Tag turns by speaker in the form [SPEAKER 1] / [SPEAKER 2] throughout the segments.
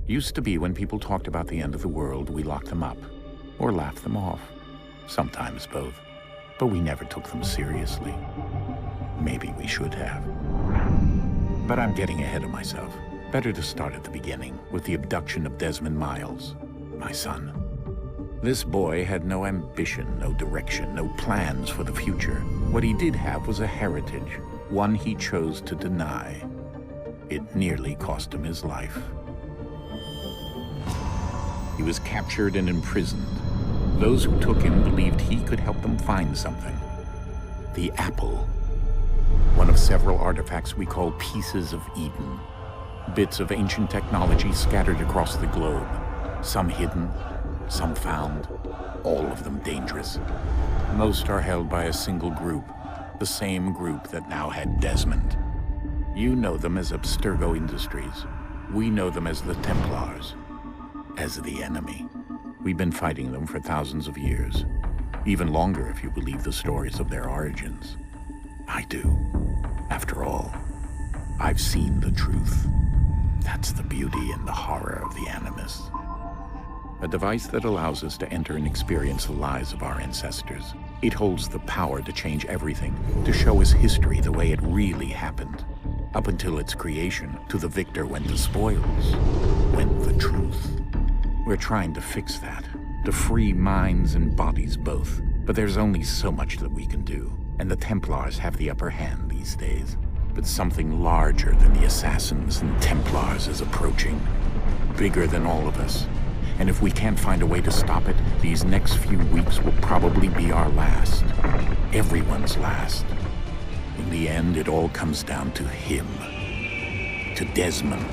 [SPEAKER 1] Used to be when people talked about the end of the world, we locked them up, or laughed them off. Sometimes both. But we never took them seriously. Maybe we should have. But I'm getting ahead of myself. Better to start at the beginning, with the abduction of Desmond Miles, my son. This boy had no ambition, no direction, no plans for the future. What he did have was a heritage, one he chose to deny. It nearly cost him his life. He was captured and imprisoned. Those who took him believed he could help them find something. The apple. One of several artifacts we call pieces of Eden. Bits of ancient technology scattered across the globe. Some hidden, some found, all of them dangerous. Most are held by a single group, the same group that now had Desmond. You know them as Abstergo Industries. We know them as the Templars, as the enemy. We've been fighting them for thousands of years, even longer if you believe the stories of their origins. I do. After all, I've seen the truth. That's the beauty and the horror of the Animus. A device that allows us to enter and experience the lives of our ancestors. It holds the power to change everything, to show us history the way it really happened. Up until its creation, to the victor went the spoils, went the truth. We're trying to fix that, to free minds and bodies both. But there's only so much that we can do, and the Templars have the upper hand these days. But something larger than the Assassins and Templars is approaching, bigger than all of us. And if we can't find a way to stop it, these next few weeks will probably be our last. Everyone's last. In the end, it all comes down to him. To Desmond.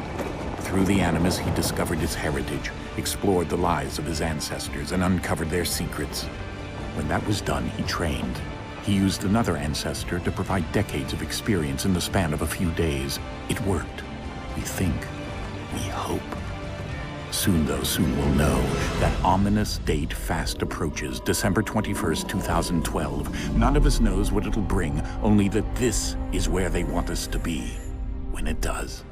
[SPEAKER 1] Through the Animus, he discovered his heritage, explored the lives of his ancestors, and uncovered their secrets. When that was done, he trained. He used another ancestor to provide decades of experience in the span of a few days. It worked. We think. We hope. Soon we'll know. That ominous date fast approaches, December 21st, 2012. None of us knows what it'll bring, only that this is where they want us to be, when it does.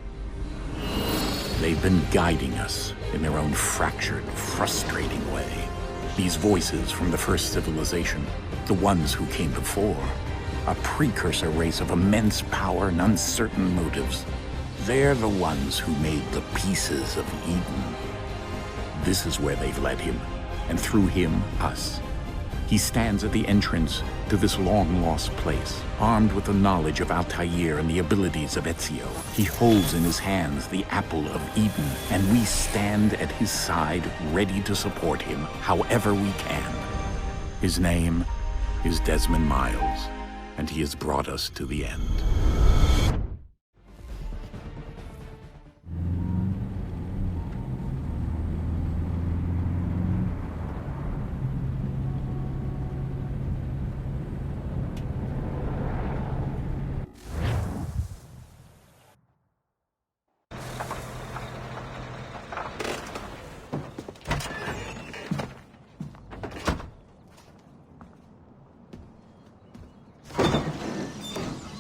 [SPEAKER 1] They've been guiding us in their own fractured, frustrating way. These voices from the first civilization, the ones who came before, a precursor race of immense power and uncertain motives. They're the ones who made the pieces of Eden. This is where they've led him, and through him, us. He stands at the entrance to this long-lost place, armed with the knowledge of Altair and the abilities of Ezio. He holds in his hands the apple of Eden, and we stand at his side, ready to support him however we can. His name is Desmond Miles, and he has brought us to the end.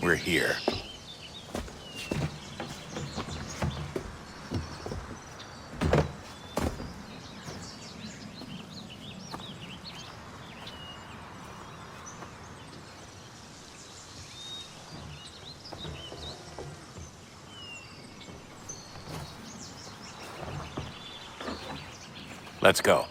[SPEAKER 1] We're here. Let's go.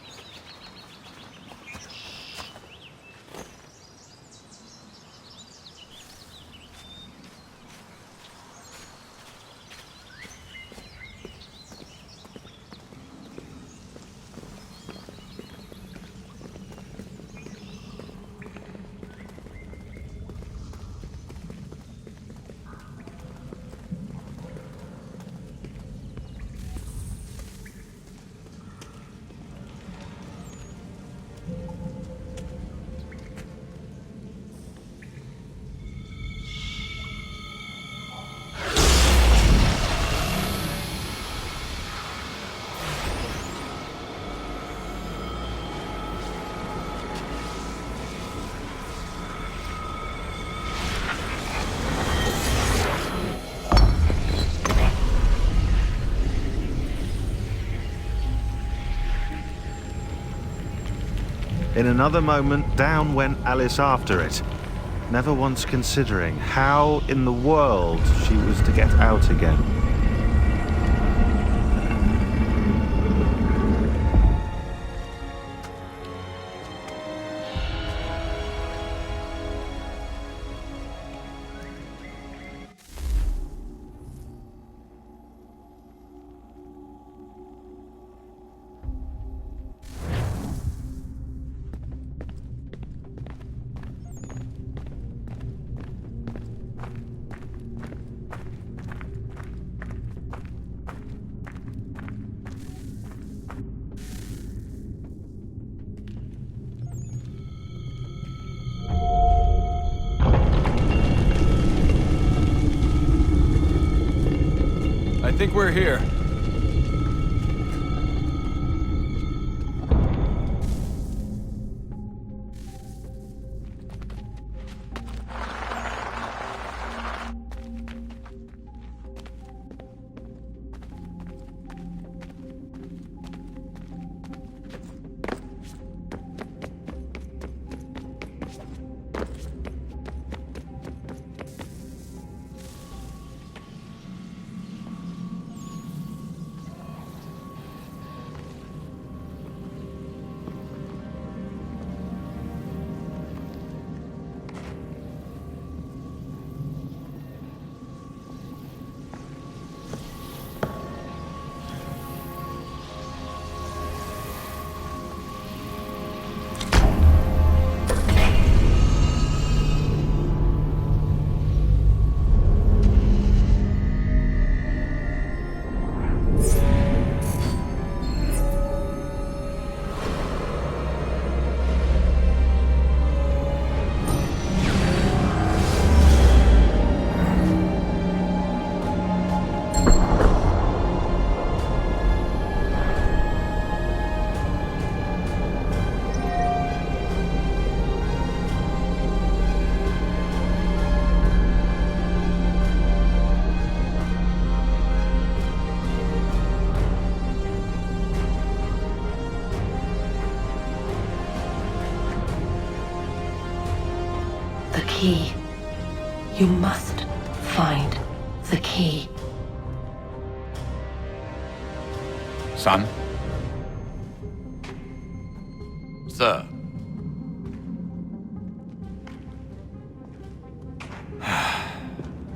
[SPEAKER 2] In another moment, down went Alice after it, never once considering how in the world she was to get out again.
[SPEAKER 3] I think we're here.
[SPEAKER 4] The key. You must find the key.
[SPEAKER 1] Son?
[SPEAKER 3] Sir.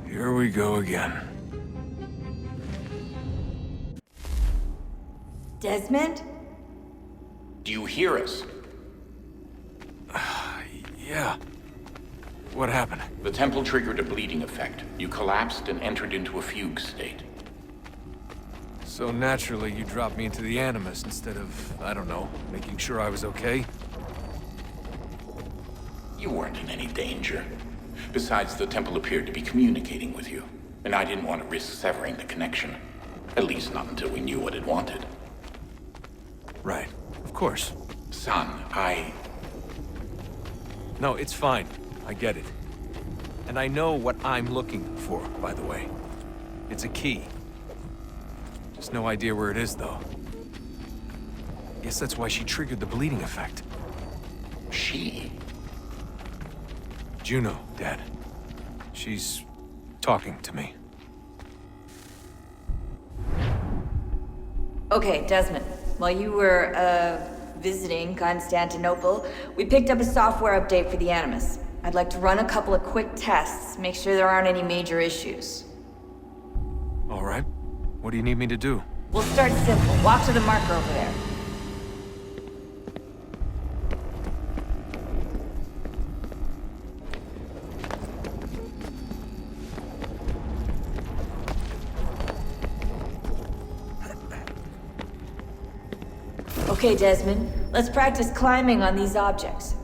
[SPEAKER 3] Here we go again.
[SPEAKER 5] Desmond?
[SPEAKER 1] Do you hear us?
[SPEAKER 3] Yeah. What happened?
[SPEAKER 1] The temple triggered a bleeding effect. You collapsed and entered into a fugue state.
[SPEAKER 3] So naturally, you dropped me into the Animus instead of, I don't know, making sure I was okay?
[SPEAKER 1] You weren't in any danger. Besides, the temple appeared to be communicating with you, and I didn't want to risk severing the connection. At least not until we knew what it wanted.
[SPEAKER 3] Right. Of course.
[SPEAKER 1] Son,
[SPEAKER 3] No, it's fine. I get it. And I know what I'm looking for, by the way. It's a key. Just no idea where it is, though. Guess that's why she triggered the bleeding effect.
[SPEAKER 1] She?
[SPEAKER 3] Juno, Dad. She's talking to me.
[SPEAKER 5] Okay, Desmond. While you were, visiting Constantinople, we picked up a software update for the Animus. I'd like to run a couple of quick tests, make sure there aren't any major issues.
[SPEAKER 3] All right. What do you need me to do?
[SPEAKER 5] We'll start simple. Walk to the marker over there. Okay, Desmond. Let's practice climbing on these objects.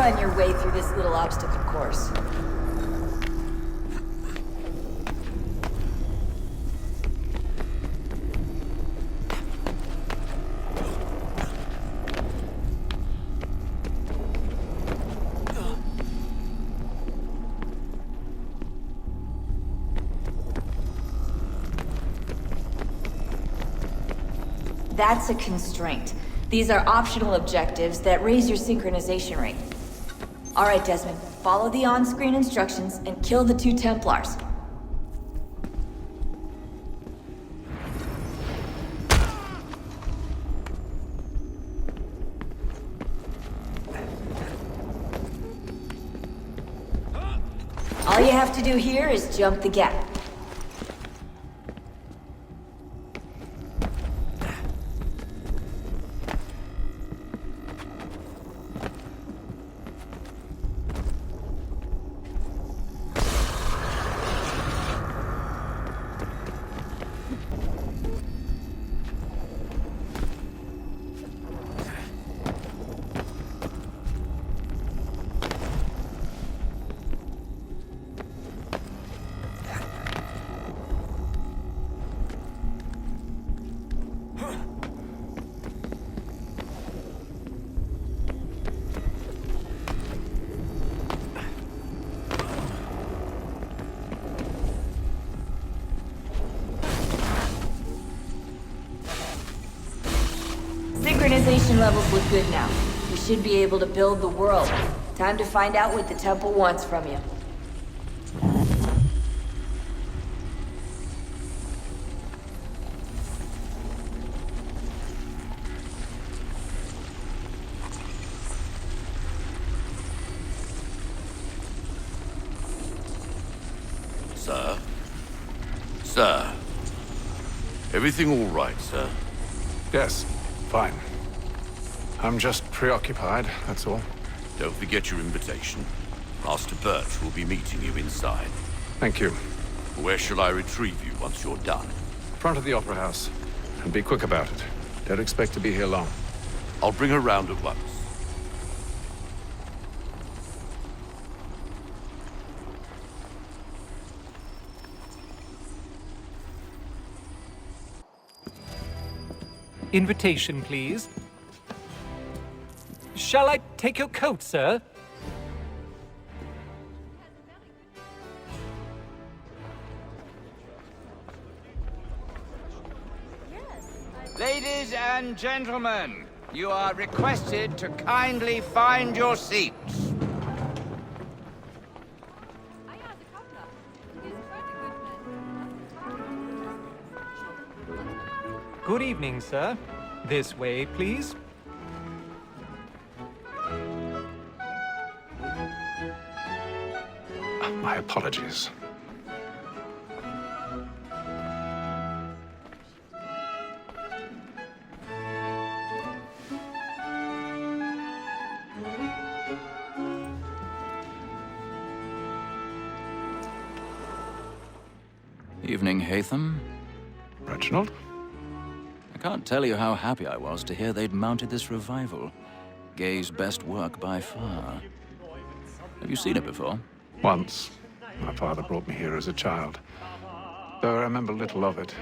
[SPEAKER 5] run your way through this little obstacle course. That's a constraint. These are optional objectives that raise your synchronization rate. Alright, Desmond, follow the on-screen instructions and kill the 2 Templars. All you have to do here is jump the gap. Synchronization levels look good now. We should be able to build the world. Time to find out what the temple wants from you.
[SPEAKER 6] Sir? Sir? Everything all right, sir?
[SPEAKER 7] Yes, fine. I'm just preoccupied, that's all.
[SPEAKER 6] Don't forget your invitation. Master Birch will be meeting you inside.
[SPEAKER 7] Thank you.
[SPEAKER 6] Where shall I retrieve you once you're done?
[SPEAKER 7] Front of the Opera House. And be quick about it. Don't expect to be here long.
[SPEAKER 6] I'll bring her round at once.
[SPEAKER 8] Invitation, please. Shall I take your coat, sir?
[SPEAKER 9] Ladies and gentlemen, you are requested to kindly find your seats.
[SPEAKER 8] Good evening, sir. This way, please.
[SPEAKER 7] My apologies.
[SPEAKER 10] Evening, Haytham.
[SPEAKER 7] Reginald?
[SPEAKER 10] I can't tell you how happy I was to hear they'd mounted this revival. Gay's best work by far. Have you seen it before?
[SPEAKER 7] Once. My father brought me here as a child. Though I remember little of it.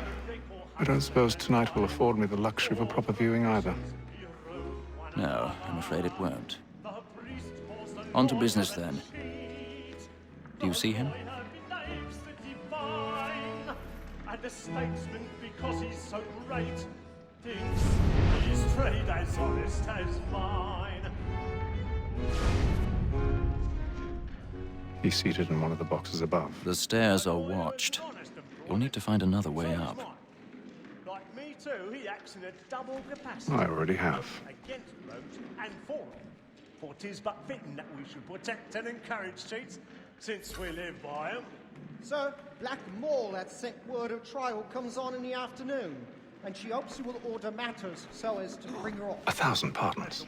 [SPEAKER 7] I don't suppose tonight will afford me the luxury of a proper viewing either.
[SPEAKER 10] No, I'm afraid it won't. On to business, then. Do you see him?
[SPEAKER 11] And the statesman, because he's so great, thinks his trade as honest as mine.
[SPEAKER 7] He's seated in one of the boxes above.
[SPEAKER 10] The stairs are watched. You'll need to find another way up.
[SPEAKER 11] Like me too, he acts in a double capacity.
[SPEAKER 7] I already have.
[SPEAKER 11] Against Rhodes and for them. For 'tis but fitting that we should protect and encourage cheats, since we live by 'em.
[SPEAKER 12] Sir, Black Maul had sent word of trial comes on in the afternoon, and she hopes you will order matters so as to bring her off.
[SPEAKER 7] 1,000 pardons.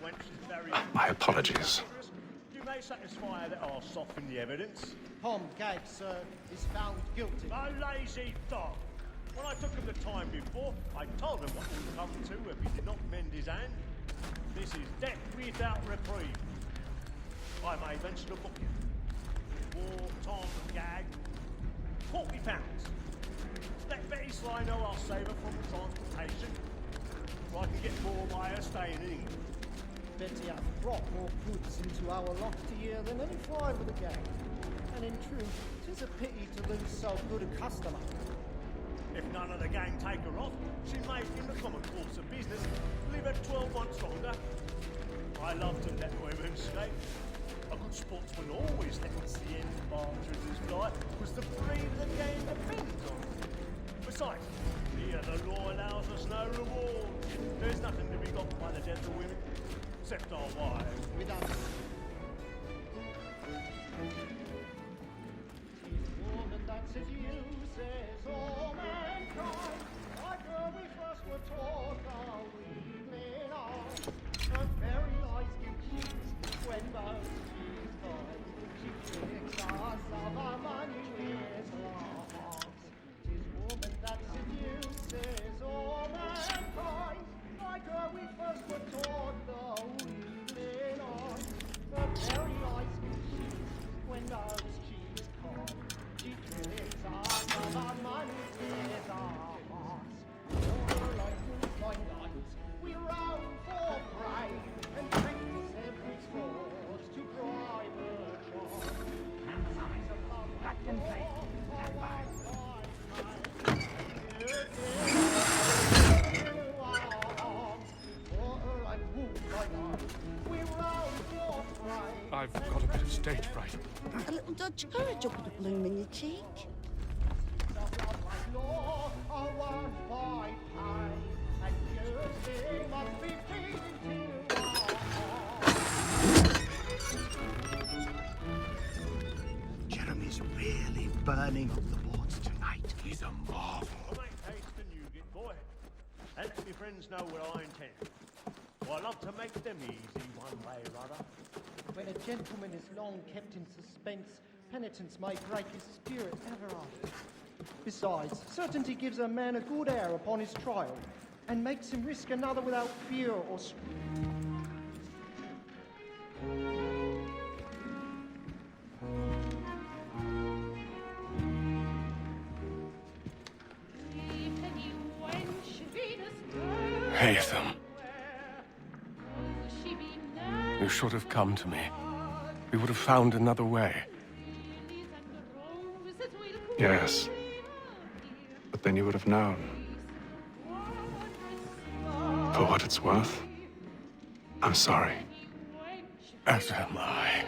[SPEAKER 7] My apologies.
[SPEAKER 11] You may satisfy that I'll soften the evidence.
[SPEAKER 12] Tom Gag, sir, is found guilty.
[SPEAKER 11] A lazy dog. When I took him the time before, I told him what would come to if he did not mend his hand. This is death without reprieve. I may venture to book you. War, Tom, gag, £40. Let Betty Sly know I'll save her from the transportation. Or I can get more by her staying in England.
[SPEAKER 12] Betty hath brought more goods into our lofty year than any fly with the gang. And in truth, 'tis a pity to lose so good a customer.
[SPEAKER 11] If none of the gang take her off, she may, in the common course of business, live her 12 months longer. I love to let women escape. A good sportsman always lets the end bartenders fly, because the breed of the game depends on it. Besides, here the law allows us no reward. There's nothing to be got by the death of women, except our wives.
[SPEAKER 12] We done. Woman that seduces all mankind, like her we first were taught our evening on. Her very eyes give cheeks when both she's gone. She tricks us of our money with loss. 'Tis woman that seduces all mankind, like her we first were taught the evening on. Her very eyes give cheeks when both she's gone. She tricks us of our money with loss. Over like moonlight nights, we roam for prey and practice every fraud to bribe her charm. Size of love that can play. Stand by.
[SPEAKER 7] I've got a bit of stage fright.
[SPEAKER 13] A little dodge of courage will put a bloom in your cheek.
[SPEAKER 9] Jeremy's really burning up the boards tonight.
[SPEAKER 6] He's a marvel.
[SPEAKER 11] I'll make haste and you get, boy. And let me friends know what I intend. For I love to make them easy one way or other.
[SPEAKER 12] When a gentleman is long kept in suspense, penitence may break his spirit ever after. Besides, certainty gives a man a good air upon his trial, and makes him risk another without fear or
[SPEAKER 7] Haytham. You should have come to me. We would have found another way. Yes. But then you would have known. For what it's worth, I'm sorry. As am I.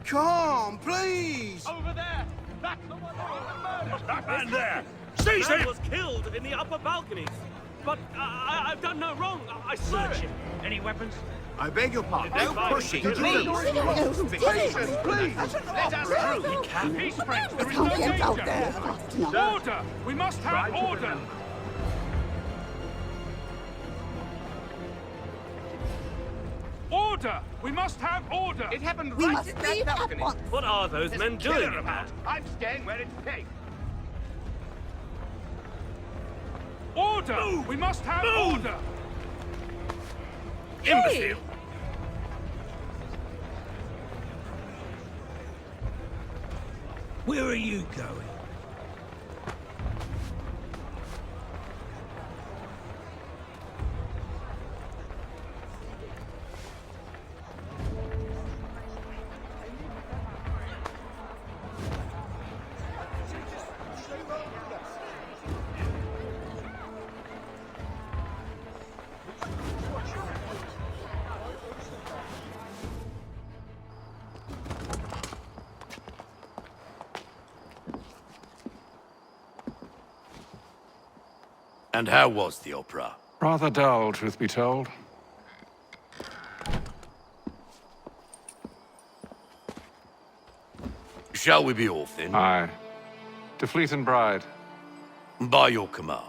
[SPEAKER 9] Come, please!
[SPEAKER 11] Over there! That's the one who murdered!
[SPEAKER 14] That man there! Seize him! was killed in the upper balconies. But I've done no wrong. I swear it. Any weapons?
[SPEAKER 9] I beg your pardon.
[SPEAKER 14] No
[SPEAKER 9] pushing,
[SPEAKER 14] please.
[SPEAKER 9] please! Please!
[SPEAKER 14] Let us through. We can.
[SPEAKER 7] Peace, friends. There is no danger. Order! We must have order! Order! We must have order!
[SPEAKER 9] It happened
[SPEAKER 13] We
[SPEAKER 9] right
[SPEAKER 13] must
[SPEAKER 9] at that
[SPEAKER 13] leave at
[SPEAKER 9] balcony.
[SPEAKER 13] once.
[SPEAKER 14] What are those
[SPEAKER 9] There's
[SPEAKER 14] men
[SPEAKER 9] a killer
[SPEAKER 14] doing?
[SPEAKER 9] about. I'm staying where it's safe.
[SPEAKER 7] Order! We must have order!
[SPEAKER 14] Imbecile!
[SPEAKER 9] Where are you going?
[SPEAKER 6] And how was the opera?
[SPEAKER 7] Rather dull, truth be told.
[SPEAKER 6] Shall we be off then?
[SPEAKER 7] Aye. To Fleet and Bride.
[SPEAKER 6] By your command.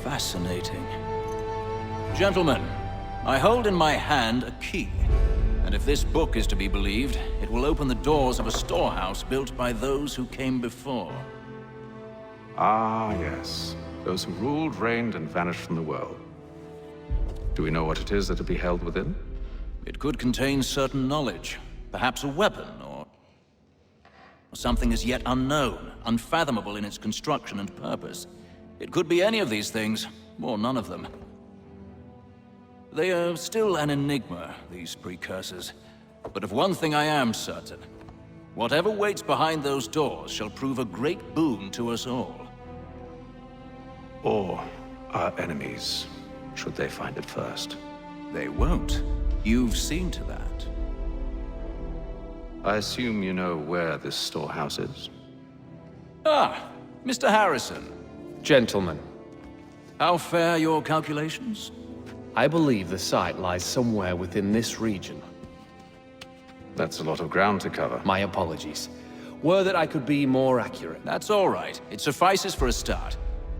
[SPEAKER 10] Fascinating. Gentlemen, I hold in my hand a key. And if this book is to be believed, it will open the doors of a storehouse built by those who came before.
[SPEAKER 7] Ah, yes. Those who ruled, reigned, and vanished from the world. Do we know what it is that will be held within?
[SPEAKER 10] It could contain certain knowledge. Perhaps a weapon, or something as yet unknown, unfathomable in its construction and purpose. It could be any of these things, or none of them. They are still an enigma, these precursors. But of one thing I am certain. Whatever waits behind those doors shall prove a great boon to us all.
[SPEAKER 7] Or our enemies, should they find it first.
[SPEAKER 10] They won't. You've seen to that.
[SPEAKER 7] I assume you know where this storehouse is?
[SPEAKER 10] Ah, Mr. Harrison.
[SPEAKER 15] Gentlemen,
[SPEAKER 10] How fare your calculations?
[SPEAKER 15] I believe the site lies somewhere within this region.
[SPEAKER 7] That's a lot of ground to cover.
[SPEAKER 15] My apologies. Were that I could be more accurate.
[SPEAKER 10] That's all right. It suffices for a start.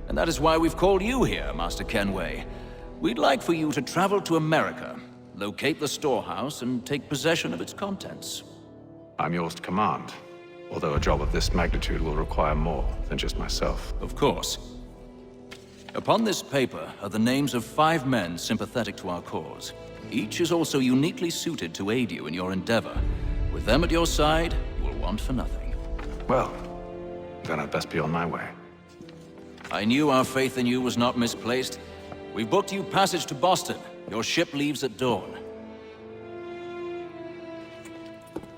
[SPEAKER 10] And that is why we've called you here, Master Kenway. We'd like for you to travel to America, locate the storehouse, and take possession of its contents.
[SPEAKER 7] I'm yours to command, although a job of this magnitude will require more than just myself.
[SPEAKER 10] Of course. Upon this paper are the names of 5 men sympathetic to our cause. Each is also uniquely suited to aid you in your endeavor. With them at your side, you will want for nothing.
[SPEAKER 7] Well, then I'd best be on my way.
[SPEAKER 10] I knew our faith in you was not misplaced. We've booked you passage to Boston. Your ship leaves at dawn.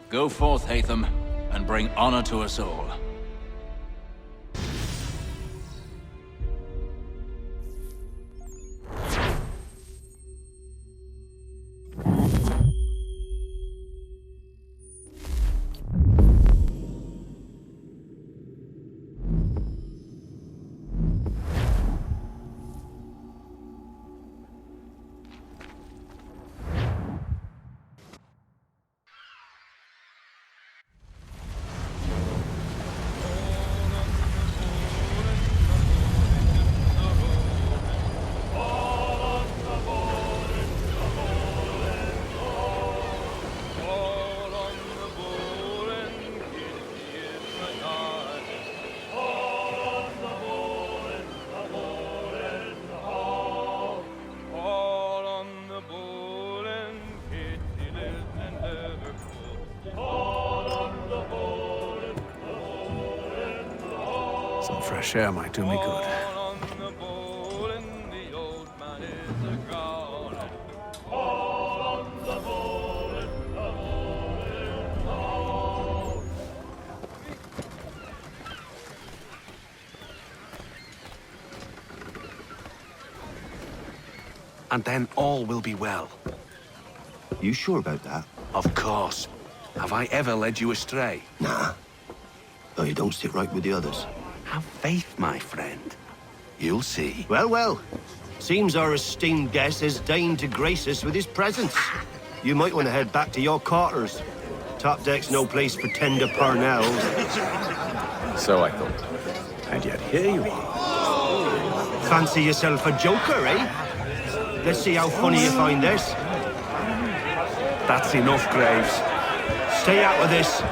[SPEAKER 10] Go forth, Hatham, and bring honor to us all.
[SPEAKER 7] Some fresh air might do me good.
[SPEAKER 16] And then all will be well.
[SPEAKER 17] You sure about that?
[SPEAKER 16] Of course. Have I ever led you astray?
[SPEAKER 17] Nah. Though you don't sit right with the others.
[SPEAKER 16] Have faith, my friend. You'll see.
[SPEAKER 17] Well, well. Seems our esteemed guest has deigned to grace us with his presence. You might want to head back to your quarters. Top deck's no place for tender Parnells.
[SPEAKER 15] So I thought.
[SPEAKER 16] And yet here you are.
[SPEAKER 17] Fancy yourself a joker, eh? Let's see how funny you find this.
[SPEAKER 16] That's enough, Graves.
[SPEAKER 17] Stay out of this.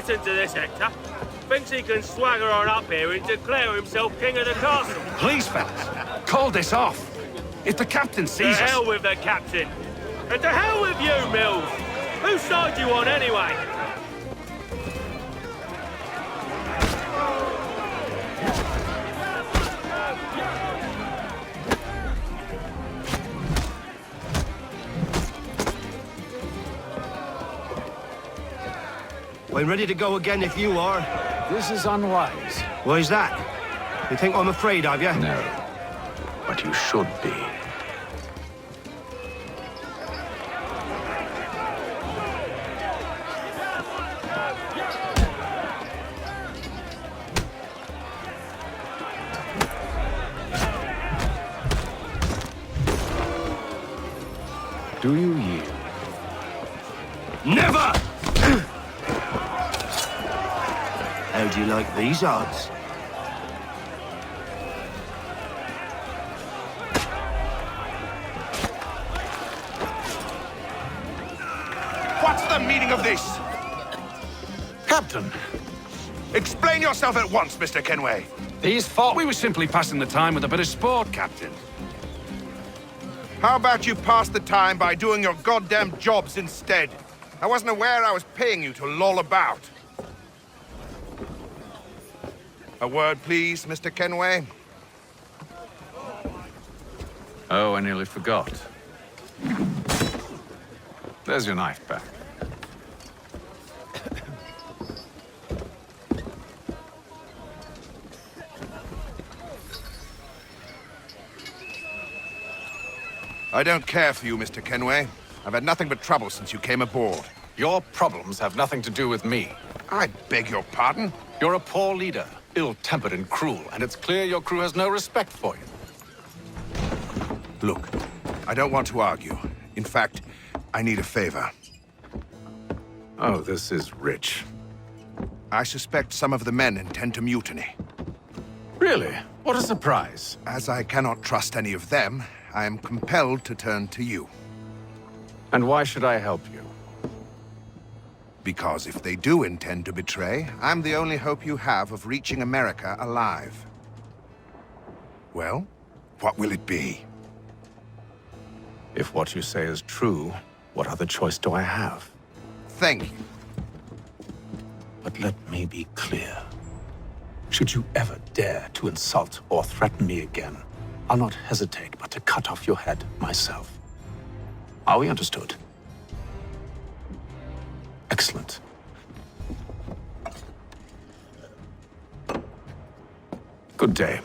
[SPEAKER 14] Listen to this, Hector. Thinks he can swagger on up here and declare himself king of the castle.
[SPEAKER 16] Please, fellas, call this off. If the captain
[SPEAKER 14] To
[SPEAKER 16] sees us...
[SPEAKER 14] hell with the captain. And to hell with you, Mills. Whose side you on, anyway?
[SPEAKER 17] I'm ready to go again if you are.
[SPEAKER 16] This is unwise.
[SPEAKER 17] Why's that? You think I'm afraid of you?
[SPEAKER 16] No, but you should be. Do you yield?
[SPEAKER 17] Never! How do you like these odds?
[SPEAKER 18] What's the meaning of this?
[SPEAKER 16] Captain!
[SPEAKER 18] Explain yourself at once, Mr. Kenway.
[SPEAKER 16] These thought we were simply passing the time with a bit of sport, Captain.
[SPEAKER 18] How about you pass the time by doing your goddamn jobs instead? I wasn't aware I was paying you to loll about. A word, please, Mr. Kenway.
[SPEAKER 7] Oh, I nearly forgot. There's your knife back.
[SPEAKER 18] I don't care for you, Mr. Kenway. I've had nothing but trouble since you came aboard.
[SPEAKER 7] Your problems have nothing to do with me.
[SPEAKER 18] I beg your pardon?
[SPEAKER 7] You're a poor leader, ill-tempered and cruel, and it's clear your crew has no respect for you.
[SPEAKER 18] Look, I don't want to argue. In fact, I need a favor.
[SPEAKER 7] Oh, this is rich.
[SPEAKER 18] I suspect some of the men intend to mutiny.
[SPEAKER 7] Really? What a surprise.
[SPEAKER 18] As I cannot trust any of them, I am compelled to turn to you.
[SPEAKER 7] And why should I help you?
[SPEAKER 18] Because if they do intend to betray, I'm the only hope you have of reaching America alive. Well, what will it be?
[SPEAKER 7] If what you say is true, what other choice do I have?
[SPEAKER 18] Thank you.
[SPEAKER 16] But let me be clear. Should you ever dare to insult or threaten me again, I'll not hesitate but to cut off your head myself. Are we understood? Excellent. Good day.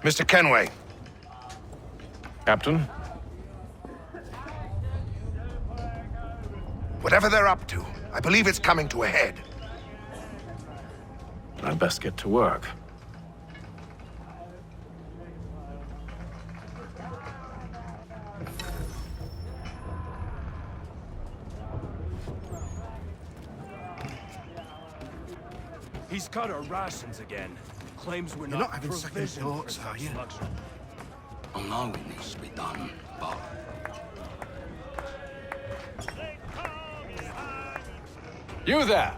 [SPEAKER 18] Mr. Kenway.
[SPEAKER 7] Captain?
[SPEAKER 18] Whatever they're up to, I believe it's coming to a head.
[SPEAKER 7] I'd best get to work.
[SPEAKER 14] He's cut our rations again. Claims we're
[SPEAKER 16] You're not having second
[SPEAKER 14] provisioned
[SPEAKER 16] thoughts,
[SPEAKER 14] for
[SPEAKER 16] are
[SPEAKER 14] such
[SPEAKER 16] you?
[SPEAKER 14] luxury.
[SPEAKER 16] I know it needs to be done, but...
[SPEAKER 7] You there!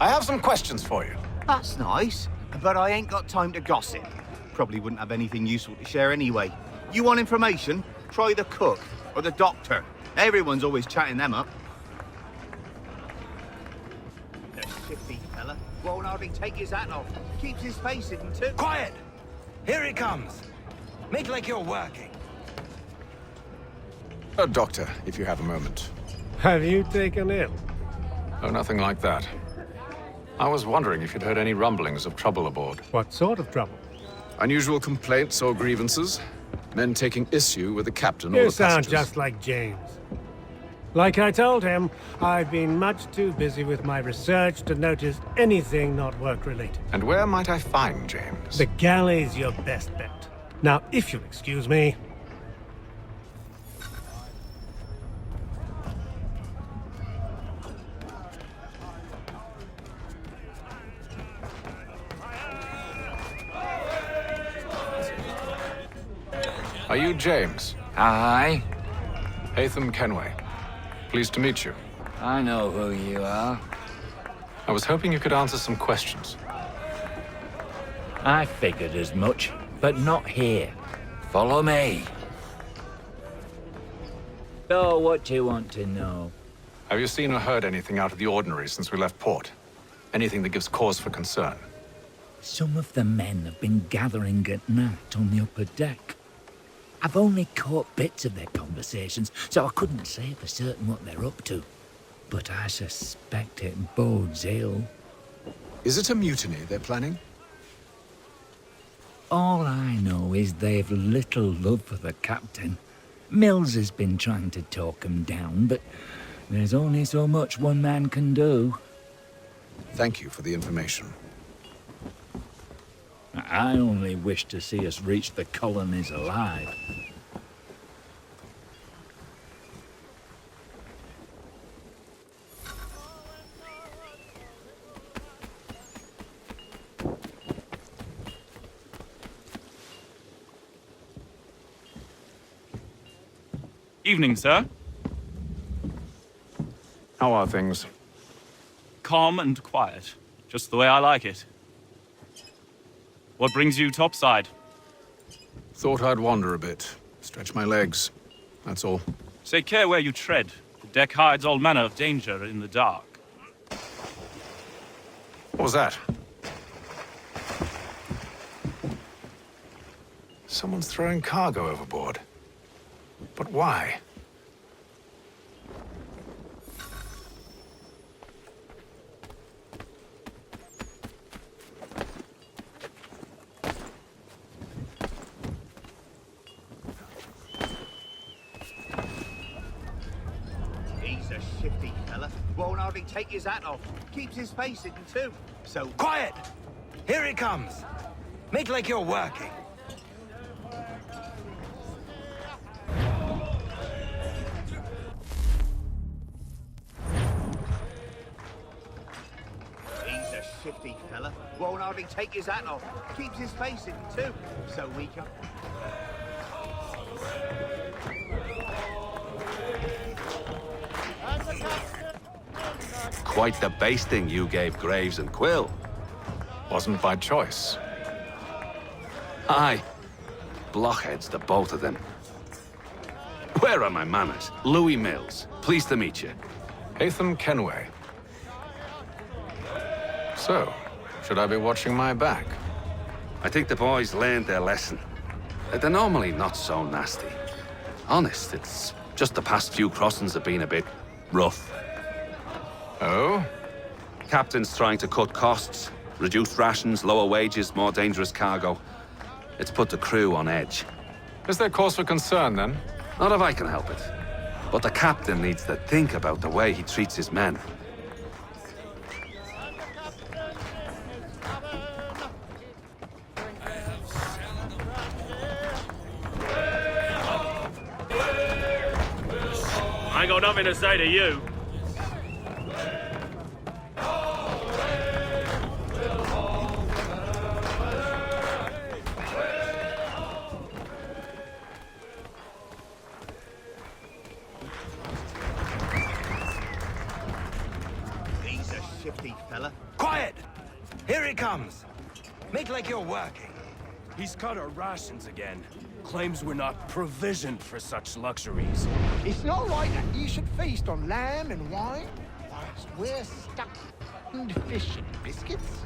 [SPEAKER 7] I have some questions for you.
[SPEAKER 19] That's nice, but I ain't got time to gossip. Probably wouldn't have anything useful to share anyway. You want information? Try the cook or the doctor. Everyone's always chatting them up. The shifty fella won't hardly take his hat off. Keeps his face hidden too.
[SPEAKER 9] Quiet! Here it comes. Make like you're working.
[SPEAKER 7] Doctor, if you have a moment.
[SPEAKER 11] Have you taken ill?
[SPEAKER 7] Oh, nothing like that. I was wondering if you'd heard any rumblings of trouble aboard.
[SPEAKER 11] What sort of trouble?
[SPEAKER 7] Unusual complaints or grievances? Men taking issue with the captain or
[SPEAKER 11] You
[SPEAKER 7] the
[SPEAKER 11] sound
[SPEAKER 7] passengers?
[SPEAKER 11] just like James. Like I told him, I've been much too busy with my research to notice anything not work-related.
[SPEAKER 7] And where might I find James?
[SPEAKER 11] The galley's your best bet. Now, if you'll excuse me.
[SPEAKER 7] Are you James?
[SPEAKER 20] Aye.
[SPEAKER 7] Hatham Kenway. Pleased to meet you.
[SPEAKER 20] I know who you are.
[SPEAKER 7] I was hoping you could answer some questions.
[SPEAKER 20] I figured as much, but not here. Follow me. So, what do you want to know?
[SPEAKER 7] Have you seen or heard anything out of the ordinary since we left port? Anything that gives cause for concern?
[SPEAKER 20] Some of the men have been gathering at night on the upper deck. I've only caught bits of their conversations, so I couldn't say for certain what they're up to. But I suspect it bodes ill.
[SPEAKER 16] Is it a mutiny they're planning?
[SPEAKER 20] All I know is they've little love for the captain. Mills has been trying to talk him down, but there's only so much one man can do.
[SPEAKER 16] Thank you for the information.
[SPEAKER 20] I only wish to see us reach the colonies alive.
[SPEAKER 21] Evening, sir.
[SPEAKER 7] How are things?
[SPEAKER 21] Calm and quiet. Just the way I like it. What brings you topside?
[SPEAKER 7] Thought I'd wander a bit. Stretch my legs. That's all.
[SPEAKER 21] Take care where you tread. The deck hides all manner of danger in the dark.
[SPEAKER 7] What was that? Someone's throwing cargo overboard. But why?
[SPEAKER 19] He's a shifty fella. Won't hardly take his hat off. Keeps his face hidden too. So
[SPEAKER 9] Quiet! Here it comes. Make like you're working.
[SPEAKER 19] he's a shifty fella. Won't hardly take his hat off. Keeps his face hidden too. So we can.
[SPEAKER 6] Quite the basting you gave Graves and Quill.
[SPEAKER 7] Wasn't by choice.
[SPEAKER 6] Aye. Blockheads, the both of them. Where are my manners? Louis Mills. Pleased to meet you.
[SPEAKER 7] Hatham Kenway. So, should I be watching my back?
[SPEAKER 6] I think the boys learned their lesson. They're normally not so nasty. Honest, it's just the past few crossings have been a bit rough.
[SPEAKER 7] Oh?
[SPEAKER 6] Captain's trying to cut costs. Reduced rations, lower wages, more dangerous cargo. It's put the crew on edge.
[SPEAKER 7] Is there cause for concern, then?
[SPEAKER 6] Not if I can help it. But the captain needs to think about the way he treats his men.
[SPEAKER 14] I ain't got nothing to say to you.
[SPEAKER 19] He's a shifty fella.
[SPEAKER 9] Quiet! Here it comes. Make like you're working.
[SPEAKER 14] He's cut our rations again. Claims we're not provisioned for such luxuries.
[SPEAKER 12] It's not right that you should feast on lamb and wine whilst we're stuck on fish and biscuits.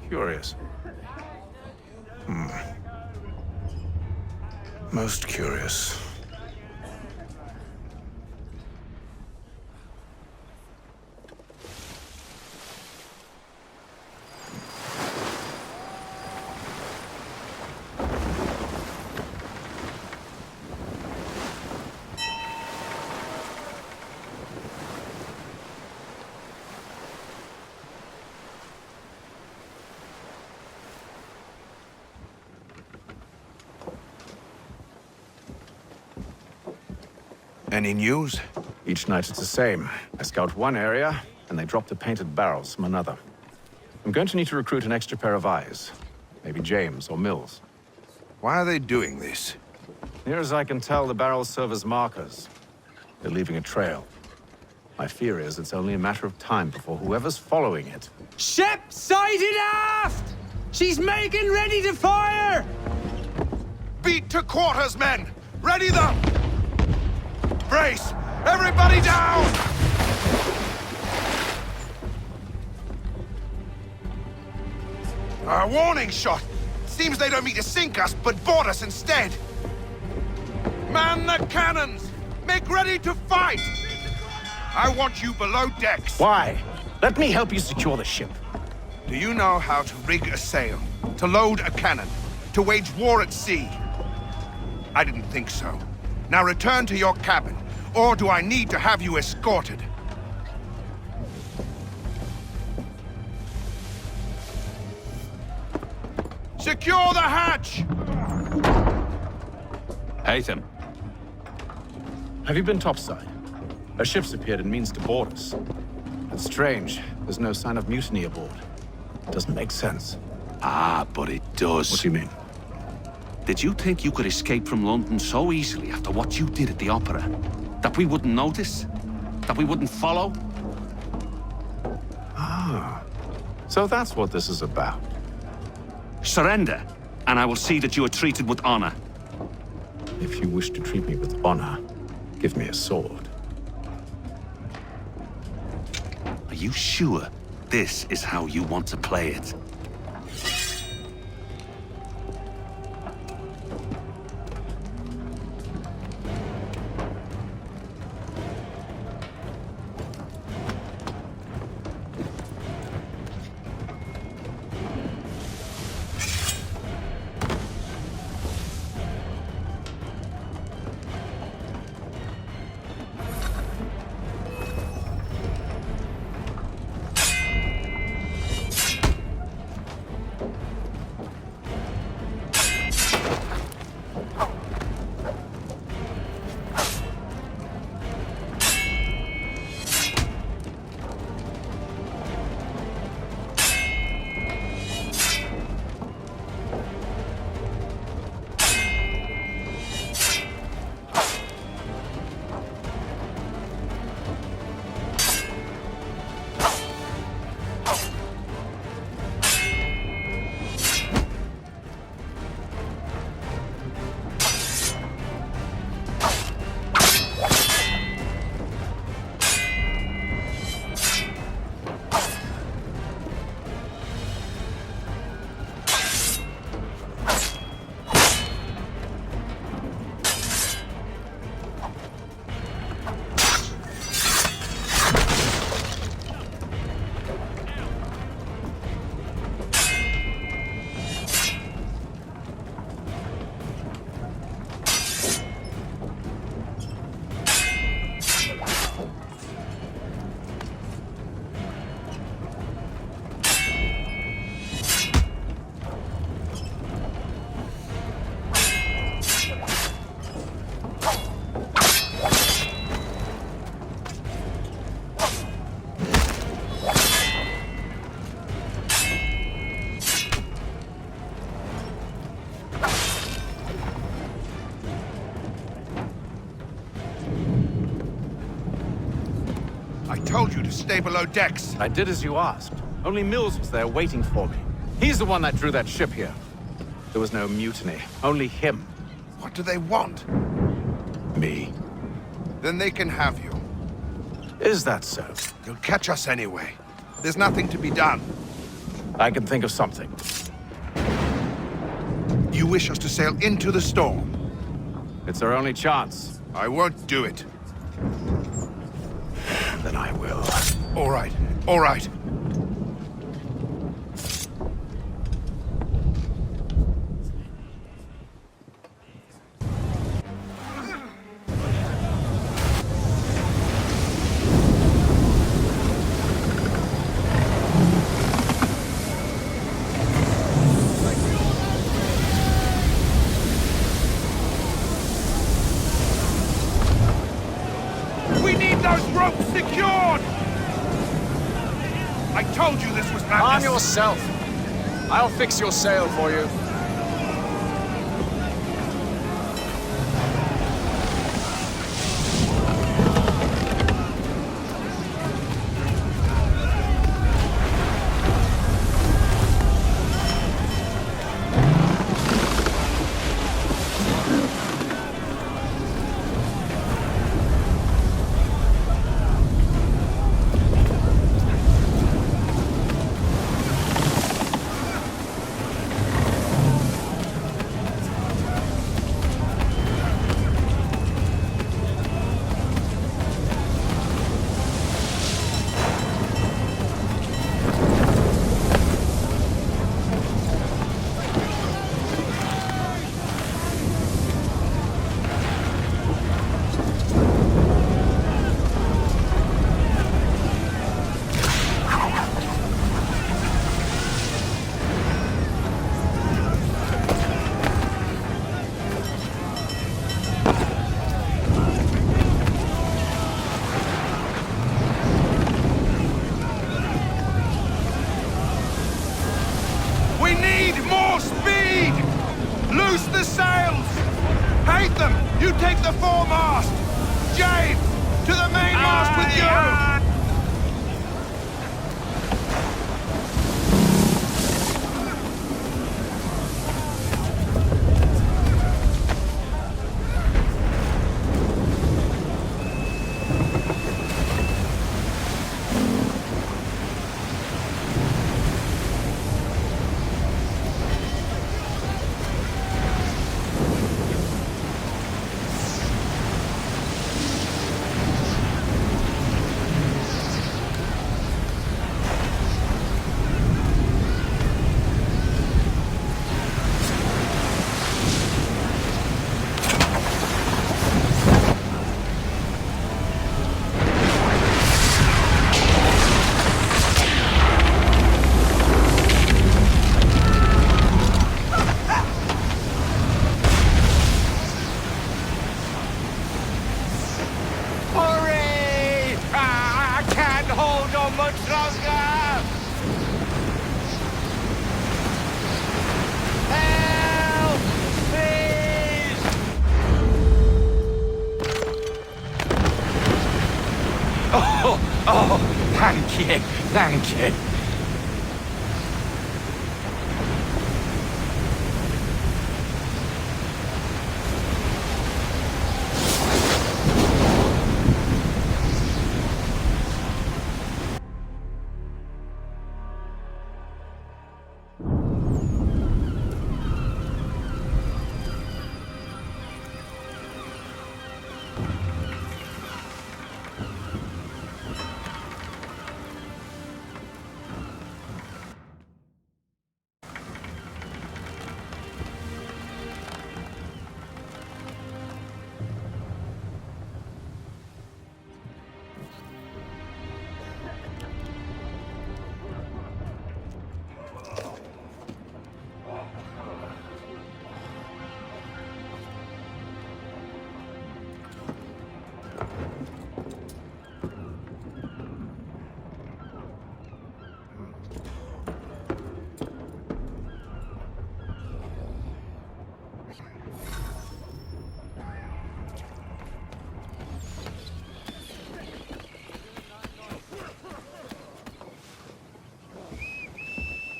[SPEAKER 7] Curious. Most curious.
[SPEAKER 18] Any news?
[SPEAKER 7] Each night it's the same. I scout one area, and they drop the painted barrels from another. I'm going to need to recruit an extra pair of eyes. Maybe James or Mills.
[SPEAKER 18] Why are they doing this?
[SPEAKER 7] Near as I can tell, the barrels serve as markers. They're leaving a trail. My fear is it's only a matter of time before whoever's following it...
[SPEAKER 2] Ship sighted aft! She's making ready to fire!
[SPEAKER 18] Beat to quarters, men! Ready them! Brace! Everybody down! A warning shot! Seems they don't mean to sink us, but board us instead! Man the cannons! Make ready to fight! I want you below decks.
[SPEAKER 7] Why? Let me help you secure the ship.
[SPEAKER 18] Do you know how to rig a sail? To load a cannon? To wage war at sea? I didn't think so. Now return to your cabin, or do I need to have you escorted? Secure the hatch!
[SPEAKER 6] Haytham.
[SPEAKER 7] Have you been topside? A ship's appeared and means to board us. It's strange. There's no sign of mutiny aboard. Doesn't make sense.
[SPEAKER 6] Ah, but it does.
[SPEAKER 7] What do you mean?
[SPEAKER 6] Did you think you could escape from London so easily after what you did at the opera? That we wouldn't notice? That we wouldn't follow?
[SPEAKER 7] Ah. So that's what this is about.
[SPEAKER 6] Surrender, and I will see that you are treated with honor.
[SPEAKER 7] If you wish to treat me with honor, give me a sword.
[SPEAKER 6] Are you sure this is how you want to play it?
[SPEAKER 18] I told you to stay below decks.
[SPEAKER 7] I did as you asked. Only Mills was there waiting for me. He's the one that drew that ship here. There was no mutiny, only him.
[SPEAKER 18] What do they want?
[SPEAKER 7] Me.
[SPEAKER 18] Then they can have you.
[SPEAKER 7] Is that so?
[SPEAKER 18] You'll catch us anyway. There's nothing to be done.
[SPEAKER 7] I can think of something.
[SPEAKER 18] You wish us to sail into the storm?
[SPEAKER 7] It's our only chance.
[SPEAKER 18] I won't do it.
[SPEAKER 7] Then I will.
[SPEAKER 18] All right, all right. secured! I told you this was madness.
[SPEAKER 4] Calm yourself. I'll fix your sail for you.
[SPEAKER 18] You take the foremast! James, to the mainmast with you!
[SPEAKER 9] Oh, thank you, thank you.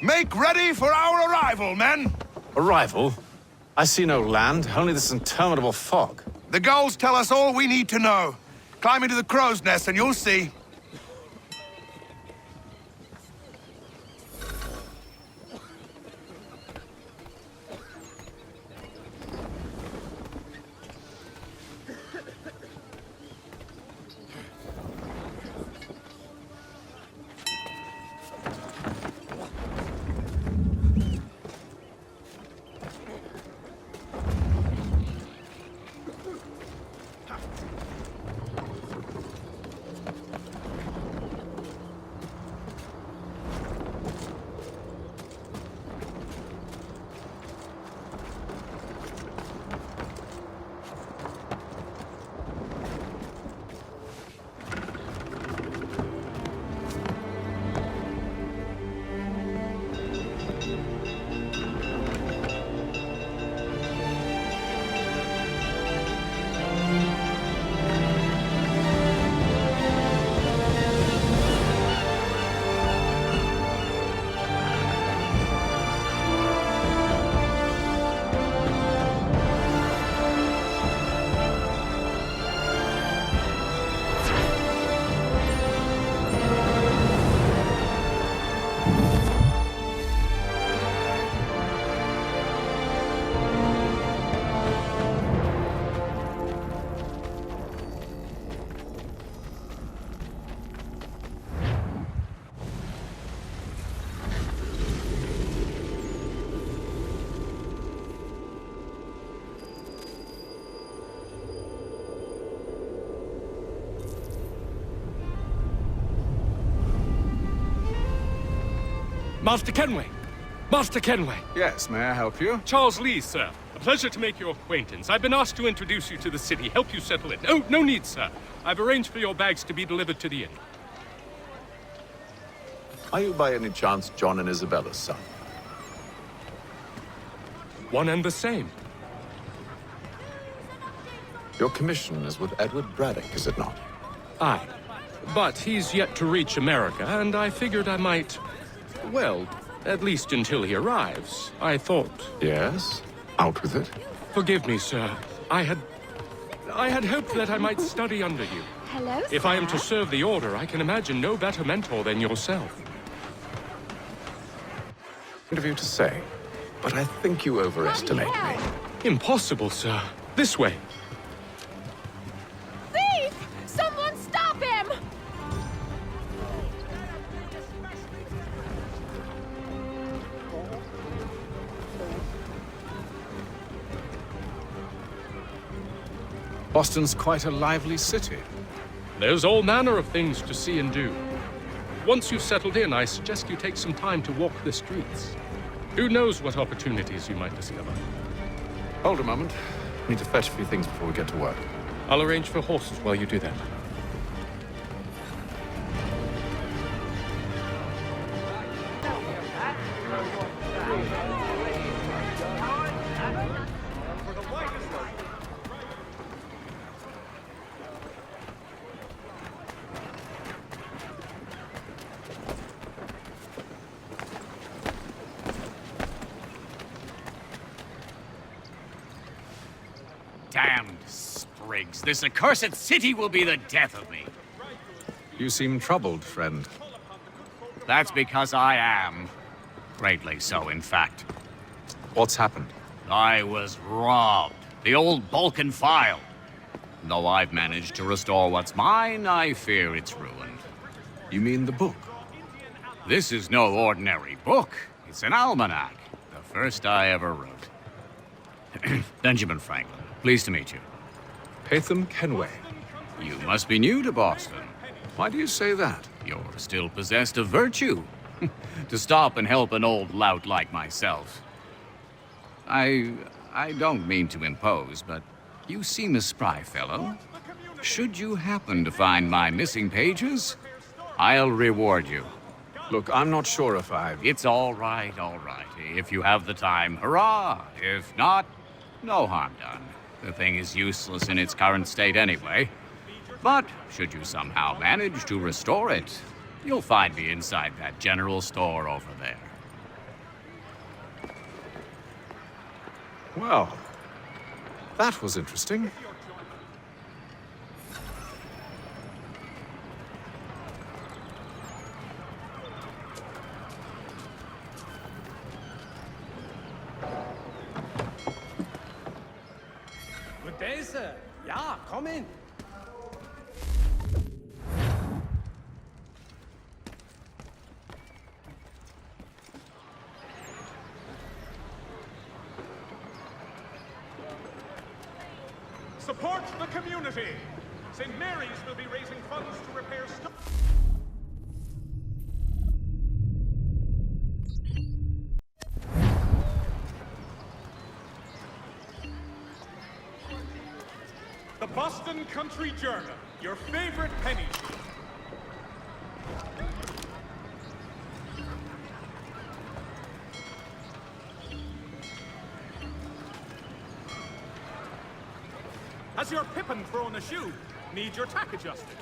[SPEAKER 18] Make ready for our arrival, men!
[SPEAKER 7] Arrival? I see no land, only this interminable fog.
[SPEAKER 18] The gulls tell us all we need to know. Climb into the crow's nest and you'll see.
[SPEAKER 1] Master Kenway! Master Kenway!
[SPEAKER 7] Yes, may I help you?
[SPEAKER 1] Charles Lee, sir. A pleasure to make your acquaintance. I've been asked to introduce you to the city, help you settle in. Oh, no need, sir. I've arranged for your bags to be delivered to the inn.
[SPEAKER 22] Are you by any chance John and Isabella's son?
[SPEAKER 1] One and the same.
[SPEAKER 22] Your commission is with Edward Braddock, is it not?
[SPEAKER 1] Aye. But he's yet to reach America, and I figured I might... Well, at least until he arrives, I thought...
[SPEAKER 22] Yes? Out with it.
[SPEAKER 1] Forgive me, sir. I had hoped that I might study under you.
[SPEAKER 23] Hello,
[SPEAKER 1] If I am to serve the Order, I can imagine no better mentor than yourself.
[SPEAKER 22] Kind of you to say, but I think you overestimate me.
[SPEAKER 1] Impossible, sir. This way.
[SPEAKER 23] Thief! Someone stop him!
[SPEAKER 7] Boston's quite a lively city.
[SPEAKER 1] There's all manner of things to see and do. Once you've settled in, I suggest you take some time to walk the streets. Who knows what opportunities you might discover.
[SPEAKER 22] Hold a moment. I need to fetch a few things before we get to work.
[SPEAKER 1] I'll arrange for horses while you do that.
[SPEAKER 9] Damned sprigs. This accursed city will be the death of me.
[SPEAKER 7] You seem troubled, friend.
[SPEAKER 9] That's because I am. Greatly so, in fact.
[SPEAKER 7] What's happened?
[SPEAKER 9] I was robbed. The old Balkan file. Though I've managed to restore what's mine, I fear it's ruined.
[SPEAKER 7] You mean the book?
[SPEAKER 9] This is no ordinary book. It's an almanac. The first I ever wrote. Benjamin Franklin, pleased to meet you.
[SPEAKER 7] Patham Kenway.
[SPEAKER 9] You must be new to Boston.
[SPEAKER 7] Why do you say that?
[SPEAKER 9] You're still possessed of virtue. To stop and help an old lout like myself. I don't mean to impose, but you seem a spry fellow. Should you happen to find my missing pages, I'll reward you.
[SPEAKER 7] Look, I'm not sure if I've...
[SPEAKER 9] It's all right, all right. If you have the time, hurrah! If not, no harm done. The thing is useless in its current state anyway. But should you somehow manage to restore it, you'll find me inside that general store over there.
[SPEAKER 7] Well, that was interesting.
[SPEAKER 2] Good day, sir. Yeah, come in.
[SPEAKER 24] Support the community. St. Mary's will be raising funds to repair The Boston Country Journal, your favorite penny sheet. Has your pippin thrown a shoe? Need your tack adjusted?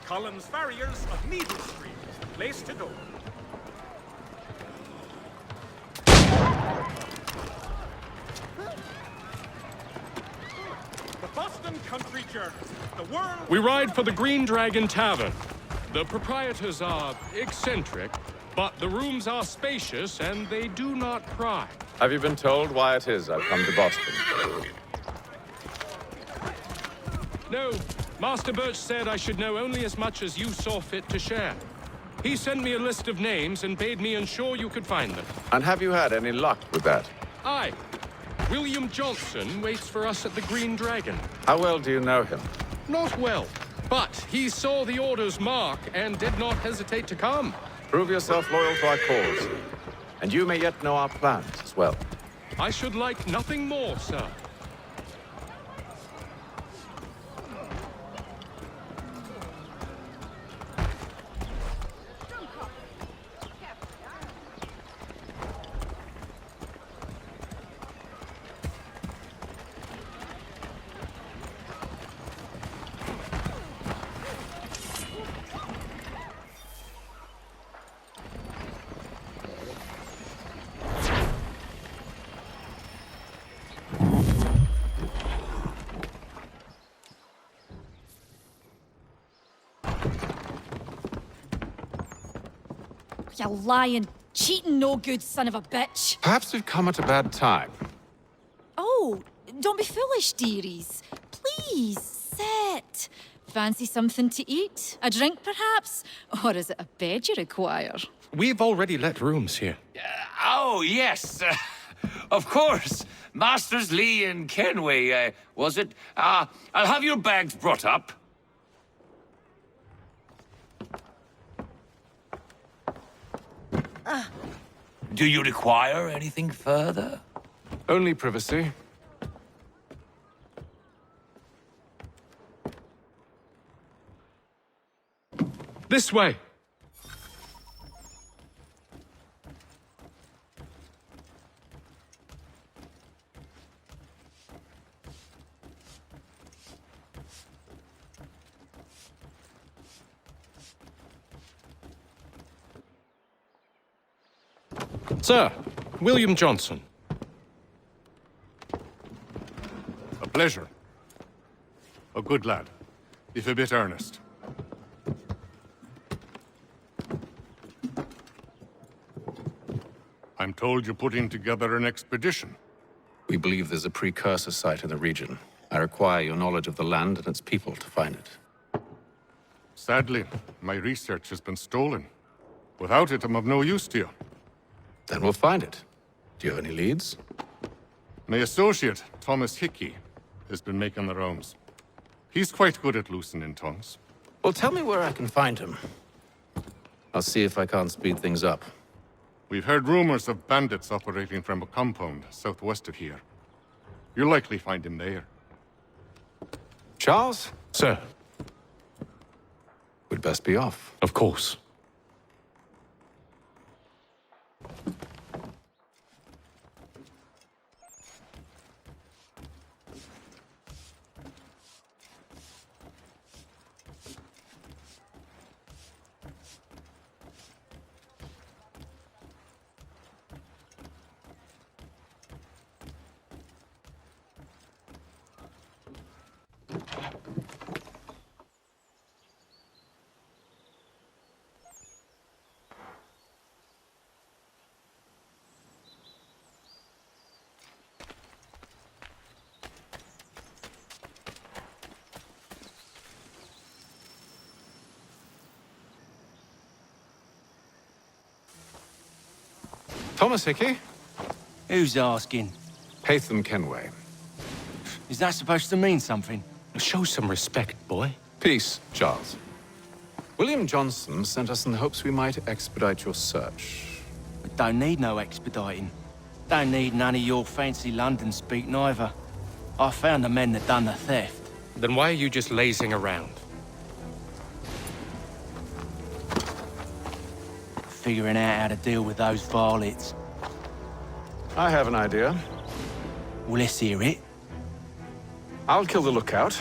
[SPEAKER 24] Collins Farriers of Needle Street is the place to go. The Boston Country Journal. The world...
[SPEAKER 1] We ride for the Green Dragon Tavern. The proprietors are eccentric, but the rooms are spacious and they do not pry.
[SPEAKER 22] Have you been told why it is I've come to Boston?
[SPEAKER 1] No, Master Birch said I should know only as much as you saw fit to share. He sent me a list of names and bade me ensure you could find them.
[SPEAKER 22] And have you had any luck with that?
[SPEAKER 1] Aye. William Johnson waits for us at the Green Dragon.
[SPEAKER 22] How well do you know him?
[SPEAKER 1] Not well, but he saw the Order's mark and did not hesitate to come.
[SPEAKER 22] Prove yourself loyal to our cause. And you may yet know our plans as well.
[SPEAKER 1] I should like nothing more, sir.
[SPEAKER 23] You lying, cheating, no good son of a bitch.
[SPEAKER 22] Perhaps we've come at a bad time.
[SPEAKER 23] Oh, don't be foolish, dearies. Please, sit. Fancy something to eat? A drink, perhaps? Or is it a bed you require?
[SPEAKER 1] We've already let rooms here.
[SPEAKER 3] Oh, yes. Of course. Masters Lee and Kenway, was it? I'll have your bags brought up. Do you require anything further?
[SPEAKER 22] Only privacy.
[SPEAKER 1] This way. Sir, William Johnson.
[SPEAKER 5] A pleasure. A good lad, if a bit earnest. I'm told you're putting together an expedition.
[SPEAKER 7] We believe there's a precursor site in the region. I require your knowledge of the land and its people to find it.
[SPEAKER 5] Sadly, my research has been stolen. Without it, I'm of no use to you.
[SPEAKER 7] Then we'll find it. Do you have any leads?
[SPEAKER 5] My associate, Thomas Hickey, has been making the rounds. He's quite good at loosening tongues.
[SPEAKER 7] Well, tell me where I can find him. I'll see if I can't speed things up.
[SPEAKER 5] We've heard rumors of bandits operating from a compound southwest of here. You'll likely find him there.
[SPEAKER 7] Charles?
[SPEAKER 1] Sir.
[SPEAKER 7] We'd best be off.
[SPEAKER 1] Of course.
[SPEAKER 7] Thomas Hickey?
[SPEAKER 8] Who's asking?
[SPEAKER 7] Haytham Kenway.
[SPEAKER 8] Is that supposed to mean something?
[SPEAKER 1] Show some respect, boy.
[SPEAKER 7] Peace, Charles. William Johnson sent us in the hopes we might expedite your search.
[SPEAKER 8] We don't need no expediting. Don't need none of your fancy London speak neither. I found the men that done the theft.
[SPEAKER 1] Then why are you just lazing around?
[SPEAKER 8] Figuring out how to deal with those varlets.
[SPEAKER 7] I have an idea.
[SPEAKER 8] Well, let's hear it.
[SPEAKER 7] I'll kill the lookout,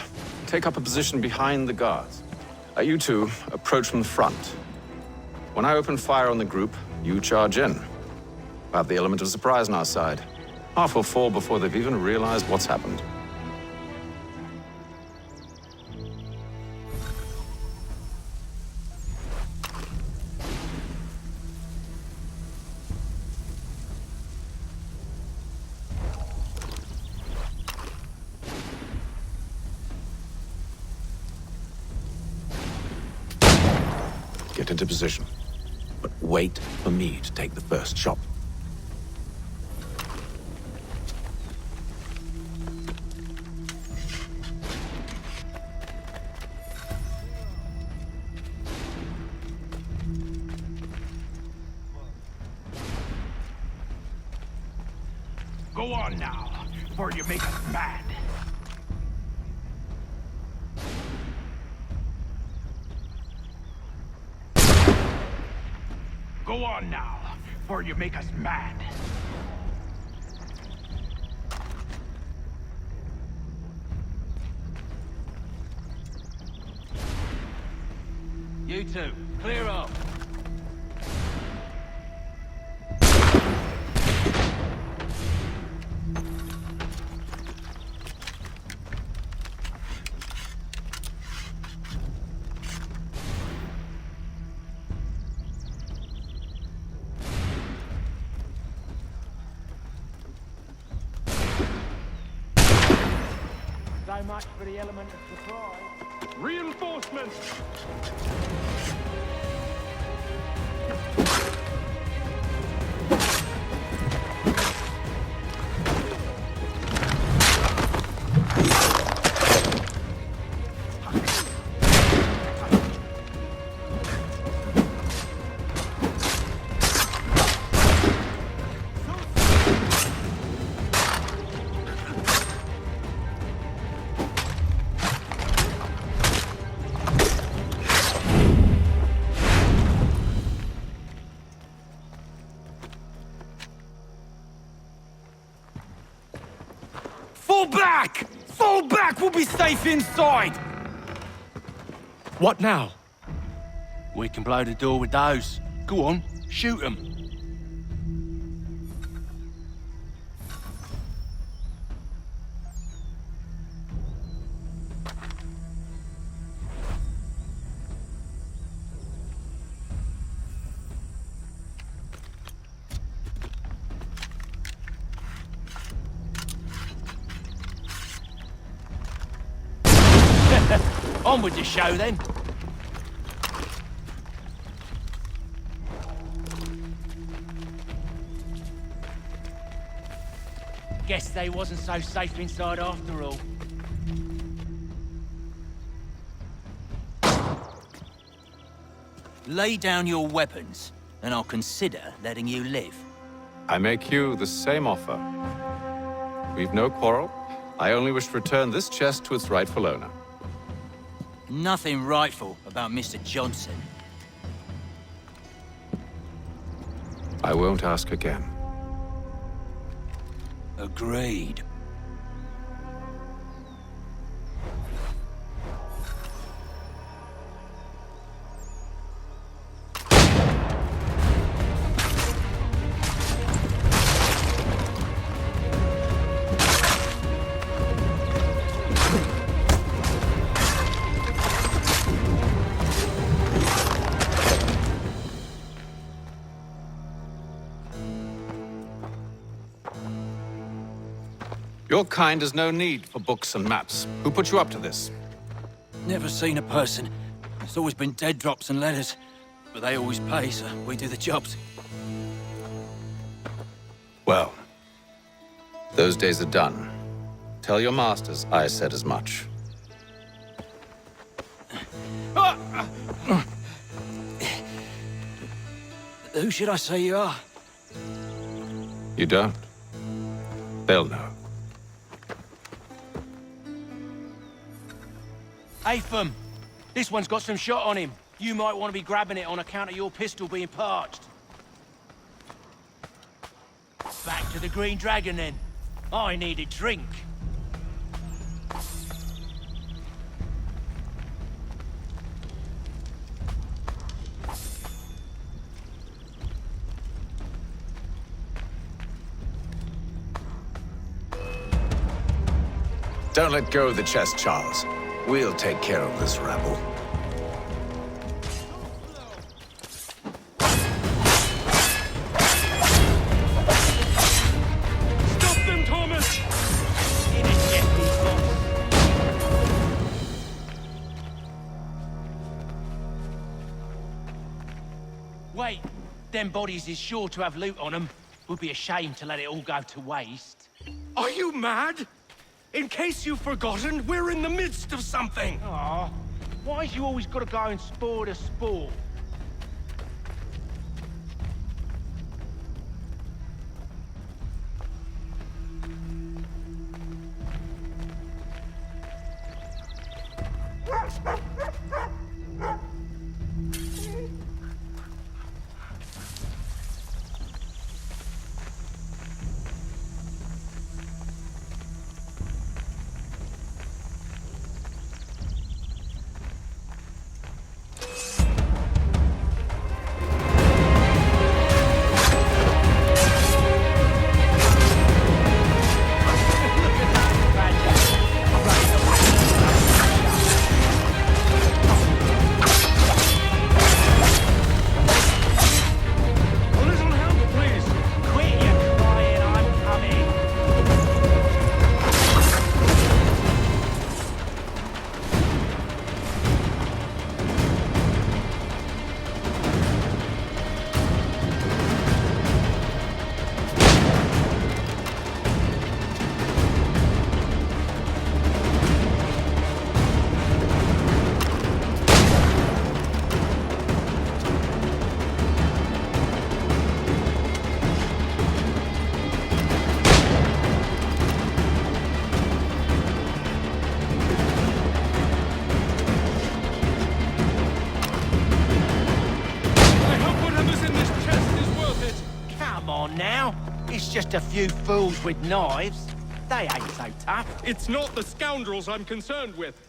[SPEAKER 7] take up a position behind the guards. You two approach from the front. When I open fire on the group, you charge in. We'll have the element of surprise on our side. Half will fall before they've even realized what's happened. Get into position. But wait for me to take the first shot.
[SPEAKER 10] Go on now, before you make us mad. Go on now, before you make us mad.
[SPEAKER 8] You two, clear off.
[SPEAKER 14] So much for the element of surprise.
[SPEAKER 1] Reinforcements!
[SPEAKER 2] Fall back! Fall back! We'll be safe inside!
[SPEAKER 8] What now? We can blow the door with those. Go on, shoot them. On with the show, then. Guess they wasn't so safe inside after all.
[SPEAKER 13] Lay down your weapons, and I'll consider letting you live.
[SPEAKER 7] I make you the same offer. We've no quarrel. I only wish to return this chest to its rightful owner.
[SPEAKER 13] Nothing rightful about Mr. Johnson.
[SPEAKER 7] I won't ask again.
[SPEAKER 13] Agreed.
[SPEAKER 7] Your kind has no need for books and maps. Who put you up to this?
[SPEAKER 8] Never seen a person. It's always been dead drops and letters. But they always pay, so we do the jobs.
[SPEAKER 7] Well, those days are done. Tell your masters I said as much.
[SPEAKER 8] Who should I say you are?
[SPEAKER 7] You don't? They'll know.
[SPEAKER 8] Atham, this one's got some shot on him. You might want to be grabbing it on account of your pistol being parched. Back to the Green Dragon, then. I need a drink.
[SPEAKER 16] Don't let go of the chest, Charles. We'll take care of this rabble.
[SPEAKER 1] Stop them, Thomas!
[SPEAKER 8] Wait, them bodies is sure to have loot on them. Would be a shame to let it all go to waste.
[SPEAKER 2] Are you mad? In case you've forgotten, we're in the midst of something!
[SPEAKER 8] Aw, why's you always gotta go and spoil the sport? on now. It's just a few fools with knives. They ain't so tough.
[SPEAKER 1] It's not the scoundrels I'm concerned with.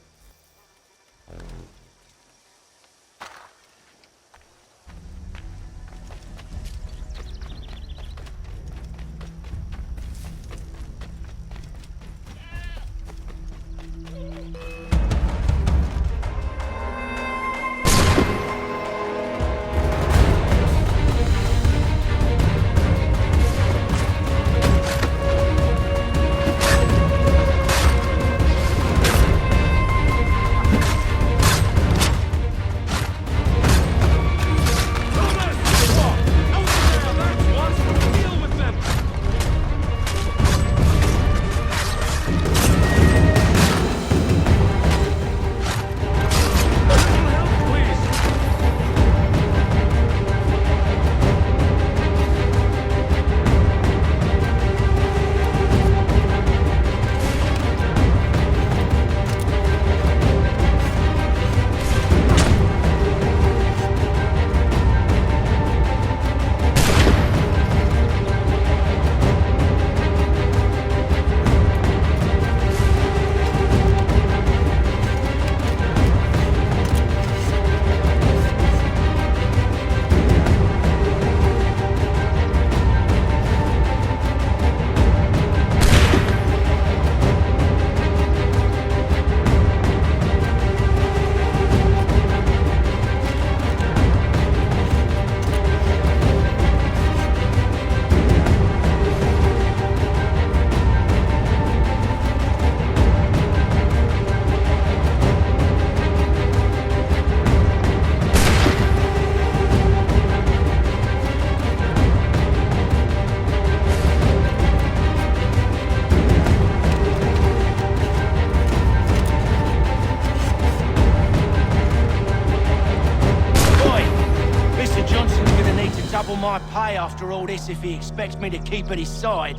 [SPEAKER 8] Double my pay after all this if he expects me to keep at his side.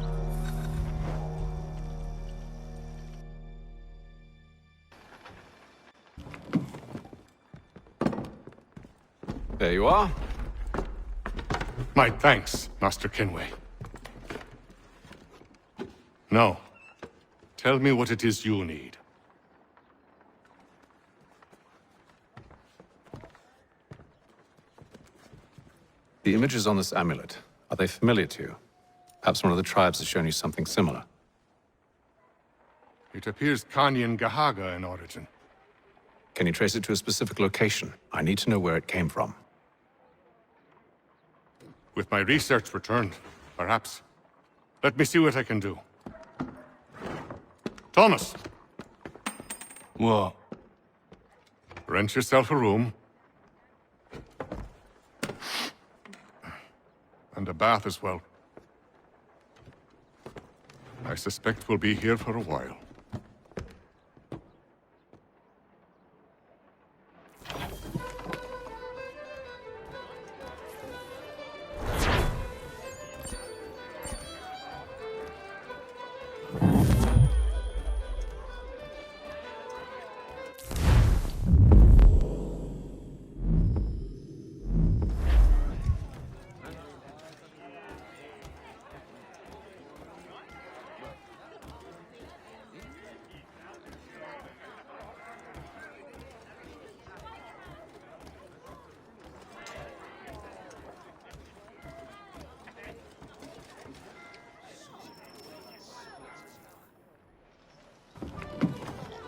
[SPEAKER 7] There you are.
[SPEAKER 5] My thanks, Master Kenway. Now, tell me what it is you need.
[SPEAKER 7] The images on this amulet, are they familiar to you? Perhaps one of the tribes has shown you something similar.
[SPEAKER 5] It appears Kanyan Gahaga in origin.
[SPEAKER 7] Can you trace it to a specific location? I need to know where it came from.
[SPEAKER 5] With my research returned, perhaps. Let me see what I can do. Thomas!
[SPEAKER 8] What?
[SPEAKER 5] Rent yourself a room. And a bath as well. I suspect we'll be here for a while.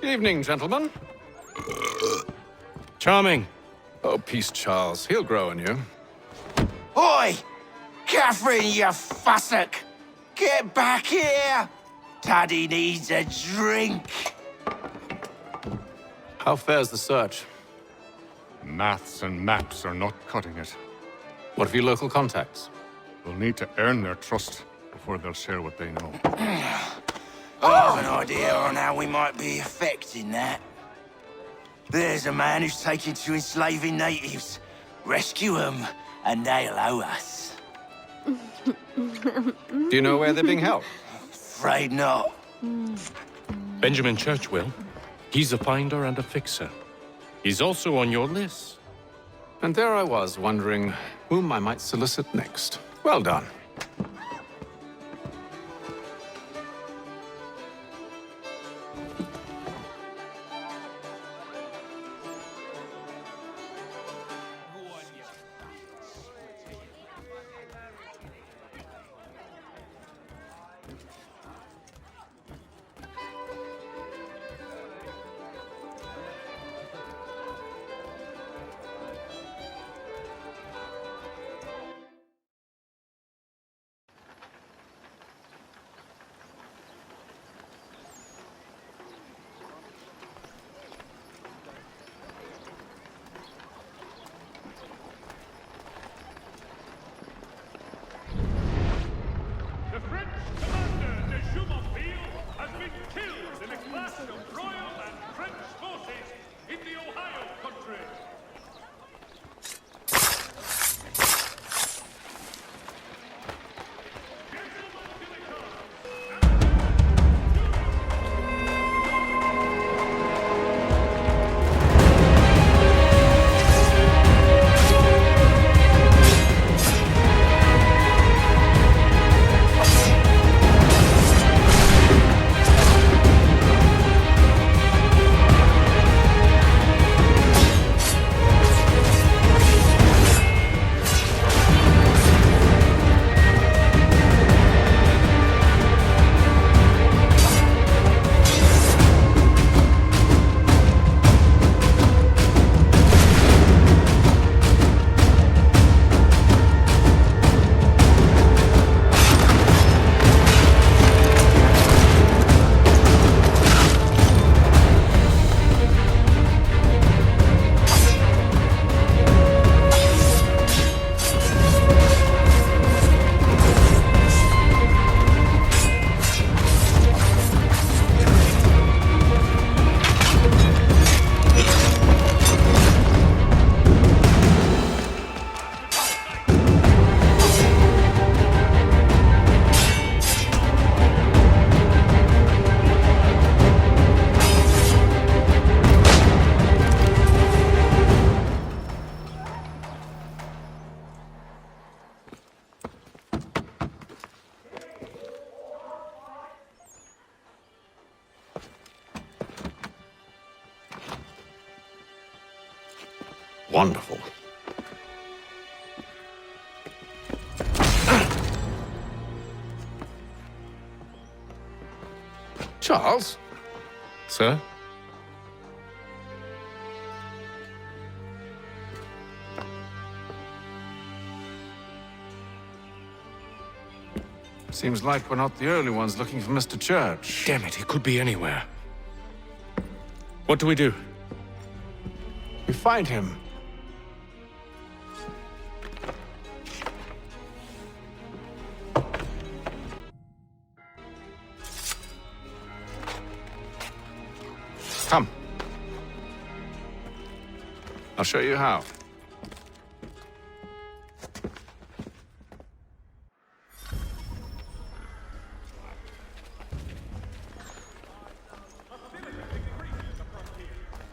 [SPEAKER 7] Evening, gentlemen.
[SPEAKER 1] Charming.
[SPEAKER 7] Oh, peace, Charles. He'll grow on you.
[SPEAKER 8] Oi! Catherine, you fussock! Get back here! Daddy needs a drink.
[SPEAKER 7] How fares the search?
[SPEAKER 5] Maths and maps are not cutting it.
[SPEAKER 7] What of your local contacts?
[SPEAKER 5] We'll need to earn their trust before they'll share what they know.
[SPEAKER 8] I have an idea on how we might be affecting that. There's a man who's taken to enslaving natives. Rescue them, and they'll owe us.
[SPEAKER 7] Do you know where they're being held?
[SPEAKER 8] Afraid not.
[SPEAKER 1] Benjamin Churchwill. He's a finder and a fixer. He's also on your list.
[SPEAKER 7] And there I was, wondering whom I might solicit next. Well done. Wonderful. Charles?
[SPEAKER 5] Sir?
[SPEAKER 7] Seems like we're not the only ones looking for Mr. Church.
[SPEAKER 1] Damn it, he could be anywhere. What do we do?
[SPEAKER 7] We find him. Come. I'll show you how.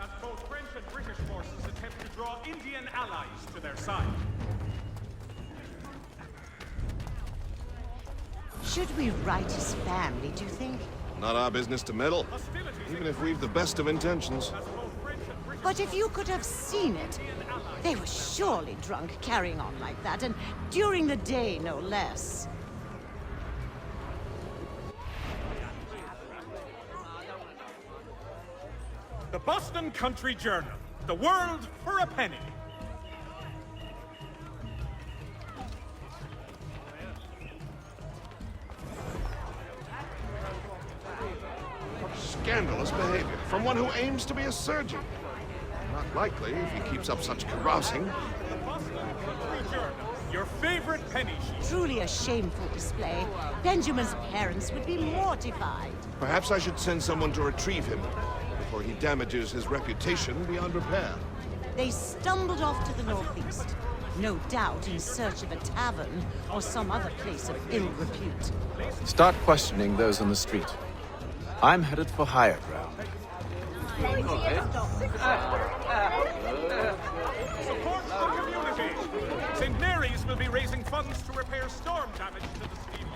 [SPEAKER 24] As both French and British forces attempt to draw Indian allies to their side.
[SPEAKER 11] Should we write his family, do you think?
[SPEAKER 15] Not our business to meddle, even if we've the best of intentions.
[SPEAKER 11] But if you could have seen it, they were surely drunk carrying on like that, and during the day, no less.
[SPEAKER 24] The Boston Country Journal. The world for a penny.
[SPEAKER 15] Scandalous behavior from one who aims to be a surgeon. Not likely if he keeps up such carousing.
[SPEAKER 24] The Boston Country Journal. Your favorite penny sheet.
[SPEAKER 11] Truly a shameful display. Benjamin's parents would be mortified.
[SPEAKER 15] Perhaps I should send someone to retrieve him before he damages his reputation beyond repair.
[SPEAKER 11] They stumbled off to the northeast, no doubt in search of a tavern or some other place of ill repute.
[SPEAKER 7] Start questioning those on the street. I'm headed for higher ground.
[SPEAKER 24] Support the community. St. Mary's will be raising funds to repair storm damage to the steeple.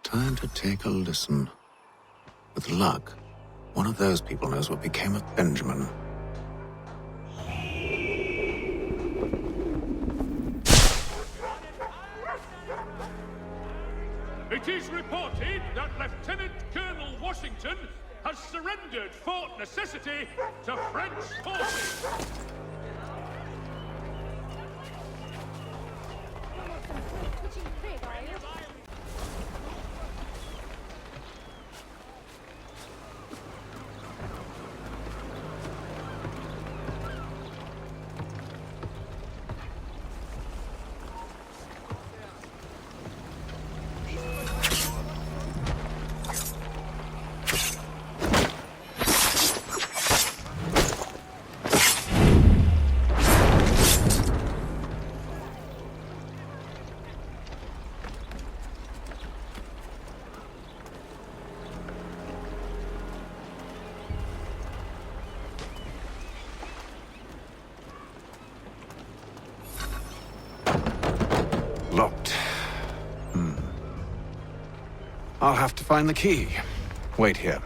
[SPEAKER 16] Time to take a listen. With luck, one of those people knows what became of Benjamin.
[SPEAKER 24] It is reported that Lieutenant Colonel Washington has surrendered Fort Necessity to French forces.
[SPEAKER 7] Locked. I'll have to find the key. Wait here.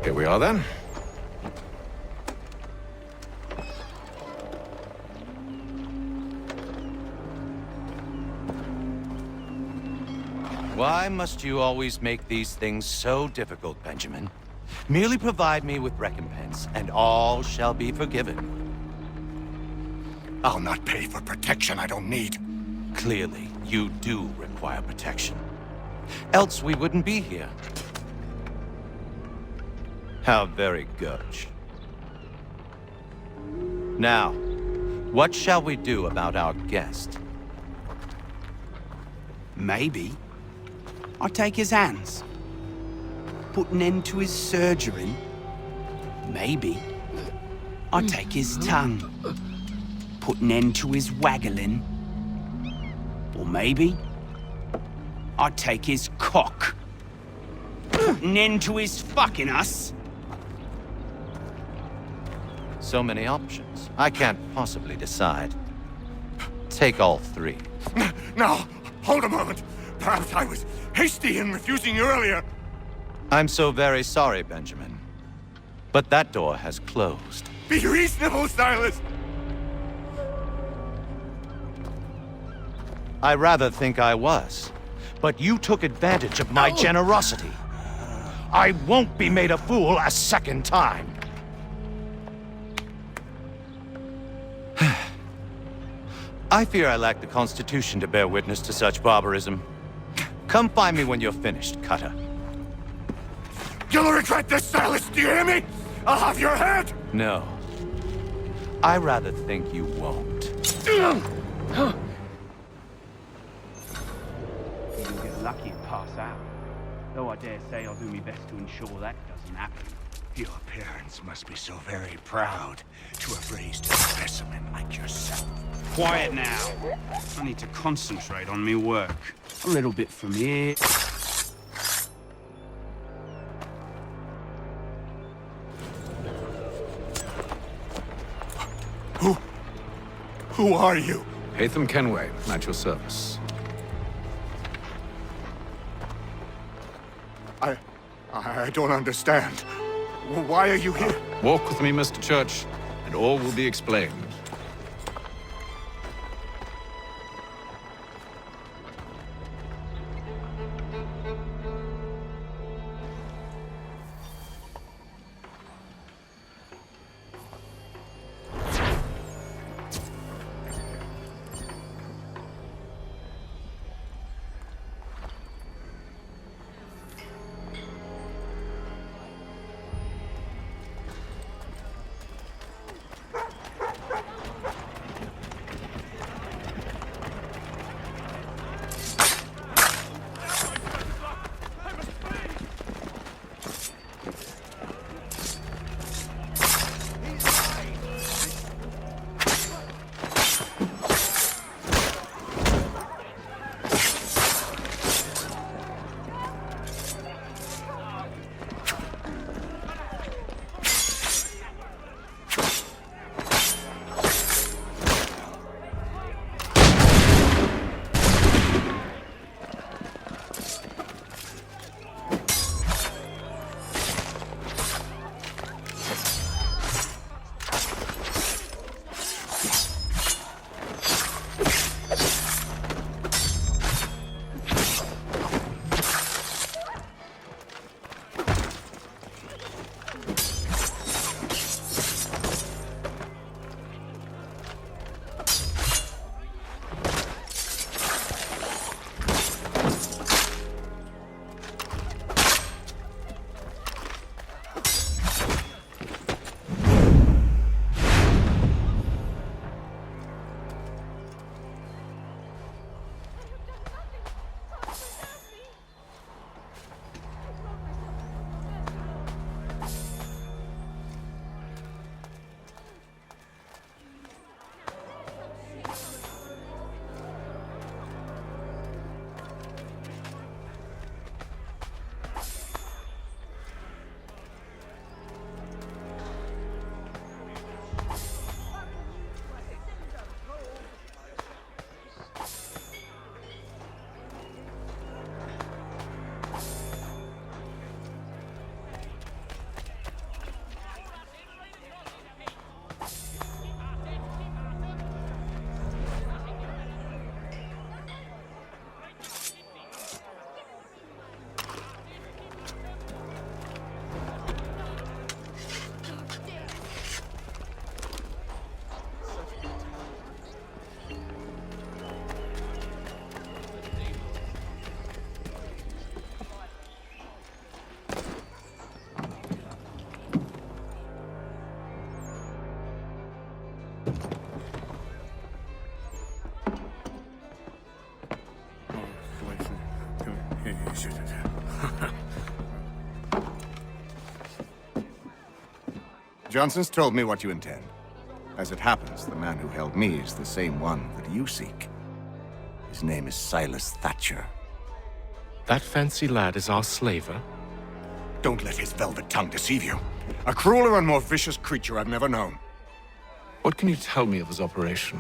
[SPEAKER 7] Here we are, then.
[SPEAKER 8] Why must you always make these things so difficult, Benjamin? Merely provide me with recompense, and all shall be forgiven.
[SPEAKER 18] I'll not pay for protection I don't need.
[SPEAKER 8] Clearly, you do require protection. Else we wouldn't be here. How very gauche. Now, what shall we do about our guest?
[SPEAKER 2] Maybe I take his hands, put an end to his surgery. Maybe I take his tongue, put an end to his waggling. Or maybe I take his cock, put an end to his fucking us.
[SPEAKER 8] So many options. I can't possibly decide. Take all three.
[SPEAKER 18] Now, hold a moment. Perhaps I was hasty in refusing you earlier.
[SPEAKER 8] I'm so very sorry, Benjamin. But that door has closed.
[SPEAKER 18] Be reasonable, Silas!
[SPEAKER 8] I rather think I was. But you took advantage of my generosity. I won't be made a fool a second time. I fear I lack the constitution to bear witness to such barbarism. Come find me when you're finished, Cutter.
[SPEAKER 18] You'll regret this, Silas, do you hear me? I'll have your head!
[SPEAKER 8] No. I rather think you won't.
[SPEAKER 2] You'll get lucky and pass out. Though I dare say I'll do my best to ensure that doesn't happen.
[SPEAKER 18] Your parents must be so very proud to have raised a specimen like yourself.
[SPEAKER 2] Quiet now. I need to concentrate on me work. A little bit from here.
[SPEAKER 18] Who are you?
[SPEAKER 7] Haytham Kenway, at your service.
[SPEAKER 18] I don't understand. Why are you here?
[SPEAKER 7] Walk with me, Mr. Church, and all will be explained.
[SPEAKER 5] Johnson's told me what you intend. As it happens, the man who held me is the same one that you seek. His name is Silas Thatcher.
[SPEAKER 1] That fancy lad is our slaver?
[SPEAKER 5] Don't let his velvet tongue deceive you. A crueler and more vicious creature I've never known.
[SPEAKER 7] What can you tell me of his operation?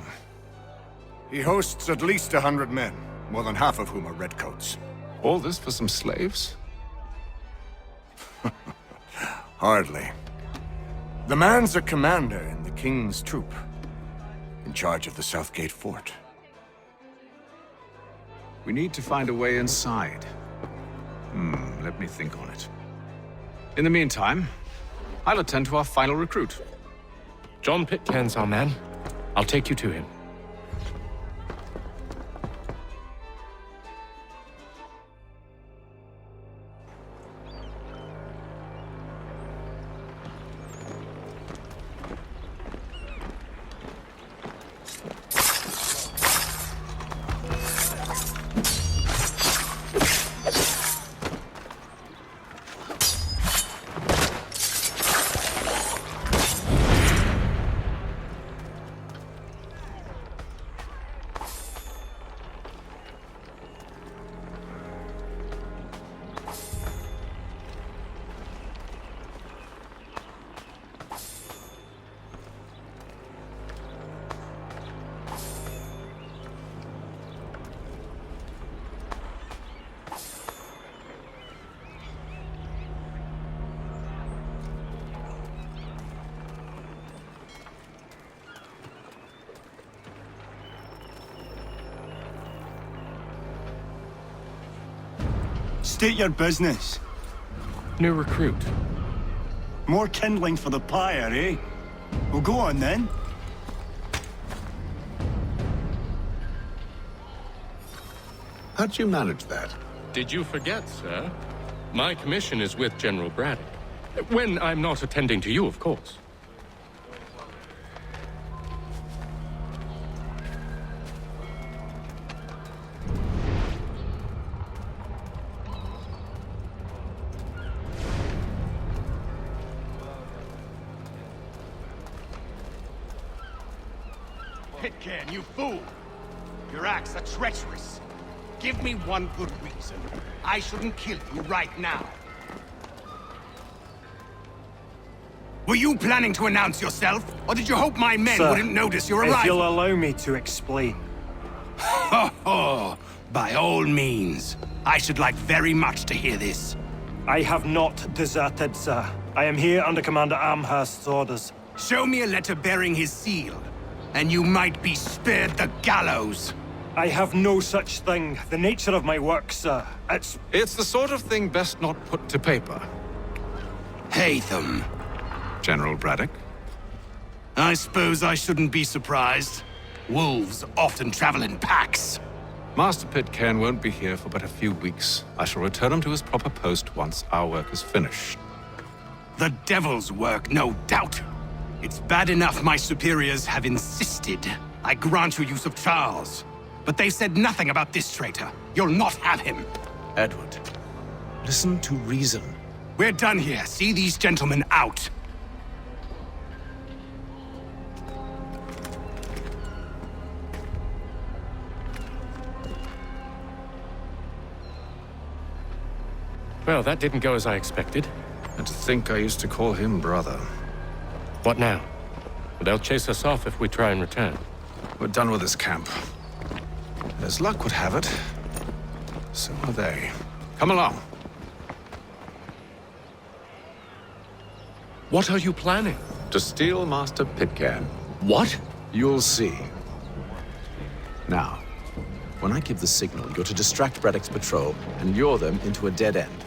[SPEAKER 5] He hosts at least 100 men, more than half of whom are redcoats.
[SPEAKER 7] All this for some slaves?
[SPEAKER 5] Hardly. The man's a commander in the King's troop, in charge of the Southgate Fort.
[SPEAKER 7] We need to find a way inside. Let me think on it. In the meantime, I'll attend to our final recruit.
[SPEAKER 1] John Pitcairn's our man. I'll take you to him.
[SPEAKER 17] State your business.
[SPEAKER 1] New recruit.
[SPEAKER 17] More kindling for the pyre, eh? Well, go on then.
[SPEAKER 7] How'd you manage that?
[SPEAKER 1] Did you forget, sir? My commission is with General Braddock. When I'm not attending to you, of course.
[SPEAKER 12] Pitcairn, you fool! Your acts are treacherous. Give me one good reason. I shouldn't kill you right now. Were you planning to announce yourself, or did you hope my men
[SPEAKER 19] Sir,
[SPEAKER 12] wouldn't notice your arrival?
[SPEAKER 19] if you'll allow me to explain.
[SPEAKER 12] Ho ho! By all means. I should like very much to hear this.
[SPEAKER 19] I have not deserted, sir. I am here under Commander Amherst's orders.
[SPEAKER 12] Show me a letter bearing his seal, and you might be spared the gallows.
[SPEAKER 19] I have no such thing. The nature of my work, sir,
[SPEAKER 7] It's the sort of thing best not put to paper.
[SPEAKER 12] Hatham.
[SPEAKER 7] General Braddock?
[SPEAKER 12] I suppose I shouldn't be surprised. Wolves often travel in packs.
[SPEAKER 7] Master Pitcairn won't be here for but a few weeks. I shall return him to his proper post once our work is finished.
[SPEAKER 12] The devil's work, no doubt. It's bad enough my superiors have insisted I grant you use of Charles. But they said nothing about this traitor. You'll not have him.
[SPEAKER 16] Edward, listen to reason.
[SPEAKER 12] We're done here. See these gentlemen out.
[SPEAKER 1] Well, that didn't go as I expected.
[SPEAKER 7] And to think I used to call him brother.
[SPEAKER 1] What now? They'll chase us off if we try and return.
[SPEAKER 7] We're done with this camp. As luck would have it, so are they. Come along.
[SPEAKER 1] What are you planning?
[SPEAKER 7] To steal Master Pitcairn.
[SPEAKER 1] What?
[SPEAKER 7] You'll see. Now, when I give the signal, you're to distract Braddock's patrol and lure them into a dead end.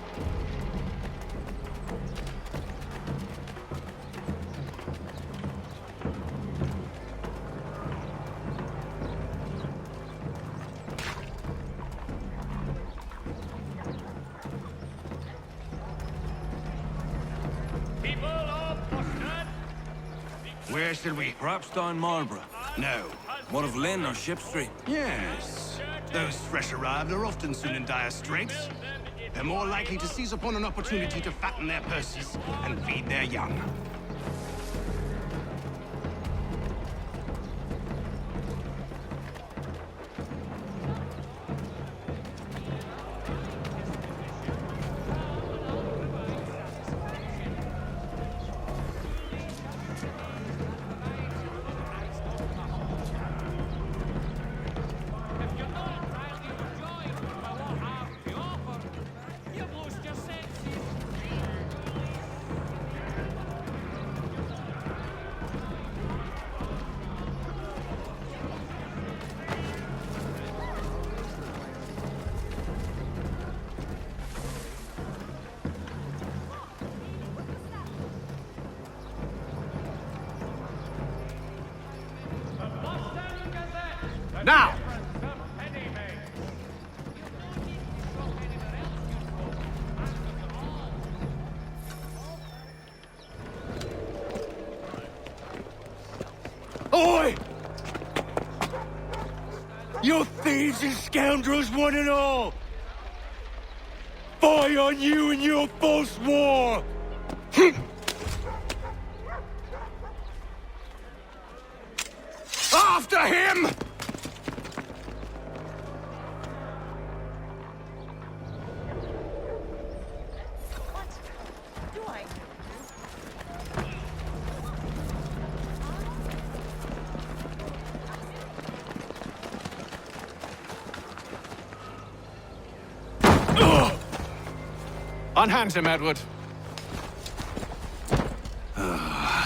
[SPEAKER 8] Where shall we? Perhaps down Marlborough.
[SPEAKER 12] No.
[SPEAKER 8] What of Lynn or Ship Street?
[SPEAKER 12] Yes. Those fresh arrived are often soon in dire straits. They're more likely to seize upon an opportunity to fatten their purses and feed their young. Now!
[SPEAKER 20] Oi! You thieves and scoundrels, one and all! Fie on you and your false war!
[SPEAKER 12] After him!
[SPEAKER 7] Unhand him, Edward.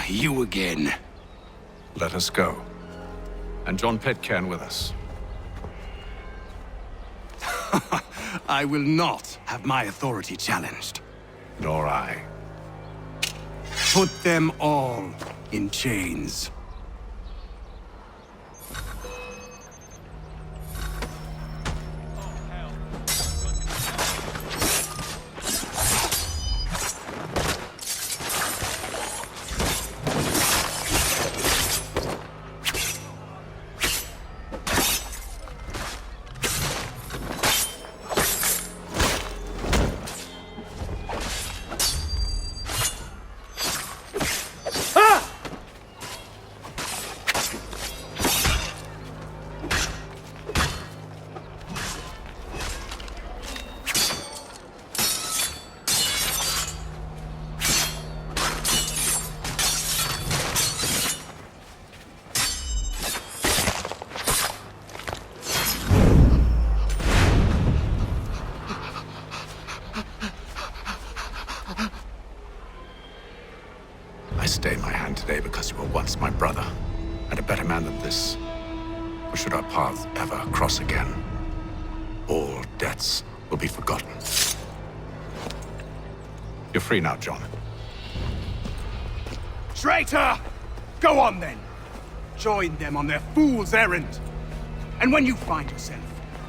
[SPEAKER 12] You again.
[SPEAKER 7] Let us go. And John Pitcairn with us.
[SPEAKER 12] I will not have my authority challenged.
[SPEAKER 7] Nor I.
[SPEAKER 12] Put them all in chains.
[SPEAKER 16] I stay my hand today because you were once my brother, and a better man than this. But should our paths ever cross again, all debts will be forgotten. You're free now, John.
[SPEAKER 12] Traitor! Go on then. Join them on their fool's errand. And when you find yourself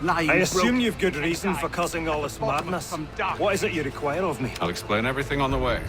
[SPEAKER 12] lying
[SPEAKER 19] I assume
[SPEAKER 12] broken
[SPEAKER 19] you've good reason for causing all this madness. What is it you require of me?
[SPEAKER 7] I'll explain everything on the way.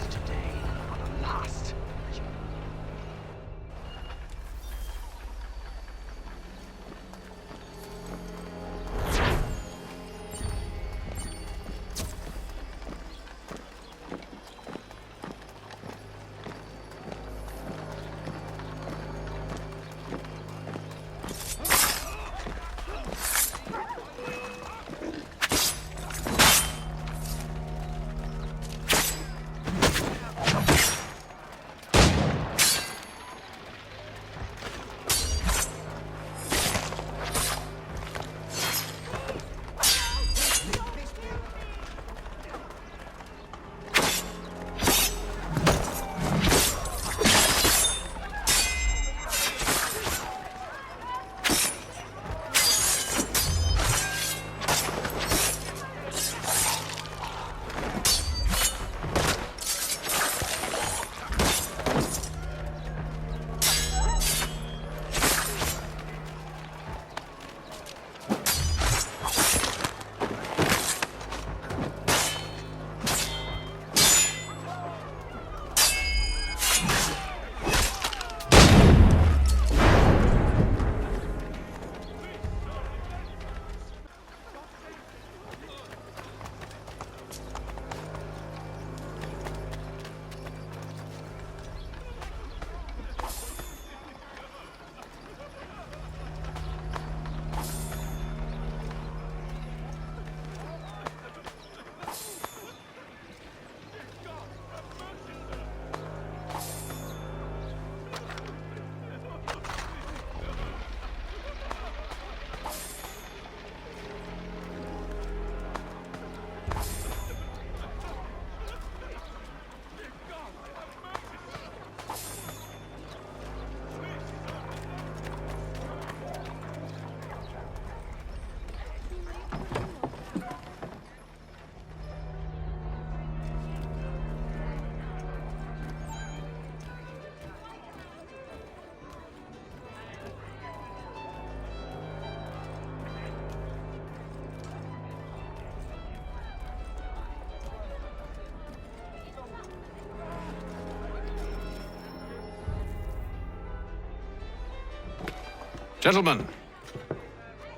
[SPEAKER 7] Gentlemen,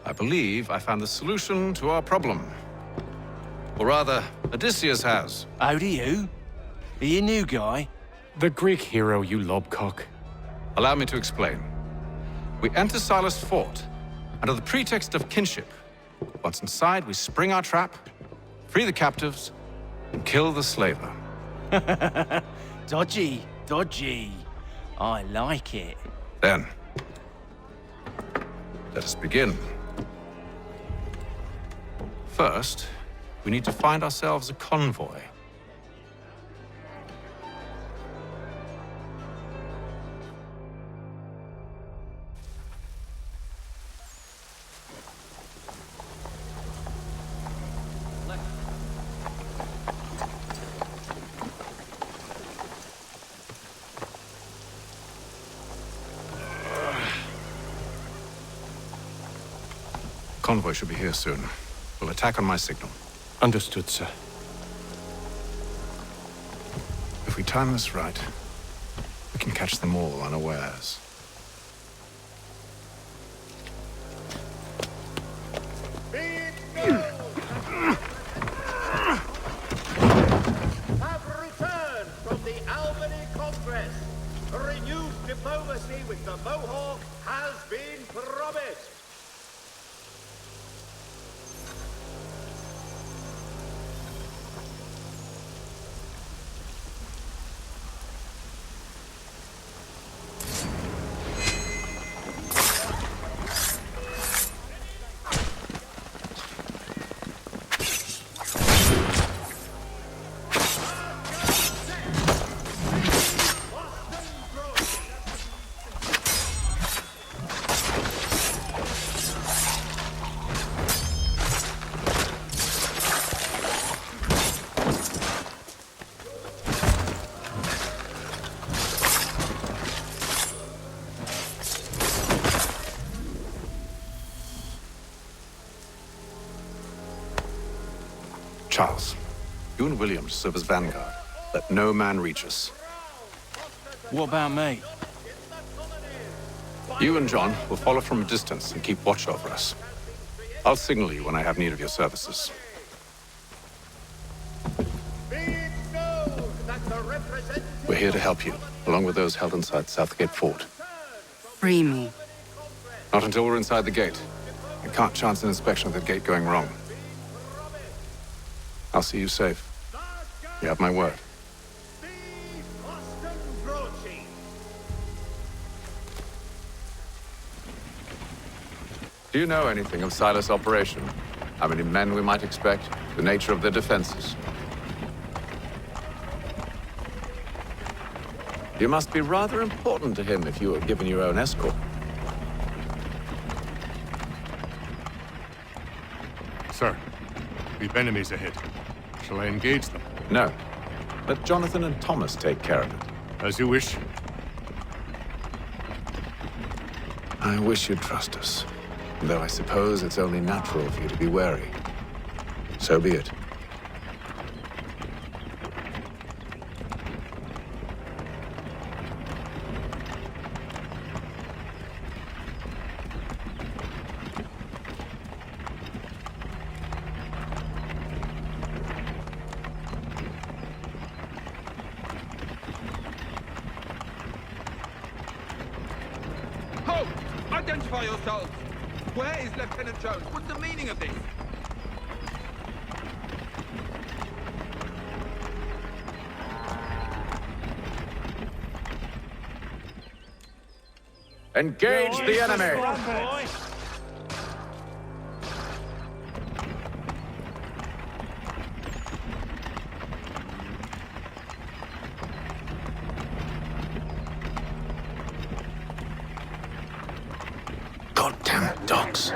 [SPEAKER 7] I believe I found the solution to our problem. Or rather, Odysseus has.
[SPEAKER 8] How do you? Are you a new guy?
[SPEAKER 1] The Greek hero, you lobcock.
[SPEAKER 7] Allow me to explain. We enter Silas' fort under the pretext of kinship. Once inside, we spring our trap, free the captives, and kill the slaver.
[SPEAKER 8] Dodgy, dodgy. I like it.
[SPEAKER 7] Then, let us begin. First, we need to find ourselves a convoy. Convoy should be here soon. We'll attack on my signal.
[SPEAKER 1] Understood, sir.
[SPEAKER 7] If we time this right, we can catch them all unawares.
[SPEAKER 14] Have returned from the Albany Congress. Renewed diplomacy with the Mohawk has been promised.
[SPEAKER 7] Charles, you and William serve as vanguard. Let no man reach us.
[SPEAKER 8] What about me?
[SPEAKER 7] You and John will follow from a distance and keep watch over us. I'll signal you when I have need of your services. We're here to help you, along with those held inside Southgate Fort.
[SPEAKER 4] Free me.
[SPEAKER 7] Not until we're inside the gate. I can't chance an inspection of the gate going wrong. I'll see you safe. You have my word. Do you know anything of Silas' operation? How many men we might expect? The nature of their defenses? You must be rather important to him if you were given your own escort.
[SPEAKER 6] Sir, we've enemies ahead. Shall I engage them?
[SPEAKER 7] No. Let Jonathan and Thomas take care of it.
[SPEAKER 6] As you wish.
[SPEAKER 7] I wish you'd trust us. Though I suppose it's only natural for you to be wary. So be it.
[SPEAKER 9] Halt! Identify yourselves! Where is Lieutenant Jones? What's the meaning of this?
[SPEAKER 7] Engage the enemy! Goddamn dogs.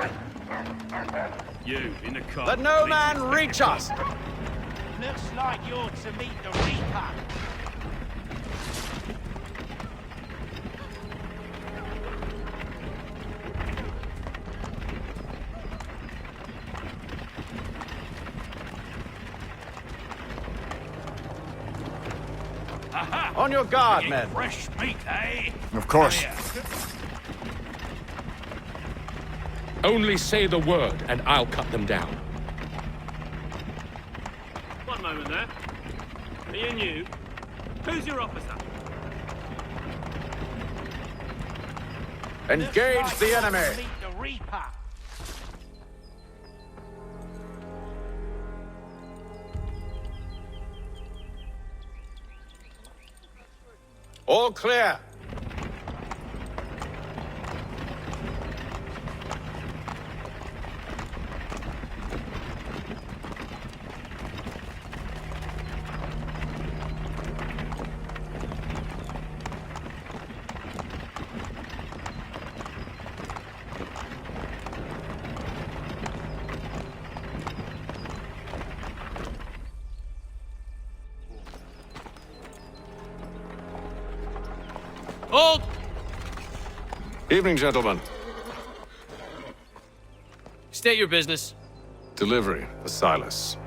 [SPEAKER 14] You, in the car.
[SPEAKER 7] Let no man reach us!
[SPEAKER 10] Looks like you're to meet the Reaper.
[SPEAKER 7] On your guard, men.
[SPEAKER 10] Fresh meat, eh?
[SPEAKER 6] Of course.
[SPEAKER 1] Only say the word, and I'll cut them down.
[SPEAKER 14] One moment there. Are you new? Who's your officer?
[SPEAKER 7] Engage the enemy!
[SPEAKER 10] Meet the Reaper.
[SPEAKER 7] All clear.
[SPEAKER 14] Hold!
[SPEAKER 7] Evening, gentlemen.
[SPEAKER 14] State your business.
[SPEAKER 7] Delivery for Silas.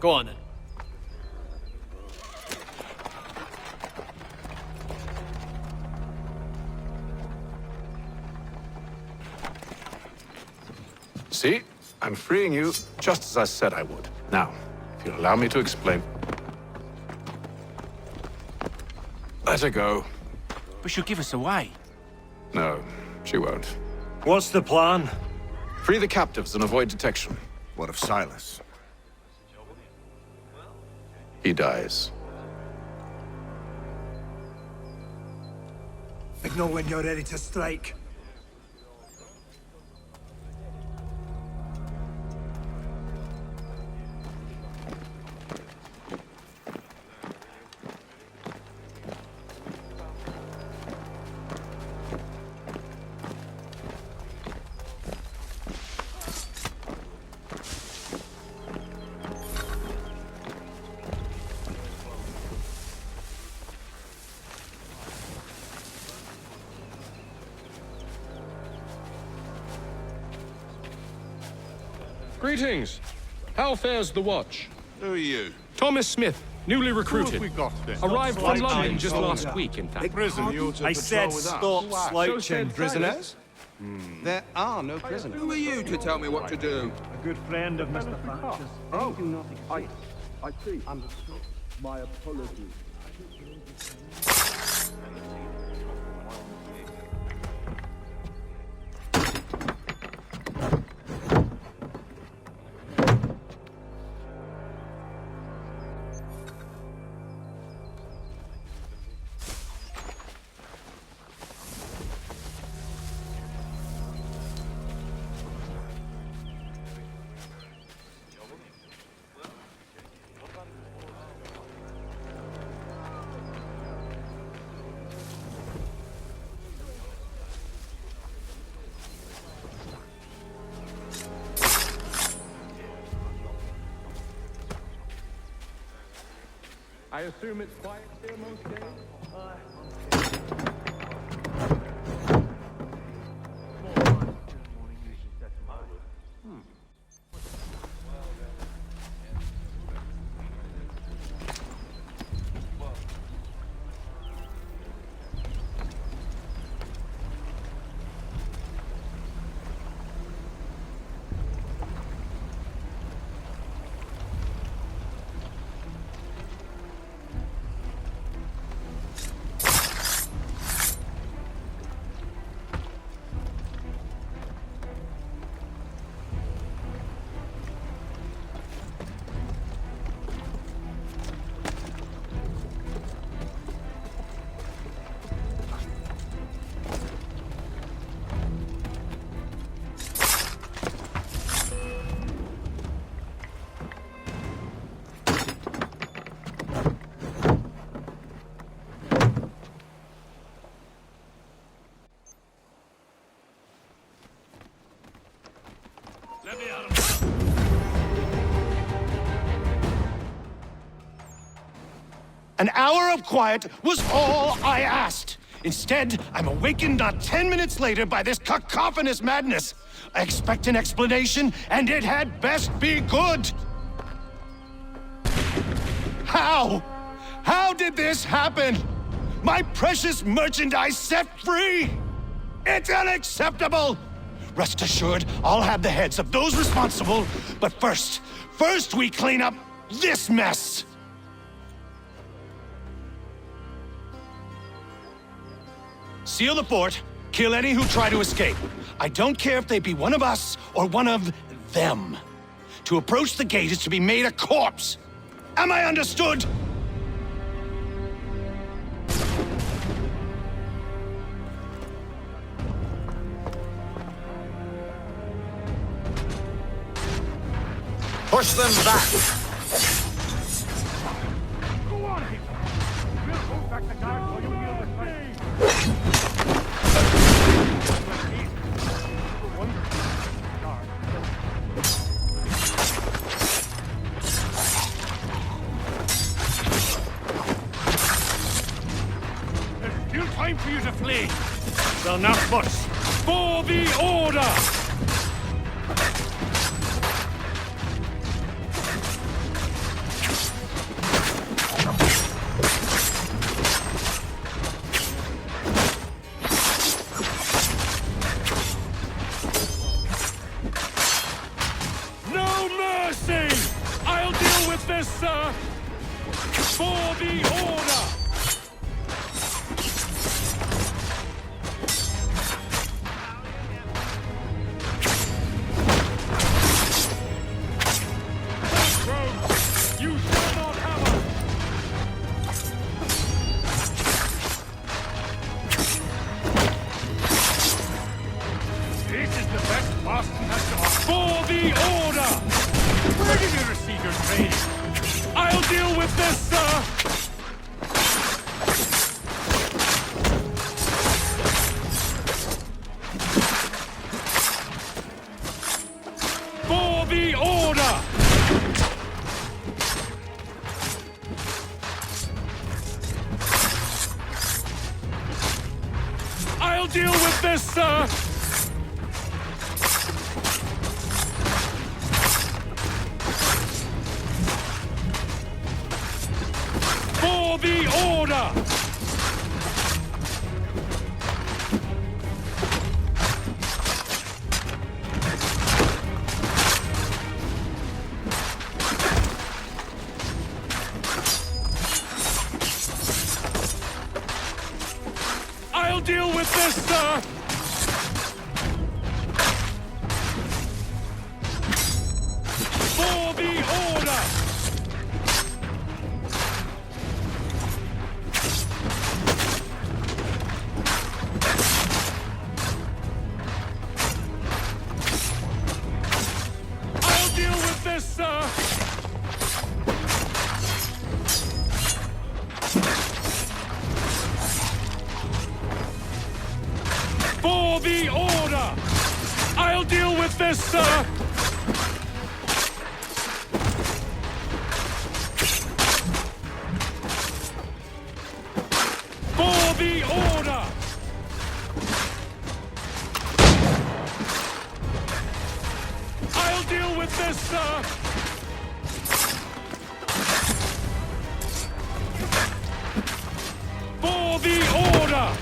[SPEAKER 14] Go on then.
[SPEAKER 7] See? I'm freeing you just as I said I would. Now, if you'll allow me to explain. Let her go.
[SPEAKER 8] But she'll give us away.
[SPEAKER 7] No, she won't.
[SPEAKER 19] What's the plan?
[SPEAKER 7] Free the captives and avoid detection.
[SPEAKER 5] What of Silas?
[SPEAKER 7] He dies.
[SPEAKER 20] Signal when you're ready to strike.
[SPEAKER 1] Greetings. How fares the watch?
[SPEAKER 15] Who are you?
[SPEAKER 1] Thomas Smith, newly recruited.
[SPEAKER 6] Who have we got then?
[SPEAKER 1] Arrived from
[SPEAKER 6] Slouching
[SPEAKER 1] London just
[SPEAKER 6] soldier.
[SPEAKER 1] last week, in fact.
[SPEAKER 6] Prison, you to
[SPEAKER 3] I said
[SPEAKER 6] patrol with us.
[SPEAKER 3] stop
[SPEAKER 1] So
[SPEAKER 3] slouching,
[SPEAKER 1] said
[SPEAKER 3] prisoners.
[SPEAKER 2] There are no prisoners.
[SPEAKER 9] Who are you to tell me what to do?
[SPEAKER 19] A good friend of Mr. Thatcher's.
[SPEAKER 2] They do not exist.
[SPEAKER 9] I see.
[SPEAKER 2] Understood.
[SPEAKER 9] My apologies.
[SPEAKER 1] I assume it's quiet here most days?
[SPEAKER 17] An hour of quiet was all I asked. Instead, I'm awakened not 10 minutes later by this cacophonous madness. I expect an explanation, and it had best be good. How? How did this happen? My precious merchandise set free! It's unacceptable! Rest assured, I'll have the heads of those responsible, but first we clean up this mess! Seal the fort, kill any who try to escape. I don't care if they be one of us or one of them. To approach the gate is to be made a corpse. Am I understood?
[SPEAKER 18] Push them back!
[SPEAKER 10] Go on, Hitler. We'll move back the guard while you heal the fight.
[SPEAKER 24] There's still time for you to flee. Well, not much. For the order! No mercy! I'll deal with this, sir! For the order! You shall not have us! This is the best Boston has to offer. For the order! Where did you receive your training? I'll deal with this, sir! For the order! I'll deal with this, sir! For the Order! I'll deal with this, sir! For the Order! I'll deal with this, sir! For the Order! I'll deal with this, sir! For the Order! I'll deal with this, sir! For the Order!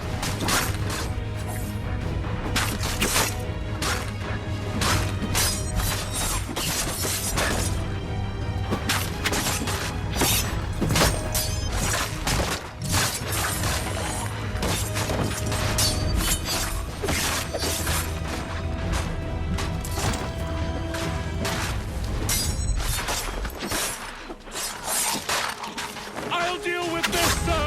[SPEAKER 24] I'll deal with this, sir!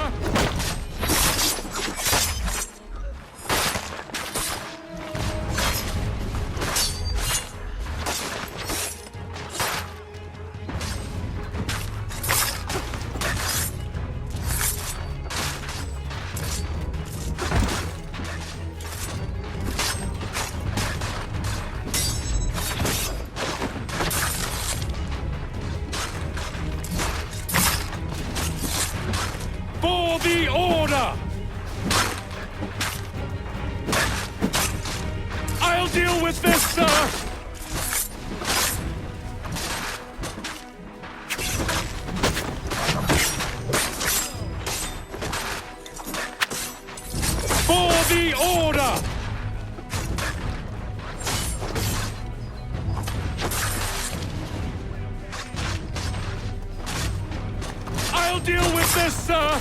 [SPEAKER 24] For the Order! I'll deal with this, sir! For the Order! I'll deal with this, sir!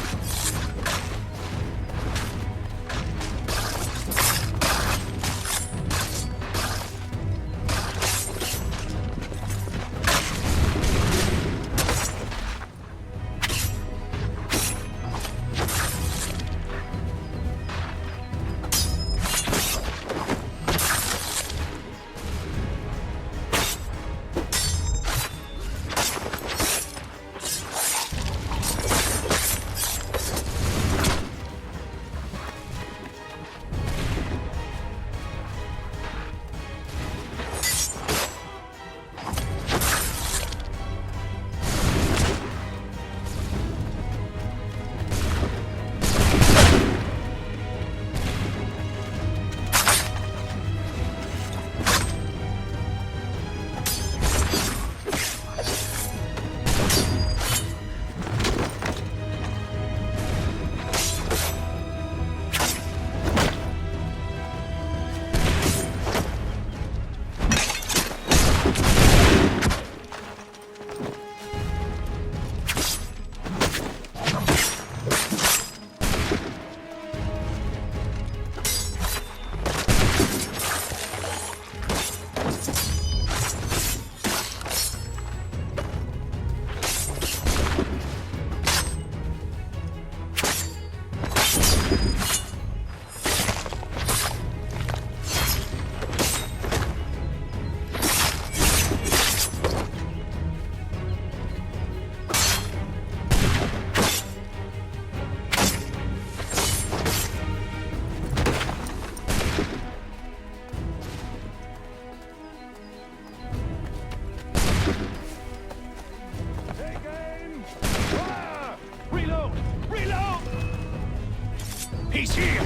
[SPEAKER 12] He's here!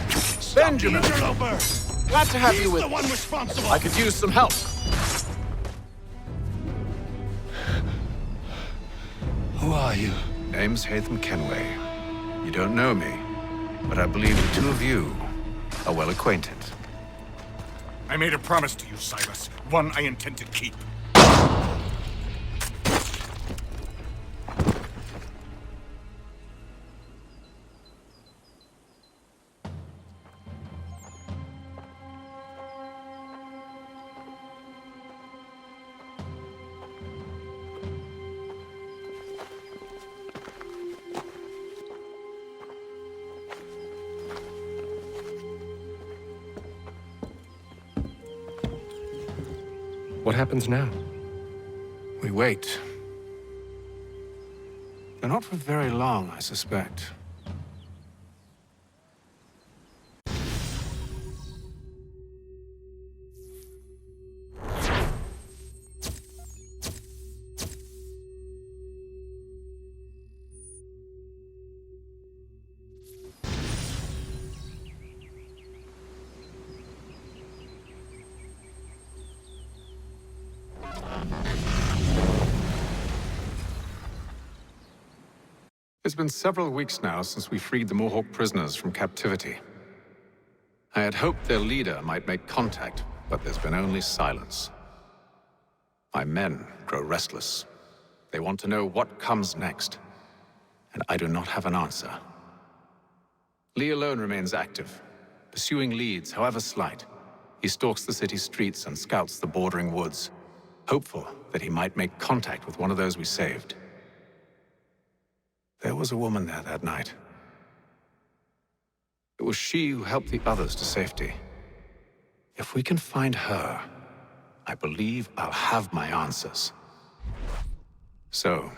[SPEAKER 7] Benjamin!
[SPEAKER 12] Stop the interloper!
[SPEAKER 7] Glad to have
[SPEAKER 12] He's
[SPEAKER 7] you with
[SPEAKER 12] the
[SPEAKER 7] me.
[SPEAKER 12] one responsible!
[SPEAKER 7] I could use some help.
[SPEAKER 12] Who are you?
[SPEAKER 7] Name's Hatham Kenway. You don't know me, but I believe the two of you are well acquainted.
[SPEAKER 17] I made a promise to you, Silas. One I intend to keep.
[SPEAKER 1] What happens now?
[SPEAKER 7] We wait. But not for very long, I suspect. It's been several weeks now since we freed the Mohawk prisoners from captivity. I had hoped their leader might make contact, but there's been only silence. My men grow restless. They want to know what comes next, and I do not have an answer. Lee alone remains active, pursuing leads, however slight. He stalks the city streets and scouts the bordering woods, hopeful that he might make contact with one of those we saved. There was a woman there that night. It was she who helped the others to safety. If we can find her, I believe I'll have my answers. So,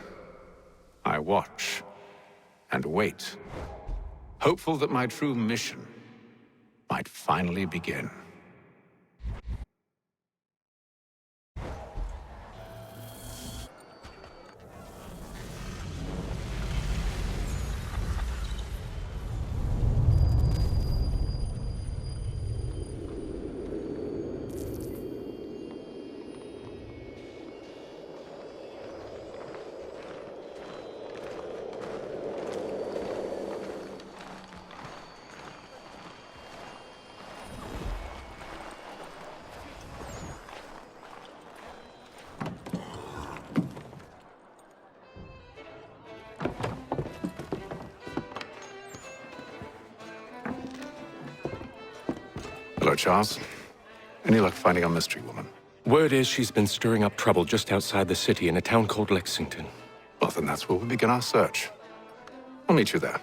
[SPEAKER 7] I watch and wait, hopeful that my true mission might finally begin. Hello, Charles. Any luck finding our mystery woman?
[SPEAKER 1] Word is she's been stirring up trouble just outside the city in a town called Lexington.
[SPEAKER 7] Well, then that's where we begin our search. I'll meet you there.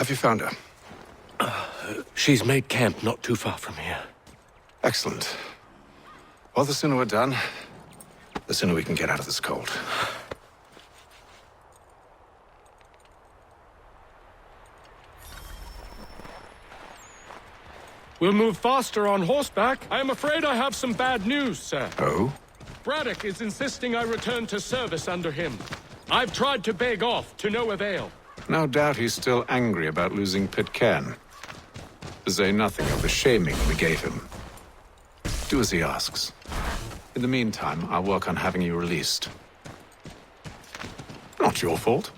[SPEAKER 7] Have you found her?
[SPEAKER 24] She's made camp not too far from here.
[SPEAKER 7] Excellent. Well, the sooner we're done, the sooner we can get out of this cold.
[SPEAKER 1] We'll move faster on horseback. I am afraid I have some bad news, sir.
[SPEAKER 7] Oh?
[SPEAKER 1] Braddock is insisting I return to service under him. I've tried to beg off, to no avail.
[SPEAKER 7] No doubt he's still angry about losing Pitcairn. To say nothing of the shaming we gave him. Do as he asks. In the meantime, I'll work on having you released. Not your fault.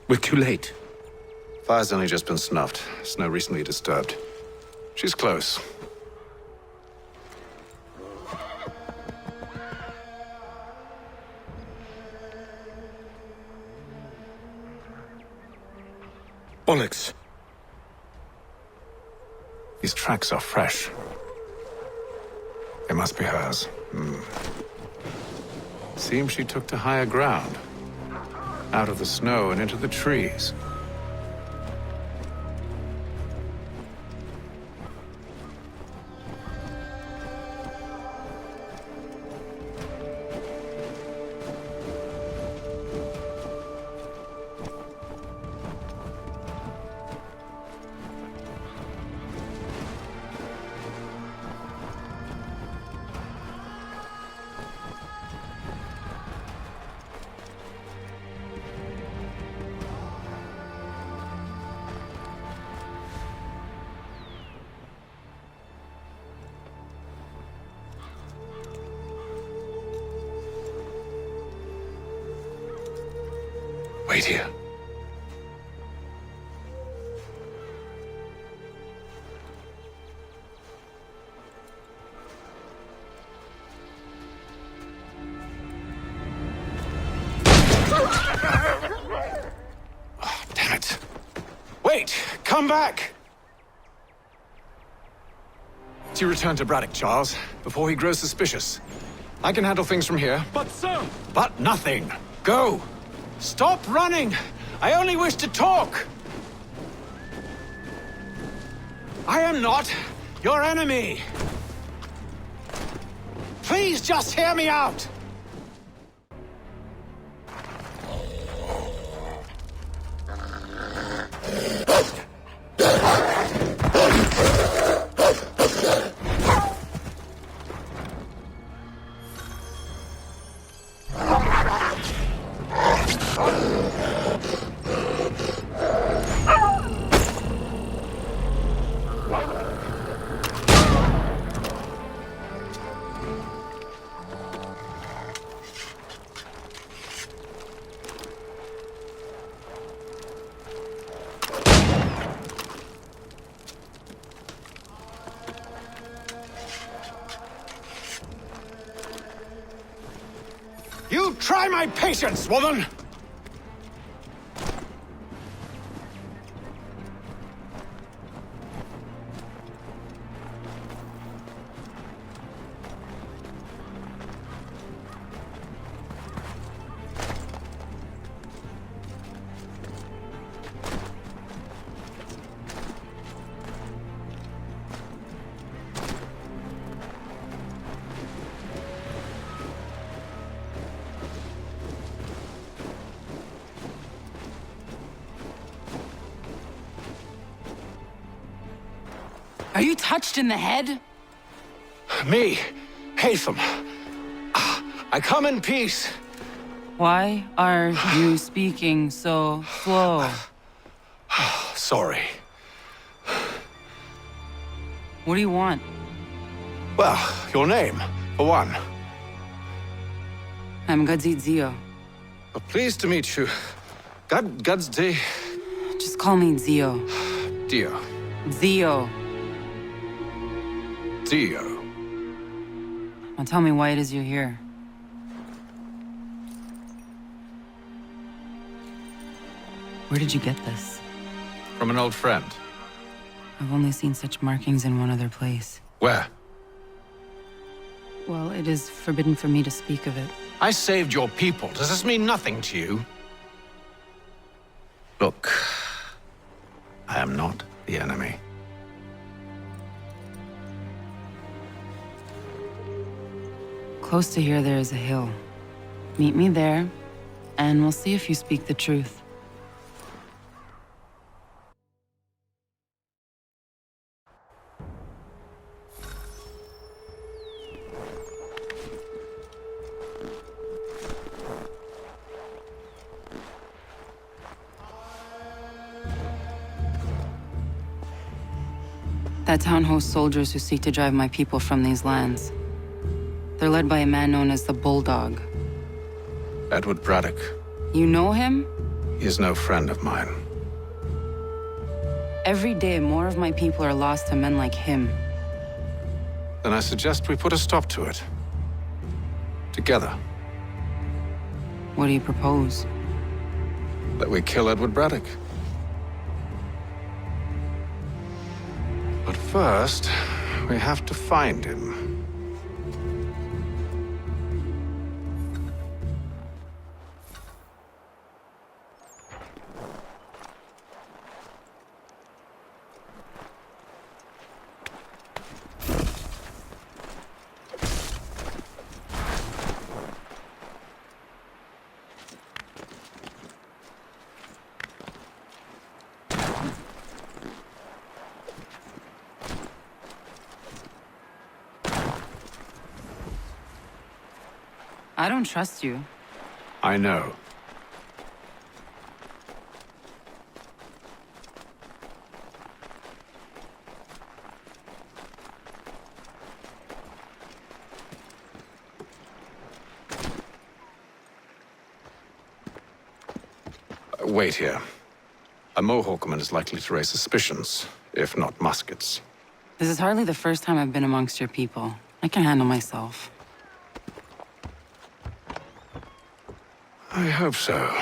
[SPEAKER 24] We're too late.
[SPEAKER 7] Fire's only just been snuffed. Snow recently disturbed. She's close.
[SPEAKER 24] Bollocks.
[SPEAKER 7] These tracks are fresh. They must be hers. Seems she took to higher ground. Out of the snow and into the trees.
[SPEAKER 16] Wait here. Oh, damn it. Wait! Come back! You return to Braddock, Charles, before he grows suspicious. I can handle things from here.
[SPEAKER 24] But, sir!
[SPEAKER 16] But nothing! Go! Stop running! I only wish to talk! I am not your enemy! Please just hear me out! You try my patience, woman!
[SPEAKER 4] Are you touched in the head?
[SPEAKER 16] Me, Haytham. I come in peace.
[SPEAKER 4] Why are you speaking so slow?
[SPEAKER 16] Sorry.
[SPEAKER 4] What do you want?
[SPEAKER 16] Well, your name, for one.
[SPEAKER 4] I'm Gadzit Zio.
[SPEAKER 16] Pleased to meet you. Gadzde.
[SPEAKER 4] Just call me Zio.
[SPEAKER 16] Dio.
[SPEAKER 4] Zio.
[SPEAKER 16] Dio.
[SPEAKER 4] Now tell me why it is you're here. Where did you get this?
[SPEAKER 7] From an old friend.
[SPEAKER 4] I've only seen such markings in one other place.
[SPEAKER 16] Where?
[SPEAKER 4] Well, it is forbidden for me to speak of it.
[SPEAKER 16] I saved your people. Does this mean nothing to you? Look, I am not the enemy.
[SPEAKER 4] Close to here, there is a hill. Meet me there, and we'll see if you speak the truth. That town hosts soldiers who seek to drive my people from these lands. They're led by a man known as the Bulldog.
[SPEAKER 7] Edward Braddock.
[SPEAKER 4] You know him?
[SPEAKER 7] He is no friend of mine.
[SPEAKER 4] Every day, more of my people are lost to men like him.
[SPEAKER 7] Then I suggest we put a stop to it. Together.
[SPEAKER 4] What do you propose?
[SPEAKER 7] That we kill Edward Braddock. But first, we have to find him.
[SPEAKER 4] I don't trust you.
[SPEAKER 7] I know. Wait here. A Mohawkman is likely to raise suspicions, if not muskets.
[SPEAKER 4] This is hardly the first time I've been amongst your people. I can handle myself.
[SPEAKER 7] I hope so.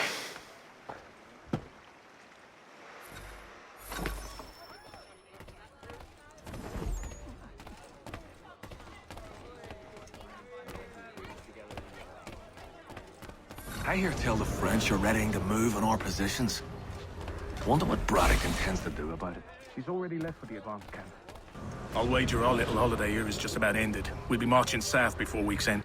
[SPEAKER 3] I hear tell the French are readying to move on our positions. Wonder what Braddock intends to do about it.
[SPEAKER 10] He's already left for the advance camp. I'll wager our little holiday here is just about ended. We'll be marching south before week's end.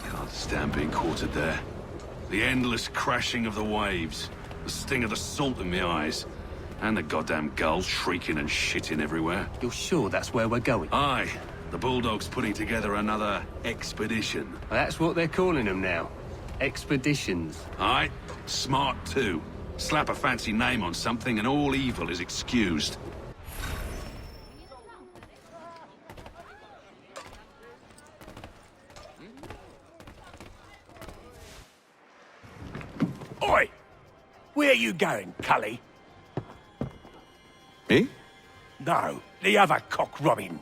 [SPEAKER 21] Can't stand being quartered there. The endless crashing of the waves. The sting of the salt in my eyes. And the goddamn gulls shrieking and shitting everywhere.
[SPEAKER 3] You're sure that's where we're going?
[SPEAKER 21] Aye. The Bulldog's putting together another expedition.
[SPEAKER 3] That's what they're calling them now. Expeditions.
[SPEAKER 21] Aye. Smart too. Slap a fancy name on something and all evil is excused.
[SPEAKER 20] Oi! Where you going, Cully?
[SPEAKER 7] Me?
[SPEAKER 20] No, the other cock Robin.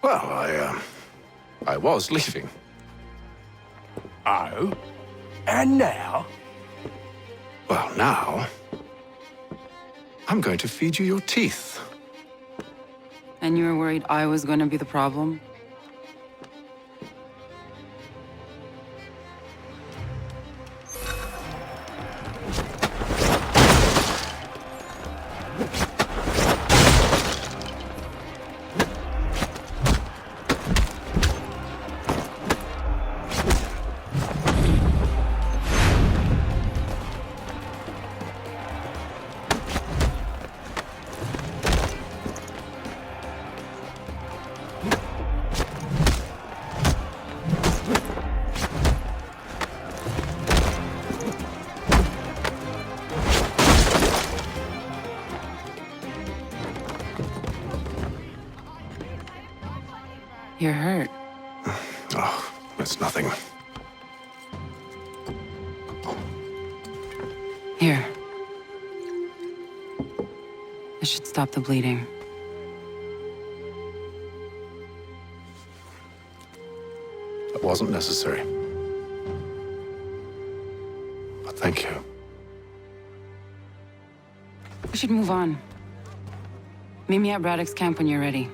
[SPEAKER 7] Well, I was leaving.
[SPEAKER 20] Oh? And now?
[SPEAKER 7] Well, now... I'm going to feed you your teeth.
[SPEAKER 4] And you were worried I was going to be the problem? You're hurt.
[SPEAKER 7] Oh, it's nothing.
[SPEAKER 4] Here. This should stop the bleeding.
[SPEAKER 7] It wasn't necessary. But thank you.
[SPEAKER 4] We should move on. Meet me at Braddock's camp when you're ready.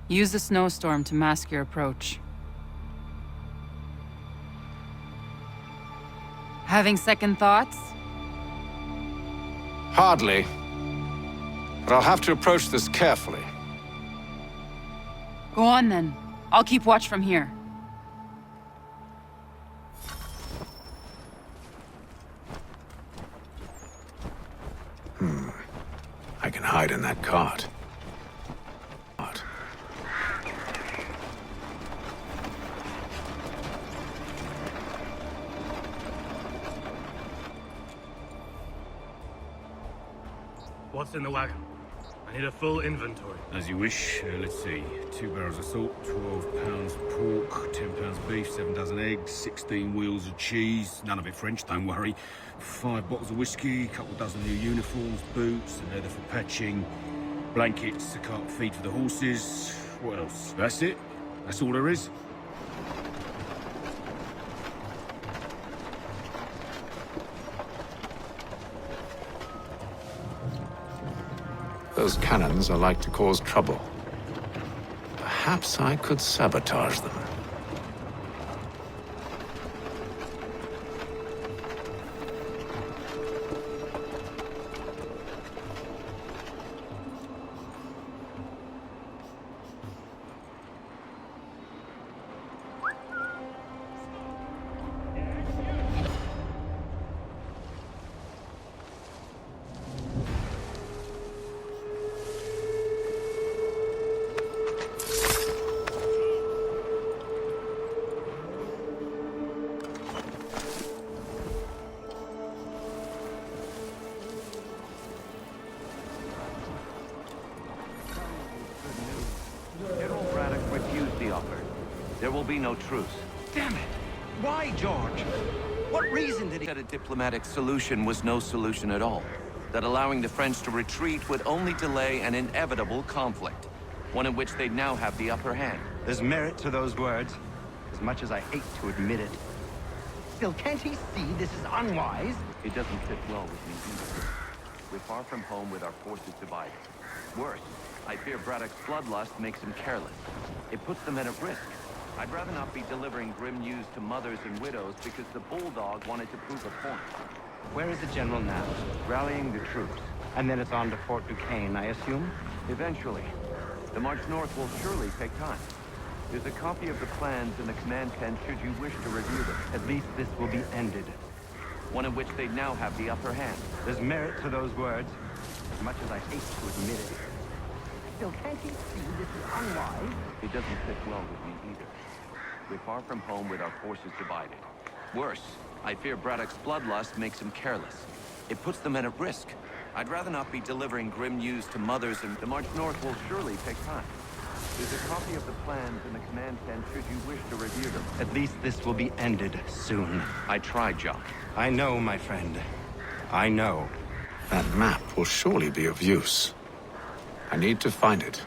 [SPEAKER 4] Use the snowstorm to mask your approach. Having second thoughts?
[SPEAKER 7] Hardly. But I'll have to approach this carefully.
[SPEAKER 4] Go on then. I'll keep watch from here.
[SPEAKER 16] I can hide in that cart.
[SPEAKER 10] What's in the wagon? I need a full inventory.
[SPEAKER 24] As you wish. Let's see. 2 barrels of salt, 12 pounds pork, 10 pounds beef, 7 dozen eggs, 16 wheels of cheese. None of it French, don't worry. 5 bottles of whiskey, a couple dozen new uniforms, boots, and leather for patching, blankets, a cart feed for the horses. What else? That's it. That's all there is.
[SPEAKER 16] Those cannons are like to cause trouble. Perhaps I could sabotage them.
[SPEAKER 8] General Braddock refused the offer. There will be no truce.
[SPEAKER 2] Damn it! Why, George? What reason did he...
[SPEAKER 8] That a diplomatic solution was no solution at all. That allowing the French to retreat would only delay an inevitable conflict. One in which they'd now have the upper hand.
[SPEAKER 11] There's merit to those words, as much as I hate to admit it. Still, can't he see this is unwise?
[SPEAKER 8] It doesn't fit well with me either. We're far from home with our forces divided. Worse, I fear Braddock's bloodlust makes him careless. It puts the men at risk. I'd rather not be delivering grim news to mothers and widows because the Bulldog wanted to prove a point.
[SPEAKER 11] Where is the general now?
[SPEAKER 8] Rallying the troops.
[SPEAKER 11] And then it's on to Fort Duquesne, I assume?
[SPEAKER 8] Eventually. The march north will surely take time. There's a copy of the plans in the command tent should you wish to review them.
[SPEAKER 11] At least this will be ended.
[SPEAKER 8] One in which they now have the upper hand.
[SPEAKER 11] There's merit to those words, as much as I hate to admit it. Still, can't he see this is unwise?
[SPEAKER 8] It doesn't fit well with me either. We're far from home with our forces divided. Worse, I fear Braddock's bloodlust makes him careless. It puts the men at risk. I'd rather not be delivering grim news to mothers, and the march north will surely take time. There's a copy of the plans in the command tent should you wish to review them.
[SPEAKER 11] At least this will be ended soon.
[SPEAKER 8] I tried, Jock.
[SPEAKER 11] I know, my friend. I know.
[SPEAKER 16] That map will surely be of use. I need to find it.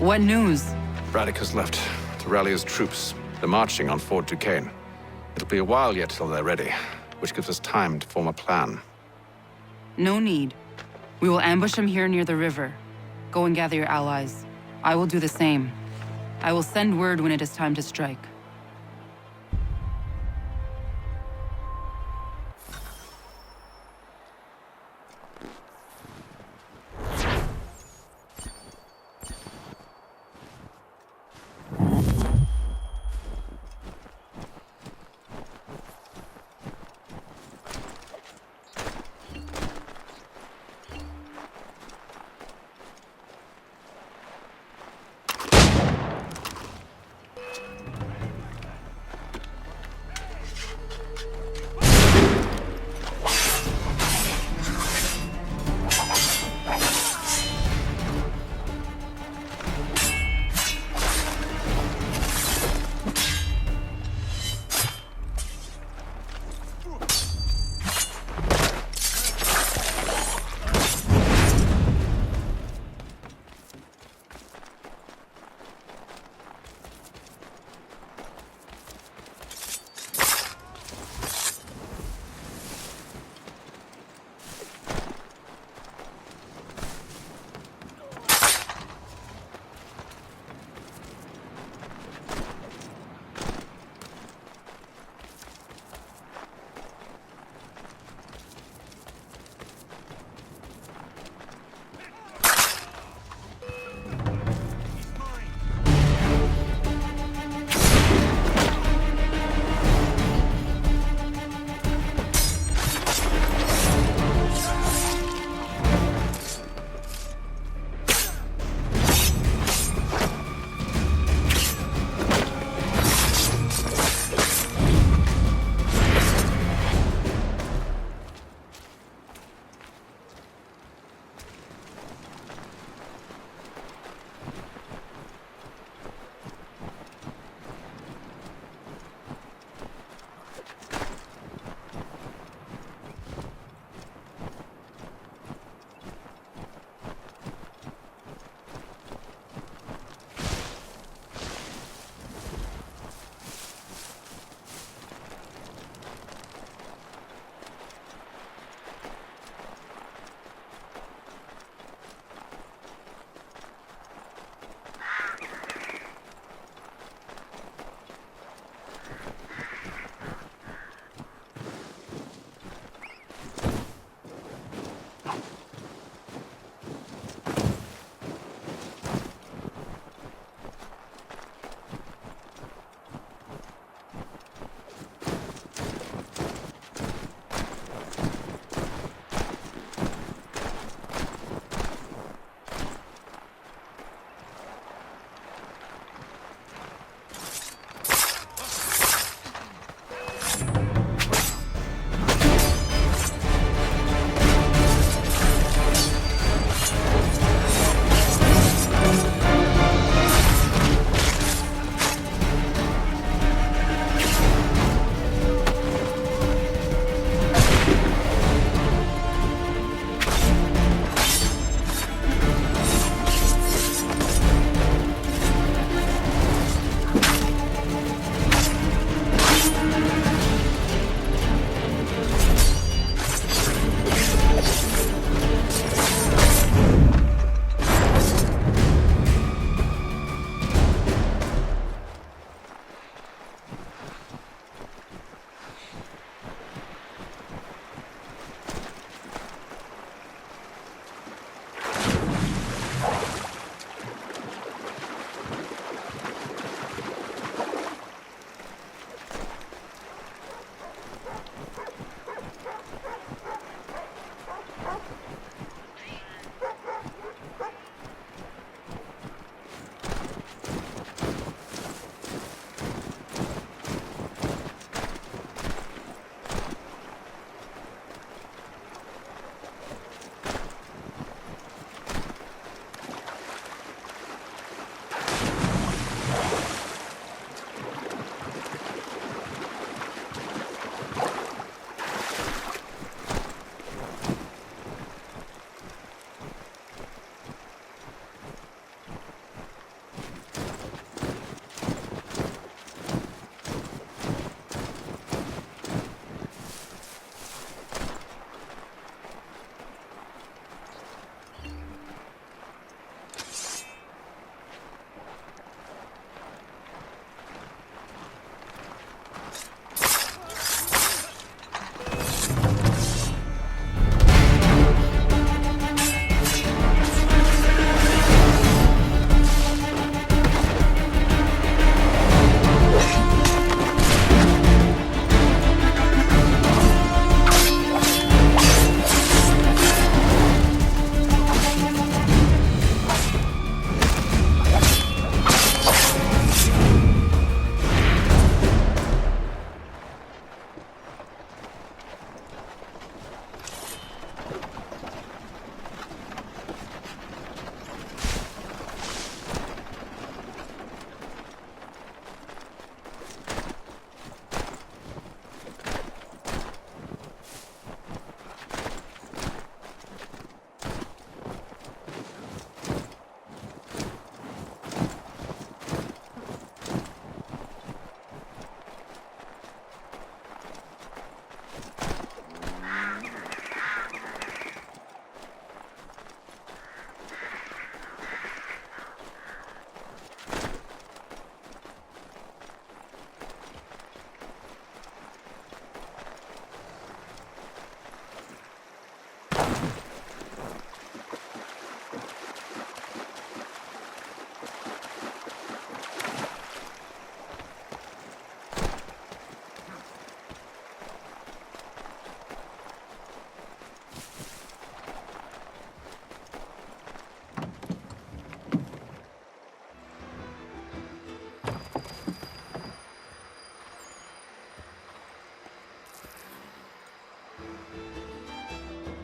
[SPEAKER 4] What news?
[SPEAKER 7] Braddock has left to rally his troops. They're marching on Fort Duquesne. It'll be a while yet till they're ready, which gives us time to form a plan.
[SPEAKER 4] No need. We will ambush them here near the river. Go and gather your allies. I will do the same. I will send word when it is time to strike.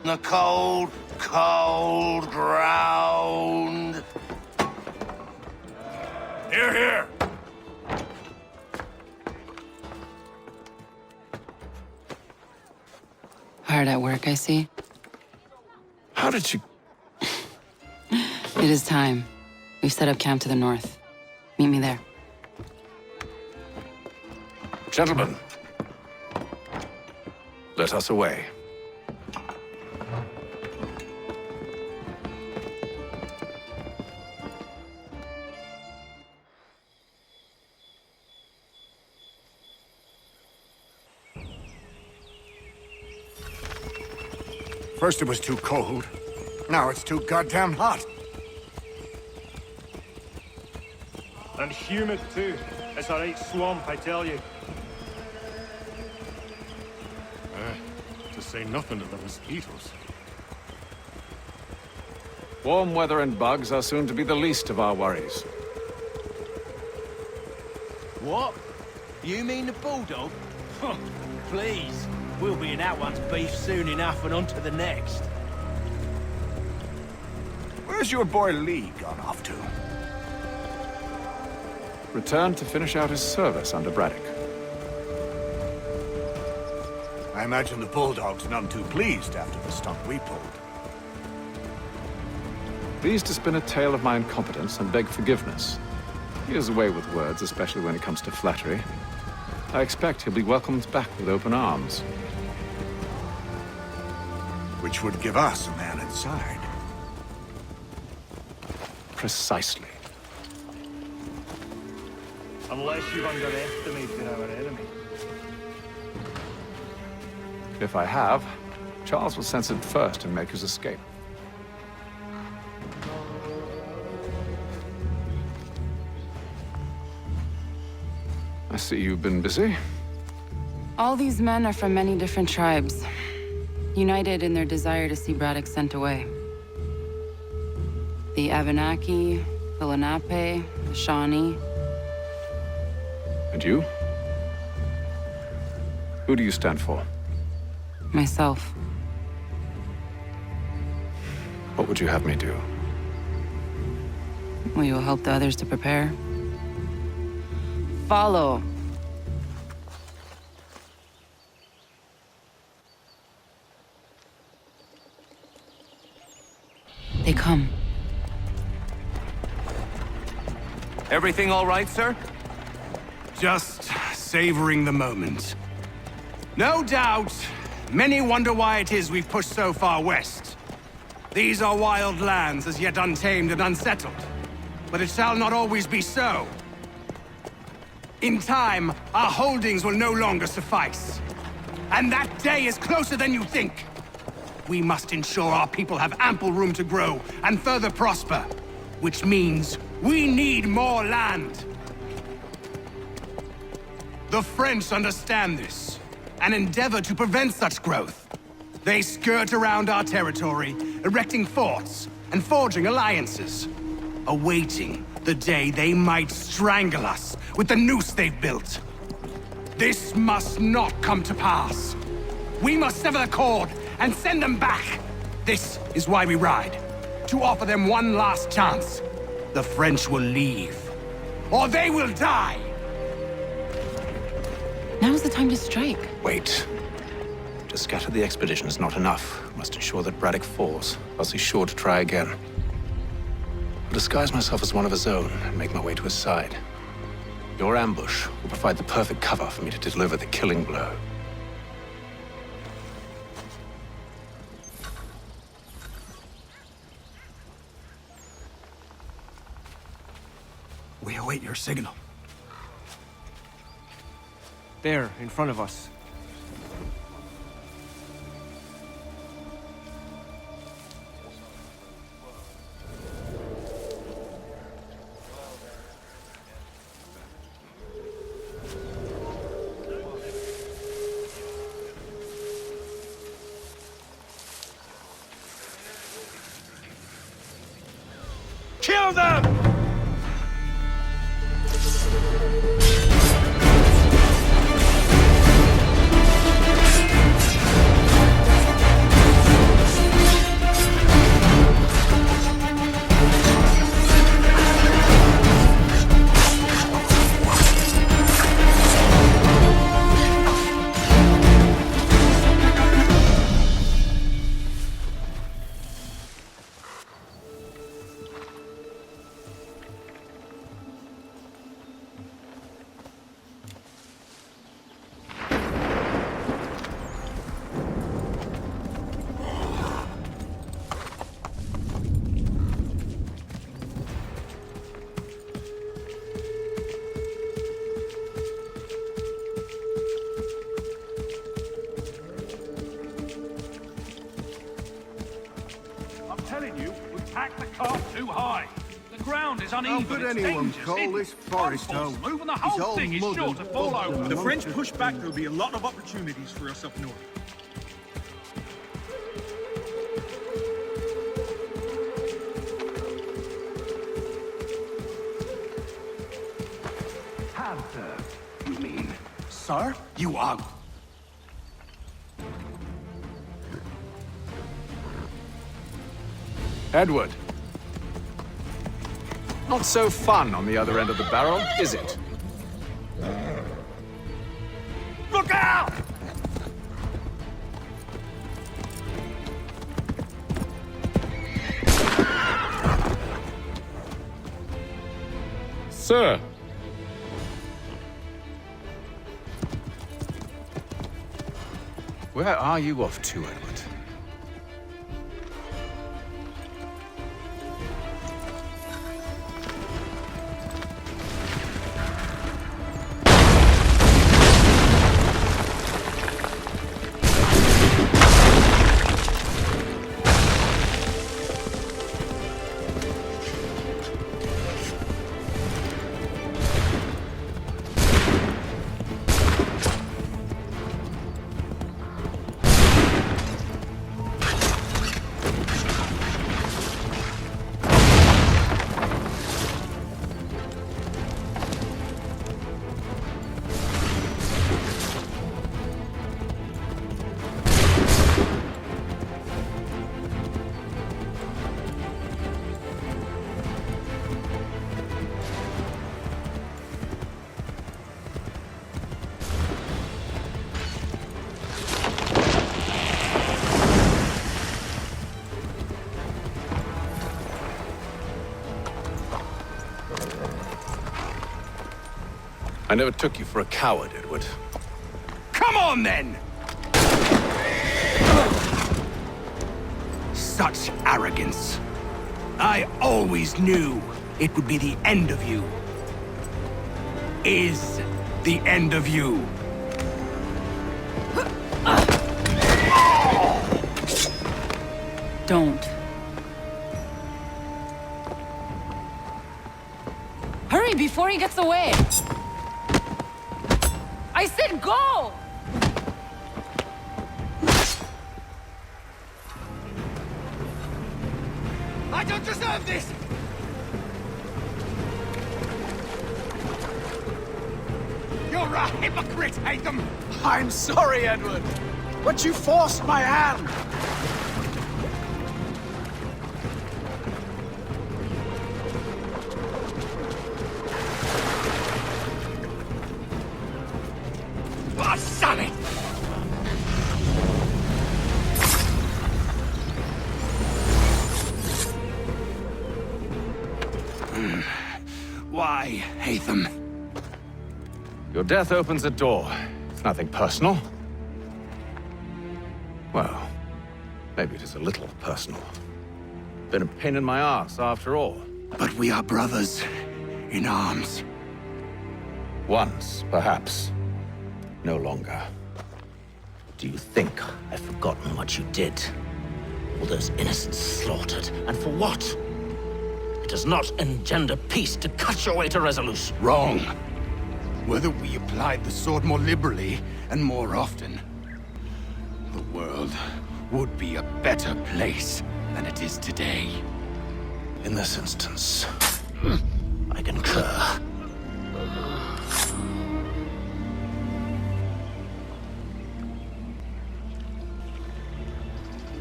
[SPEAKER 8] the cold, cold ground.
[SPEAKER 10] Here, here.
[SPEAKER 4] Hard at work, I see.
[SPEAKER 7] How did you...
[SPEAKER 4] It is time. We've set up camp to the north. Meet me there.
[SPEAKER 7] Gentlemen, let us away.
[SPEAKER 5] First it was too cold. Now it's too goddamn hot.
[SPEAKER 19] And humid too. It's a right swamp, I tell you.
[SPEAKER 6] To say nothing of the mosquitoes.
[SPEAKER 7] Warm weather and bugs are soon to be the least of our worries.
[SPEAKER 20] What? You mean the bulldog? Huh, please. We'll be in that one's beef soon enough and on to the next.
[SPEAKER 5] Where's your boy Lee gone off to?
[SPEAKER 7] Returned to finish out his service under Braddock.
[SPEAKER 5] I imagine the Bulldog's none too pleased after the stunt we pulled.
[SPEAKER 7] Pleased to spin a tale of my incompetence and beg forgiveness. He has a way with words, especially when it comes to flattery. I expect he'll be welcomed back with open arms.
[SPEAKER 5] Which would give us a man inside.
[SPEAKER 7] Precisely.
[SPEAKER 19] Unless you've underestimated our enemy.
[SPEAKER 7] If I have, Charles will sense it first and make his escape. I see you've been busy.
[SPEAKER 4] All these men are from many different tribes, united in their desire to see Braddock sent away. The Abenaki, the Lenape, the Shawnee.
[SPEAKER 7] And you? Who do you stand for?
[SPEAKER 4] Myself.
[SPEAKER 7] What would you have me do?
[SPEAKER 4] Will you help the others to prepare? Follow. They come.
[SPEAKER 2] Everything all right, sir?
[SPEAKER 12] Just savoring the moment. No doubt, many wonder why it is we've pushed so far west. These are wild lands as yet untamed and unsettled. But it shall not always be so. In time, our holdings will no longer suffice. And that day is closer than you think. We must ensure our people have ample room to grow and further prosper. Which means we need more land. The French understand this, and endeavor to prevent such growth. They skirt around our territory, erecting forts and forging alliances, awaiting the day they might strangle us with the noose they've built. This must not come to pass. We must sever the cord and send them back. This is why we ride, to offer them one last chance. The French will leave, or they will die.
[SPEAKER 4] Now's the time to strike.
[SPEAKER 16] Wait. To scatter the expedition is not enough. We must ensure that Braddock falls, else he's sure to try again. I'll disguise myself as one of his own and make my way to his side. Your ambush will provide the perfect cover for me to deliver the killing blow.
[SPEAKER 12] We await your signal.
[SPEAKER 20] There, in front of us.
[SPEAKER 10] Kill them!
[SPEAKER 13] ground is uneven.
[SPEAKER 15] How could
[SPEAKER 13] it's
[SPEAKER 15] anyone
[SPEAKER 13] dangerous,
[SPEAKER 15] call
[SPEAKER 13] hidden.
[SPEAKER 15] this forest
[SPEAKER 13] Unforced
[SPEAKER 15] home?
[SPEAKER 13] move and the
[SPEAKER 15] It's
[SPEAKER 13] whole
[SPEAKER 15] all
[SPEAKER 13] thing is
[SPEAKER 15] mud
[SPEAKER 13] sure
[SPEAKER 15] and
[SPEAKER 13] to fall
[SPEAKER 15] bog
[SPEAKER 13] over.
[SPEAKER 15] and
[SPEAKER 10] If the French
[SPEAKER 15] monsters.
[SPEAKER 10] push back, there'll be a lot of opportunities for us up north.
[SPEAKER 2] Panther, you mean? Sir, you are...
[SPEAKER 7] Edward. Not so fun on the other end of the barrel, is it?
[SPEAKER 13] Look out!
[SPEAKER 1] Sir!
[SPEAKER 7] Where are you off to, Edward? I never took you for a coward, Edward.
[SPEAKER 2] Come on, then! Such arrogance. I always knew it would be the end of you. Is the end of you.
[SPEAKER 4] Don't. Hurry before he gets away! I said go!
[SPEAKER 13] I don't deserve this!
[SPEAKER 2] You're a hypocrite, Hatham! I'm sorry, Edward, but you forced my hand! Oh, son it! Why, Hatham?
[SPEAKER 7] Your death opens a door. It's nothing personal. Well, maybe it is a little personal. Been a pain in my ass, after all.
[SPEAKER 2] But we are brothers in arms.
[SPEAKER 7] Once, perhaps. No longer.
[SPEAKER 14] Do you think I've forgotten what you did? All those innocents slaughtered, and for what? It does not engender peace to cut your way to resolution.
[SPEAKER 2] Wrong. Whether we applied the sword more liberally and more often, the world would be a better place than it is today.
[SPEAKER 14] In this instance, I concur.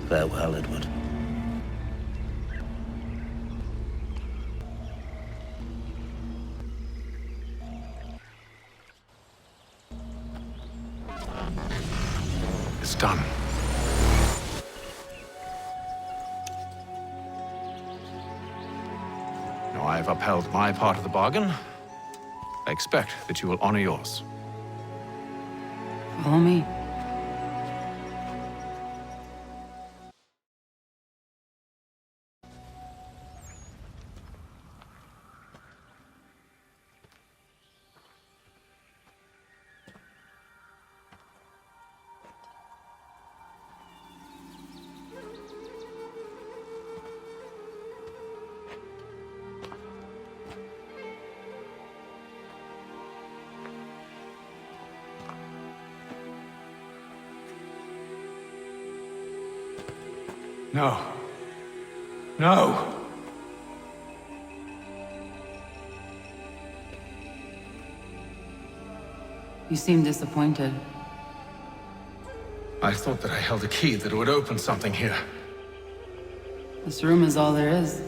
[SPEAKER 14] Farewell, Edward.
[SPEAKER 7] It's done. Now I have upheld my part of the bargain. I expect that you will honor yours.
[SPEAKER 4] Follow me.
[SPEAKER 16] No. No!
[SPEAKER 4] You seem disappointed.
[SPEAKER 16] I thought that I held a key that would open something here.
[SPEAKER 4] This room is all there is.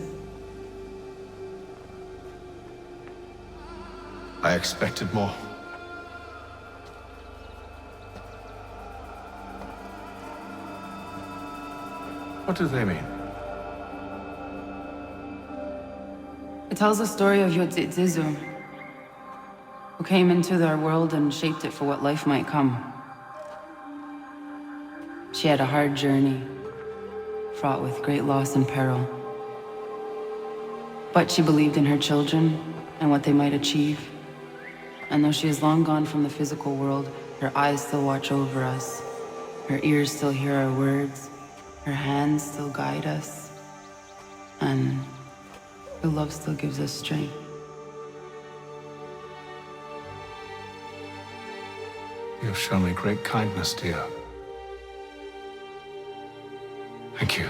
[SPEAKER 16] I expected more. What do they mean?
[SPEAKER 4] It tells the story of Yotzitzizu, who came into their world and shaped it for what life might come. She had a hard journey, fraught with great loss and peril. But she believed in her children and what they might achieve. And though she is long gone from the physical world, her eyes still watch over us. Her ears still hear our words. Her hands still guide us. And her love still gives us strength.
[SPEAKER 16] You have shown me great kindness, dear. Thank you.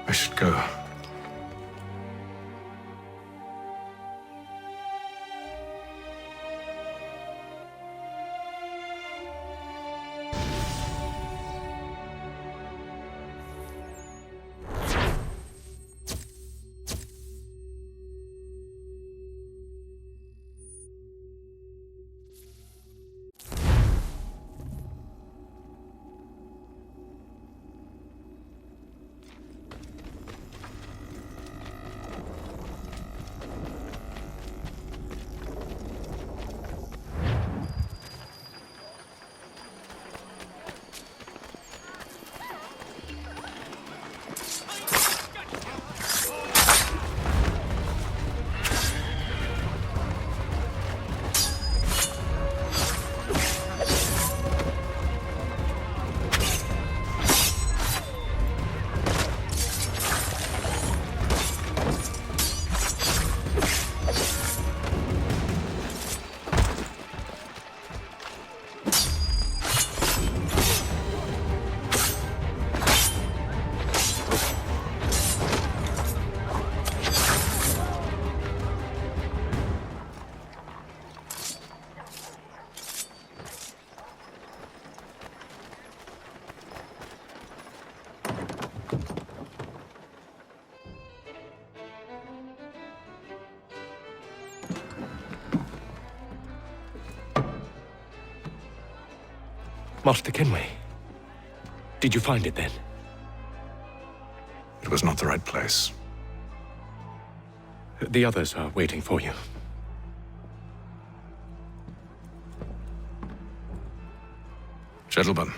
[SPEAKER 16] I should go.
[SPEAKER 1] Master Kenway, did you find it then?
[SPEAKER 16] It was not the right place.
[SPEAKER 1] The others are waiting for you.
[SPEAKER 16] Gentlemen,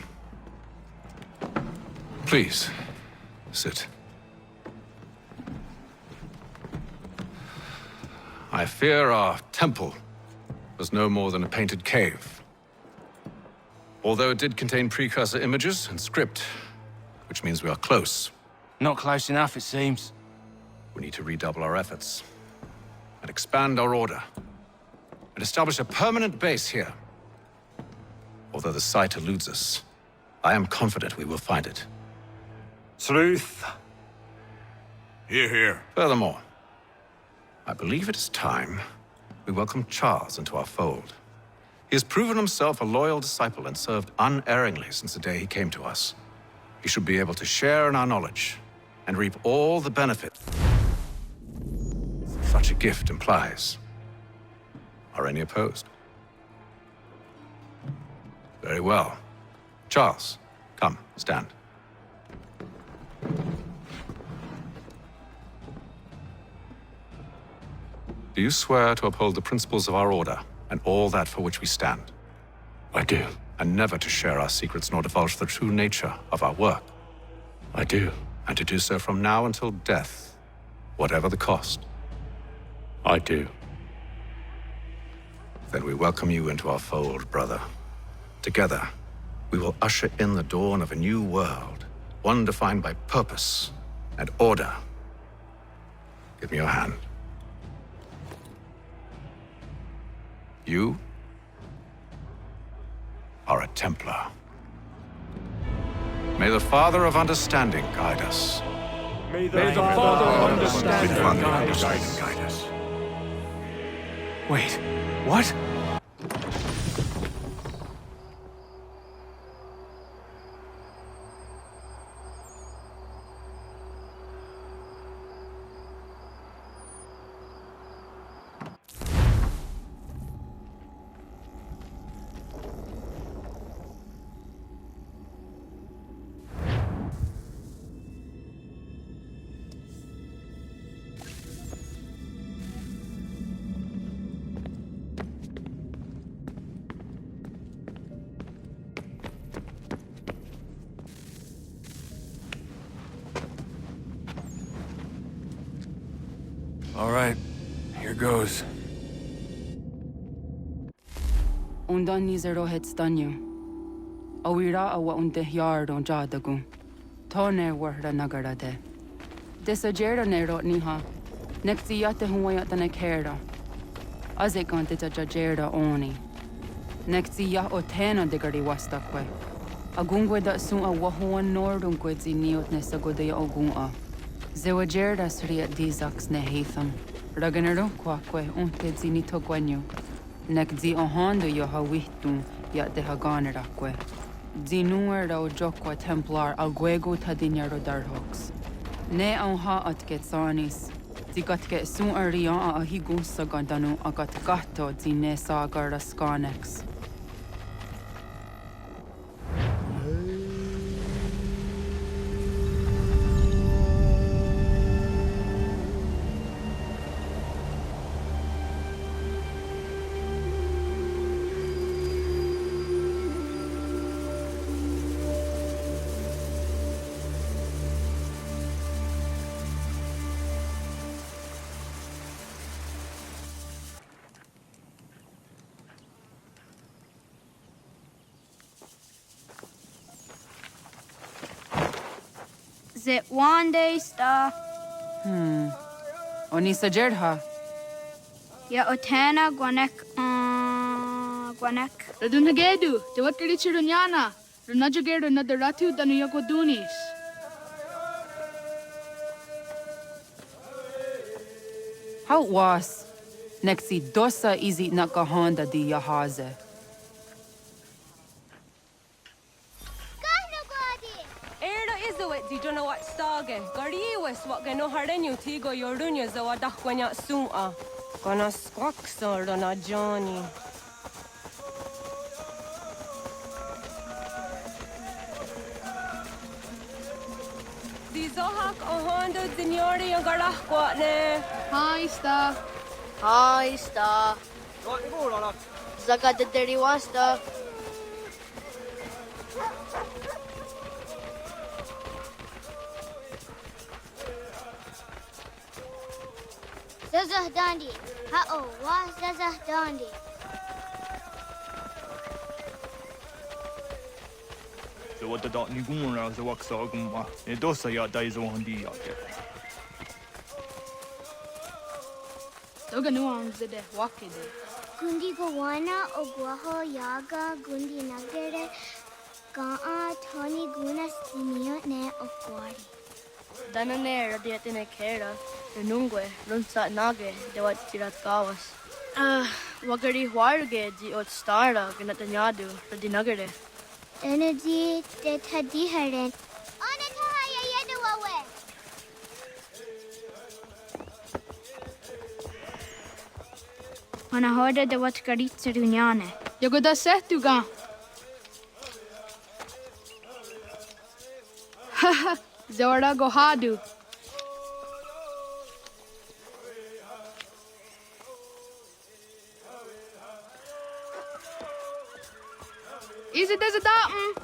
[SPEAKER 16] please, sit. I fear our temple was no more than a painted cave. Although it did contain precursor images and script, which means we are close.
[SPEAKER 8] Not close enough, it seems.
[SPEAKER 16] We need to redouble our efforts and expand our order and establish a permanent base here. Although the site eludes us, I am confident we will find it.
[SPEAKER 19] Truth.
[SPEAKER 6] Hear, hear.
[SPEAKER 16] Furthermore, I believe it is time we welcome Charles into our fold. He has proven himself a loyal disciple and served unerringly since the day he came to us. He should be able to share in our knowledge and reap all the benefit such a gift implies. Are any opposed? Very well. Charles, come, stand. Do you swear to uphold the principles of our order and all that for which we stand?
[SPEAKER 1] I do.
[SPEAKER 16] And never to share our secrets nor divulge the true nature of our work?
[SPEAKER 1] I do.
[SPEAKER 16] And to do so from now until death, whatever the cost?
[SPEAKER 1] I do.
[SPEAKER 16] Then we welcome you into our fold, brother. Together, we will usher in the dawn of a new world, one defined by purpose and order. Give me your hand. You are a Templar. May the Father of Understanding guide us.
[SPEAKER 10] May the Father of Understanding guide us.
[SPEAKER 12] Wait, what?
[SPEAKER 3] All right, here goes.
[SPEAKER 4] Undan nizero het stanyu. Awira awa unte yard on jadagu. Tone warda nagara de. Desajera nero niha. Nexti yate huwayata nekera. Azekante ta jajera oni. Nexti ya otena degari wastakwe. Agungwe da sun a wahuan nordun kwedzi niot nesagode ogun a. Zewajerda sriat dizax ne heitham. Raganero kwakwe unte zini togwanyu. Nek zi ohondo yo hawihtun yat de haganerakwe. Zinuer da ojokwa templar alguego tadinyaro darhox. Ne ha at getsanis. Zigatke sun arian a higun sagandanu agat gatto zine sagar skanex.
[SPEAKER 9] Zit one day sta.
[SPEAKER 4] Oni sajerha.
[SPEAKER 9] Ya otena gwanek gwanek.
[SPEAKER 18] Radunagedu, te watri chirunyana. Runajagedu na daratu danu yakodunis.
[SPEAKER 4] How was? Nexi dosa izi nakahanda di yahaze.
[SPEAKER 22] Di jono wat stage. Gariwes wat geno hardenyu tigo yordunya zawa dakwanya suma. Gana squaxor na Johnny. Di zohak ohondo zinyori yung garahkwa ne.
[SPEAKER 18] Hi, sta.
[SPEAKER 23] Hi, sta. Zaga de deriwasta.
[SPEAKER 9] Zazah Dandi. Ha-oh, wa Zazah Dandi.
[SPEAKER 25] So what the dot ni gumra so wax so gumma. E dosa ya dai zo handi ya ke.
[SPEAKER 18] Doga nuang zede wakide.
[SPEAKER 9] Gundi Gowana Ogwaho Yaga Gundi Nagere Gaa Tony Gunas Dinio Ne Okwari.
[SPEAKER 23] Danane radiatine kera. Renungwe, Runsa Nage, de wat tirat gawas. Wagari Warge, di ot stara, Ganatanyadu, Radinagare.
[SPEAKER 9] Energy de Tadiharen. Onatahaya Yedawawe. Manahoda de wat Garitsa Dunyane.
[SPEAKER 18] Yagoda Setuga. Haha, Zora Gohadu. Is it as a datum?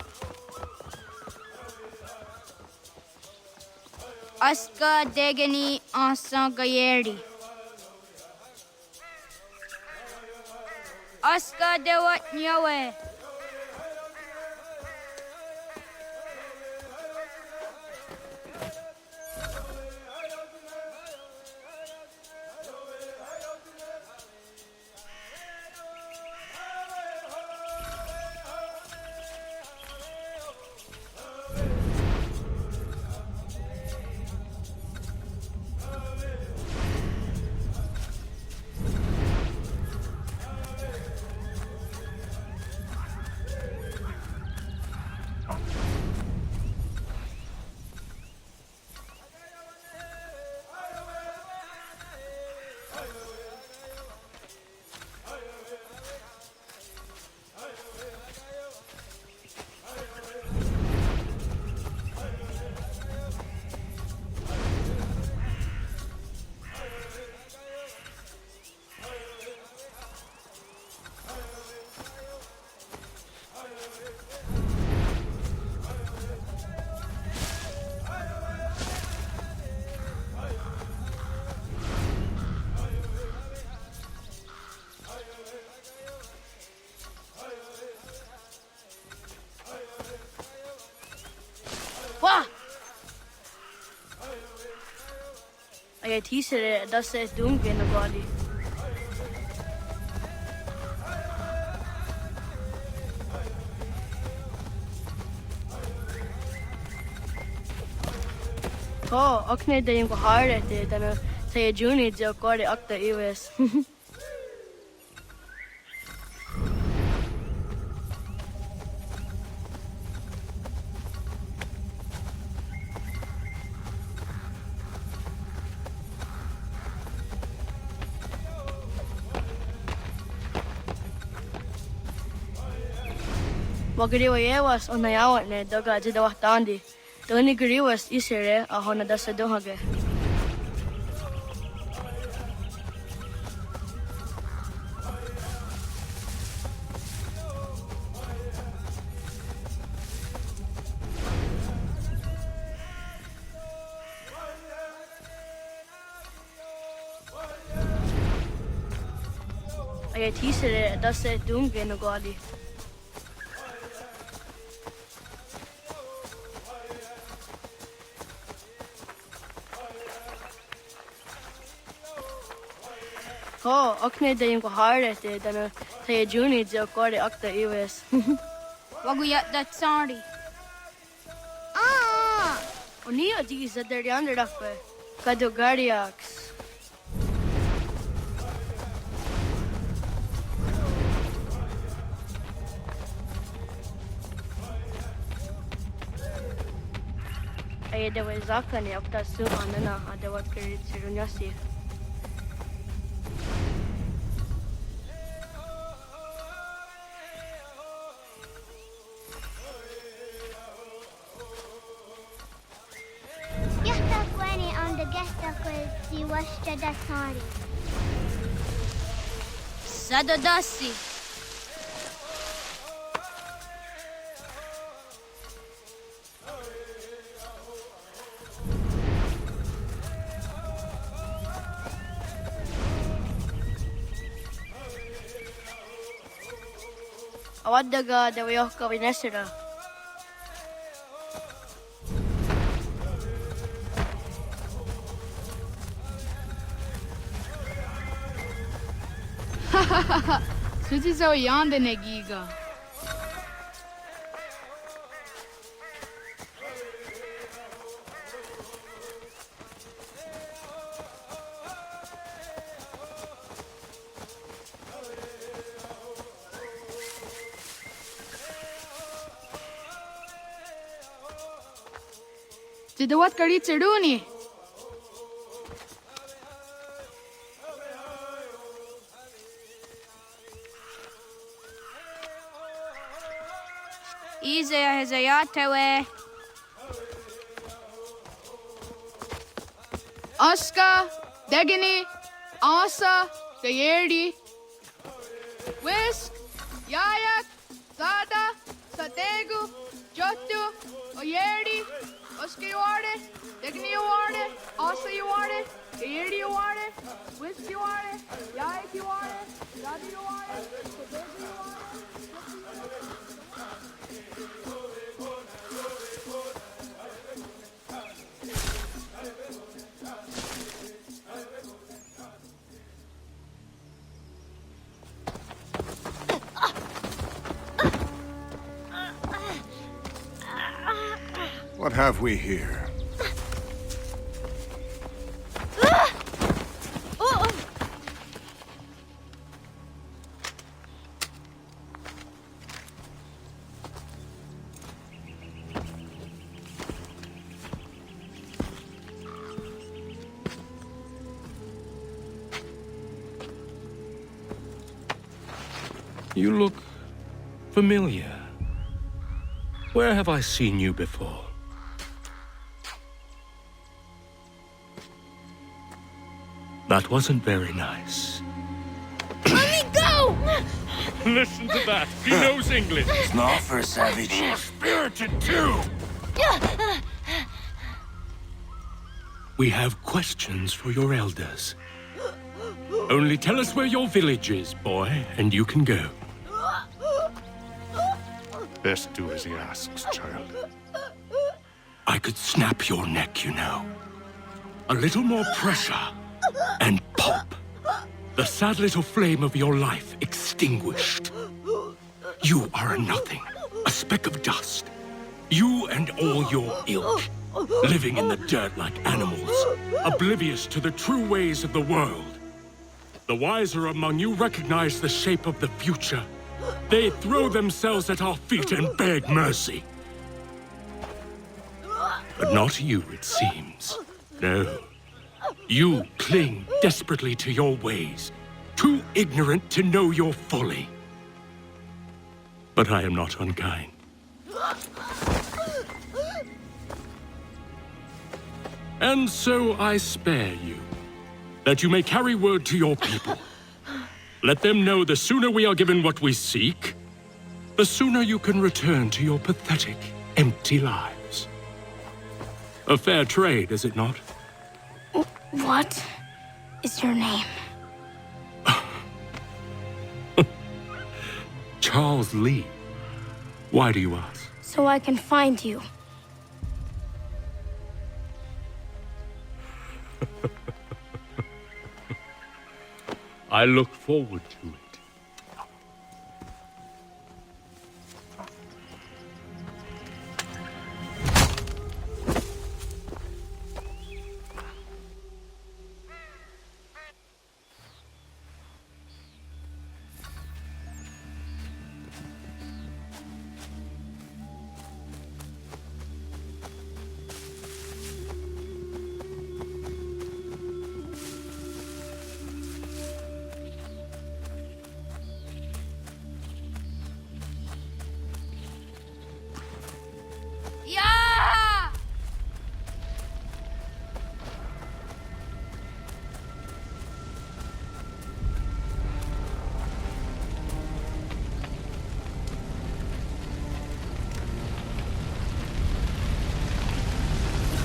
[SPEAKER 9] Aska Degani Asa Gayeri. Aska Dewat Nyawe.
[SPEAKER 23] I teaser das är dum gen och gadi. Och när det är en harde det den säger Juni det går det akta US. Wagriwas on nayawan ne daga jida wahtandi. Doni griwas isere a hona dasa dohage. Ay tisere dasa dunge no gadi. Och när det är en harde det den säger Juni det går det akta US.
[SPEAKER 9] Waguya that sorry.
[SPEAKER 23] Och ni har ju sett det andra daffe. Kado Guardiax. Ay det var zakan jag tar så anna hade varit kul till nyasi.
[SPEAKER 9] Sadodasi.
[SPEAKER 23] Awaddaga det var jag av Inesira.
[SPEAKER 18] Suti so yande negiga. Jidawat kari cheduni.
[SPEAKER 9] Iza hezayatawe.
[SPEAKER 18] Aska, Degini, Asa, Gayerdi, Whisk, Yayak, Zada, Sategu, Jotu, Oyerdi, Oska you are it, Degini you are it, Asa you are it, Gayerdi you are it, Whisk you are it, Yayak you are it, Zada you are it, Sategu you are it.
[SPEAKER 15] What have we here?
[SPEAKER 1] You look familiar. Where have I seen you before? That wasn't very nice.
[SPEAKER 9] Let me go!
[SPEAKER 1] Listen to that. He knows English.
[SPEAKER 8] It's not for a savage.
[SPEAKER 1] You're spirited too. We have questions for your elders. Only tell us where your village is, boy, and you can go.
[SPEAKER 6] Best do as he asks, child.
[SPEAKER 1] I could snap your neck, you know. A little more pressure, and pop. The sad little flame of your life extinguished. You are a nothing, a speck of dust. You and all your ilk, living in the dirt like animals, oblivious to the true ways of the world. The wiser among you recognize the shape of the future. They throw themselves at our feet and beg mercy. But not you, it seems. No. You cling desperately to your ways, too ignorant to know your folly. But I am not unkind. And so I spare you, that you may carry word to your people. Let them know the sooner we are given what we seek, the sooner you can return to your pathetic, empty lives. A fair trade, is it not?
[SPEAKER 9] What is your name?
[SPEAKER 1] Charles Lee. Why do you ask?
[SPEAKER 9] So I can find you.
[SPEAKER 1] I look forward to it.
[SPEAKER 9] Yeah!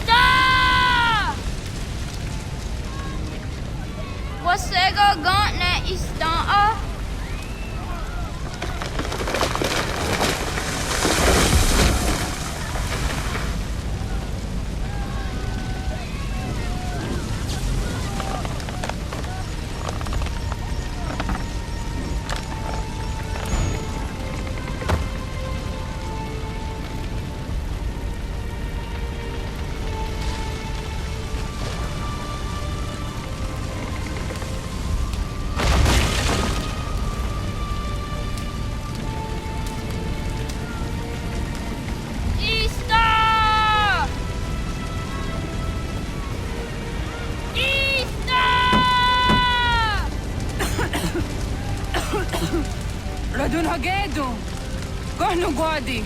[SPEAKER 9] Stop! Você gauntlet está
[SPEAKER 4] Radun Hagedu! Kohnu Guadi!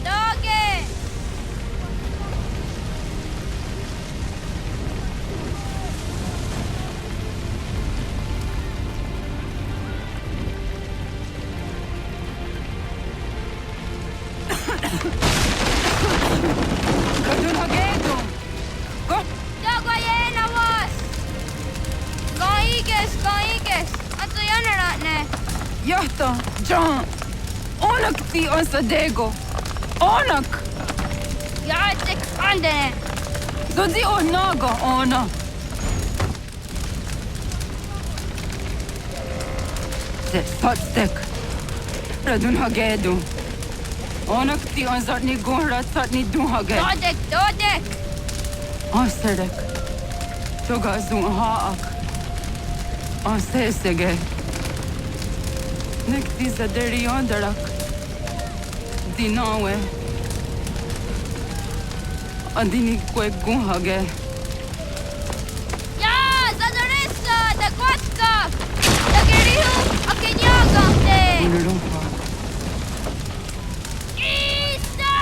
[SPEAKER 9] Doge!
[SPEAKER 4] Radun Hagedu!
[SPEAKER 9] Dogwayena was! Goiges! Anto yanaratne!
[SPEAKER 4] Yahta! John! Onak ti on Sadego! Onak!
[SPEAKER 9] Yatik andene!
[SPEAKER 4] Dodi onaga ona! Zet patstek! Radun Hagedu! Onak ti on Zartni Gunra Zartni Dunhage!
[SPEAKER 9] Dodek!
[SPEAKER 4] Asterek! Togazun haak! Asesege! Nek ti zaderi ondarak! Dinawe! Andini kwe gunhage!
[SPEAKER 9] Ja! Zadarissa! Da Quatska! Da Girihu! Akenyagante!
[SPEAKER 4] Ulruha!
[SPEAKER 9] Isa!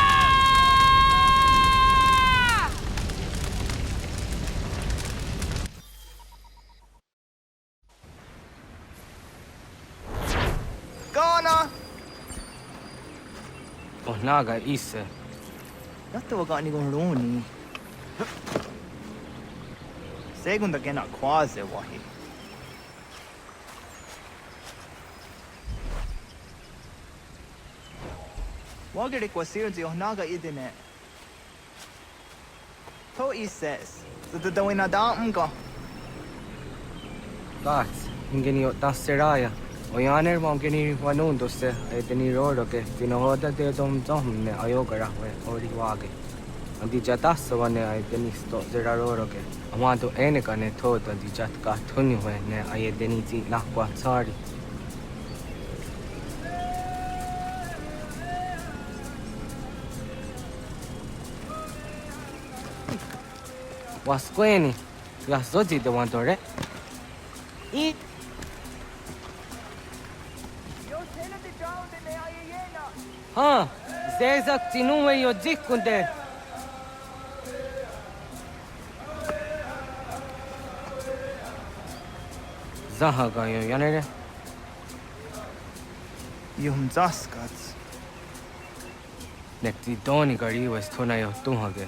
[SPEAKER 13] Ghana!
[SPEAKER 20] Oh, naga isa.
[SPEAKER 13] Nato waga ni goroni. Segunda gena quase wahi. Wagere kwa sirzi oh naga idine. To he says. So the doing a damn go.
[SPEAKER 5] Gats, ingeni o tasseraya. O yaner mongeni wanundo se e teni roro ke tinohoda de dom ne ayogara we ori wage. Andi jatas wane ai teni sto zera roro ke. Amado ene kane tota di jat ka thuni we ne ai teni ti nakwa tsari. Wasqueni, Gasoti the one to Eat. Huh? Zezak tinuwe yo dikunde. Zahaga yo yanere.
[SPEAKER 13] Yum zaskats.
[SPEAKER 5] Nekti doni gari was tuna yo tuhage.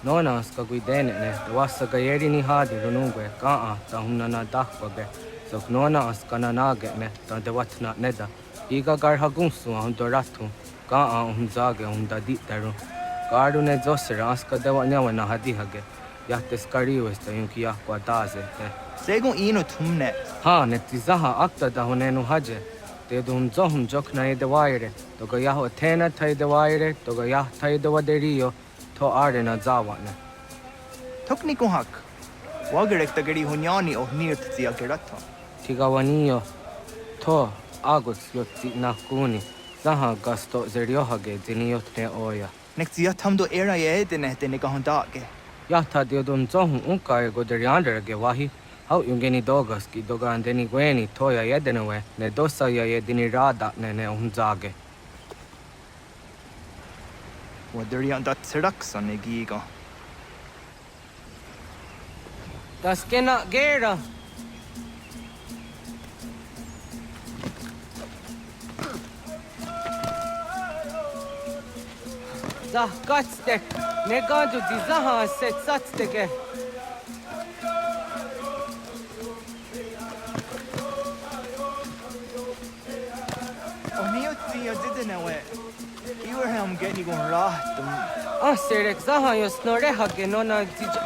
[SPEAKER 5] Nona ska guidene ne wasa gayeri ni hadi runungwe kaa ta hunana dakwage. So nona askana nage ne ta de watna neda. Iga gar hagunsu on doratu kaa zage da ditaru. Garu ne zosera aska de wanyawa na hadi hage. Yates kari was ta yunkia kwa daze.
[SPEAKER 13] Segun ino tumne.
[SPEAKER 5] Ha nekti zaha akta da hunenu haje. Te dum zohum jokna e de waire. Toga yaho tena tai de waire. Toga yah tai de waderio. To arena zawane.
[SPEAKER 13] Tokni kuhak. Wagerek tagari hunyani o nirt zia gerato.
[SPEAKER 5] Tigawanio. To aguts yotti nakuni. Zaha gasto zeriohage ziniotne oya.
[SPEAKER 13] Nekzia tamdo era ye dene dene gahondage.
[SPEAKER 5] Yata diodum zohum unka e goderianderge wahi. How yungeni dogaski doga andeni gweni toya yedenewe. Ne dosa ya yedini rada ne unzage.
[SPEAKER 13] Waderian dat seraksan e giga.
[SPEAKER 5] Das kena gera. Zah katstek. Ne gandu di zaha set satsteke.
[SPEAKER 13] Oniutia didenewe. Iwerham geni gon rahtum.
[SPEAKER 5] Serek zaha yo snorehage nona dija.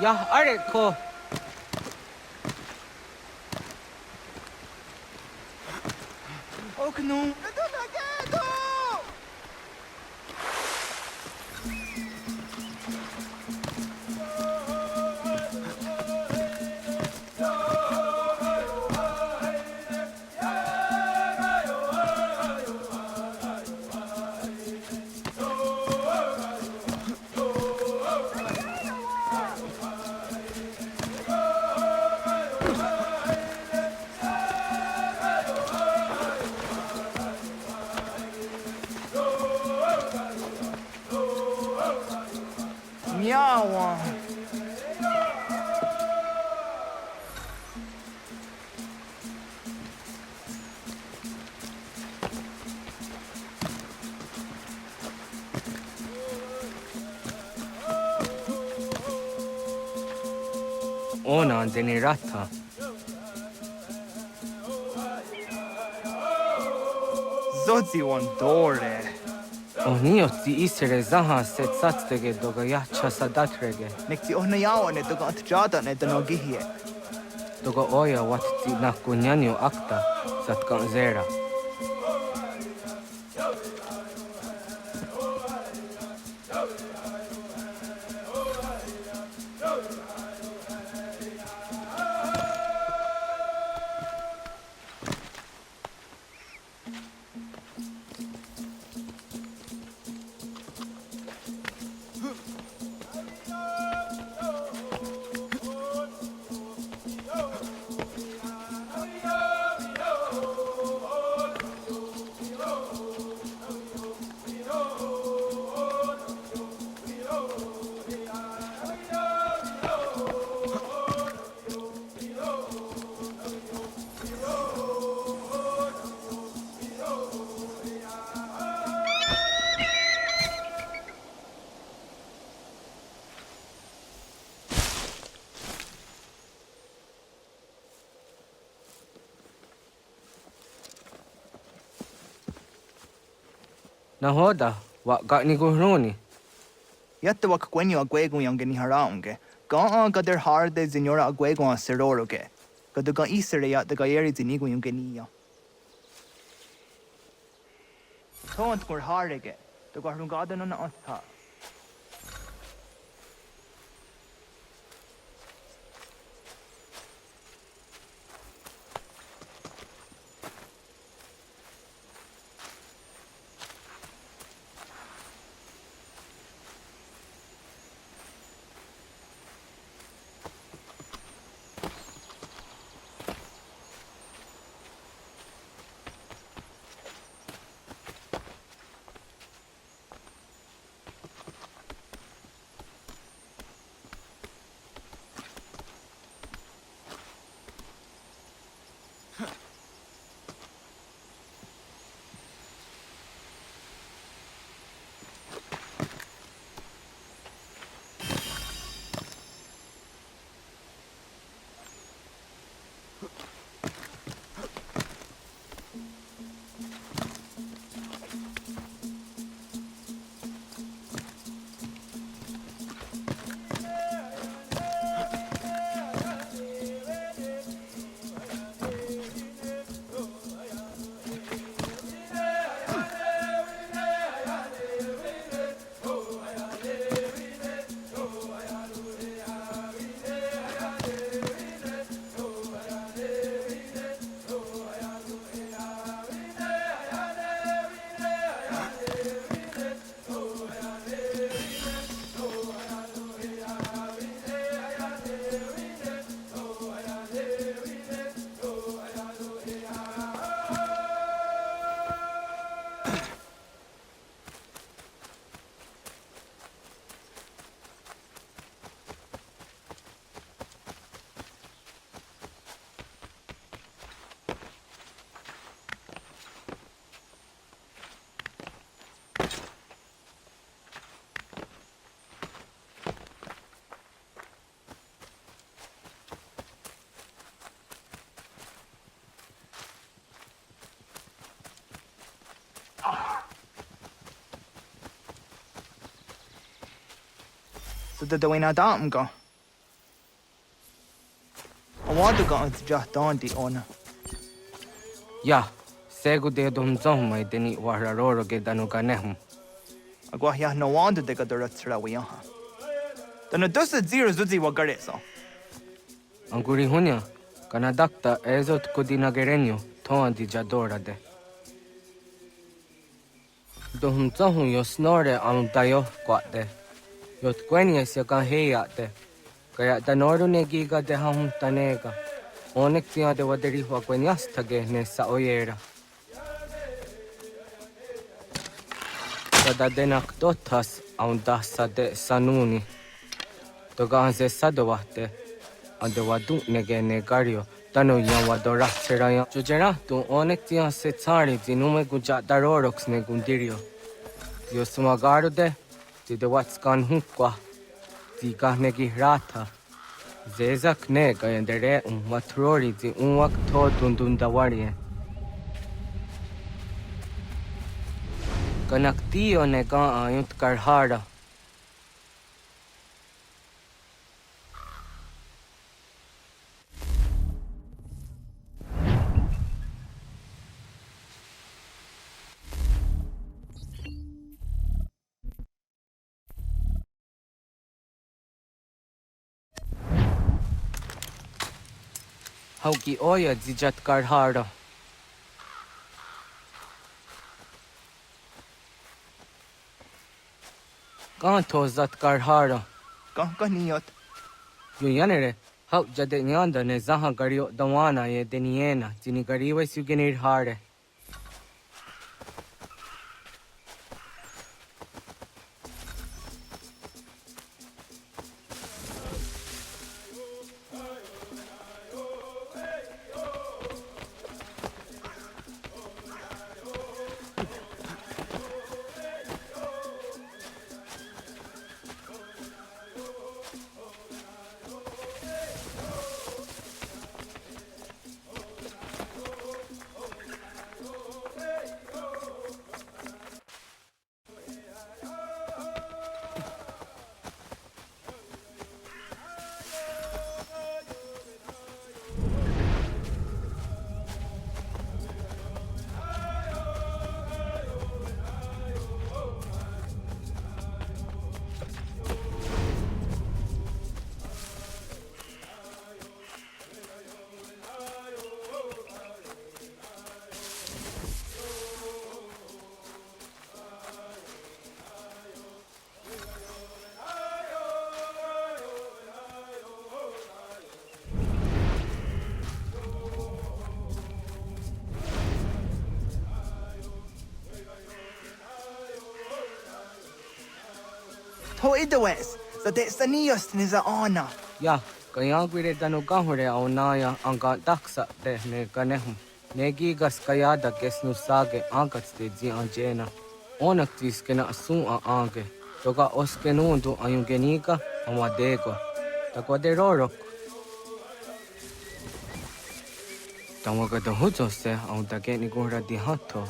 [SPEAKER 5] Yah areko.
[SPEAKER 13] Oknu. Nyawa.
[SPEAKER 5] Ona deni rata.
[SPEAKER 13] Zodzi one dore.
[SPEAKER 5] Onioti isere zaha set satstege doga yacha sadatrege.
[SPEAKER 13] Nekti ohnayawa ne doga atjada ne danogihie.
[SPEAKER 5] Doga oya watti nakunyanyo akta satkan zera. Na hoda, wa got ni guruni.
[SPEAKER 13] Yatta wak gwenyo agwego yang geni haraunge. Ga gader harde zinora agwego an seroroge. Gaduga isere ya daga yeri zinigo yung genia. Tont gur harege. Daga harungada no na antha. So the Dwayne Adam go. I want to go into just Dante on.
[SPEAKER 5] Ya, segu de dum zom mai deni wararoro ge danu ganehum.
[SPEAKER 13] Agwa ya no wonder de gadara trawiya. Then does the zero zuzi wagareso.
[SPEAKER 5] Anguri hunya, kana dakta ezot kodina gerenyo, toan di jadora de. Dum zahun yo snore am dayo kwate. Yot kwenya se ka heya de. Kaya danoru ne giga de hum tanega. Onek tia de waderi wa kwenyas tage ne sa oyera. Sada denak dotas aun dasa de sanuni. Toga se sadowate. Ande wadu nege ne gario. Tano yan wadora cheraya. Jojera tu onek tia se tsari zinume guja darorox ne gundirio. Yo sumagaru de. Di de watskan hunkwa. Di gahnegi rata. Zezak ne gayandere matrori di unwak to dundundawarie. Kanaktiyo ne ga ayunt karhara. Hauki oya zijat karhara. Kanto zat karhara.
[SPEAKER 13] Kaniyot.
[SPEAKER 5] Yo yanere, hau jade nyanda ne zaha gario dawana ye deniena, jini gariwe sugenir hare.
[SPEAKER 13] Ho idawes. So de sanios niza ana.
[SPEAKER 5] Ya, kaya gwire dano gahure au naya anga daksa de ne ganehum. Negigas kayada gesnu sage angats de zi anjena. Onaktis kena asun a ange. Toga oskenundu ayungeniga amadego. Takwaderorok. Tamaga da hujose au dageni gura di hatto.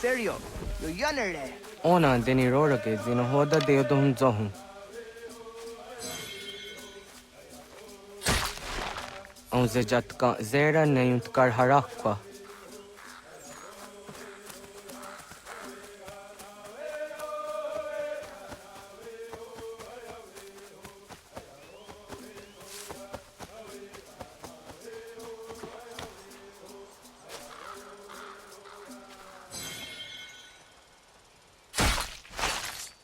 [SPEAKER 13] Serio, yo yanere.
[SPEAKER 5] Ona deni rora ke zino hoda de dum zohum. On ze jatka zera ne yuntkar harakwa.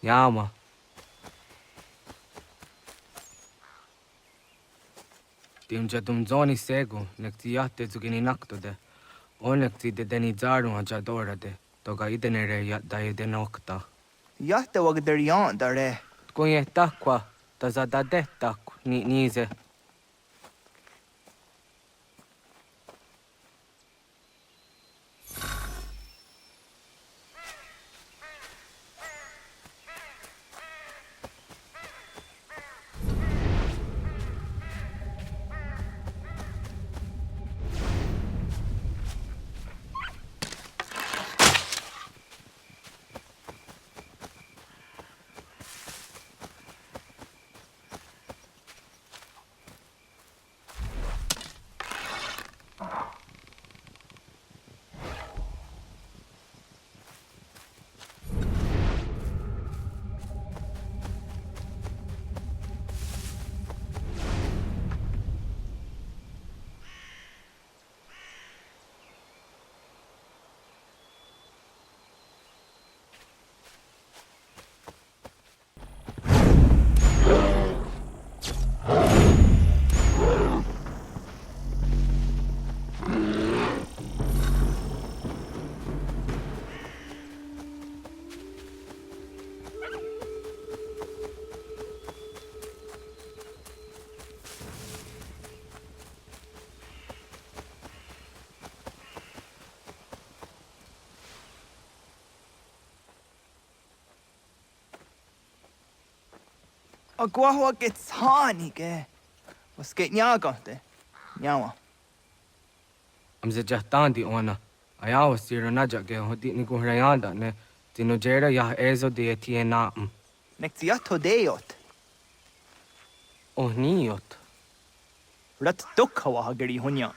[SPEAKER 5] Yama. Timja dum zoni segu, nekti yatte zugini naktode. Onekti de deni zaru ajadora de. Toga idenere yat dae de nokta.
[SPEAKER 13] Yatte wagder yan dare.
[SPEAKER 5] Kunye takwa, tazada de tak ni nize.
[SPEAKER 13] Agua gets honey, ke. Was get nyagante. Nyawa.
[SPEAKER 5] Amze jahtandi ona. Ayawa siro naja ge hodi ni guhrayanda ne. Tino jera yah ezo de tiena.
[SPEAKER 13] Nektiato deot.
[SPEAKER 5] Oh niot.
[SPEAKER 13] Rat dukhawa hagari hunya.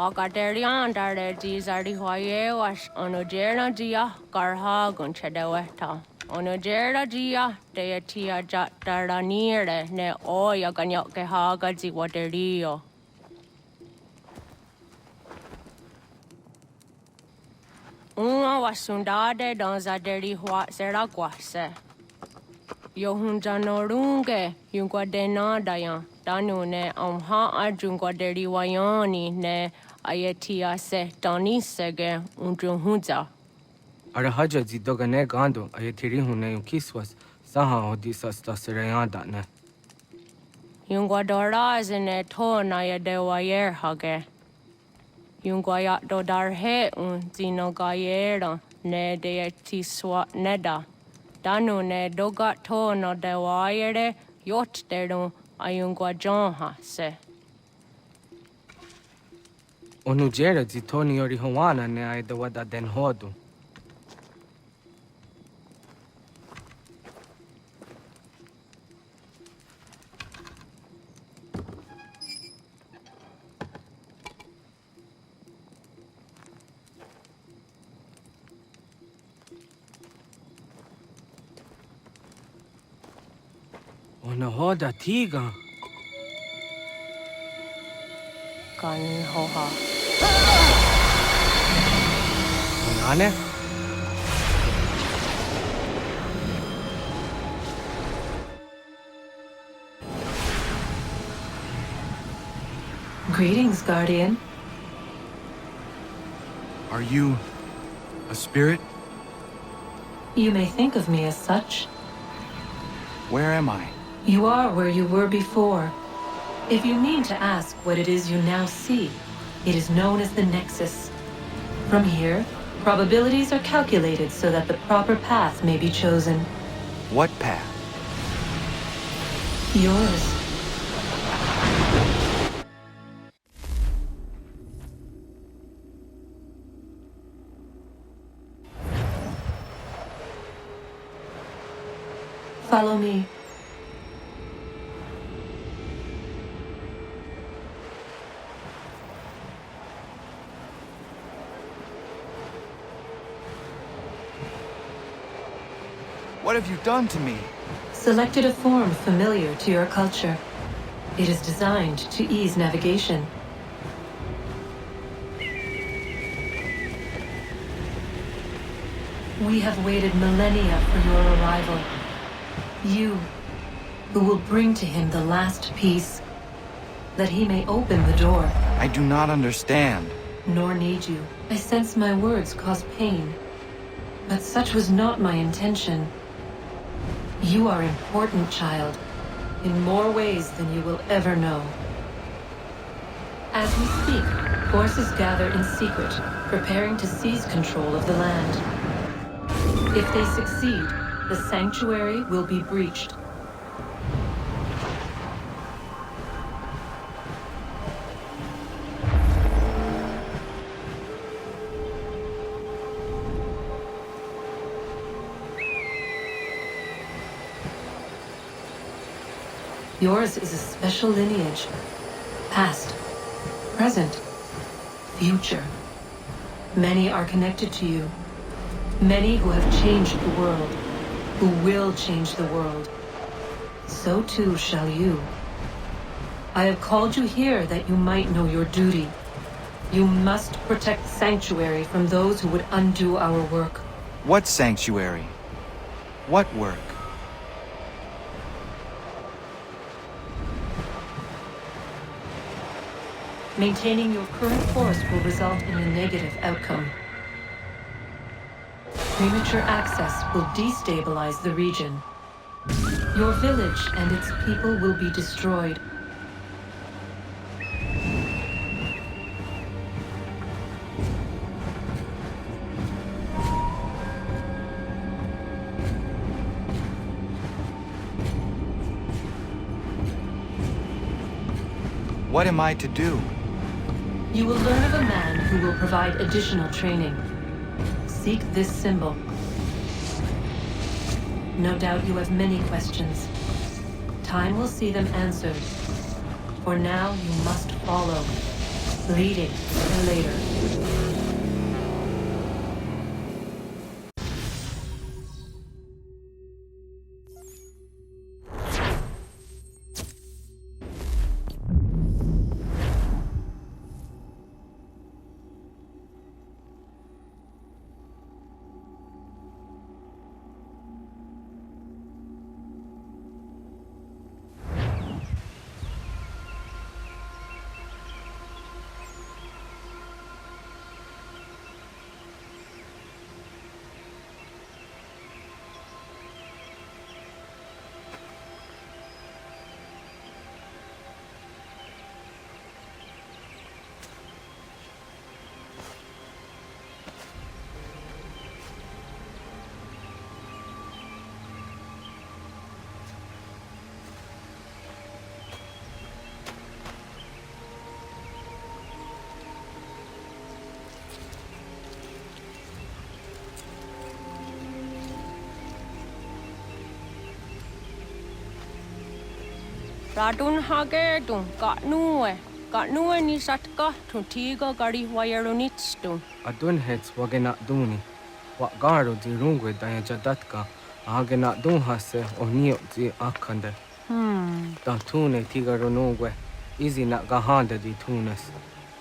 [SPEAKER 22] Ogaderian dare dizardi hoye was onojera dia garha gunchedeweta. Onojera dia deatia jataranire ne oya ganyoke haga ziwaderio. Unga wasundade dans a deri hua seraquase. Yohunjanorunge, Yunguadena dayan, Danune, Amha Arjunguaderi Wayani, ne Ayetia se Danisege, Unjunhunza.
[SPEAKER 5] Arahaja zidogane gando, Ayetiri hune kiswas, Saha odisas taserayanda ne.
[SPEAKER 22] Yunguadora is in a tonaya de wayer hage. Yunguayat dodar he un zinogayera, ne de tiswa neda. Danu ne dogat to no de wayere yot deru ayungwa jonha se.
[SPEAKER 5] Onujera zitoni yori hawana ne aidawada den hodu. Onahoda tiga.
[SPEAKER 22] Kan hoha.
[SPEAKER 5] Onane?
[SPEAKER 2] Greetings, Guardian.
[SPEAKER 11] Are you a spirit?
[SPEAKER 2] You may think of me as such.
[SPEAKER 11] Where am I?
[SPEAKER 2] You are where you were before. If you mean to ask what it is you now see, it is known as the Nexus. From here, probabilities are calculated so that the proper path may be chosen.
[SPEAKER 11] What path?
[SPEAKER 2] Yours. Follow me.
[SPEAKER 13] What have you done to me?
[SPEAKER 2] Selected a form familiar to your culture. It is designed to ease navigation. We have waited millennia for your arrival. You, who will bring to him the last piece, that he may open the door.
[SPEAKER 11] I do not understand.
[SPEAKER 2] Nor need you. I sense my words cause pain. But such was not my intention. You are important, child, in more ways than you will ever know. As we speak, forces gather in secret, preparing to seize control of the land. If they succeed, the sanctuary will be breached. Yours is a special lineage. Past, present, future. Many are connected to you. Many who have changed the world, who will change the world. So too shall you. I have called you here that you might know your duty. You must protect Sanctuary from those who would undo our work.
[SPEAKER 11] What sanctuary? What work?
[SPEAKER 2] Maintaining your current course will result in a negative outcome. Premature access will destabilize the region. Your village and its people will be destroyed.
[SPEAKER 11] What am I to do?
[SPEAKER 2] You will learn of a man who will provide additional training. Seek this symbol. No doubt you have many questions. Time will see them answered. For now, you must follow, leading later.
[SPEAKER 22] Radun hage dun got nue ni satka to tiga gari wayarunitstu.
[SPEAKER 5] Adun heads wagena duni. What garo di rungwe daya jadatka. Agena dun hase o nio di akande. Da tune tiga runungwe. Easy na gahanda di tunas.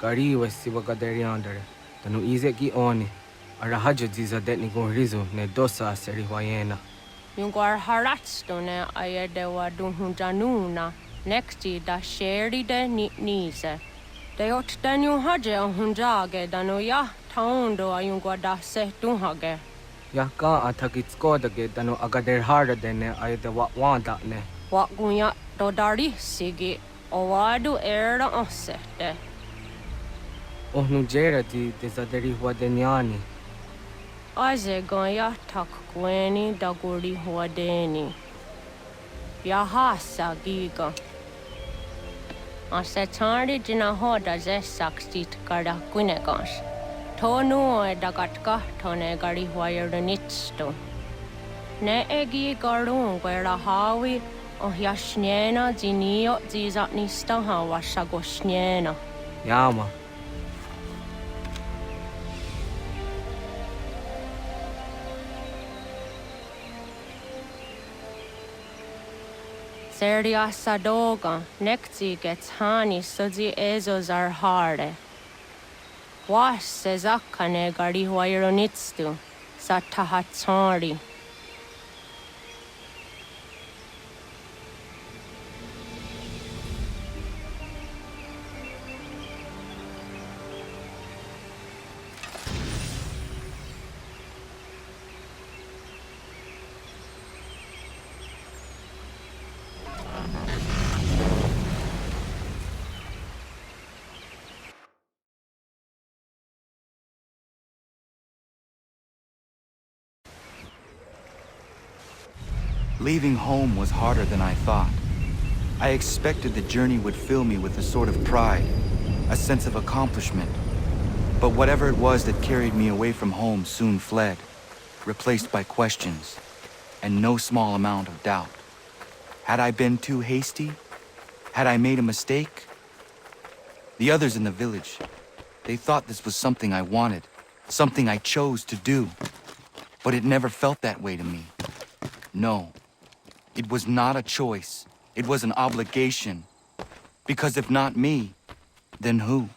[SPEAKER 5] Gari we siwagaderiandere. Tanu ize gi oni. Arahaja di zadetni gon rizu ne dosa seri wayena.
[SPEAKER 22] Yunguar haratstu ne ayedewa dun hunjanuna. Nexti da sheri de nise. De ot danu haje a hunjage danu ya taundo ayungwa da se dun hage.
[SPEAKER 5] Ya ka atakit skodage danu agader harda dene ayede wa wanda ne.
[SPEAKER 22] Wa gunya do dari sigi o wadu era osete.
[SPEAKER 5] Ohnu jera di desaderi huadenyani.
[SPEAKER 22] Aze gonya tak kweni da guri huadeni. Ya hasa giga. Ase tari jina hoda ze sakstit kada kunegas. Tonu e dagatka tone gari huayernitsto. Ne egi garun gwera hawi o yashnena zinio zizatnista hawa shagoshnena.
[SPEAKER 5] Yama.
[SPEAKER 22] Serdia sadoga, nekti gets hani sudzi ezos are harde. Was sezakane gari huayronitstu, satahatsari.
[SPEAKER 11] Leaving home was harder than I thought. I expected the journey would fill me with a sort of pride, a sense of accomplishment. But whatever it was that carried me away from home soon fled, replaced by questions, and no small amount of doubt. Had I been too hasty? Had I made a mistake? The others in the village, they thought this was something I wanted, something I chose to do. But it never felt that way to me. No. It was not a choice. It was an obligation. Because if not me, then who?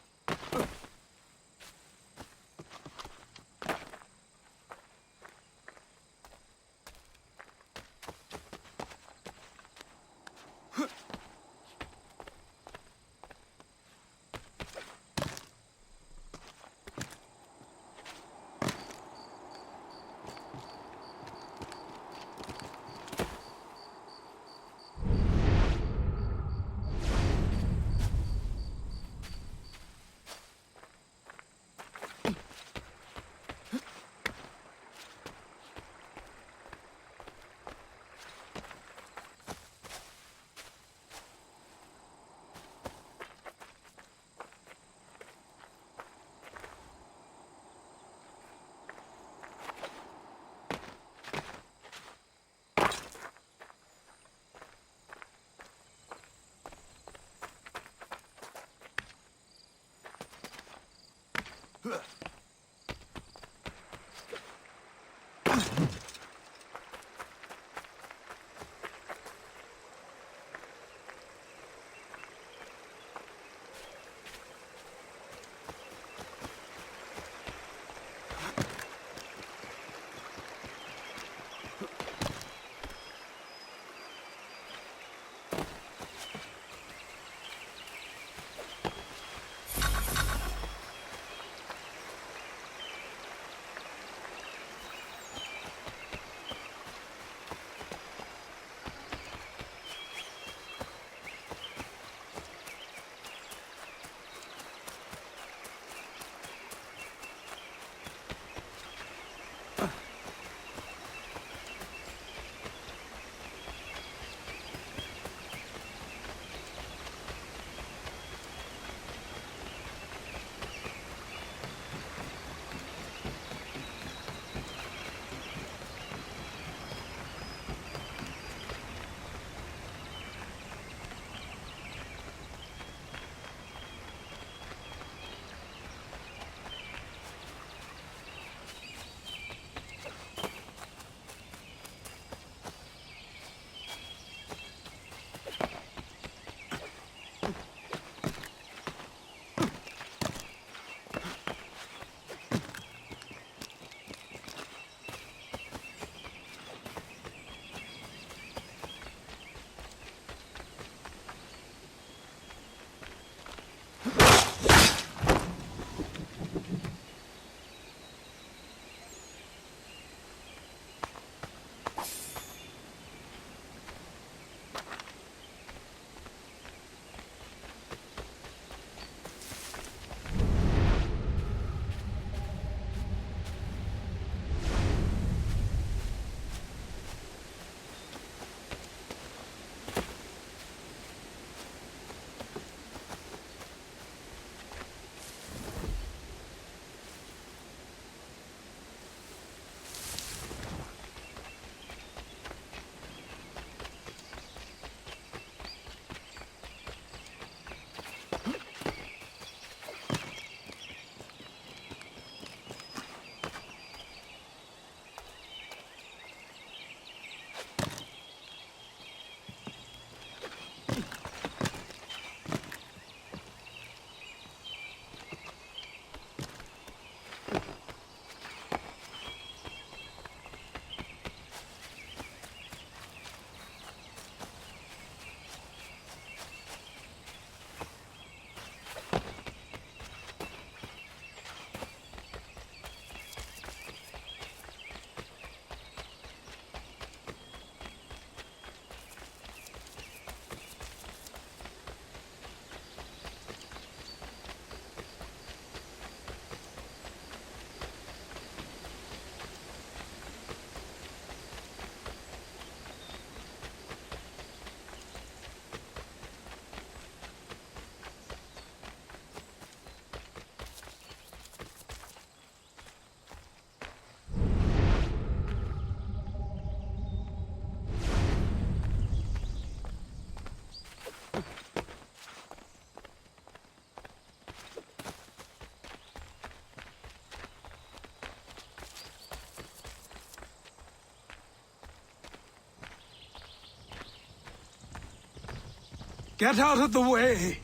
[SPEAKER 1] Get out of the way!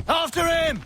[SPEAKER 20] After him!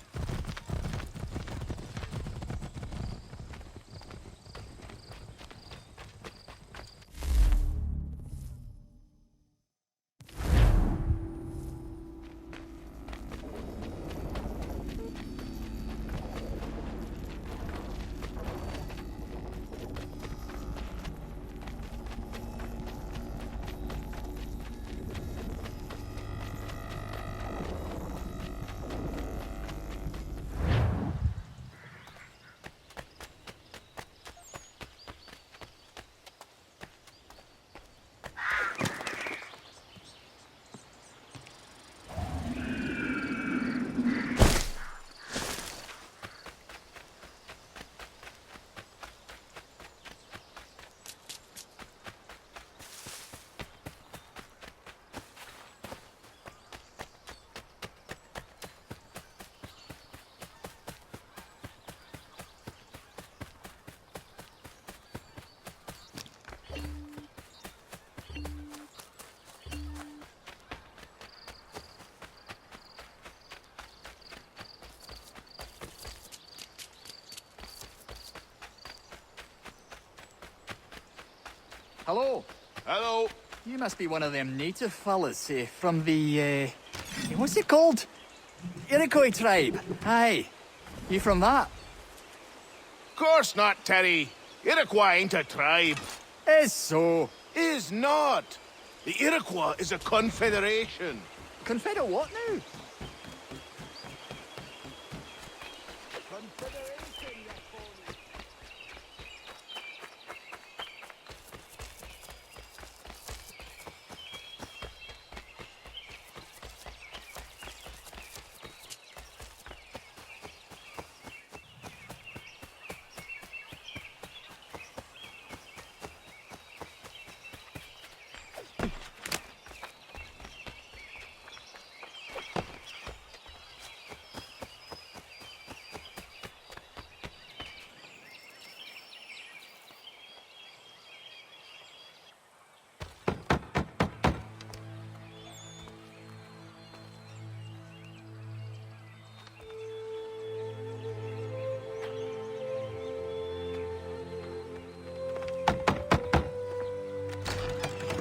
[SPEAKER 7] Hello.
[SPEAKER 15] Hello.
[SPEAKER 7] You must be one of them native fellas from the, what's it called? Iroquois tribe. Aye. You from that?
[SPEAKER 15] Course not, Terry. Iroquois ain't a tribe.
[SPEAKER 7] Is so.
[SPEAKER 15] Is not. The Iroquois is a confederation.
[SPEAKER 7] Confederate what now?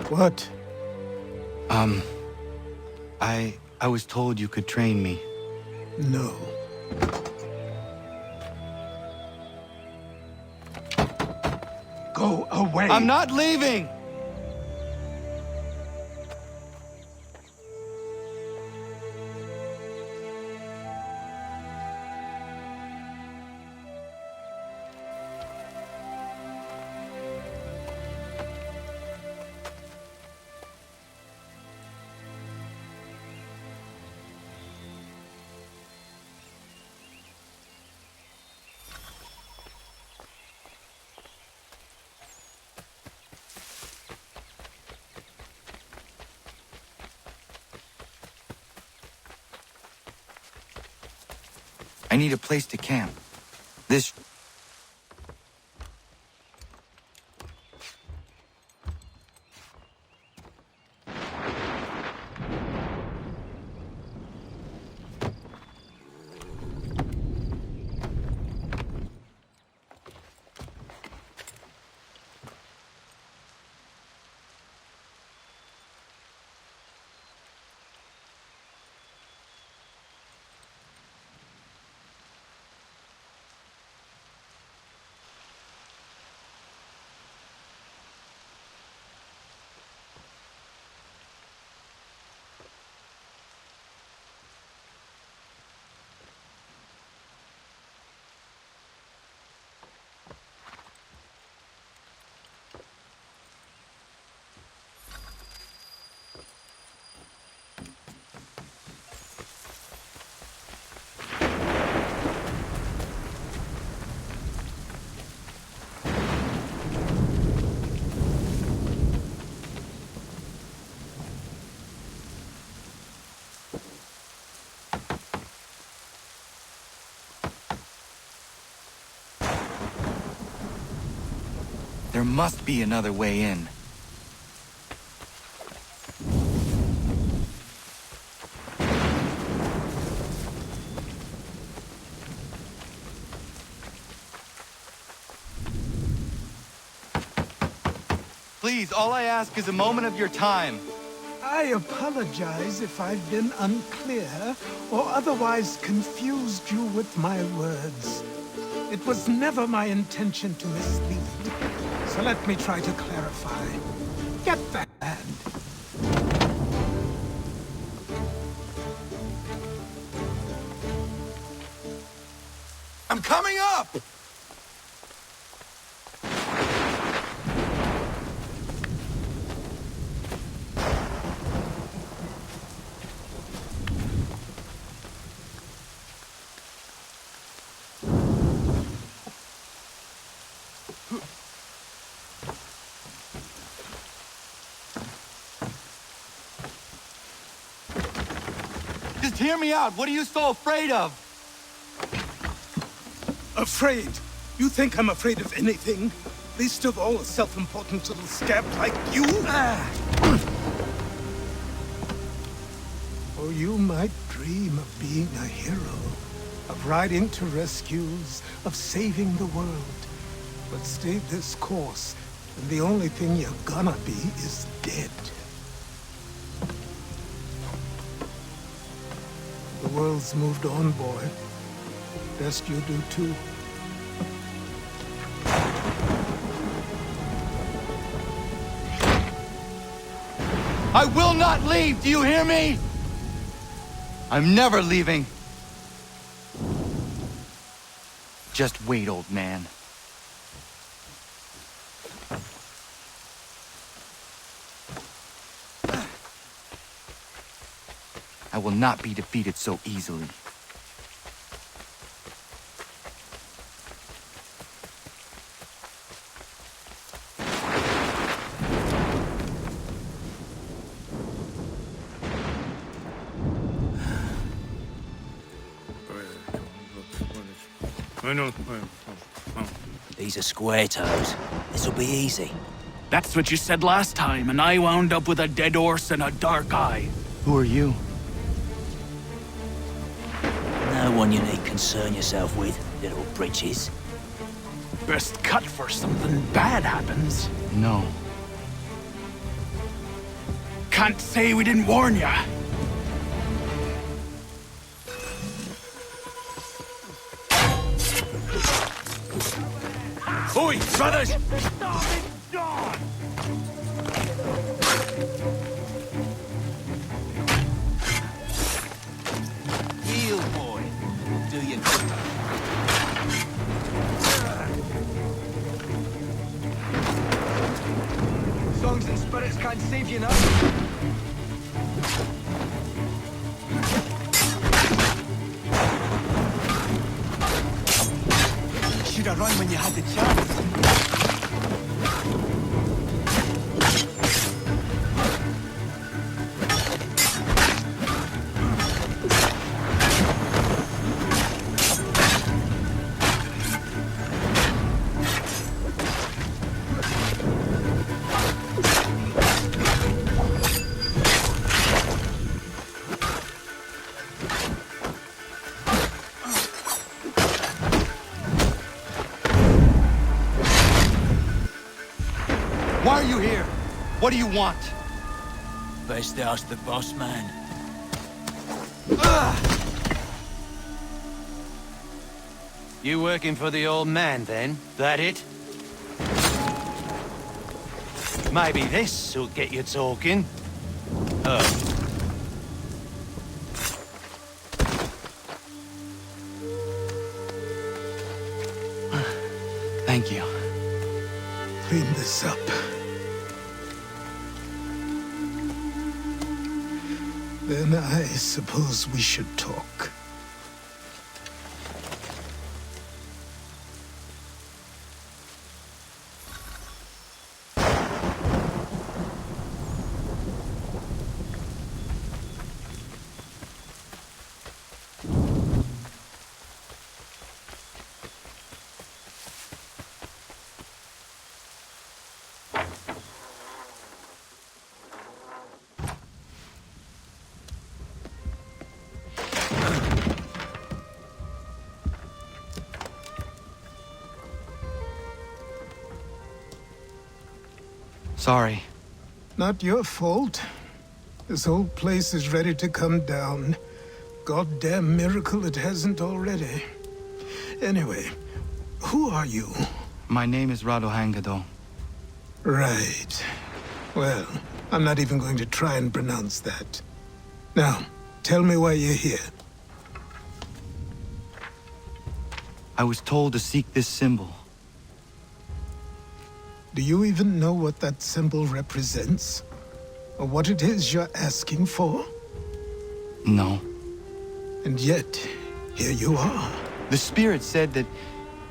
[SPEAKER 11] What? I was told you could train me.
[SPEAKER 16] No. Go away!
[SPEAKER 11] I'm not leaving! I need a place to camp. This... There must be another way in. Please, all I ask is a moment of your time.
[SPEAKER 14] I apologize if I've been unclear or otherwise confused you with my words. It was never my intention to mislead, so let me try to clarify. Get that hand.
[SPEAKER 11] I'm coming up! Just hear me out. What are you so afraid of?
[SPEAKER 14] Afraid? You think I'm afraid of anything? Least of all a self-important little scab like you? Or you might dream of being a hero, of riding to rescues, of saving the world. But stay this course, and the only thing you're gonna be is dead. The world's moved on, boy. Best you do too.
[SPEAKER 11] I will not leave, do you hear me? I'm never leaving. Just wait, old man. I will not be defeated so easily.
[SPEAKER 8] These are square toes. This'll be easy.
[SPEAKER 7] That's what you said last time, and I wound up with a dead horse and a dark eye.
[SPEAKER 11] Who are you?
[SPEAKER 8] No one you need concern yourself with, little britches.
[SPEAKER 7] Best cut for something bad happens.
[SPEAKER 11] No.
[SPEAKER 7] Can't say we didn't warn ya. Oi, brothers!
[SPEAKER 8] Heal, boy. Do you
[SPEAKER 17] Songs and spirits can't save you now.
[SPEAKER 8] should have run when you had the chance.
[SPEAKER 11] Why are you here? What do you want?
[SPEAKER 8] Best ask the boss man.
[SPEAKER 20] You working for the old man, then? That it? Maybe this'll get you talking.
[SPEAKER 11] Thank you.
[SPEAKER 14] Clean this up. Then I suppose we should talk.
[SPEAKER 11] Sorry.
[SPEAKER 14] Not your fault. This whole place is ready to come down. Goddamn miracle it hasn't already. Anyway, who are you?
[SPEAKER 11] My name is Radohangado.
[SPEAKER 14] Right. Well, I'm not even going to try and pronounce that. Now, tell me why you're here.
[SPEAKER 11] I was told to seek this symbol.
[SPEAKER 14] Do you even know what that symbol represents? Or what it is you're asking for?
[SPEAKER 11] No.
[SPEAKER 14] And yet, here you are.
[SPEAKER 11] The spirit said that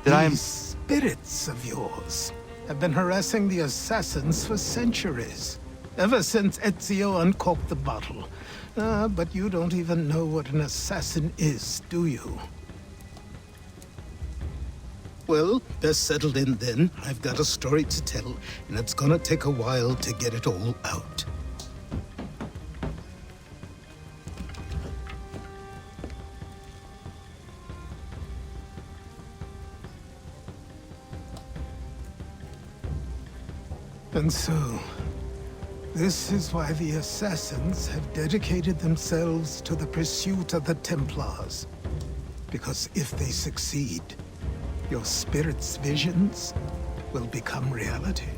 [SPEAKER 11] I am...
[SPEAKER 14] These spirits of yours have been harassing the assassins for centuries. Ever since Ezio uncorked the bottle. But you don't even know what an assassin is, do you? Well, that's settled in then. I've got a story to tell, and it's gonna take a while to get it all out. And so, this is why the Assassins have dedicated themselves to the pursuit of the Templars. Because if they succeed, your spirit's visions will become reality.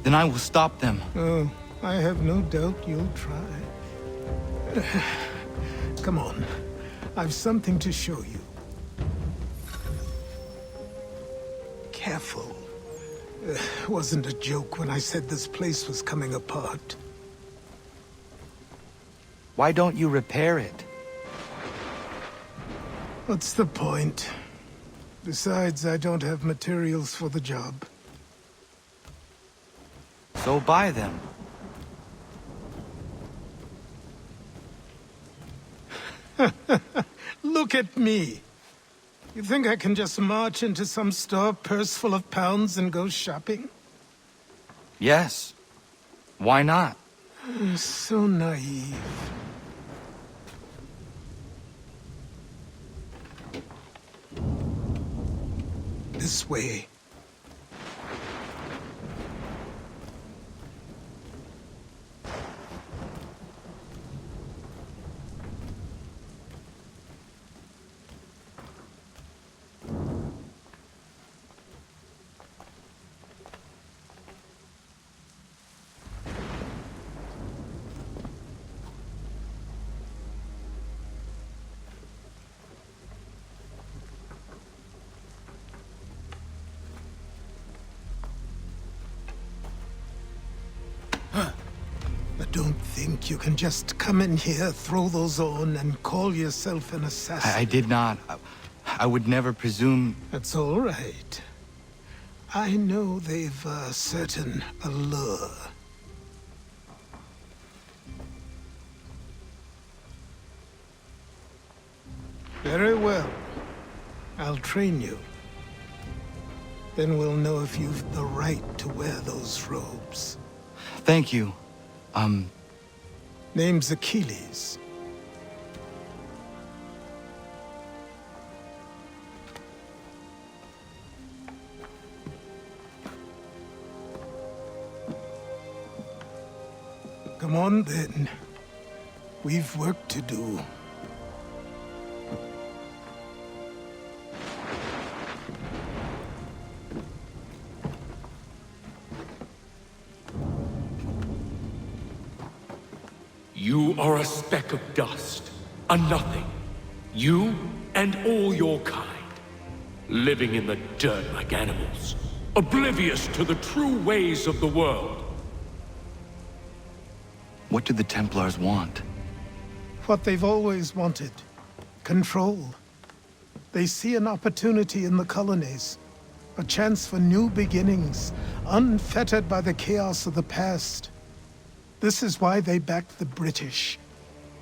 [SPEAKER 11] Then I will stop them.
[SPEAKER 14] Oh, I have no doubt you'll try. Come on, I've something to show you. Careful. Wasn't a joke when I said this place was coming apart.
[SPEAKER 11] Why don't you repair it?
[SPEAKER 14] What's the point? Besides, I don't have materials for the job.
[SPEAKER 11] So buy them.
[SPEAKER 14] Look at me. You think I can just march into some store, purse full of pounds, and go shopping?
[SPEAKER 11] Yes. Why not?
[SPEAKER 14] So naive. This way. Don't think you can just come in here, throw those on, and call yourself an assassin.
[SPEAKER 11] I did not. I would never presume...
[SPEAKER 14] That's all right. I know they've a certain allure. Very well. I'll train you. Then we'll know if you've the right to wear those robes.
[SPEAKER 11] Thank you.
[SPEAKER 14] Name's Achilles. Come on, then. We've work to do.
[SPEAKER 1] You are a speck of dust, a nothing. You and all your kind. Living in the dirt like animals. Oblivious to the true ways of the world.
[SPEAKER 11] What do the Templars want?
[SPEAKER 14] What they've always wanted. Control. They see an opportunity in the colonies. A chance for new beginnings, unfettered by the chaos of the past. This is why they backed the British.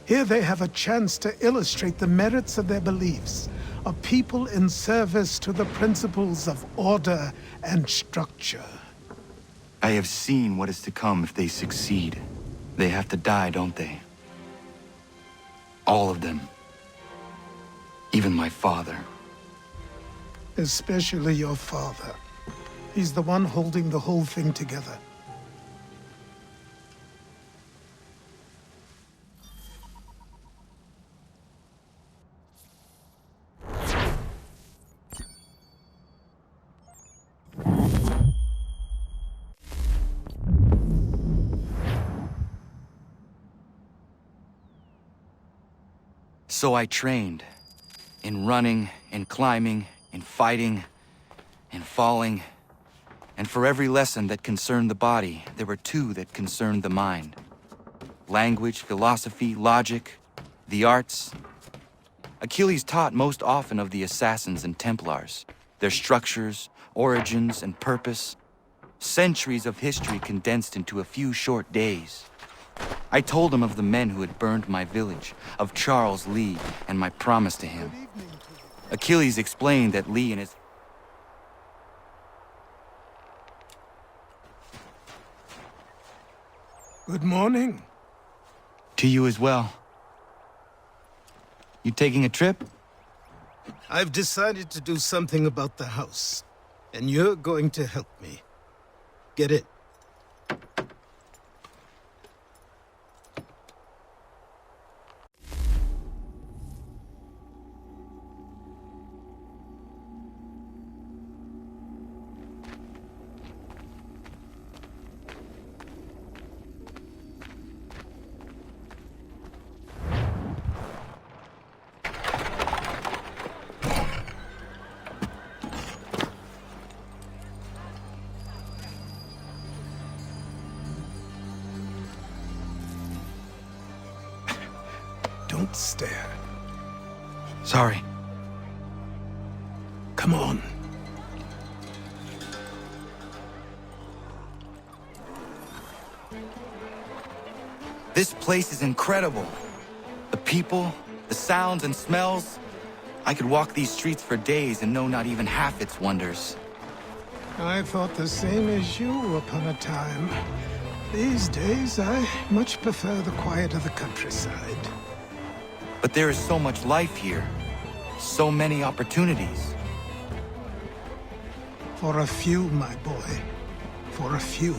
[SPEAKER 14] Here they have a chance to illustrate the merits of their beliefs, a people in service to the principles of order and structure.
[SPEAKER 11] I have seen what is to come if they succeed. They have to die, don't they? All of them. Even my father.
[SPEAKER 14] Especially your father. He's the one holding the whole thing together.
[SPEAKER 11] So I trained. In running, in climbing, in fighting, in falling. And for every lesson that concerned the body, there were two that concerned the mind. Language, philosophy, logic, the arts. Achilles taught most often of the Assassins and Templars, their structures, origins, and purpose. Centuries of history condensed into a few short days. I told him of the men who had burned my village, of Charles Lee, and my promise to him. Achilles explained that Lee and his...
[SPEAKER 14] Good morning.
[SPEAKER 11] To you as well. You taking a trip?
[SPEAKER 14] I've decided to do something about the house, and you're going to help me. Get it? Don't stare.
[SPEAKER 11] Sorry.
[SPEAKER 14] Come on.
[SPEAKER 11] This place is incredible. The people, the sounds and smells. I could walk these streets for days and know not even half its wonders.
[SPEAKER 14] I thought the same as you upon a time. These days, I much prefer the quiet of the countryside.
[SPEAKER 11] But there is so much life here. So many opportunities.
[SPEAKER 14] For a few, my boy. For a few.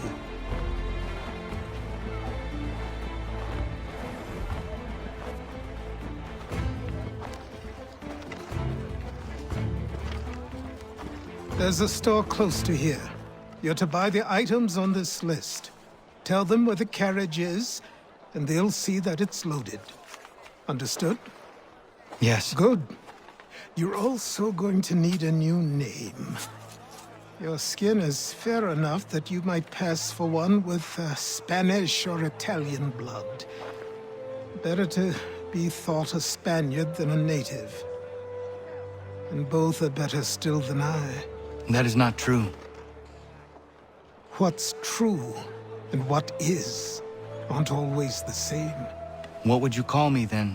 [SPEAKER 14] There's a store close to here. You're to buy the items on this list. Tell them where the carriage is, and they'll see that it's loaded. Understood?
[SPEAKER 11] Yes.
[SPEAKER 14] Good. You're also going to need a new name. Your skin is fair enough that you might pass for one with Spanish or Italian blood. Better to be thought a Spaniard than a native. And both are better still than I.
[SPEAKER 11] That is not true.
[SPEAKER 14] What's true and what is aren't always the same.
[SPEAKER 11] What would you call me then?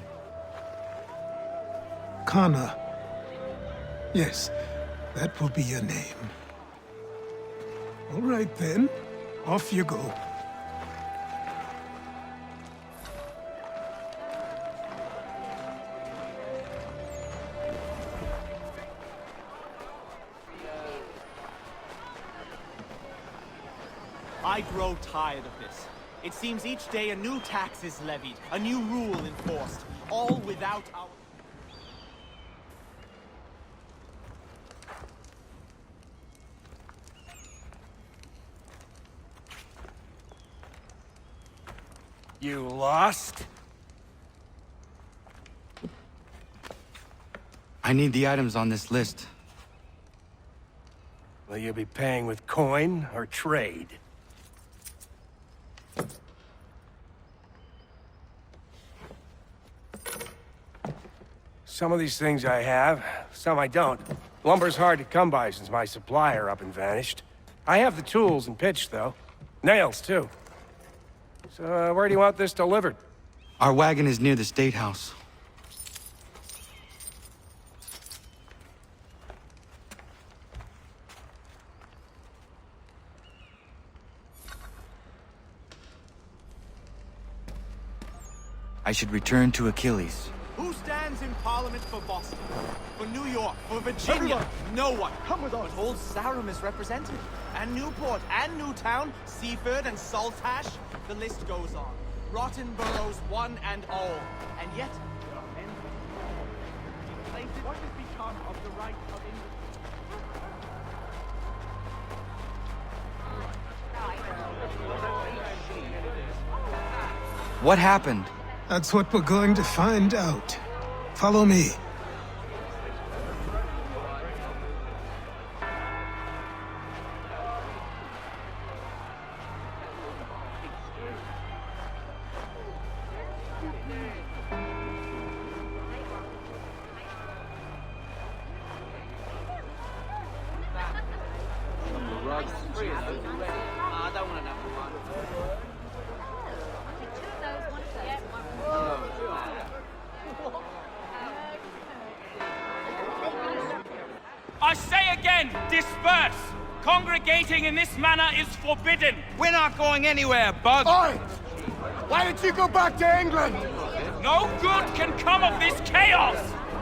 [SPEAKER 14] Kana. Yes, that will be your name. All right then, off you go.
[SPEAKER 10] I grow tired of this. It seems each day a new tax is levied, a new rule enforced, all without our...
[SPEAKER 20] You lost?
[SPEAKER 11] I need the items on this list.
[SPEAKER 20] Will you be paying with coin or trade? Some of these things I have, some I don't. Lumber's hard to come by since my supplier up and vanished. I have the tools and pitch, though. Nails, too. So, where do you want this delivered?
[SPEAKER 11] Our wagon is near the State House. I should return to Achilles.
[SPEAKER 10] Who stands in Parliament for Boston? For New York? For Virginia? Everyone. No one. Come with us. But Old Sarum is represented. And Newport, and Newtown, Seaford, and Saltash. The list goes on. Rotten boroughs, one and all. And yet, there are men who places. What has become of the right of
[SPEAKER 11] What happened?
[SPEAKER 14] That's what we're going to find out. Follow me.
[SPEAKER 3] I say again, disperse! Congregating in this manner is forbidden!
[SPEAKER 12] We're not going anywhere, Bug!
[SPEAKER 3] Oi!
[SPEAKER 12] Why don't you go back to England?
[SPEAKER 3] No good can come of this chaos!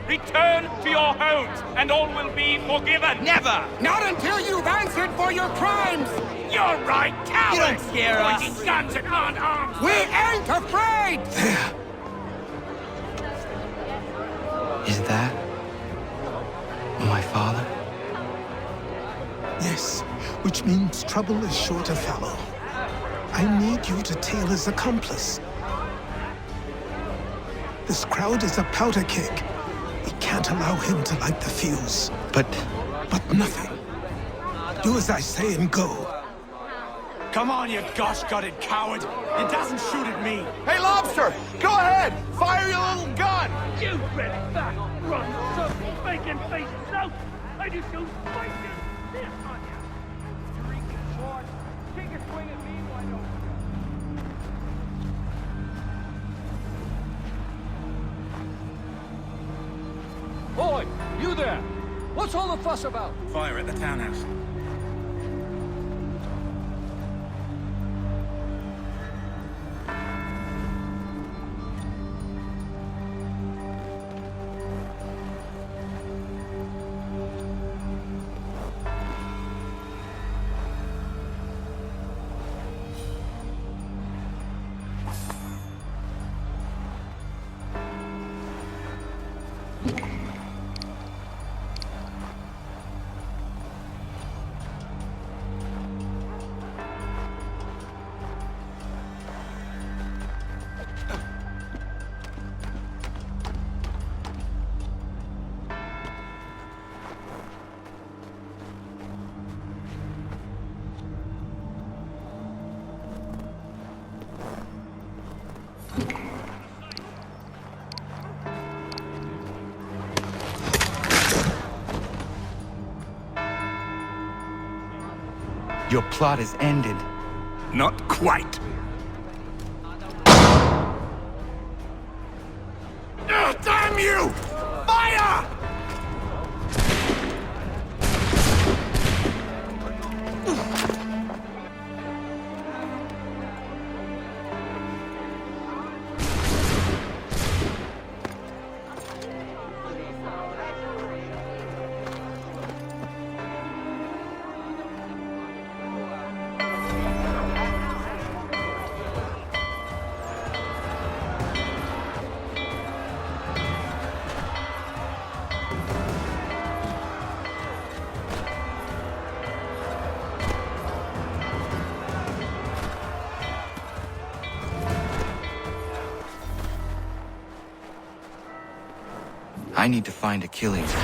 [SPEAKER 3] Return to your homes, and all will be forgiven!
[SPEAKER 12] Never!
[SPEAKER 3] Not until you've answered for your crimes! You're right, cowards!
[SPEAKER 12] You don't scare us.
[SPEAKER 3] Pointing guns and unarmed!
[SPEAKER 12] We ain't afraid!
[SPEAKER 11] Is that my father?
[SPEAKER 14] Yes, which means trouble is sure to follow. I need you to tail his accomplice. This crowd is a powder keg. We can't allow him to light the fuse.
[SPEAKER 11] But
[SPEAKER 14] nothing. Do as I say and go.
[SPEAKER 10] Come on, you gosh-gutted coward! It doesn't shoot at me!
[SPEAKER 12] Hey, Lobster! Go ahead! Fire your little gun!
[SPEAKER 3] You red fat run, so bacon faces out! I just don't fight you! This on you! Freaking short! Take a swing at me, why don't
[SPEAKER 19] Boy, you there! What's all the fuss about?
[SPEAKER 10] Fire at the townhouse.
[SPEAKER 11] Your plot is ended.
[SPEAKER 1] Not quite.
[SPEAKER 12] Damn you! Fire!
[SPEAKER 11] I need to find Achilles.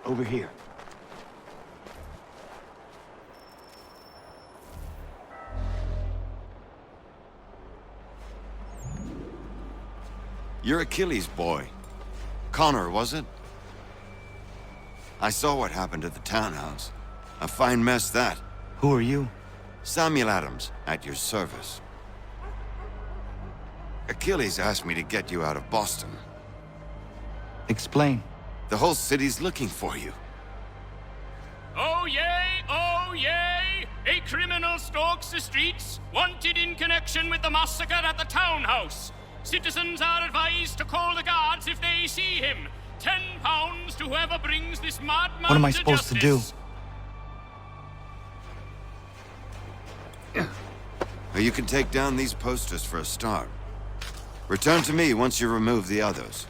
[SPEAKER 11] Over here.
[SPEAKER 18] You're Achilles' boy. Connor, was it? I saw what happened at the townhouse. A fine mess, that.
[SPEAKER 11] Who are you?
[SPEAKER 18] Samuel Adams, at your service. Achilles asked me to get you out of Boston.
[SPEAKER 11] Explain.
[SPEAKER 18] The whole city's looking for you.
[SPEAKER 21] Oh yay, oh yay! A criminal stalks the streets, wanted in connection with the massacre at the townhouse. Citizens are advised to call the guards if they see him. £10 to whoever brings this madman
[SPEAKER 11] What am I supposed to do?
[SPEAKER 18] You can take down these posters for a start. Return to me once you remove the others.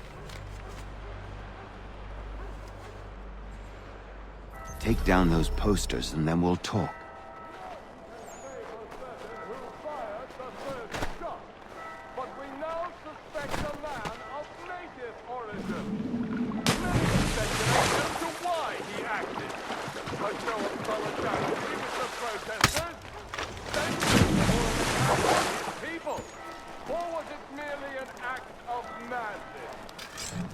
[SPEAKER 18] Take down those posters and then we'll talk.
[SPEAKER 3] But we now suspect a man of native origin. Many speculate as to why he acted. A show of solidarity with the protesters? People? Or was it merely an act of madness?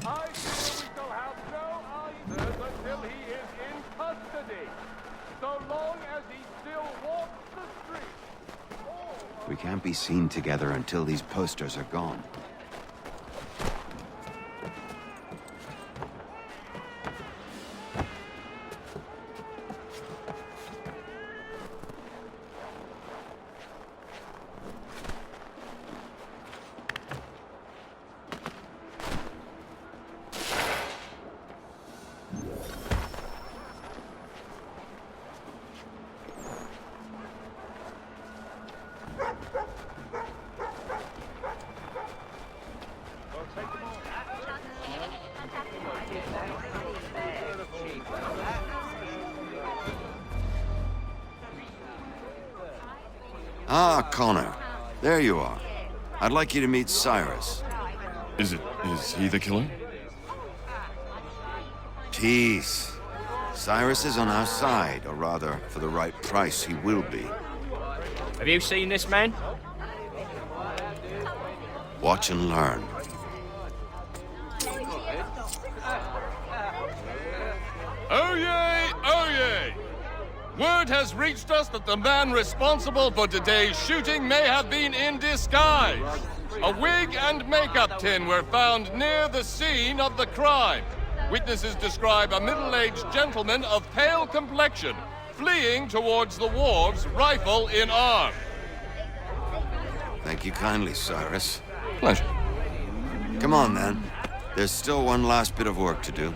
[SPEAKER 3] I fear we shall have no answers until he is in custody. So long as he still walks the streets.
[SPEAKER 18] We can't be seen together until these posters are gone. Ah, Connor. There you are. I'd like you to meet Cyrus.
[SPEAKER 6] Is he the killer?
[SPEAKER 18] Tease. Cyrus is on our side, or rather, for the right price, he will be.
[SPEAKER 5] Have you seen this man?
[SPEAKER 18] Watch and learn.
[SPEAKER 23] Oh yay, oh yay! Word has reached us that the man responsible for today's shooting may have been in disguise. A wig and makeup tin were found near the scene of the crime. Witnesses describe a middle-aged gentleman of pale complexion fleeing towards the wharves, rifle in arm.
[SPEAKER 18] Thank you kindly, Cyrus.
[SPEAKER 6] Pleasure.
[SPEAKER 18] Come on, then. There's still one last bit of work to do.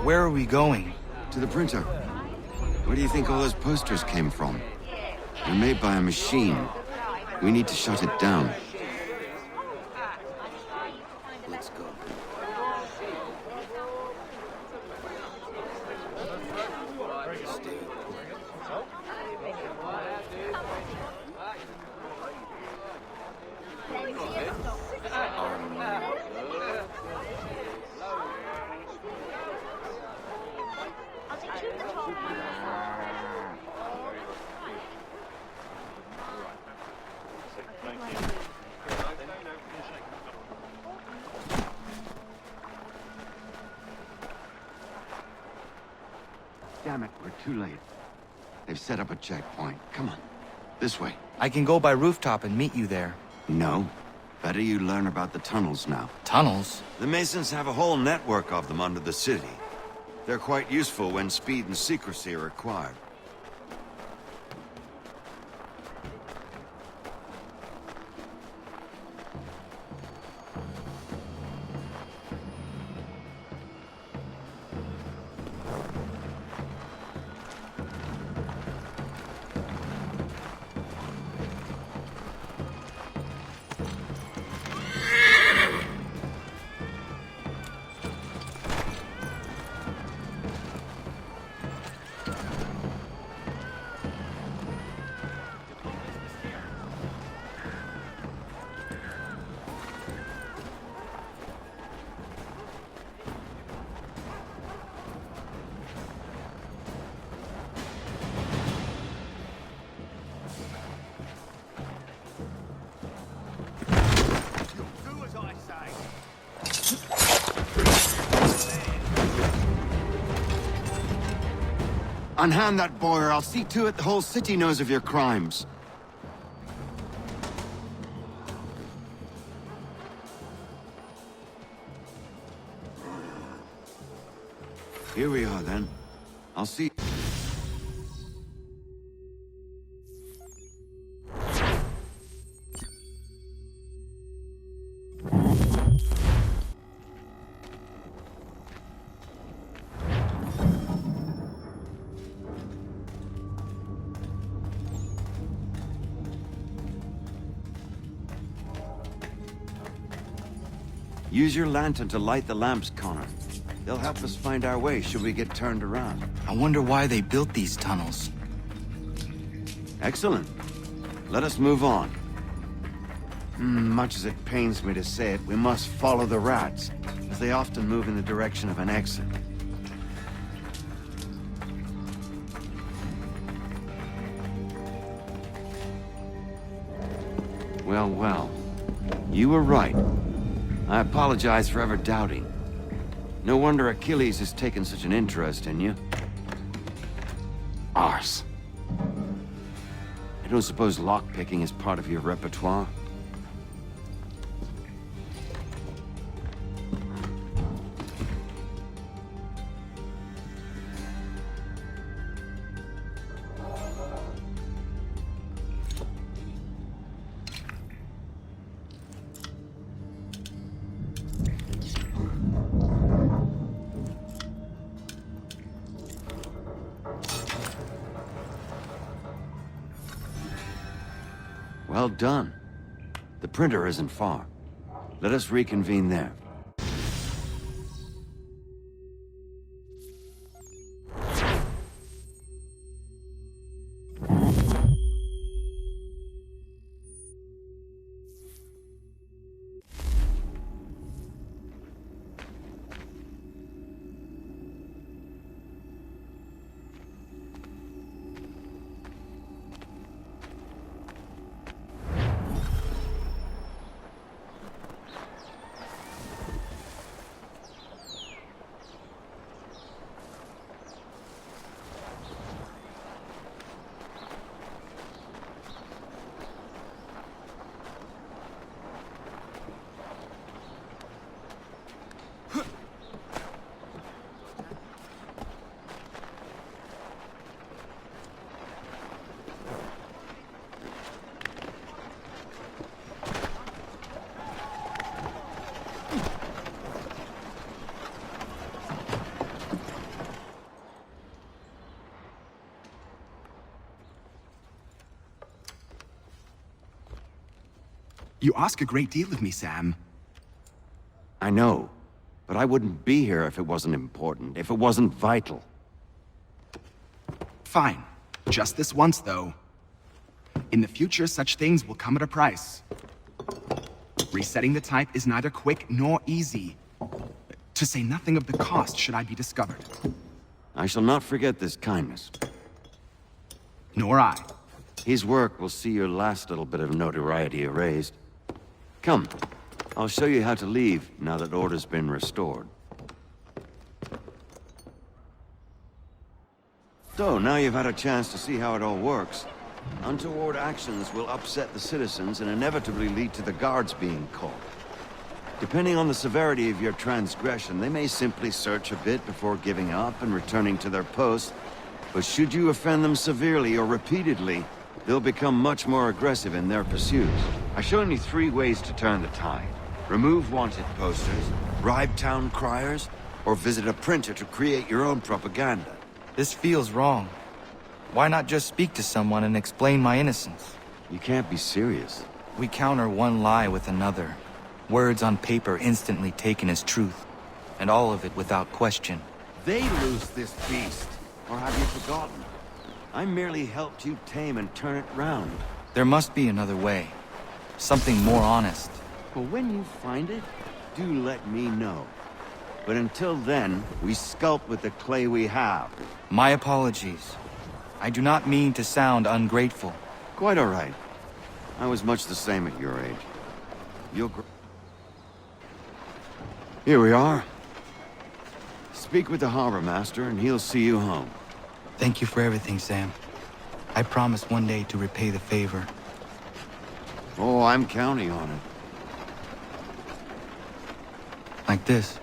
[SPEAKER 11] Where are we going?
[SPEAKER 18] To the printer. Where do you think all those posters came from? They're made by a machine. We need to shut it down. Let's go. Damn it, we're too late. They've set up a checkpoint. Come on. This way.
[SPEAKER 11] I can go by rooftop and meet you there.
[SPEAKER 18] No. Better you learn about the tunnels now.
[SPEAKER 11] Tunnels?
[SPEAKER 18] The Masons have a whole network of them under the city. They're quite useful when speed and secrecy are required. Unhand that boy, or I'll see to it the whole city knows of your crimes. Here we are, then. I'll see... Use your lantern to light the lamps, Connor. They'll help us find our way should we get turned around.
[SPEAKER 11] I wonder why they built these tunnels.
[SPEAKER 18] Excellent. Let us move on. Much as it pains me to say it, we must follow the rats, as they often move in the direction of an exit. Well, well. You were right. I apologize for ever doubting. No wonder Achilles has taken such an interest in you. Arse. I don't suppose lockpicking is part of your repertoire? Well done. The printer isn't far. Let us reconvene there.
[SPEAKER 4] You ask a great deal of me, Sam.
[SPEAKER 18] I know, but I wouldn't be here if it wasn't important, if it wasn't vital.
[SPEAKER 4] Fine. Just this once, though. In the future, such things will come at a price. Resetting the type is neither quick nor easy. To say nothing of the cost should I be discovered.
[SPEAKER 18] I shall not forget this kindness.
[SPEAKER 4] Nor I.
[SPEAKER 18] His work will see your last little bit of notoriety erased. Come, I'll show you how to leave now that order's been restored. So, now you've had a chance to see how it all works. Untoward actions will upset the citizens and inevitably lead to the guards being called. Depending on the severity of your transgression, they may simply search a bit before giving up and returning to their posts. But should you offend them severely or repeatedly, they'll become much more aggressive in their pursuits. I've shown you 3 ways to turn the tide. Remove wanted posters, bribe town criers, or visit a printer to create your own propaganda.
[SPEAKER 11] This feels wrong. Why not just speak to someone and explain my innocence?
[SPEAKER 18] You can't be serious.
[SPEAKER 11] We counter one lie with another. Words on paper instantly taken as truth. And all of it without question.
[SPEAKER 18] They lose this beast. Or have you forgotten? I merely helped you tame and turn it round.
[SPEAKER 11] There must be another way. Something more honest.
[SPEAKER 18] Well, when you find it, do let me know. But until then, we sculpt with the clay we have.
[SPEAKER 11] My apologies. I do not mean to sound ungrateful.
[SPEAKER 18] Quite all right. I was much the same at your age. Here we are. Speak with the harbor master and he'll see you home.
[SPEAKER 11] Thank you for everything, Sam. I promise one day to repay the favor.
[SPEAKER 18] Oh, I'm counting on it.
[SPEAKER 11] Like this.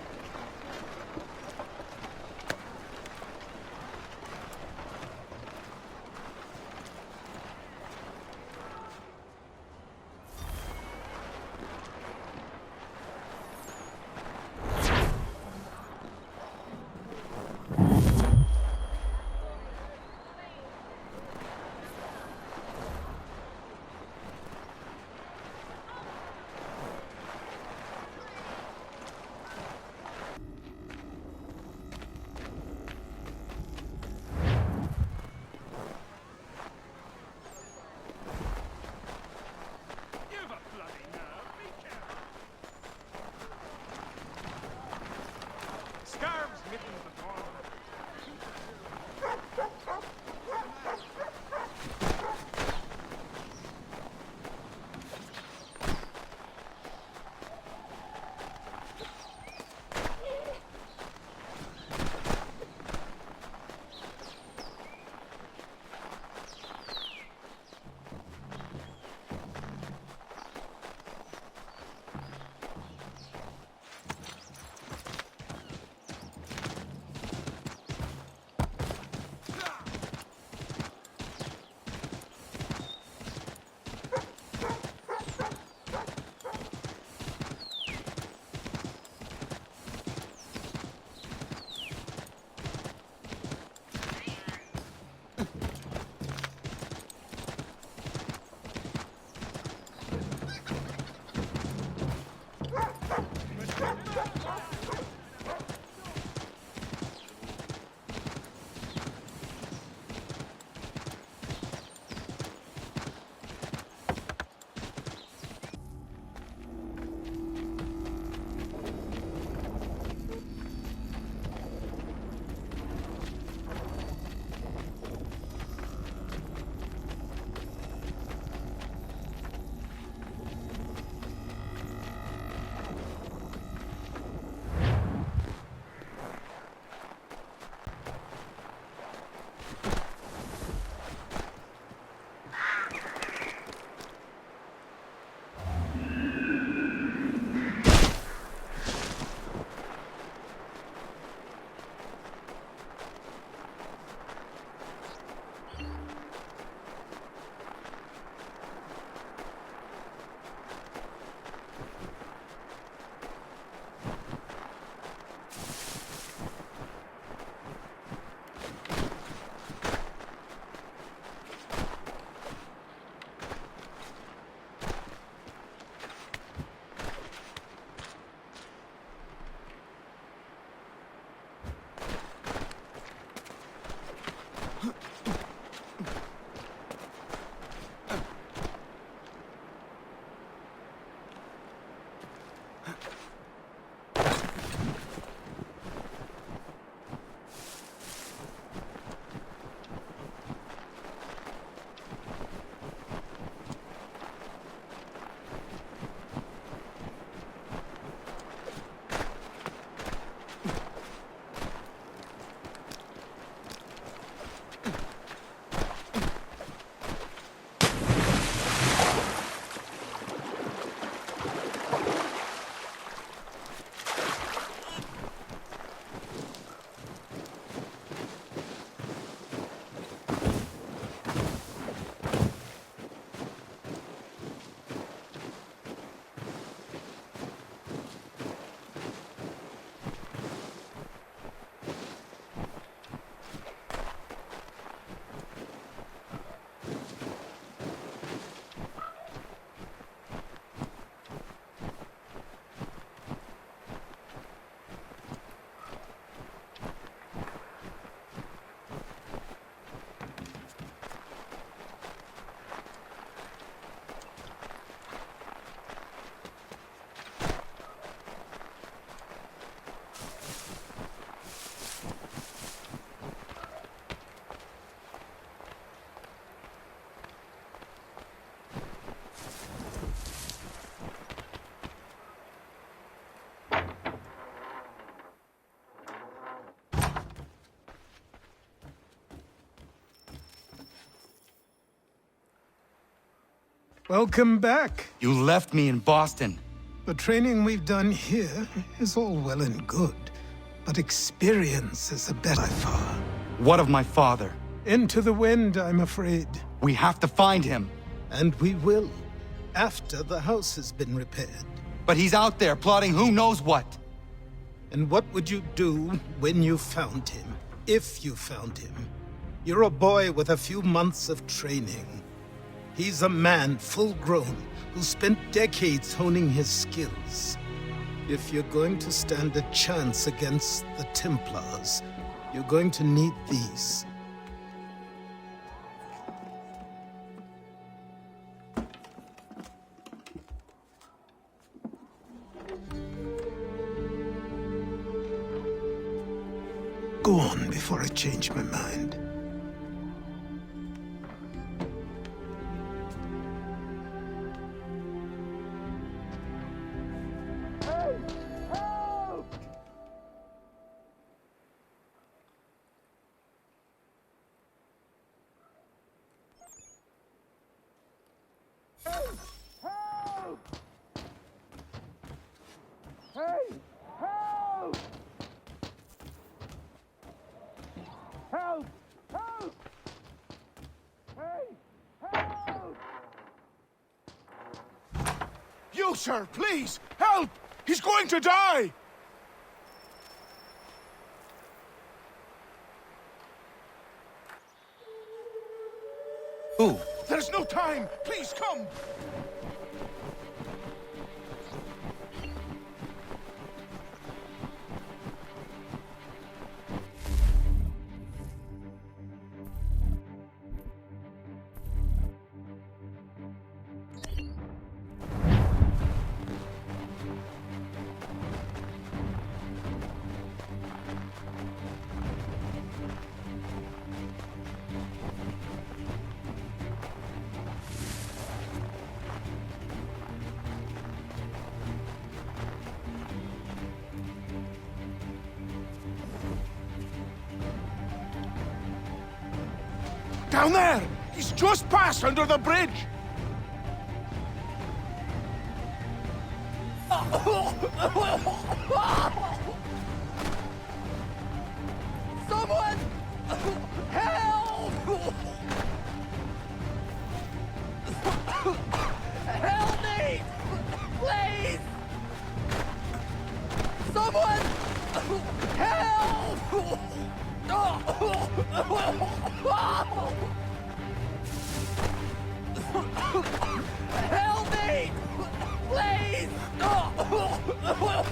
[SPEAKER 14] Welcome back.
[SPEAKER 11] You left me in Boston.
[SPEAKER 14] The training we've done here is all well and good, but experience is a better by far.
[SPEAKER 11] What of my father?
[SPEAKER 14] Into the wind, I'm afraid.
[SPEAKER 11] We have to find him.
[SPEAKER 14] And we will, after the house has been repaired.
[SPEAKER 11] But he's out there plotting who knows what.
[SPEAKER 14] And what would you do when you found him? If you found him? You're a boy with a few months of training. He's a man full grown who spent decades honing his skills. If you're going to stand a chance against the Templars, you're going to need these. Go on before I change my mind.
[SPEAKER 12] You, sir, please, help! He's going to die!
[SPEAKER 11] Who?
[SPEAKER 12] There's no time! Please, come! Down there! He's just passed under the bridge!
[SPEAKER 7] Someone! Help! Help me! Please! Someone! Help! Help me! Please! Help me! Please! Help me!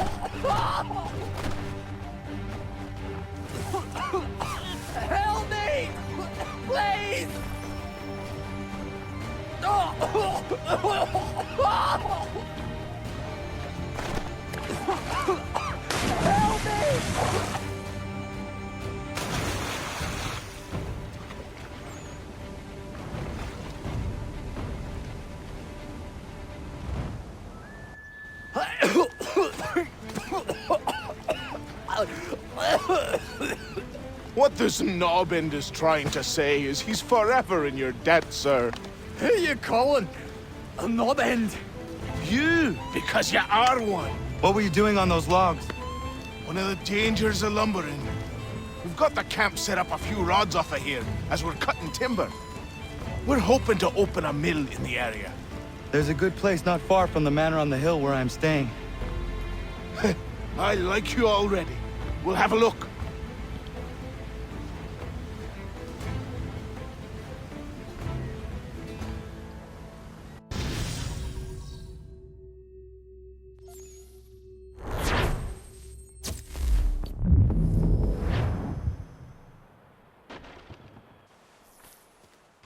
[SPEAKER 12] What this knobend is trying to say is he's forever in your debt, sir.
[SPEAKER 7] Who you calling? A knobend?
[SPEAKER 12] You, because you are one.
[SPEAKER 11] What were you doing on those logs?
[SPEAKER 12] One of the dangers of lumbering. We've got the camp set up a few rods off of here, as we're cutting timber. We're hoping to open a mill in the area.
[SPEAKER 11] There's a good place not far from the manor on the hill where I'm staying.
[SPEAKER 12] I like you already. We'll have a look.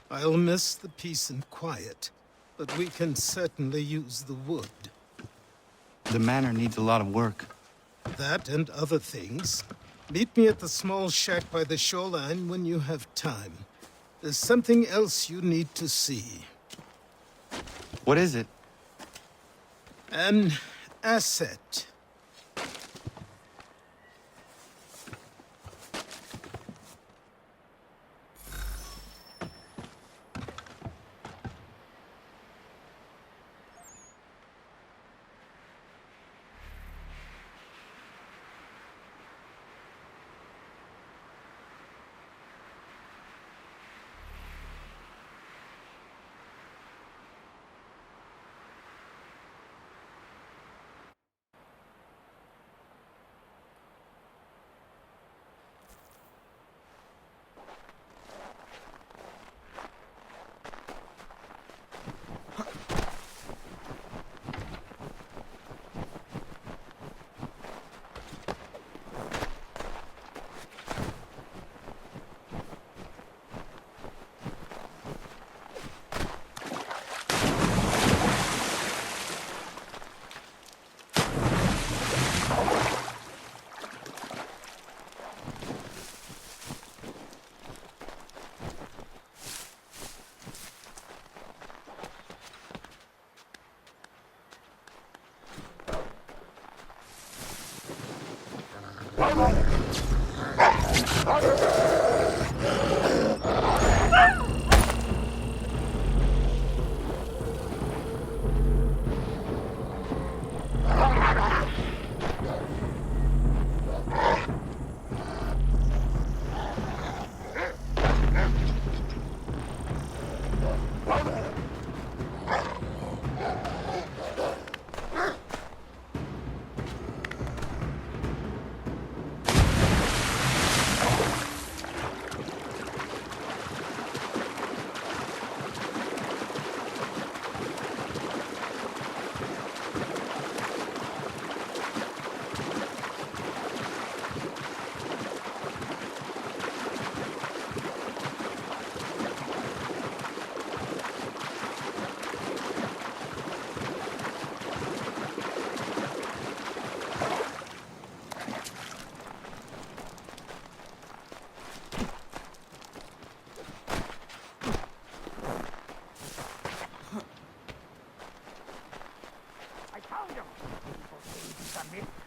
[SPEAKER 14] I'll miss the peace and quiet, but we can certainly use the wood.
[SPEAKER 11] The manor needs a lot of work.
[SPEAKER 14] That and other things. Meet me at the small shack by the shoreline when you have time. There's something else you need to see.
[SPEAKER 11] What is it?
[SPEAKER 14] An asset.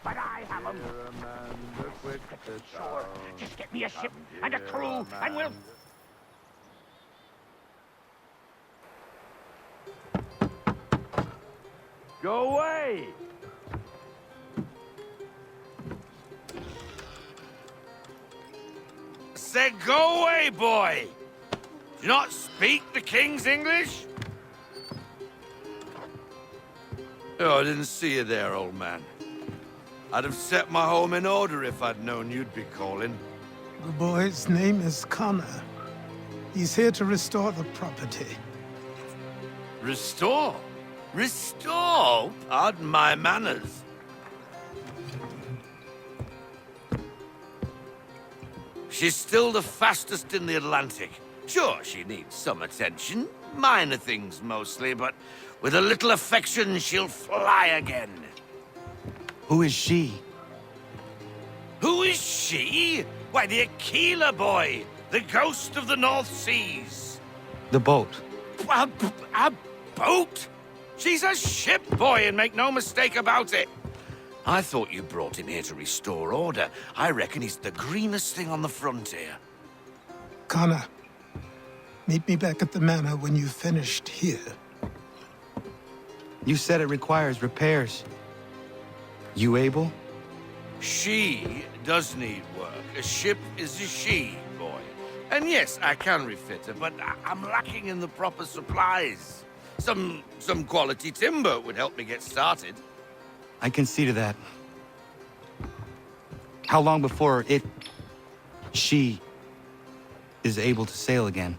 [SPEAKER 3] But I have them. Sure. Just get me a ship and a crew, and we'll...
[SPEAKER 8] Go away! I said go away, boy! Do you not speak the King's English? Oh, I didn't see you there, old man. I'd have set my home in order if I'd known you'd be calling.
[SPEAKER 14] The boy's name is Connor. He's here to restore the property.
[SPEAKER 8] Restore? Restore? Pardon my manners. She's still the fastest in the Atlantic. Sure, she needs some attention. Minor things mostly, but with a little affection, she'll fly again.
[SPEAKER 11] Who is she?
[SPEAKER 8] Who is she? Why, the Aquila boy, the ghost of the North Seas.
[SPEAKER 11] The boat.
[SPEAKER 8] A boat? She's a ship, boy, and make no mistake about it. I thought you brought him here to restore order. I reckon he's the greenest thing on the frontier.
[SPEAKER 14] Connor, meet me back at the manor when you've finished here.
[SPEAKER 11] You said it requires repairs. You able?
[SPEAKER 8] She does need work. A ship is a she, boy. And yes, I can refit her, but I'm lacking in the proper supplies. Some quality timber would help me get started.
[SPEAKER 11] I can see to that. How long before she is able to sail again?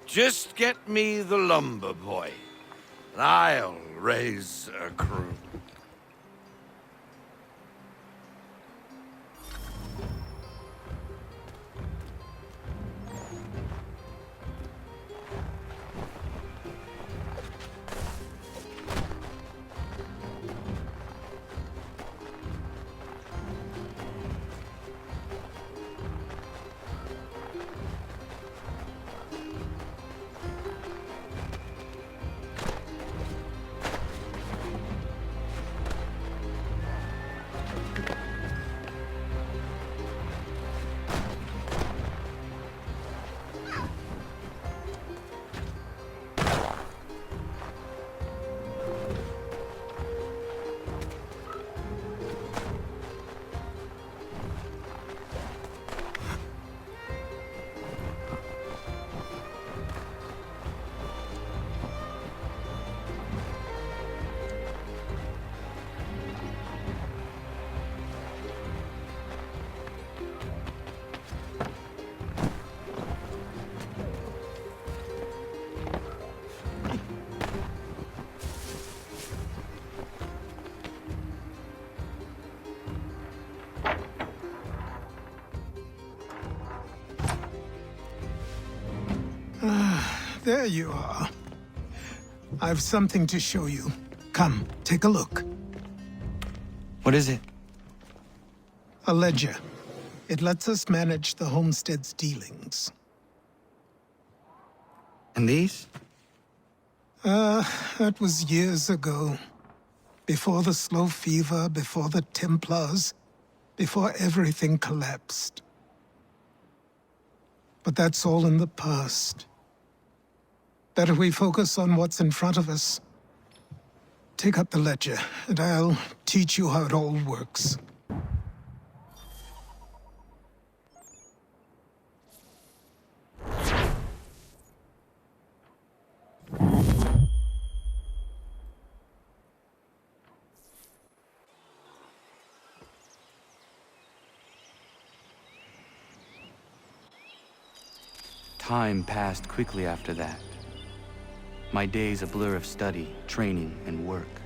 [SPEAKER 8] Just get me the lumber, boy, and I'll raise a crew.
[SPEAKER 14] There you are. I've something to show you. Come, take a look.
[SPEAKER 11] What is it?
[SPEAKER 14] A ledger. It lets us manage the homestead's dealings.
[SPEAKER 11] And these?
[SPEAKER 14] That was years ago. Before the slow fever, before the Templars. before everything collapsed. But that's all in the past. Better we focus on what's in front of us. Take up the ledger, and I'll teach you how it all works.
[SPEAKER 11] Time passed quickly after that. My days a blur of study, training, and work.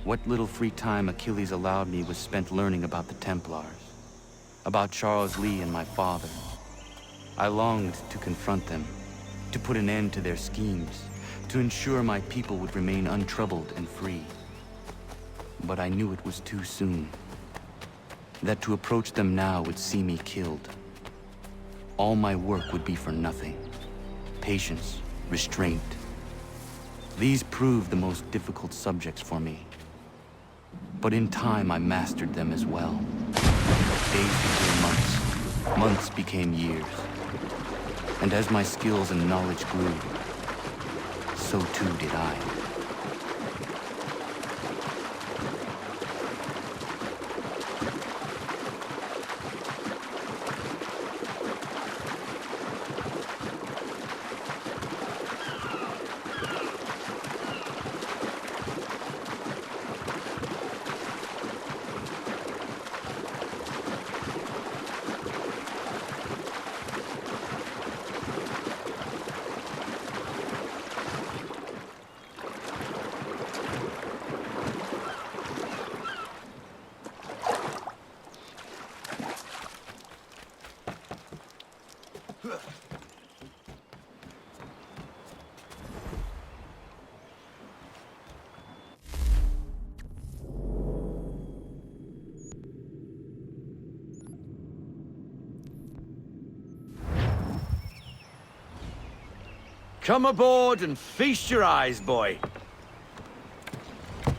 [SPEAKER 11] What little free time Achilles allowed me was spent learning about the Templars, about Charles Lee and my father. I longed to confront them, to put an end to their schemes, to ensure my people would remain untroubled and free. But I knew it was too soon, that to approach them now would see me killed. All my work would be for nothing. Patience, restraint. These proved the most difficult subjects for me. But in time, I mastered them as well. Days became months. Months became years. And as my skills and knowledge grew, so too did I.
[SPEAKER 2] Come aboard and feast your eyes, boy.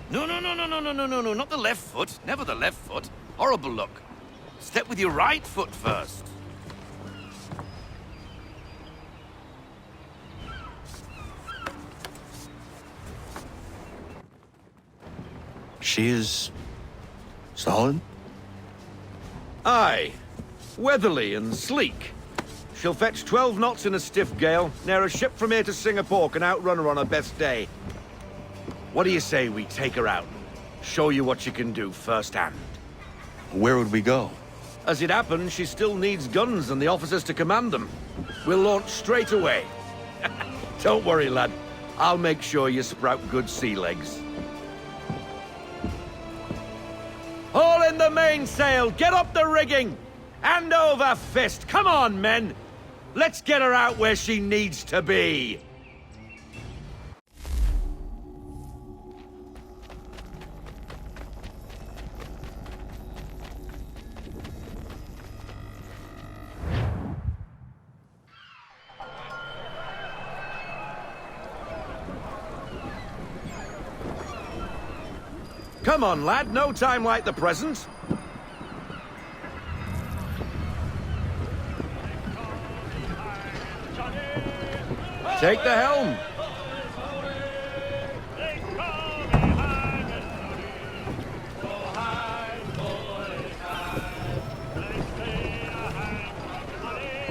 [SPEAKER 8] No, not the left foot. Never the left foot. Horrible look. Step with your right foot first.
[SPEAKER 2] She is... solid? Aye. Weatherly and sleek. She'll fetch 12 knots in a stiff gale, ne'er a ship from here to Singapore can outrun her on her best day. What do you say we take her out? Show you what she can do firsthand.
[SPEAKER 11] Where would we go?
[SPEAKER 2] As it happens, she still needs guns and the officers to command them. We'll launch straight away. Don't worry, lad. I'll make sure you sprout good sea legs. Haul in the mainsail! Get up the rigging! Hand over fist! Come on, men! Let's get her out where she needs to be! Come on, lad. No time like the present. Take the helm.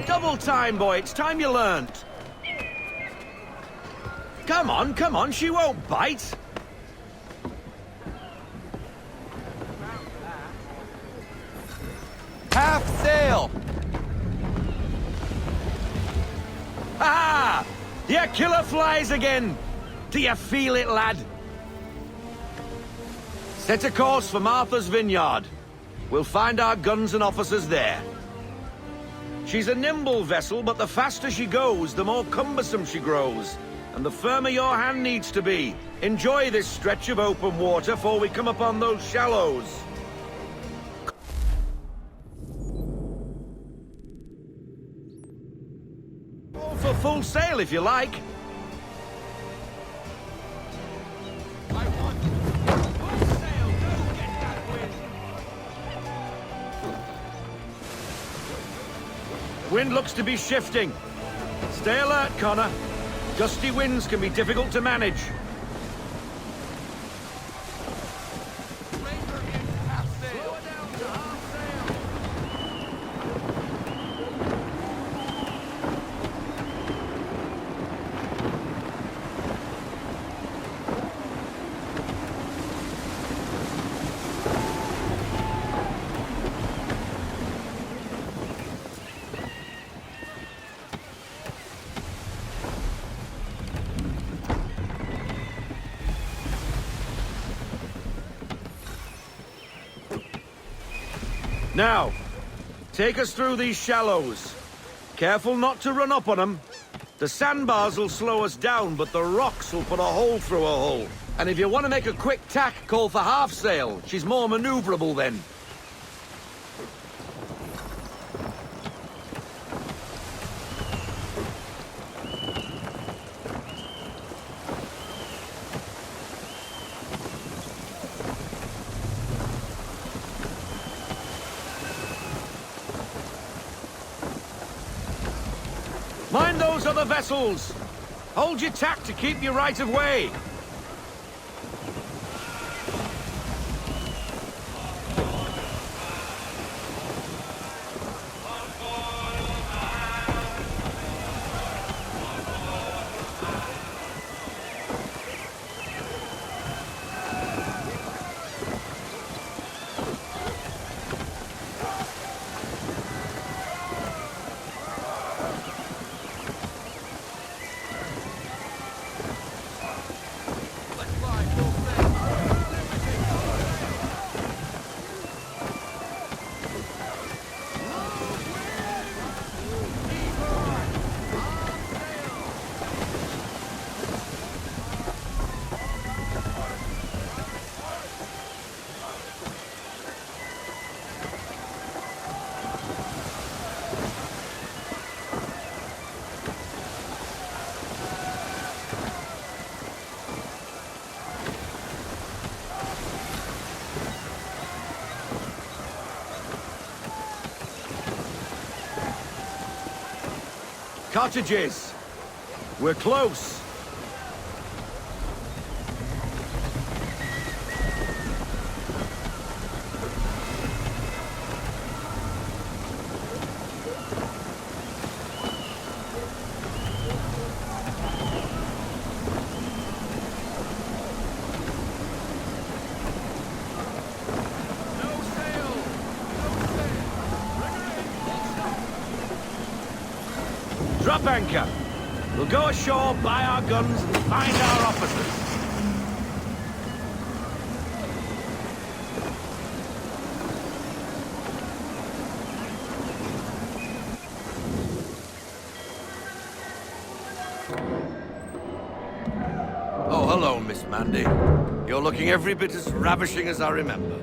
[SPEAKER 2] Double time, boy. It's time you learned. Come on. She won't bite. Half sail! Ha! Your killer flies again! Do you feel it, lad? Set a course for Martha's Vineyard. We'll find our guns and officers there. She's a nimble vessel, but the faster she goes, the more cumbersome she grows. And the firmer your hand needs to be. Enjoy this stretch of open water before we come upon those shallows. For full sail if you like. Wind looks to be shifting. Stay alert, Connor. Gusty winds can be difficult to manage. Now, take us through these shallows. Careful not to run up on them. The sandbars will slow us down, but the rocks will put a hole through a hull. And if you want to make a quick tack, call for half sail. She's more maneuverable then. Mind those other vessels! Hold your tack to keep your right of way! Cottages! We're close! Drop anchor. We'll go ashore, buy our guns, and find our officers. Oh, hello, Miss Mandy. You're looking every bit as ravishing as I remember.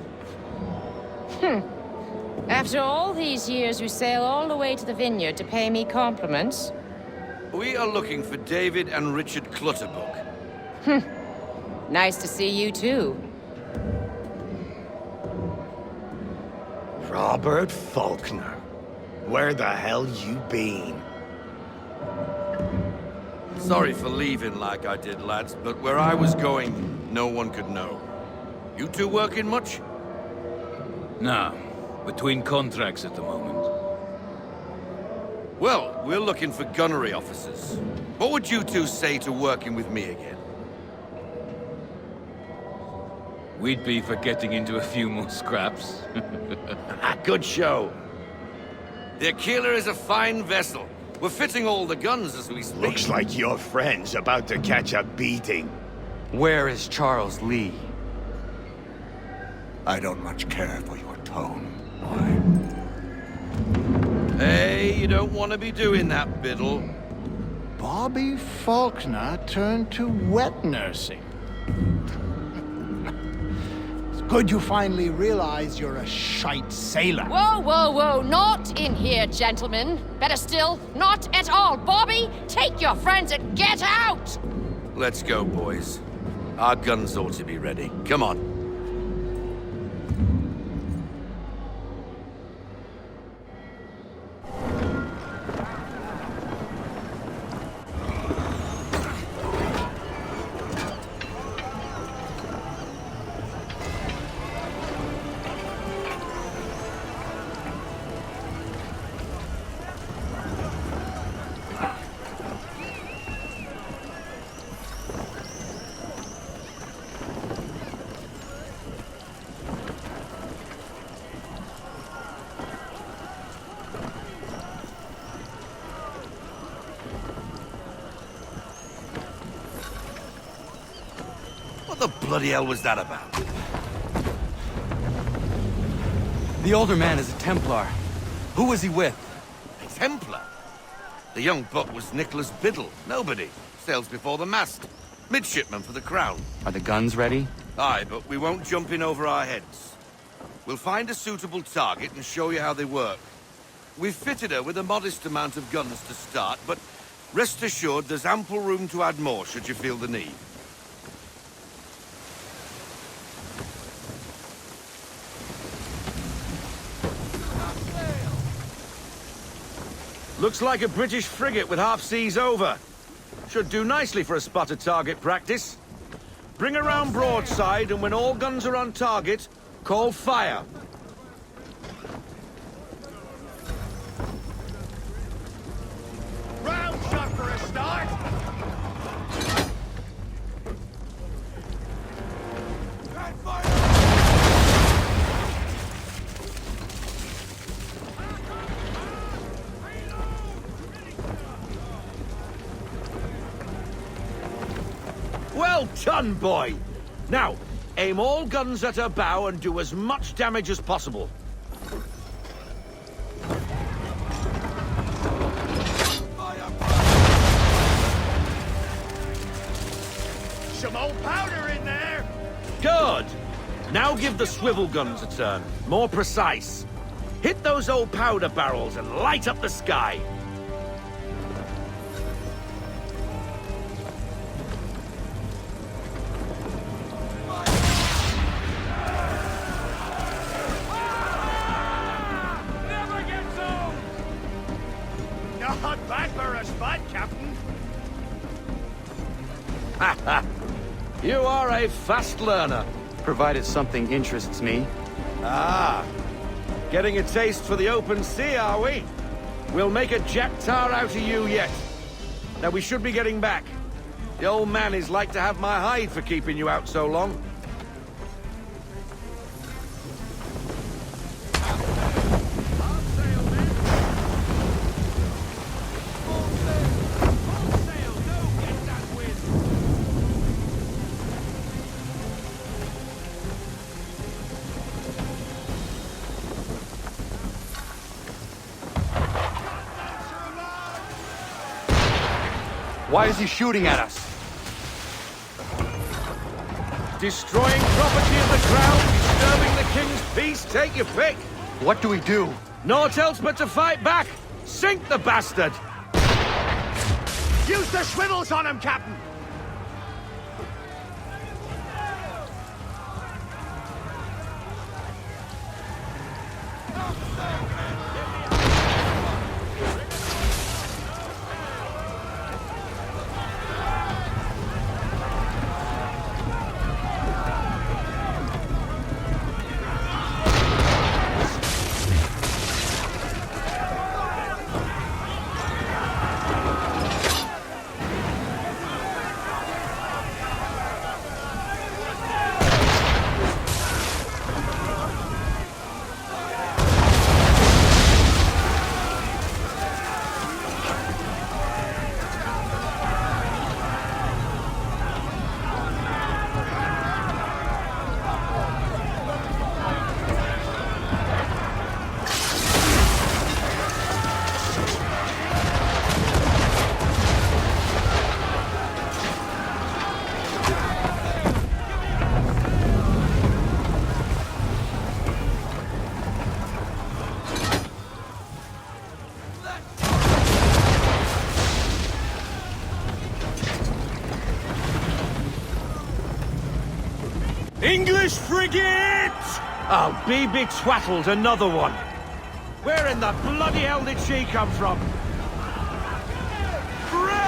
[SPEAKER 9] After all these years, you sail all the way to the vineyard to pay me compliments?
[SPEAKER 2] We are looking for David and Richard Clutterbuck.
[SPEAKER 9] Nice to see you, too.
[SPEAKER 13] Robert Faulkner. Where the hell you been?
[SPEAKER 2] Sorry for leaving like I did, lads, but where I was going, no one could know. You two working much?
[SPEAKER 22] No. Between contracts at the moment.
[SPEAKER 2] Well, we're looking for gunnery officers. What would you two say to working with me again?
[SPEAKER 22] We'd be for getting into a few more scraps.
[SPEAKER 2] Good show. The Aquila is a fine vessel. We're fitting all the guns as we speak.
[SPEAKER 13] Looks like your friend's about to catch a beating.
[SPEAKER 11] Where is Charles Lee?
[SPEAKER 13] I don't much care for your tone.
[SPEAKER 2] Hey, you don't want to be doing that, Biddle.
[SPEAKER 13] Bobby Faulkner turned to wet nursing. It's good you finally realize you're a shite sailor.
[SPEAKER 9] Whoa, whoa, whoa, not in here, gentlemen. Better still, not at all. Bobby, take your friends and get out!
[SPEAKER 2] Let's go, boys. Our guns ought to be ready. Come on. What the bloody hell was that about?
[SPEAKER 11] The older man is a Templar. Who was he with?
[SPEAKER 2] A Templar? The young buck was Nicholas Biddle. Nobody. Sails before the mast. Midshipman for the Crown.
[SPEAKER 11] Are the guns ready?
[SPEAKER 2] Aye, but we won't jump in over our heads. We'll find a suitable target and show you how they work. We've fitted her with a modest amount of guns to start, but rest assured there's ample room to add more should you feel the need. Looks like a British frigate with half seas over. Should do nicely for a spotted target practice. Bring her round broadside, and when all guns are on target, call fire.
[SPEAKER 10] Round shot for a start.
[SPEAKER 2] Well done, boy! Now, aim all guns at her bow and do as much damage as possible.
[SPEAKER 10] Some old powder in there.
[SPEAKER 2] Good! Now give the swivel guns a turn. More precise. Hit those old powder barrels and light up the sky.
[SPEAKER 10] Not bad for a spot, Captain.
[SPEAKER 2] You are a fast learner.
[SPEAKER 11] Provided something interests me.
[SPEAKER 2] Ah, getting a taste for the open sea, are we? We'll make a jack tar out of you yet. Now we should be getting back. The old man is like to have my hide for keeping you out so long.
[SPEAKER 11] Why is he shooting at us?
[SPEAKER 2] Destroying property of the crown, disturbing the king's peace, take your pick.
[SPEAKER 11] What do we do?
[SPEAKER 2] Naught else but to fight back. Sink the bastard.
[SPEAKER 10] Use the swivels on him, Captain.
[SPEAKER 2] English frigate! Oh, be twaddled, another one. Where in the bloody hell did she come from? Brace!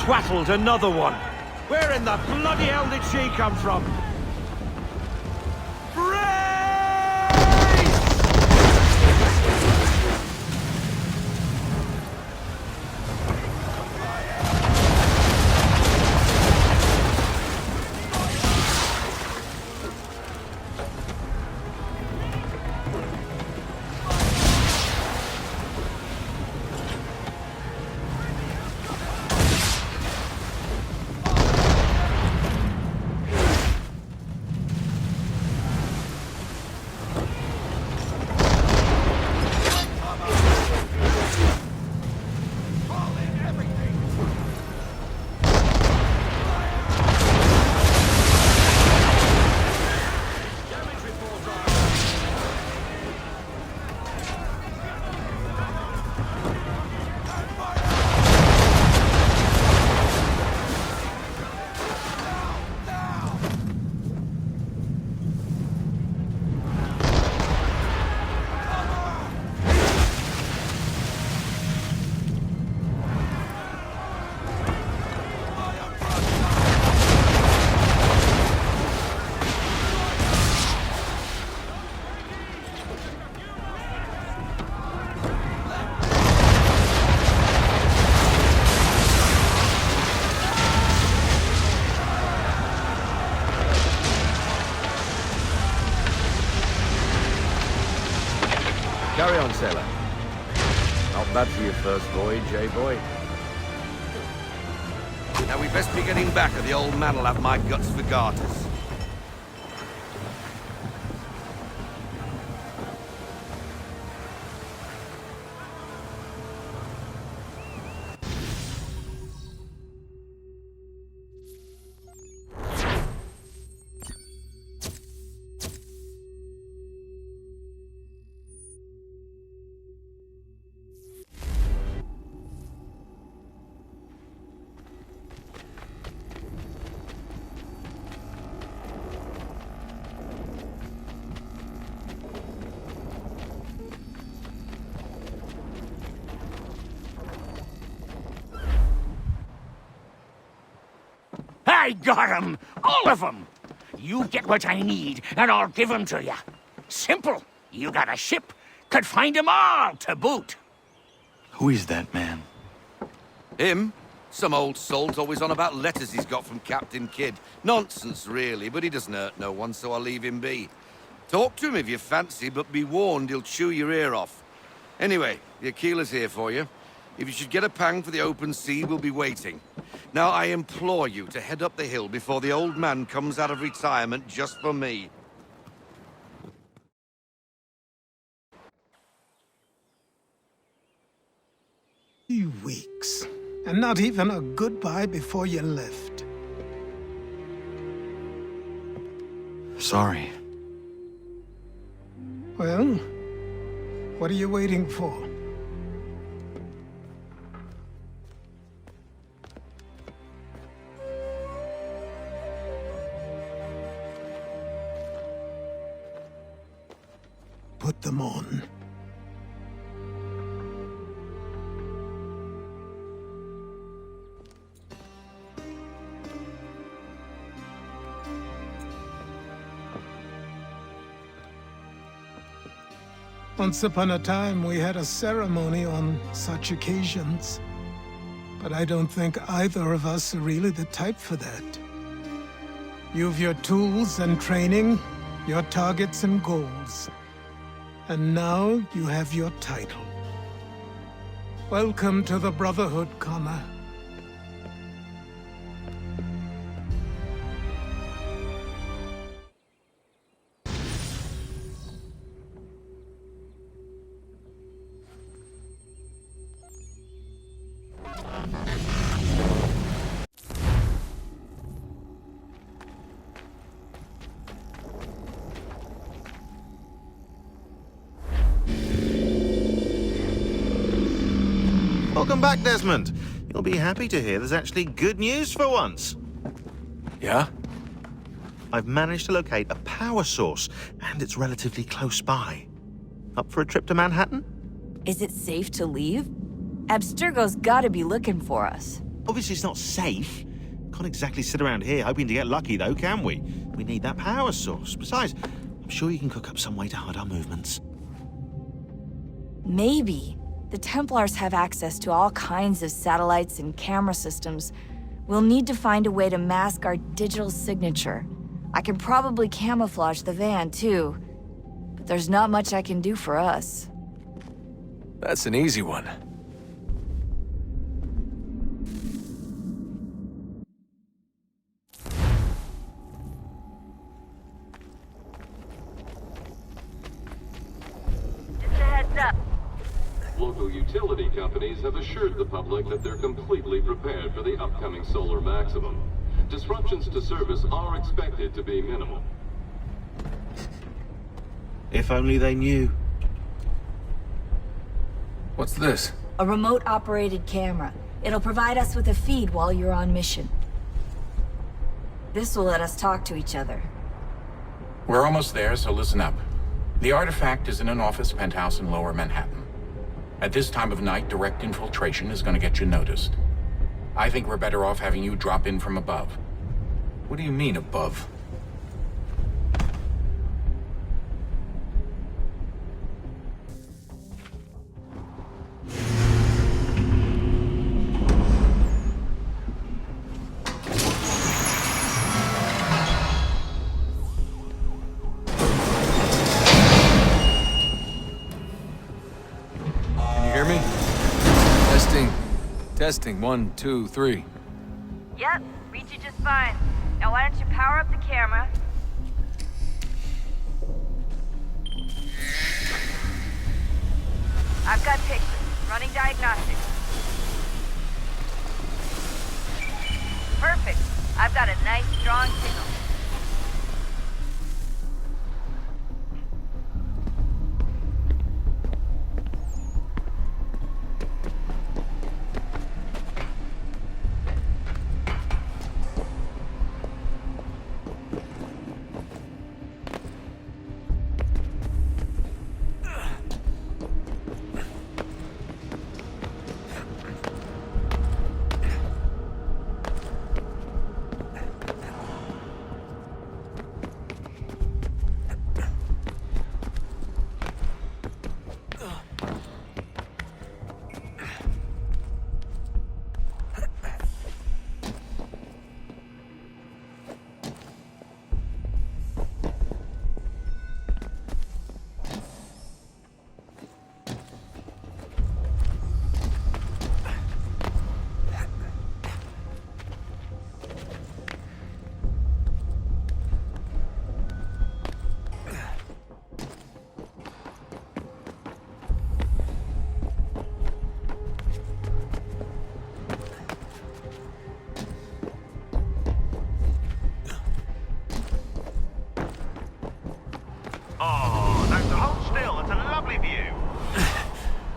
[SPEAKER 2] twaddled another one. Where in the bloody hell did she come from? Carry on, sailor. Not bad for your first voyage, eh, boy? Now we best be getting back, or the old man'll have my guts for garters.
[SPEAKER 8] I got 'em! All of 'em! You get what I need, and I'll give 'em to you. Simple. You got a ship, could find 'em all to boot.
[SPEAKER 11] Who is that man?
[SPEAKER 2] Him? Some old salt's always on about letters he's got from Captain Kidd. Nonsense, really, but he doesn't hurt no one, so I'll leave him be. Talk to him if you fancy, but be warned he'll chew your ear off. Anyway, the Aquila's here for you. If you should get a pang for the open sea, we'll be waiting. Now, I implore you to head up the hill before the old man comes out of retirement just for me.
[SPEAKER 14] 3 weeks, and not even a goodbye before you left.
[SPEAKER 11] Sorry.
[SPEAKER 14] Well, what are you waiting for? Put them on. Once upon a time, we had a ceremony on such occasions. But I don't think either of us are really the type for that. You've your tools and training, your targets and goals. And now you have your title. Welcome to the Brotherhood, Connor.
[SPEAKER 15] Welcome back, Desmond. You'll be happy to hear there's actually good news for once.
[SPEAKER 20] Yeah?
[SPEAKER 15] I've managed to locate a power source, and it's relatively close by. Up for a trip to Manhattan?
[SPEAKER 16] Is it safe to leave? Abstergo's gotta be looking for us.
[SPEAKER 15] Obviously, it's not safe. Can't exactly sit around here hoping to get lucky, though, can we? We need that power source. Besides, I'm sure you can cook up some way to hide our movements.
[SPEAKER 16] Maybe. The Templars have access to all kinds of satellites and camera systems. We'll need to find a way to mask our digital signature. I can probably camouflage the van, too. But there's not much I can do for us.
[SPEAKER 17] That's an easy one.
[SPEAKER 16] Just a heads up.
[SPEAKER 19] Local utility companies have assured the public that they're completely prepared for the upcoming solar maximum. Disruptions to service are expected to be minimal.
[SPEAKER 15] If only they knew.
[SPEAKER 17] What's this?
[SPEAKER 16] A remote-operated camera. It'll provide us with a feed while you're on mission. This will let us talk to each other.
[SPEAKER 24] We're almost there, so listen up. The artifact is in an office penthouse in Lower Manhattan. At this time of night, direct infiltration is going to get you noticed. I think we're better off having you drop in from above.
[SPEAKER 17] What do you mean, above? Testing, 1, 2, 3.
[SPEAKER 16] Yep, read you just fine. Now why don't you power up the camera? I've got pictures. Running diagnostics. Perfect. I've got a nice, strong signal.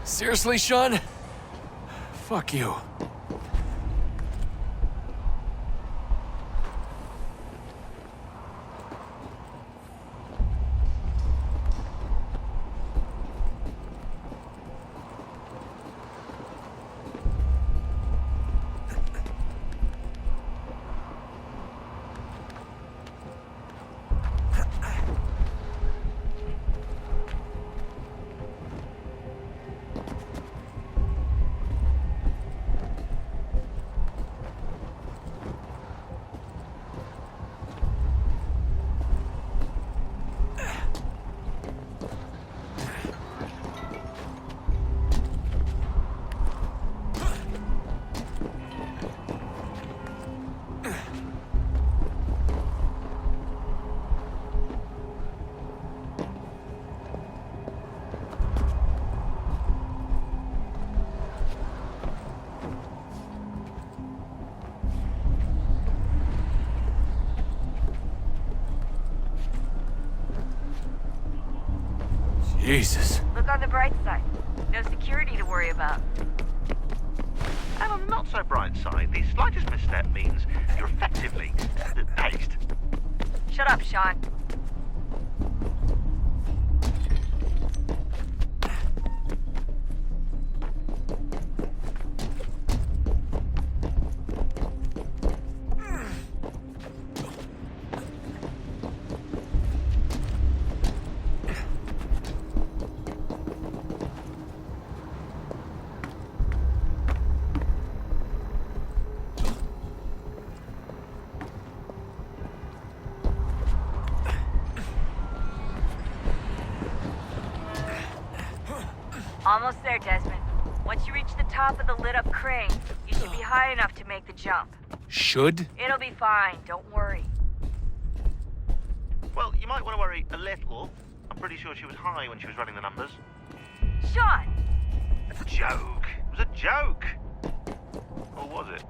[SPEAKER 17] Seriously, Sean? Fuck you. Jesus.
[SPEAKER 16] Look on the bright side. No security to worry about.
[SPEAKER 25] And on the not so bright side, the slightest misstep means you're effectively hazed.
[SPEAKER 16] Shut up, Sean. Almost there, Desmond. Once you reach the top of the lit-up crane, you should be high enough to make the jump.
[SPEAKER 17] Should?
[SPEAKER 16] It'll be fine, don't worry.
[SPEAKER 25] Well, you might want to worry a little. I'm pretty sure she was high when she was running the numbers.
[SPEAKER 16] Sean!
[SPEAKER 25] A joke. It was a joke. Or was it?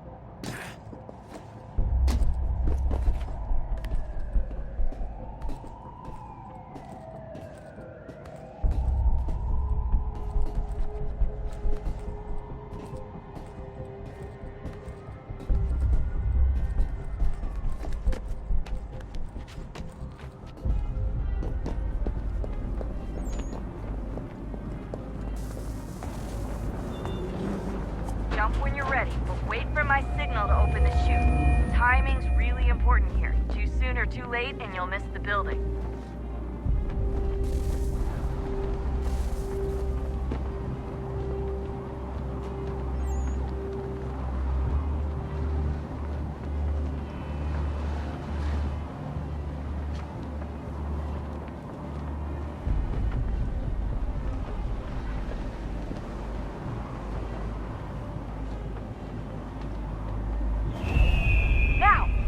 [SPEAKER 16] Jump when you're ready, but wait for my signal to open the chute. Timing's really important here. Too soon or too late, and you'll miss the building.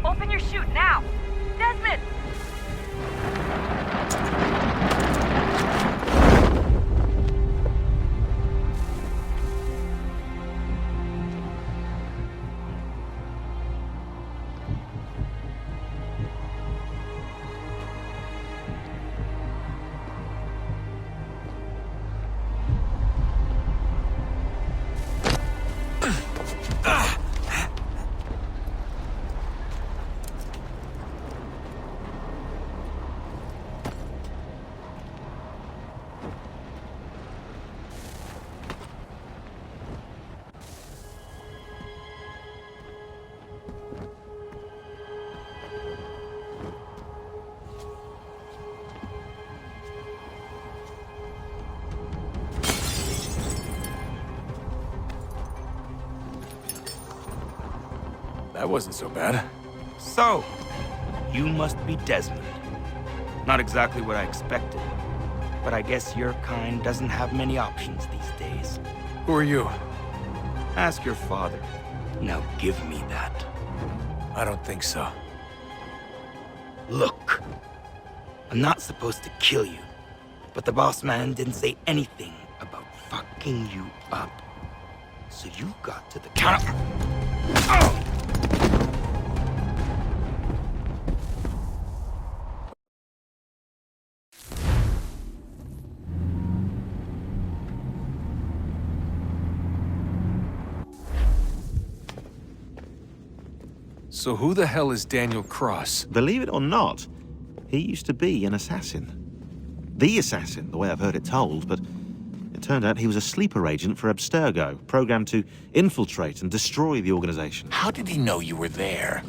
[SPEAKER 16] Open your chute now! Desmond!
[SPEAKER 17] That wasn't so bad.
[SPEAKER 1] So, you must be Desmond. Not exactly what I expected, but I guess your kind doesn't have many options these days.
[SPEAKER 17] Who are you?
[SPEAKER 1] Ask your father. Now give me that.
[SPEAKER 17] I don't think so.
[SPEAKER 1] Look, I'm not supposed to kill you, but the boss man didn't say anything about fucking you up. So you got to the counter. Oh!
[SPEAKER 17] So who the hell is Daniel Cross?
[SPEAKER 15] Believe it or not, he used to be an assassin. The assassin, the way I've heard it told, but it turned out he was a sleeper agent for Abstergo, programmed to infiltrate and destroy the organization.
[SPEAKER 24] How did he know you were there?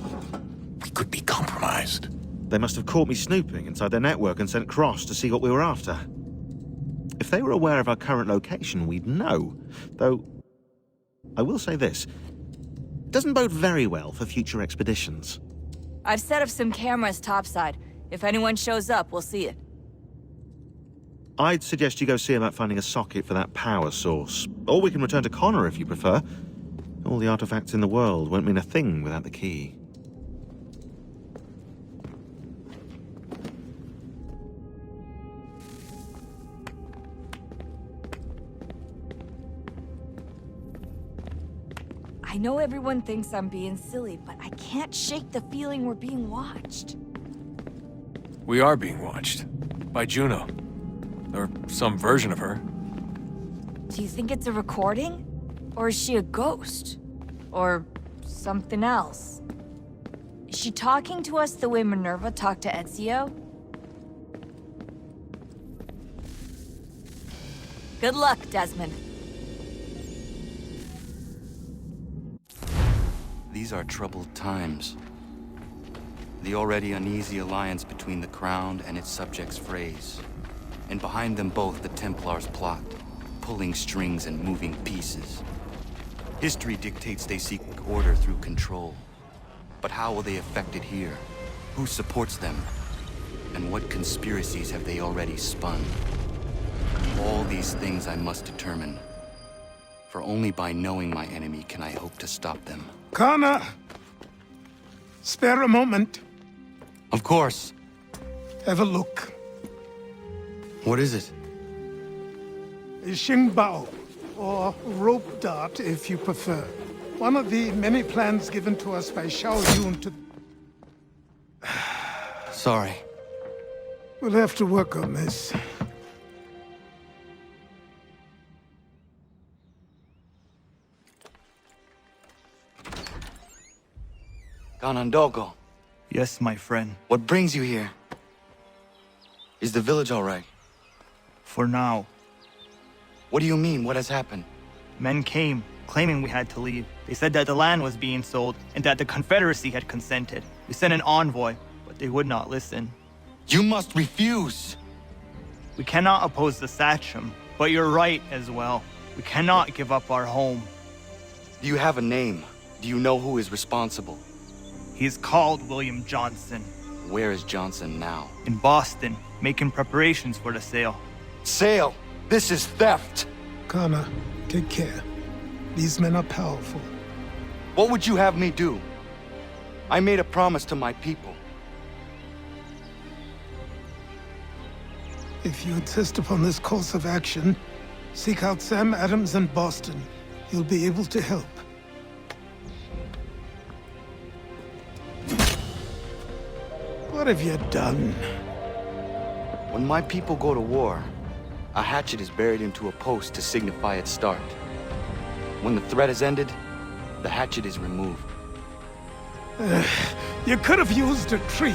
[SPEAKER 24] We could be compromised.
[SPEAKER 15] They must have caught me snooping inside their network and sent Cross to see what we were after. If they were aware of our current location, we'd know. Though, I will say this. Doesn't bode very well for future expeditions.
[SPEAKER 16] I've set up some cameras topside. If anyone shows up, we'll see it.
[SPEAKER 15] I'd suggest you go see about finding a socket for that power source. Or we can return to Connor if you prefer. All the artifacts in the world won't mean a thing without the key.
[SPEAKER 16] I know everyone thinks I'm being silly, but I can't shake the feeling we're being watched.
[SPEAKER 17] We are being watched. By Juno. Or some version of her.
[SPEAKER 16] Do you think it's a recording? Or is she a ghost? Or something else? Is she talking to us the way Minerva talked to Ezio? Good luck, Desmond.
[SPEAKER 11] These are troubled times. The already uneasy alliance between the Crown and its subjects frays. And behind them both the Templars plot, pulling strings and moving pieces. History dictates they seek order through control. But how will they affect it here? Who supports them? And what conspiracies have they already spun? All these things I must determine. For only by knowing my enemy can I hope to stop them.
[SPEAKER 14] Kana! Spare a moment.
[SPEAKER 11] Of course.
[SPEAKER 14] Have a look.
[SPEAKER 11] What is it?
[SPEAKER 14] A Xingbao, or rope dart if you prefer. One of the many plans given to us by Xiao Yun to...
[SPEAKER 11] Sorry.
[SPEAKER 14] We'll have to work on this.
[SPEAKER 11] Ganondogo.
[SPEAKER 7] Yes, my friend.
[SPEAKER 11] What brings you here? Is the village all right?
[SPEAKER 7] For now.
[SPEAKER 11] What do you mean? What has happened?
[SPEAKER 7] Men came, claiming we had to leave. They said that the land was being sold, and that the Confederacy had consented. We sent an envoy, but they would not listen.
[SPEAKER 11] You must refuse!
[SPEAKER 7] We cannot oppose the Sachem, but you're right as well. We cannot give up our home.
[SPEAKER 11] Do you have a name? Do you know who is responsible?
[SPEAKER 7] He is called William Johnson.
[SPEAKER 11] Where is Johnson now?
[SPEAKER 7] In Boston, making preparations for the sale.
[SPEAKER 11] Sale! This is theft!
[SPEAKER 14] Kana, take care. These men are powerful.
[SPEAKER 11] What would you have me do? I made a promise to my people.
[SPEAKER 14] If you insist upon this course of action, seek out Sam Adams in Boston. He'll be able to help. What have you done?
[SPEAKER 11] When my people go to war, a hatchet is buried into a post to signify its start. When the threat is ended, the hatchet is removed.
[SPEAKER 14] You could have used a tree.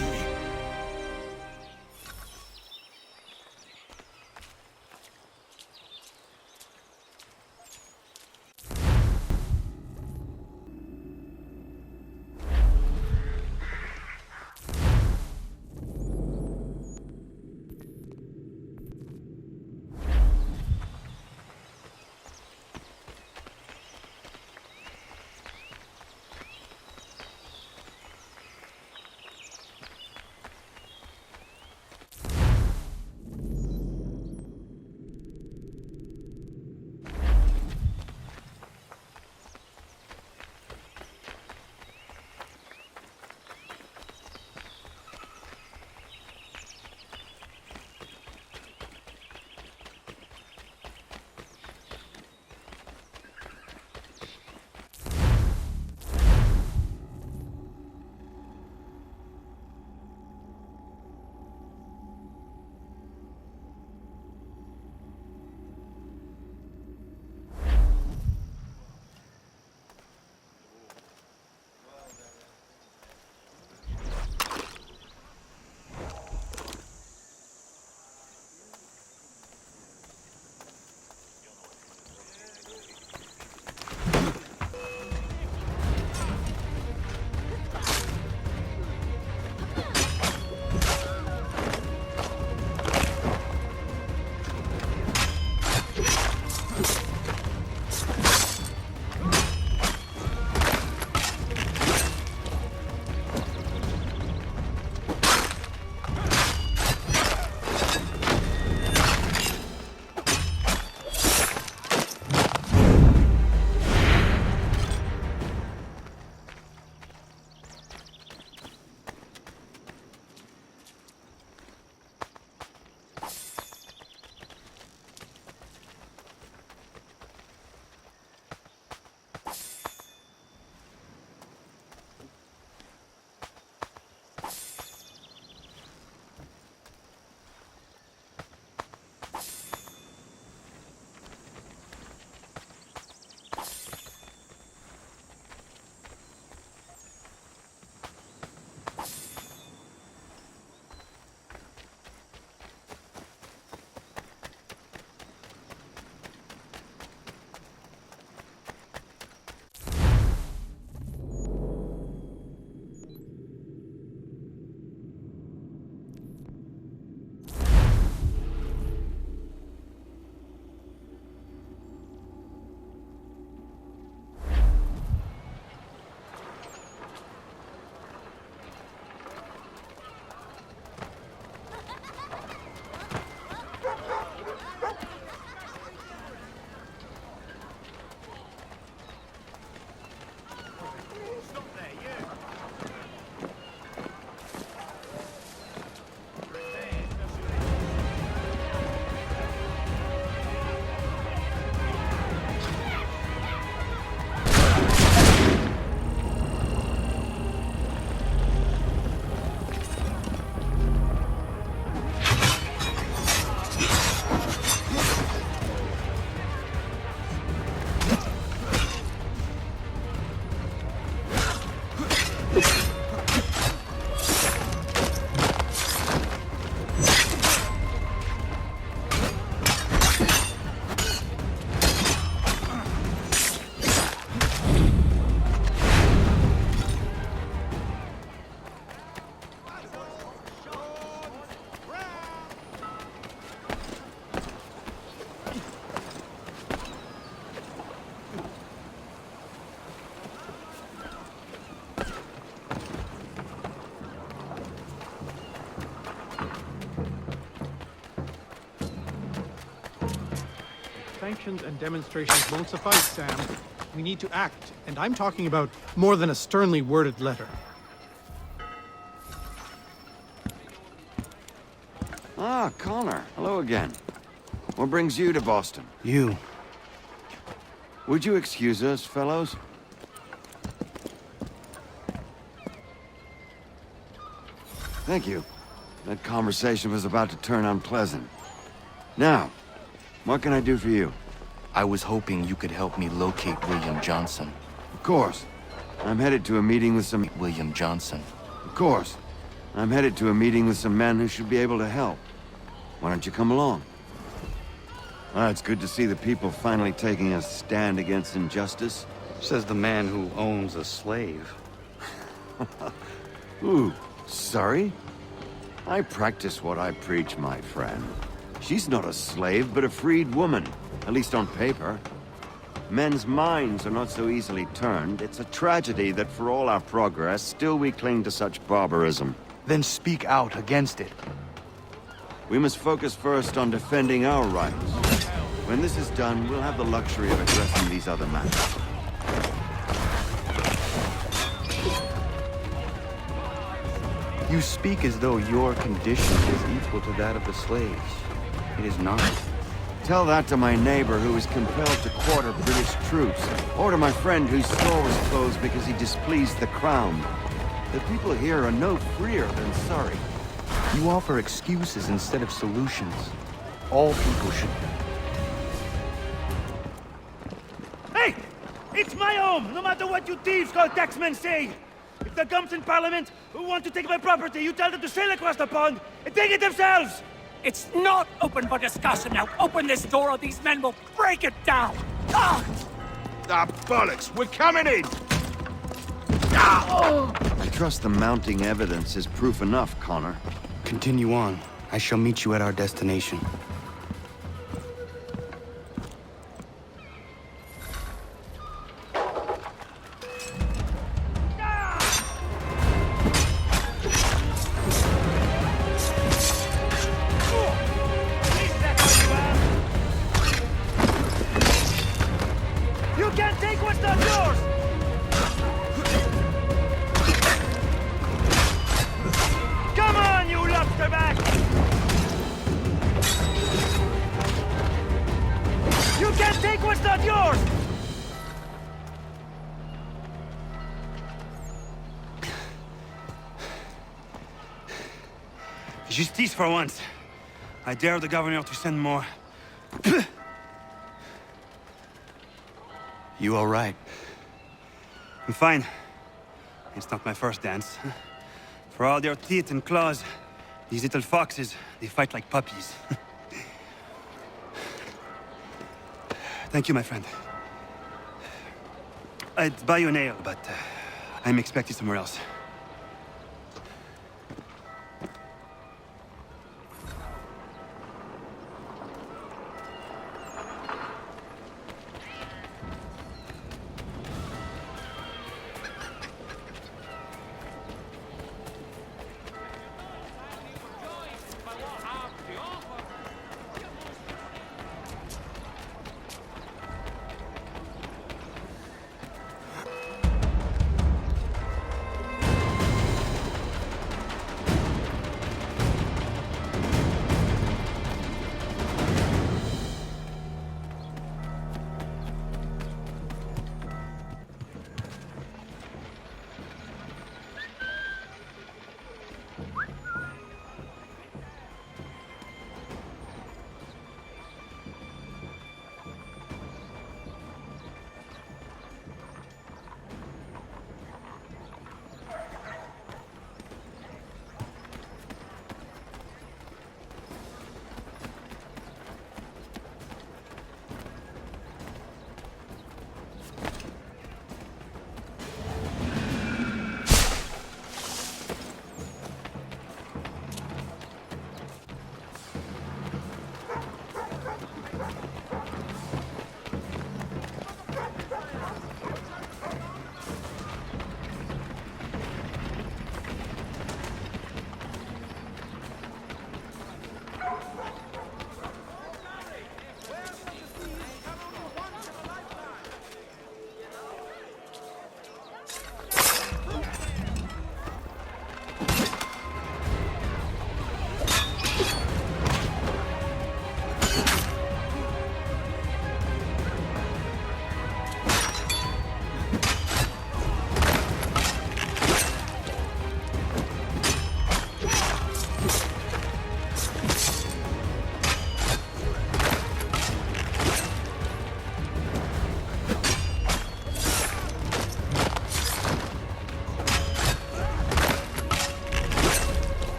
[SPEAKER 4] Sanctions and demonstrations won't suffice, Sam. We need to act, and I'm talking about more than a sternly worded letter.
[SPEAKER 18] Ah, Connor. Hello again. What brings you to Boston?
[SPEAKER 11] You.
[SPEAKER 18] Would you excuse us, fellows? Thank you. That conversation was about to turn unpleasant. Now, what can I do for you?
[SPEAKER 11] I was hoping you could help me locate William Johnson.
[SPEAKER 18] Of course. I'm headed to a meeting with some...
[SPEAKER 11] William Johnson.
[SPEAKER 18] Of course. I'm headed to a meeting with some men who should be able to help. Why don't you come along? Ah, it's good to see the people finally taking a stand against injustice.
[SPEAKER 11] Says the man who owns a slave.
[SPEAKER 18] Ooh, sorry? I practice what I preach, my friend. She's not a slave, but a freed woman. At least on paper. Men's minds are not so easily turned. It's a tragedy that for all our progress, still we cling to such barbarism.
[SPEAKER 11] Then speak out against it.
[SPEAKER 18] We must focus first on defending our rights. When this is done, we'll have the luxury of addressing these other matters.
[SPEAKER 11] You speak as though your condition is equal to that of the slaves. It is not.
[SPEAKER 18] Tell that to my neighbor who is compelled to quarter British troops, or to my friend whose store was closed because he displeased the crown. The people here are no freer than Surrey.
[SPEAKER 11] You offer excuses instead of solutions. All people should...
[SPEAKER 5] Hey! It's my home, no matter what you thieves called taxmen say! If the gums in Parliament who want to take my property, you tell them to sail across the pond and take it themselves!
[SPEAKER 6] It's not open for discussion now. Open this door or these men will break it down. Ah!
[SPEAKER 12] Ah, bollocks! We're coming in!
[SPEAKER 18] I trust the mounting evidence is proof enough, Connor.
[SPEAKER 11] Continue on. I shall meet you at our destination.
[SPEAKER 5] You can't take what's not yours! Come on, you lobsterback! You can't take what's not yours! Justice for once. I dare the governor to send more.
[SPEAKER 11] You all right?
[SPEAKER 5] I'm fine. It's not my first dance. For all their teeth and claws, these little foxes, they fight like puppies. Thank you, my friend. I'd buy you an ale, but I'm expected somewhere else.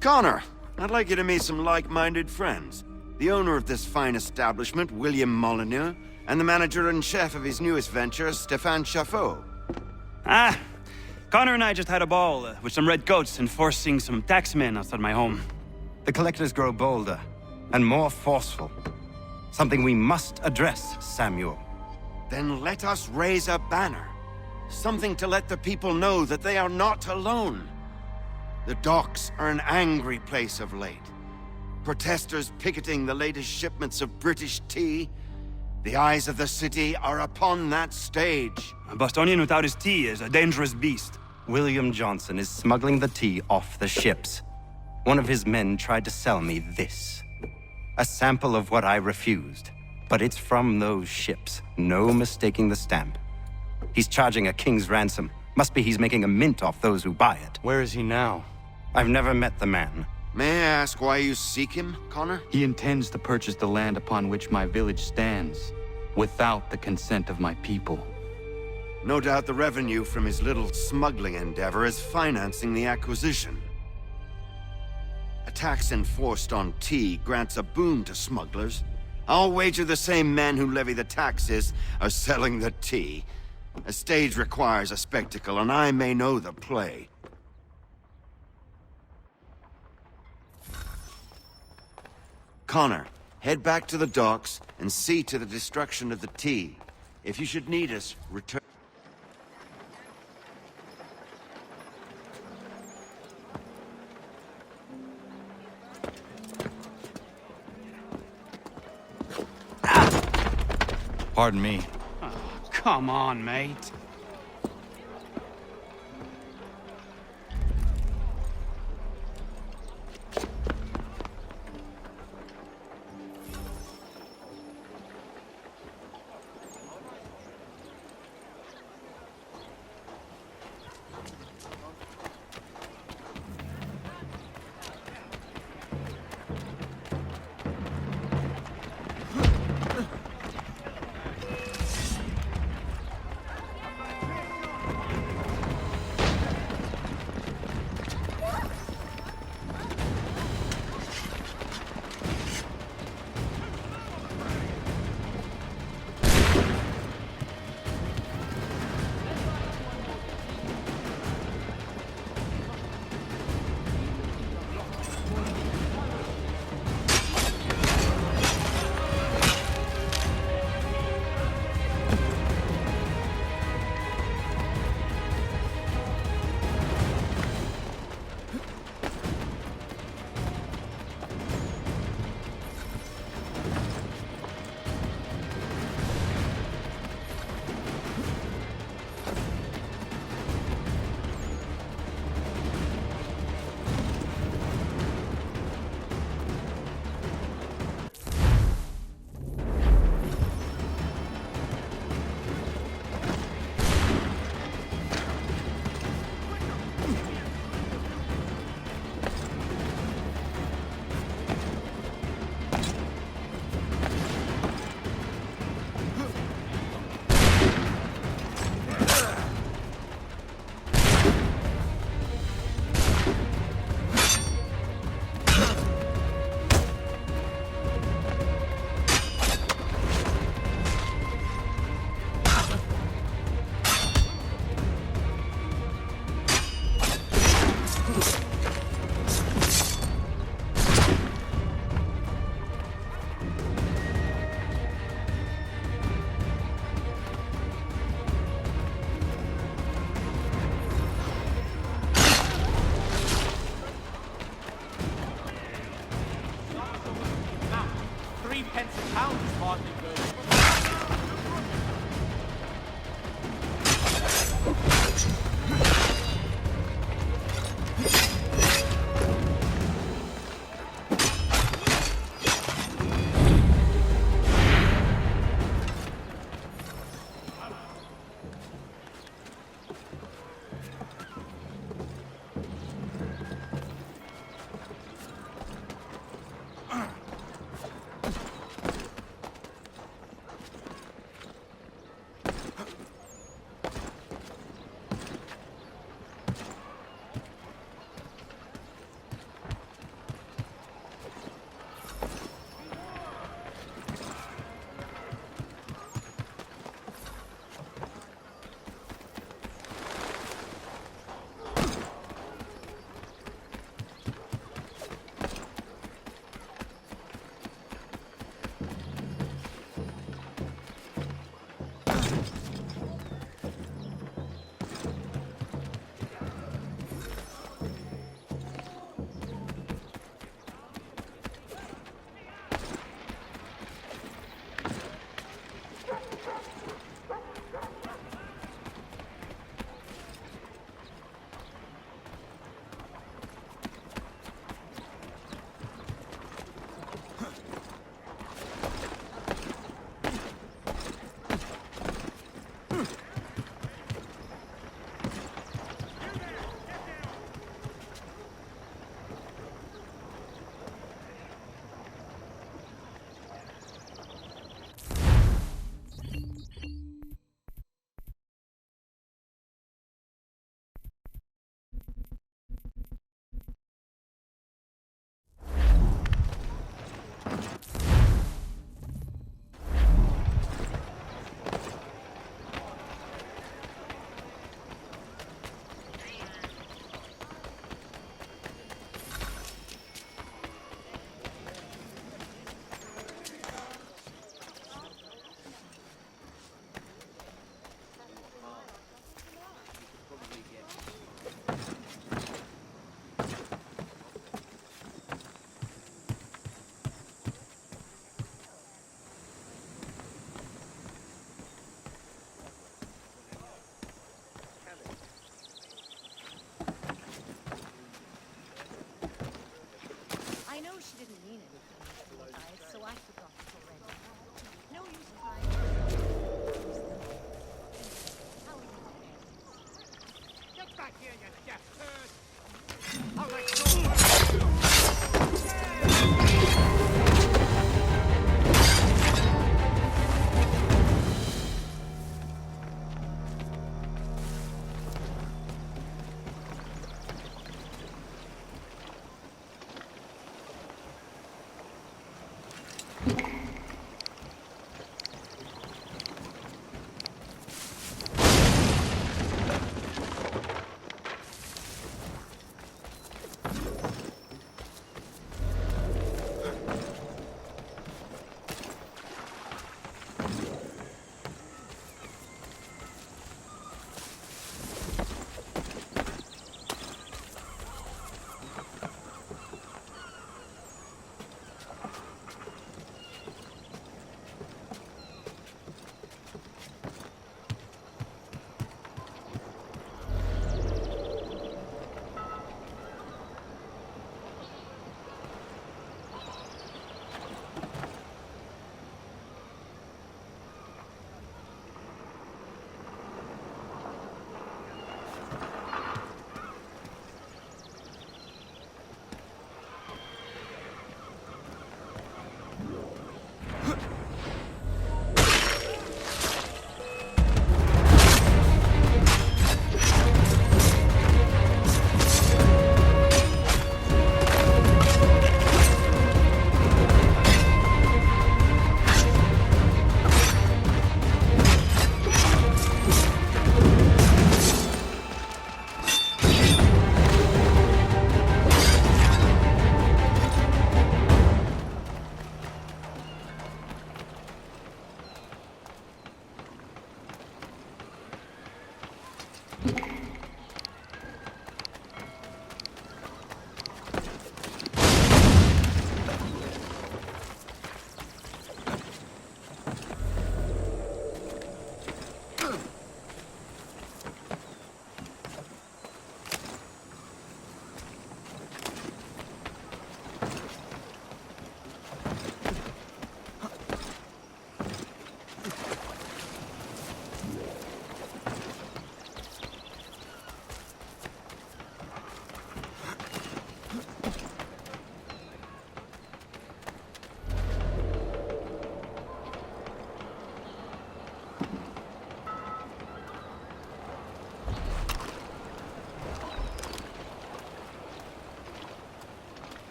[SPEAKER 18] Connor, I'd like you to meet some like-minded friends. The owner of this fine establishment, William Molyneux, and the manager and chef of his newest venture, Stéphane Chaffeau.
[SPEAKER 3] Ah, Connor and I just had a ball with some redcoats enforcing some taxmen outside my home.
[SPEAKER 13] The collectors grow bolder and more forceful. Something we must address, Samuel.
[SPEAKER 18] Then let us raise a banner. Something to let the people know that they are not alone. The docks are an angry place of late. Protesters picketing the latest shipments of British tea. The eyes of the city are upon that stage.
[SPEAKER 13] A Bostonian without his tea is a dangerous beast. William Johnson is smuggling the tea off the ships. One of his men tried to sell me this. A sample of what I refused. But it's from those ships. No mistaking the stamp. He's charging a king's ransom. Must be he's making a mint off those who buy it.
[SPEAKER 11] Where is he now?
[SPEAKER 13] I've never met the man.
[SPEAKER 18] May I ask why you seek him, Connor?
[SPEAKER 11] He intends to purchase the land upon which my village stands, without the consent of my people.
[SPEAKER 18] No doubt the revenue from his little smuggling endeavor is financing the acquisition. A tax enforced on tea grants a boon to smugglers. I'll wager the same men who levy the taxes are selling the tea. A stage requires a spectacle, and I may know the play. Connor, head back to the docks and see to the destruction of the tea. If you should need us, return.
[SPEAKER 13] Pardon me.
[SPEAKER 3] Come on, mate.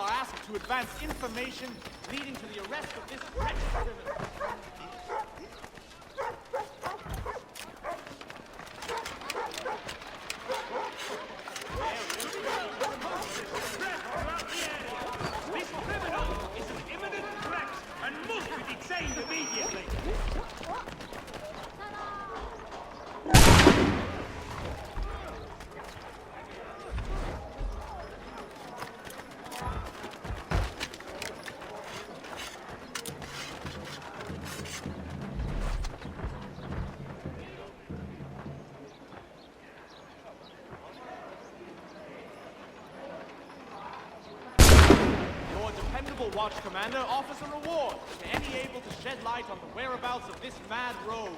[SPEAKER 9] are asked to advance information leading to the arrest of this wretched criminal.
[SPEAKER 5] This criminal is an imminent threat and must be detained immediately.
[SPEAKER 9] Watch Commander offers a reward to any able to shed light on the whereabouts of this mad rogue.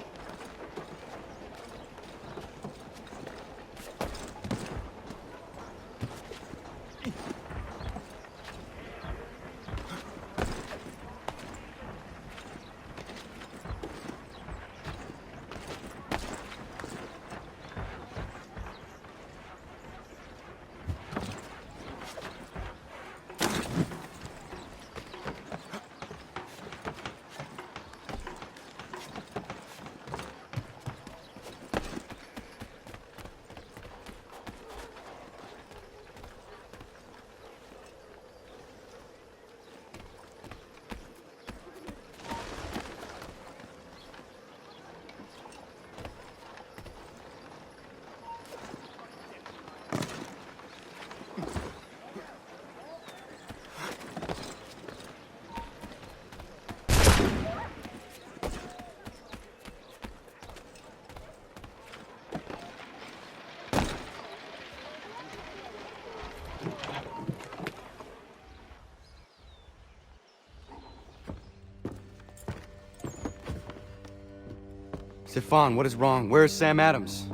[SPEAKER 11] Stefan, what is wrong? Where is Sam Adams?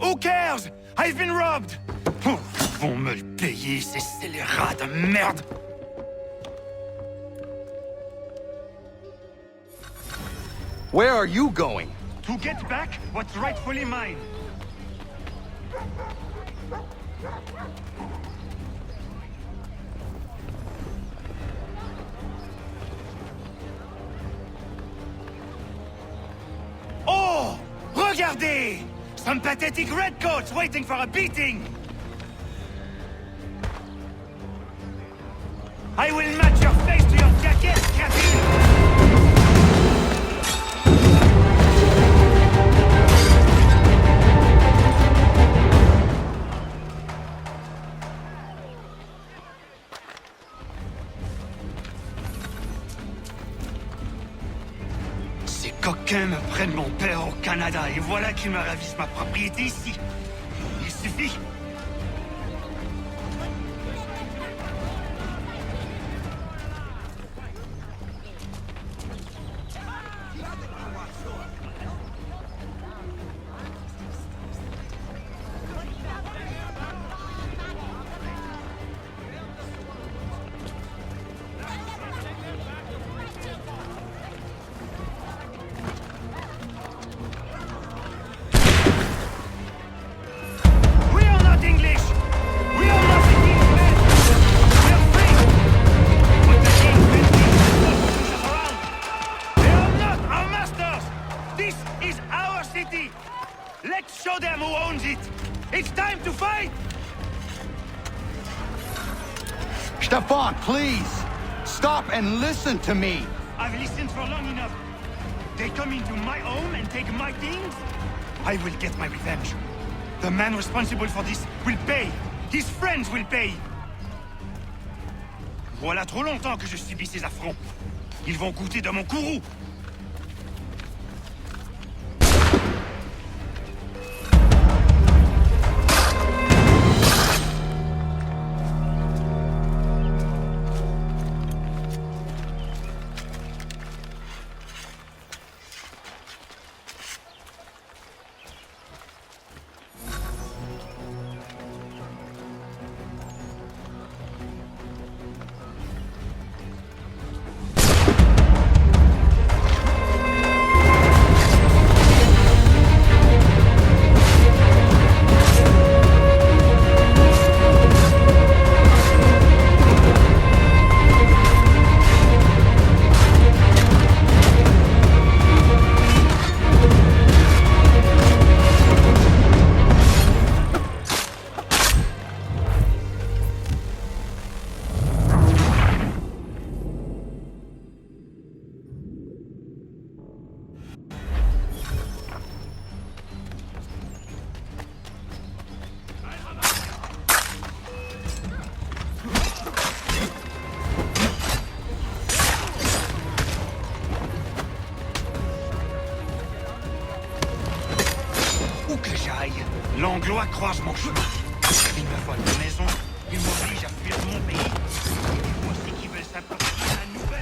[SPEAKER 1] Who cares? I've been robbed! Vont me le payer, ces scélérats de merde!
[SPEAKER 11] Where are you going?
[SPEAKER 5] To get back what's rightfully mine.
[SPEAKER 1] Oh! Regardez! Some pathetic redcoats waiting for a beating! I will match your face to your jacket, Captain! Ces coquins me prennent mon père au Canada et voilà qu'ils me ravissent ma propriété ici. Il suffit. Let's show them who owns it! It's time to fight!
[SPEAKER 11] Stefan, please! Stop and listen to me!
[SPEAKER 5] I've listened for long enough. They come into my home and take my things? I will get my revenge. The man responsible for this will pay. His friends will pay. Voilà trop longtemps que je subis ces affronts. Ils vont goûter de mon courroux.
[SPEAKER 1] anglois croisent mon chemin. Ils me volent ma maison, ils m'obligent à fuir mon pays. Et voici qui veulent s'approprier la nouvelle.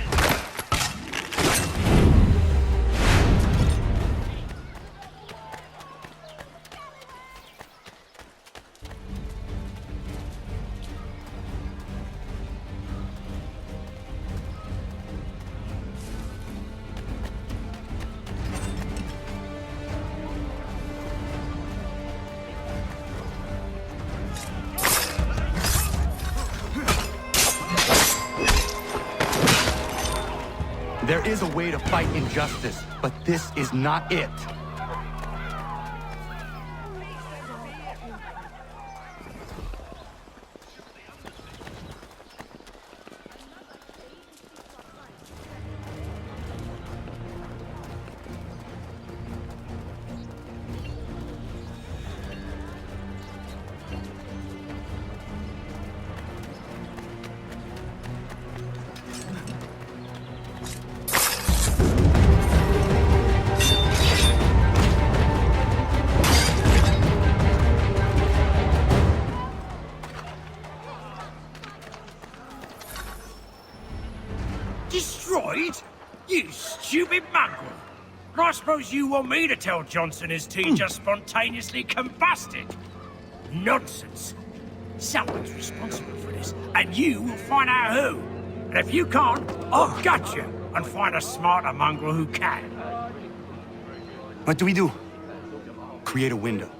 [SPEAKER 11] There is a way to fight injustice, but this is not it.
[SPEAKER 6] Destroyed? You stupid mongrel! I suppose you want me to tell Johnson his tea just spontaneously combusted? Nonsense. Someone's responsible for this, and you will find out who. And if you can't, I'll gut you and find a smarter mongrel who can.
[SPEAKER 11] What do we do? Create a window.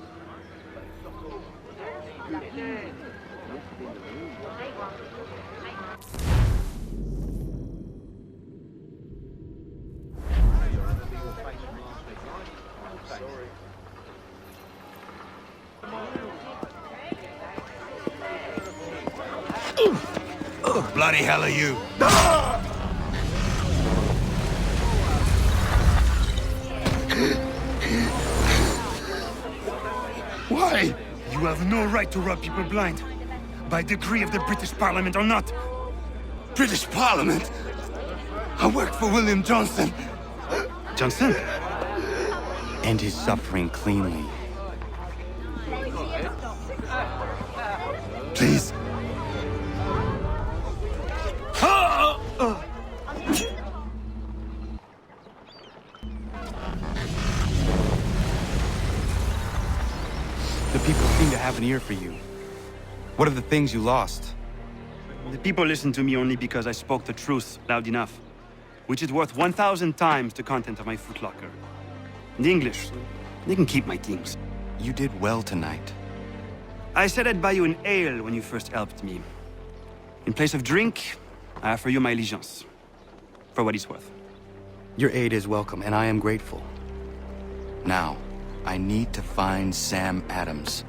[SPEAKER 1] Bloody hell are you? Why? You have no right to rob people blind. By decree of the British Parliament or not. British Parliament? I work for William Johnson.
[SPEAKER 11] Johnson? End his suffering cleanly.
[SPEAKER 1] Please.
[SPEAKER 11] The people seem to have an ear for you. What are the things you lost?
[SPEAKER 3] The people listen to me only because I spoke the truth loud enough, which is worth 1,000 times the content of my footlocker. The English, they can keep my things.
[SPEAKER 11] You did well tonight.
[SPEAKER 3] I said I'd buy you an ale when you first helped me. In place of drink, I offer you my allegiance. For what it's worth.
[SPEAKER 11] Your aid is welcome, and I am grateful. Now, I need to find Sam Adams.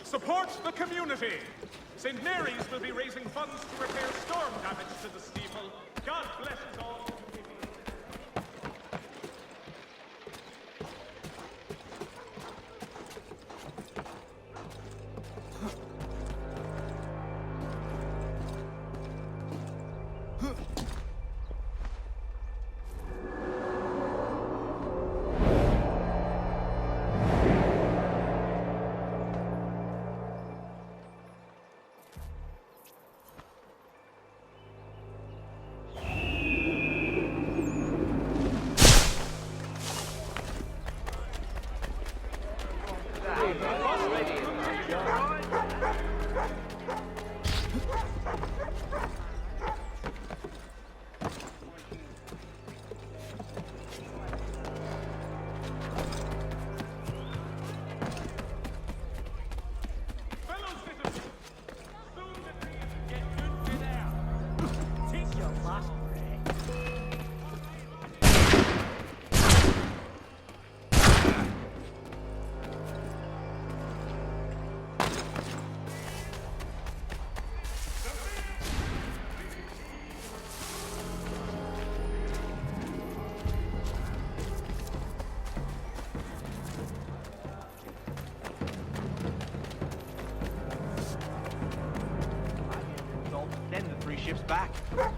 [SPEAKER 9] Support the community! St. Mary's will be raising funds to repair storm damage to the steeple. God bless us all.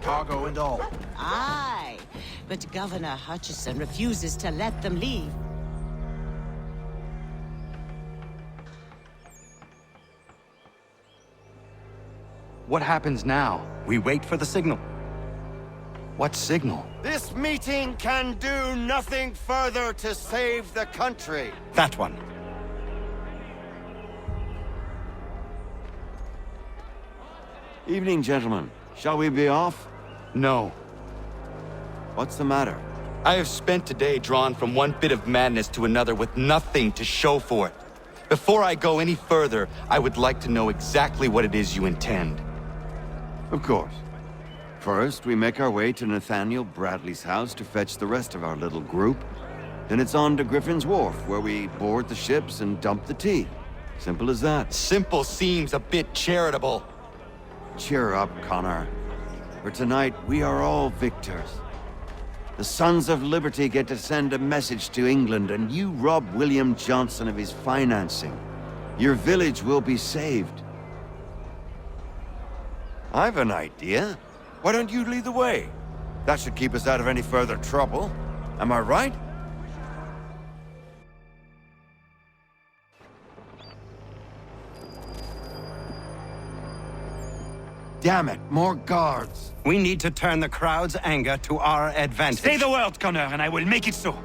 [SPEAKER 8] cargo and all.
[SPEAKER 10] Aye, but Governor Hutchison refuses to let them leave.
[SPEAKER 11] What happens now?
[SPEAKER 13] We wait for the signal.
[SPEAKER 11] What signal?
[SPEAKER 21] This meeting can do nothing further to save the country.
[SPEAKER 13] That one.
[SPEAKER 18] Evening, gentlemen. Shall we be off?
[SPEAKER 11] No.
[SPEAKER 18] What's the matter?
[SPEAKER 11] I have spent today drawn from one bit of madness to another with nothing to show for it. Before I go any further, I would like to know exactly what it is you intend.
[SPEAKER 18] Of course. First, we make our way to Nathaniel Bradley's house to fetch the rest of our little group. Then it's on to Griffin's Wharf, where we board the ships and dump the tea. Simple as that.
[SPEAKER 11] Simple seems a bit charitable.
[SPEAKER 18] Cheer up, Connor. For tonight, we are all victors. The Sons of Liberty get to send a message to England, and you rob William Johnson of his financing. Your village will be saved.
[SPEAKER 21] I've an idea. Why don't you lead the way? That should keep us out of any further trouble. Am I right?
[SPEAKER 18] Damn it, more guards.
[SPEAKER 13] We need to turn the crowd's anger to our advantage.
[SPEAKER 3] Say the word, Connor, and I will make it so.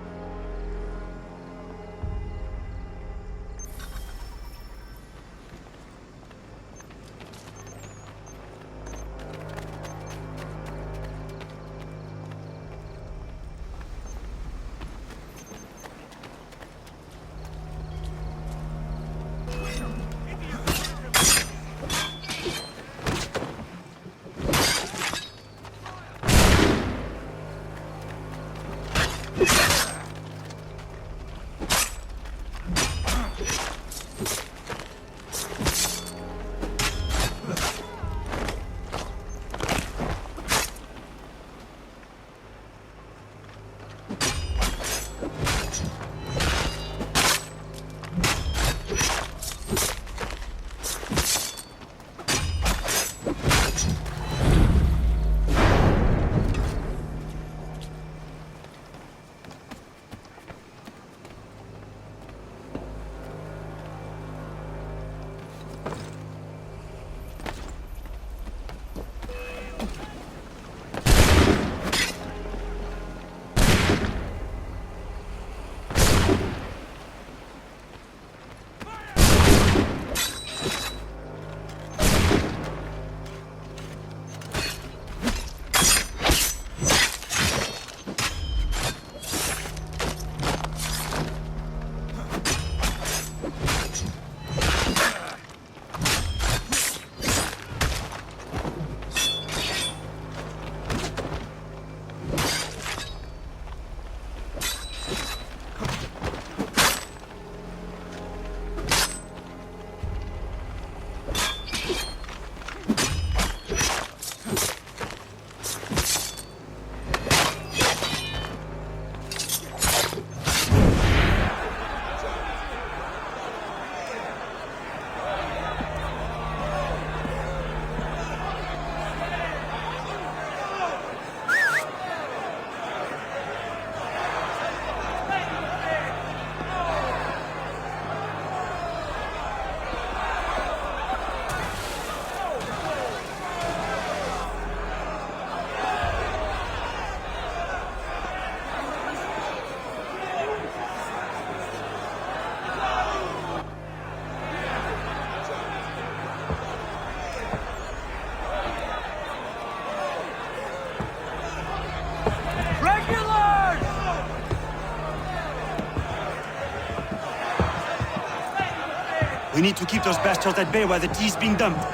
[SPEAKER 3] We need to keep those bastards at bay while the tea's being dumped.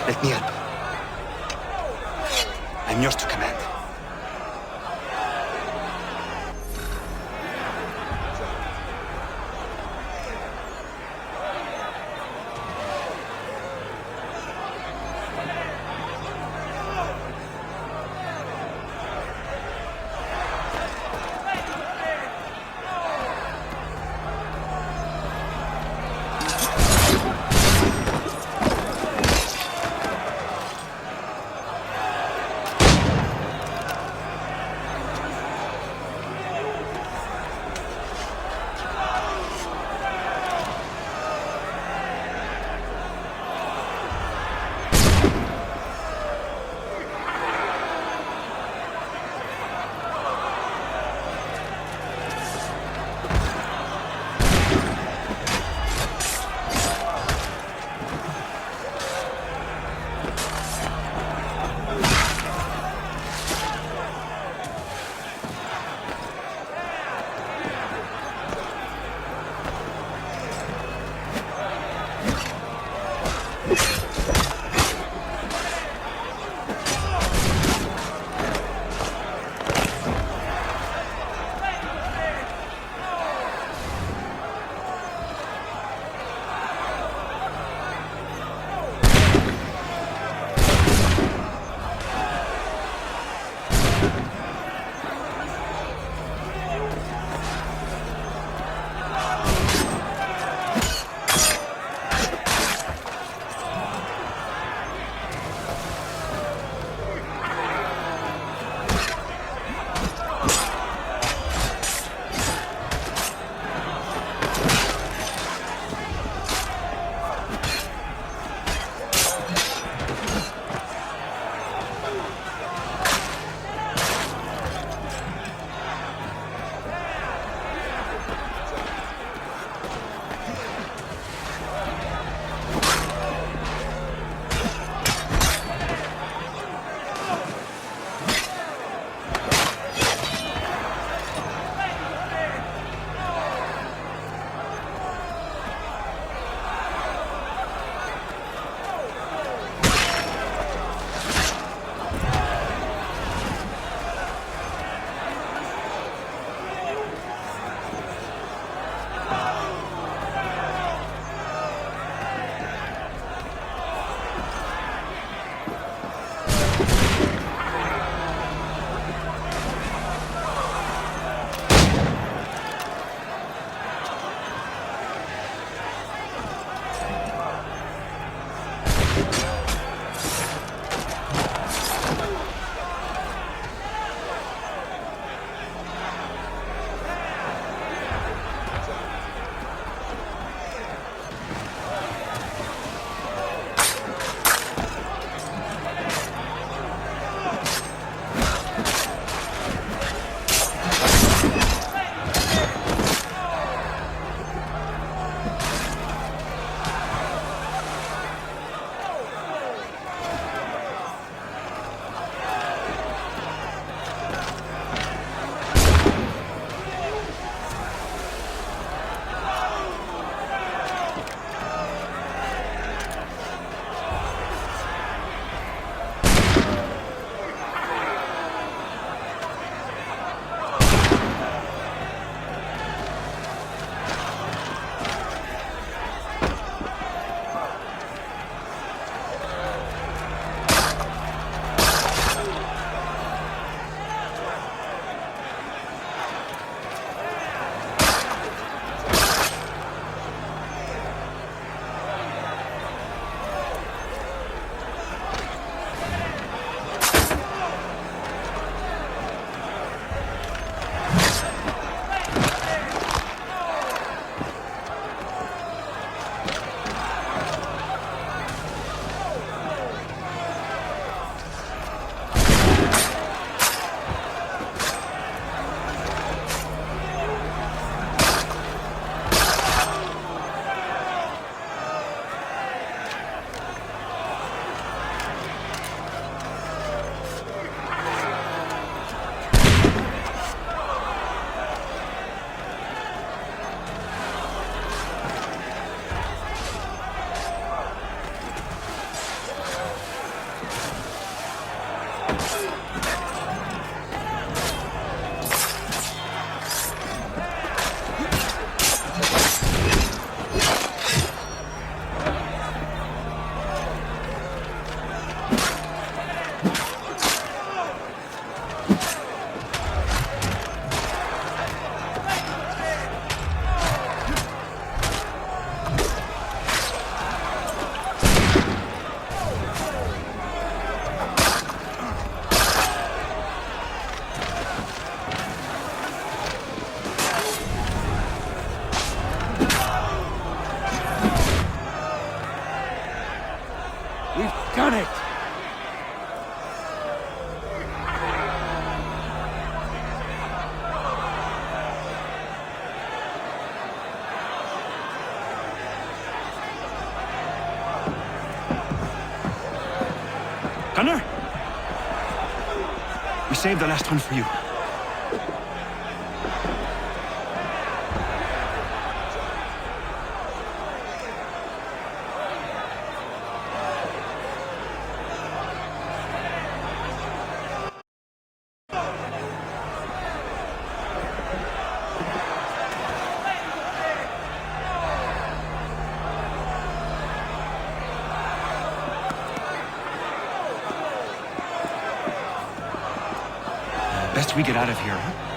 [SPEAKER 3] Let me help. I'm yours to command. Gunnar? We saved the last one for you. Best we get out of here, huh?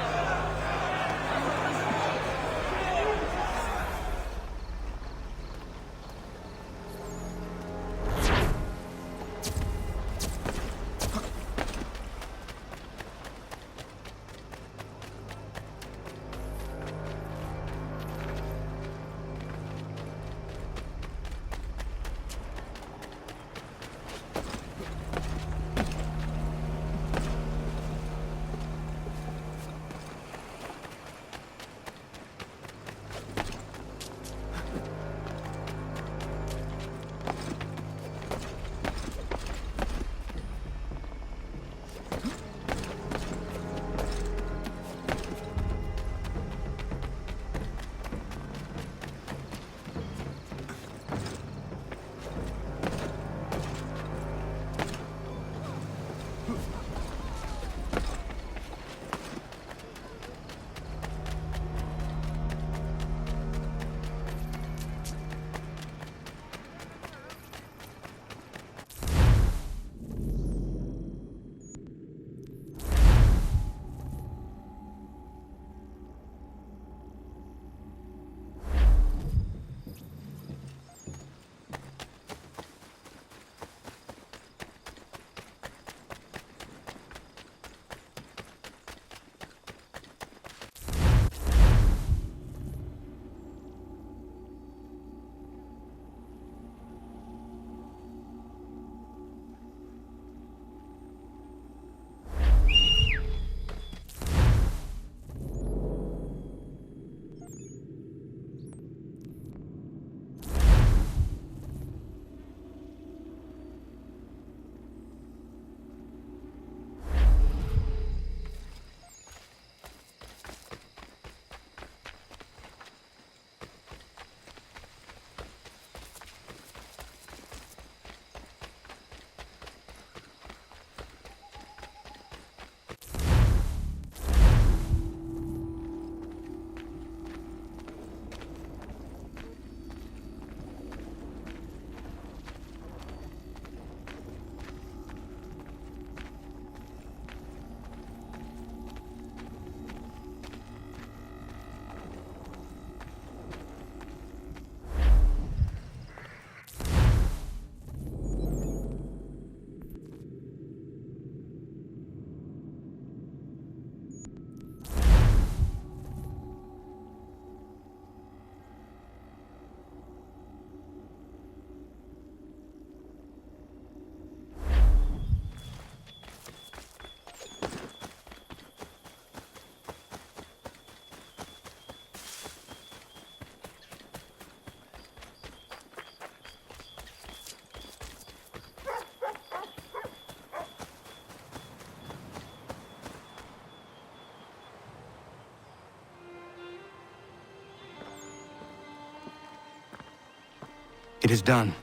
[SPEAKER 11] It is done.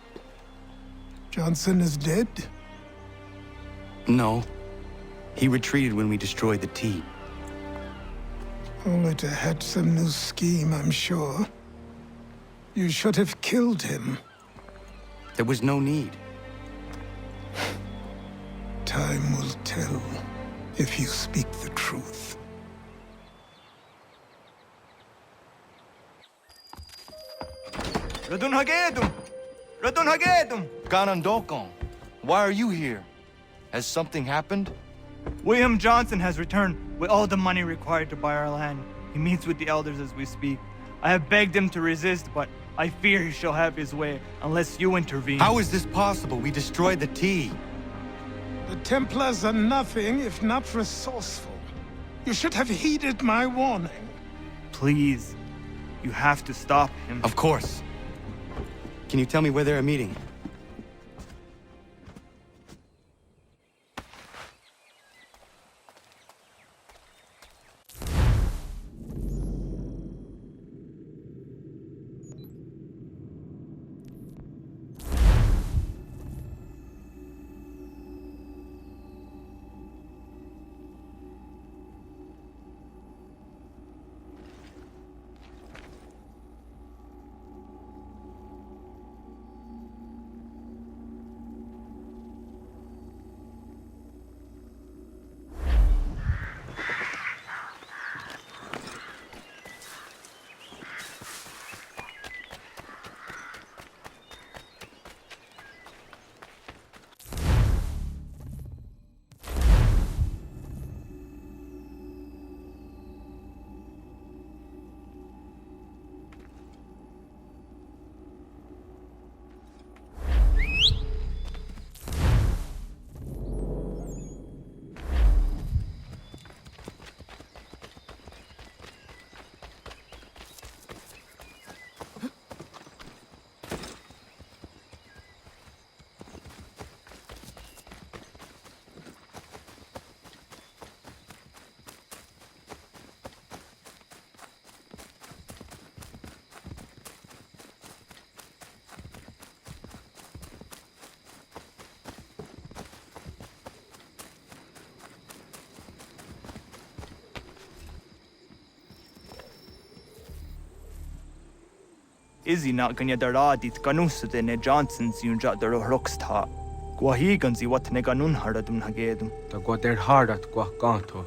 [SPEAKER 14] Johnson is dead?
[SPEAKER 11] No. He retreated when we destroyed the T.
[SPEAKER 14] Only to hatch some new scheme, I'm sure. You should have killed him.
[SPEAKER 11] There was no need.
[SPEAKER 14] Time will tell if you speak the truth.
[SPEAKER 11] Radun Hagedum! Radun Hagedum! Ganondokon, why are you here? Has something happened?
[SPEAKER 2] William Johnson has returned with all the money required to buy our land. He meets with the elders as we speak. I have begged him to resist, but I fear he shall have his way unless you intervene.
[SPEAKER 11] How is this possible? We destroyed the T.
[SPEAKER 14] The Templars are nothing if not resourceful. You should have heeded my warning.
[SPEAKER 2] Please, you have to stop him.
[SPEAKER 11] Of course. Can you tell me where they're meeting?
[SPEAKER 2] Izzy not gonna daradit ganusade ne Johnson's yun jat der rocksta. Guahiganzi what ne ganun haradum hagedum.
[SPEAKER 8] Da gwa der hardat gwa ganto.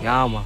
[SPEAKER 8] Yama.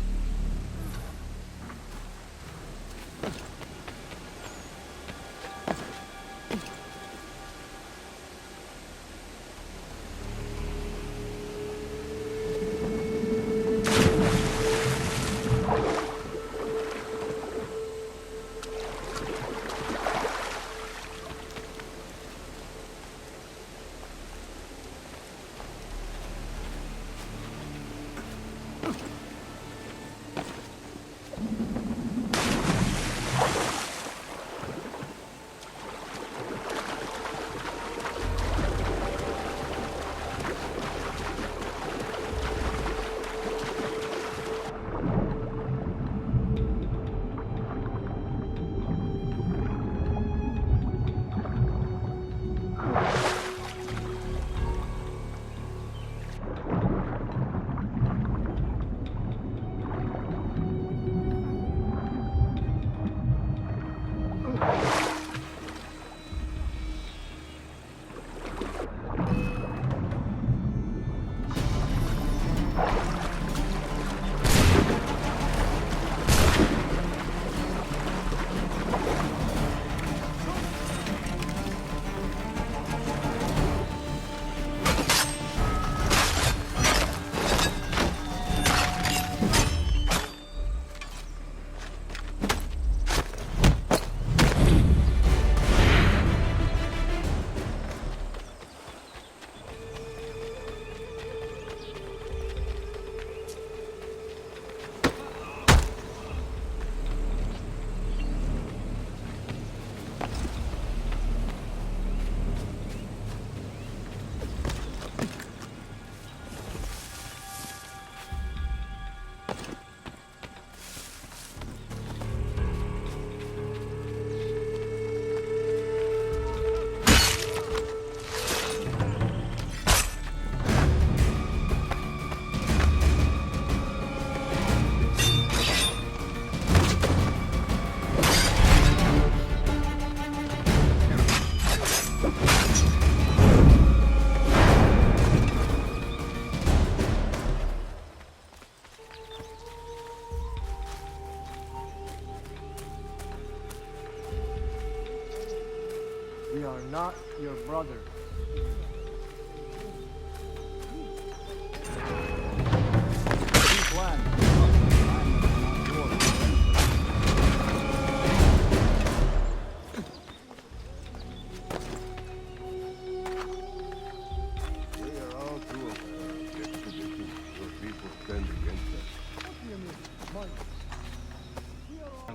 [SPEAKER 19] We are not your brother.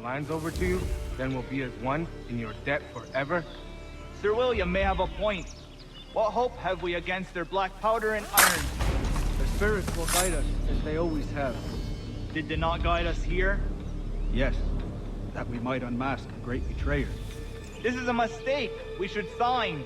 [SPEAKER 8] Lands over to you, then we'll be as one in your debt forever.
[SPEAKER 2] Sir William may have a point. What hope have we against their black powder and iron?
[SPEAKER 19] The spirits will guide us, as they always have.
[SPEAKER 2] Did they not guide us here?
[SPEAKER 19] Yes, that we might unmask a great betrayer.
[SPEAKER 2] This is a mistake. We should sign.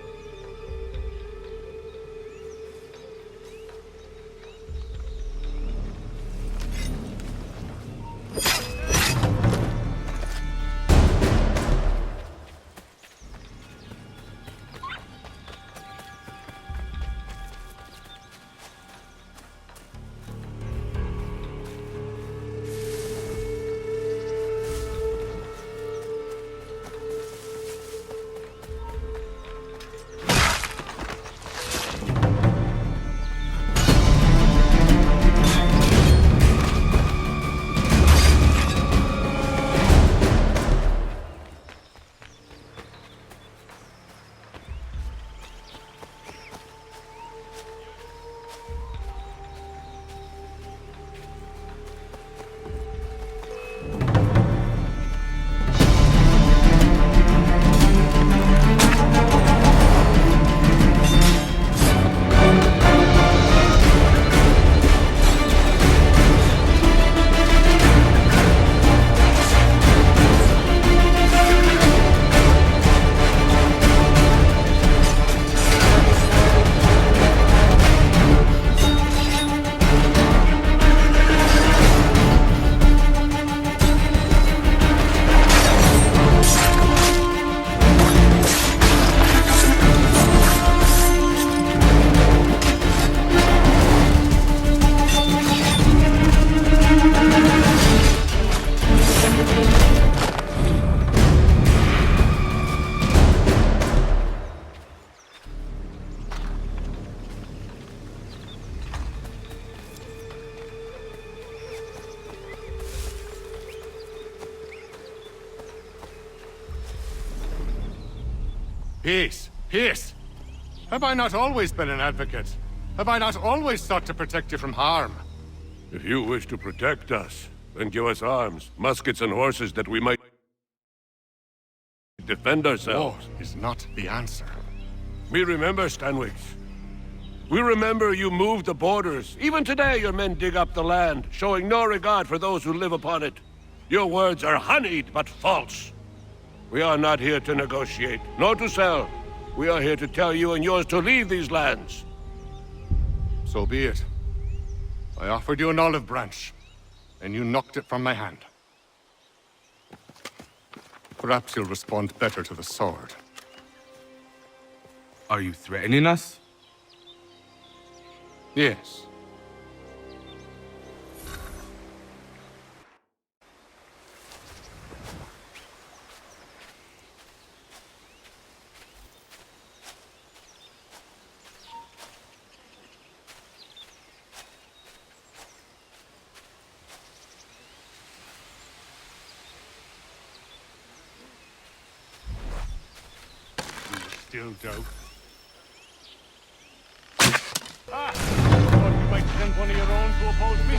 [SPEAKER 9] Peace. Peace. Have I not always been an advocate? Have I not always sought to protect you from harm?
[SPEAKER 20] If you wish to protect us, then give us arms, muskets and horses that we might defend ourselves.
[SPEAKER 9] War is not the answer.
[SPEAKER 20] We remember, Stanwix. We remember you moved the borders. Even today your men dig up the land, showing no regard for those who live upon it. Your words are honeyed, but false. We are not here to negotiate, nor to sell. We are here to tell you and yours to leave these lands.
[SPEAKER 9] So be it. I offered you an olive branch, and you knocked it from my hand. Perhaps you'll respond better to the sword.
[SPEAKER 8] Are you threatening us?
[SPEAKER 9] Yes. Still doubt. Ah! Thought you might send one of your own to oppose me?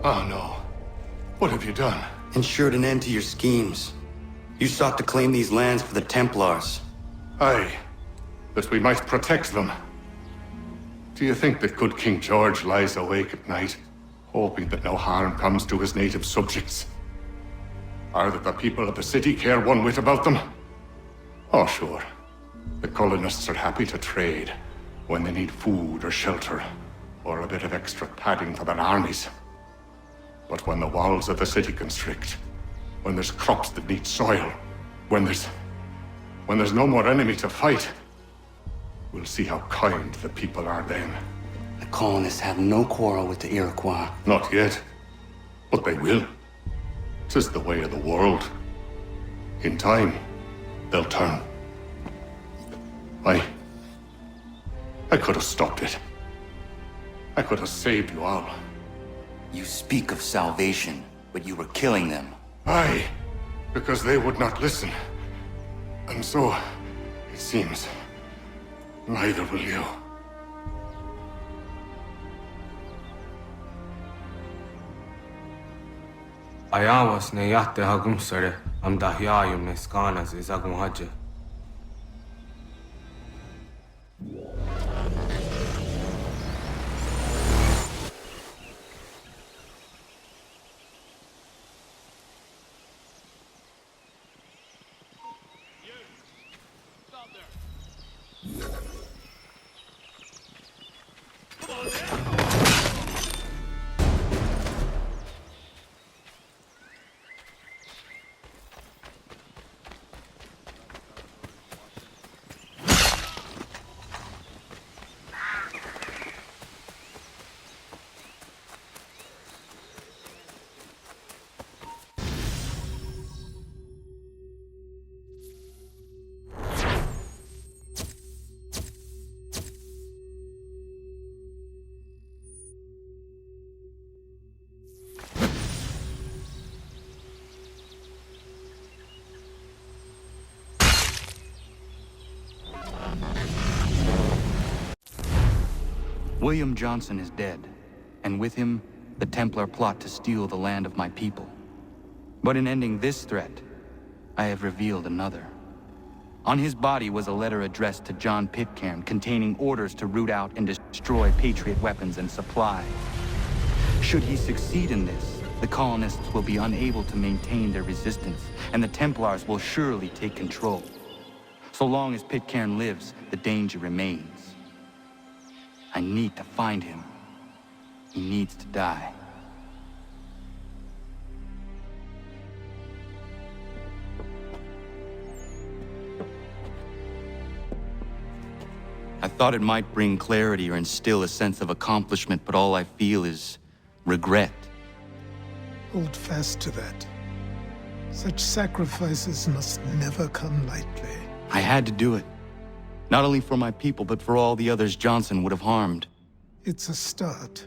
[SPEAKER 9] Oh no. What have you done?
[SPEAKER 3] Ensured an end to your schemes. You sought to claim these lands for the Templars.
[SPEAKER 9] Aye, that we might protect them.
[SPEAKER 15] Do you think that good King George lies awake at night, hoping that no harm comes to his native subjects? Or that the people of the city care one whit about them? Oh, sure. The colonists are happy to trade when they need food or shelter, or a bit of extra padding for their armies. But when the walls of the city constrict, when there's crops that need soil, when there's no more enemy to fight, we'll see how kind the people are then.
[SPEAKER 22] The colonists have no quarrel with the Iroquois.
[SPEAKER 15] Not yet, but they will. 'Tis the way of the world. In time, they'll turn. I could have stopped it. I could have saved you all.
[SPEAKER 11] You speak of salvation, but you were killing them.
[SPEAKER 15] Aye, because they would not listen. And so, it seems, neither will you.
[SPEAKER 8] Ayawas ne yahte hagum sare am dahyayu ne skanas izagum hajje.
[SPEAKER 11] William Johnson is dead, and with him, the Templar plot to steal the land of my people. But in ending this threat, I have revealed another. On his body was a letter addressed to John Pitcairn containing orders to root out and destroy Patriot weapons and supply. Should he succeed in this, the colonists will be unable to maintain their resistance, and the Templars will surely take control. So long as Pitcairn lives, the danger remains. I need to find him. He needs to die. I thought it might bring clarity or instill a sense of accomplishment, but all I feel is regret.
[SPEAKER 14] Hold fast to that. Such sacrifices must never come lightly.
[SPEAKER 11] I had to do it. Not only for my people, but for all the others Johnson would have harmed.
[SPEAKER 14] It's a start.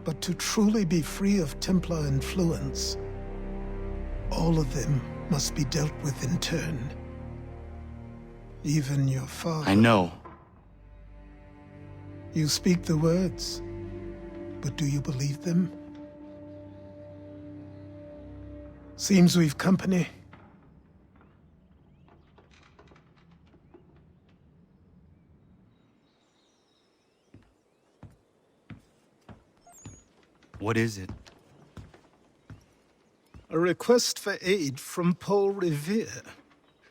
[SPEAKER 14] But to truly be free of Templar influence, all of them must be dealt with in turn. Even your father.
[SPEAKER 11] I know.
[SPEAKER 14] You speak the words, but do you believe them? Seems we've company.
[SPEAKER 11] What is it?
[SPEAKER 14] A request for aid from Paul Revere.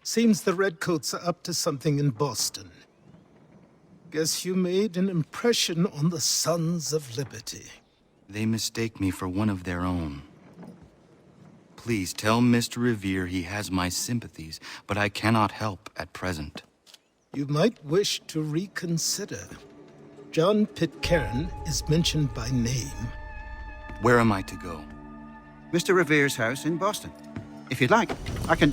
[SPEAKER 14] Seems the Redcoats are up to something in Boston. Guess you made an impression on the Sons of Liberty.
[SPEAKER 11] They mistake me for one of their own. Please tell Mr. Revere he has my sympathies, but I cannot help at present.
[SPEAKER 14] You might wish to reconsider. John Pitcairn is mentioned by name.
[SPEAKER 11] Where am I to go?
[SPEAKER 23] Mr. Revere's house in Boston. If you'd like, I can...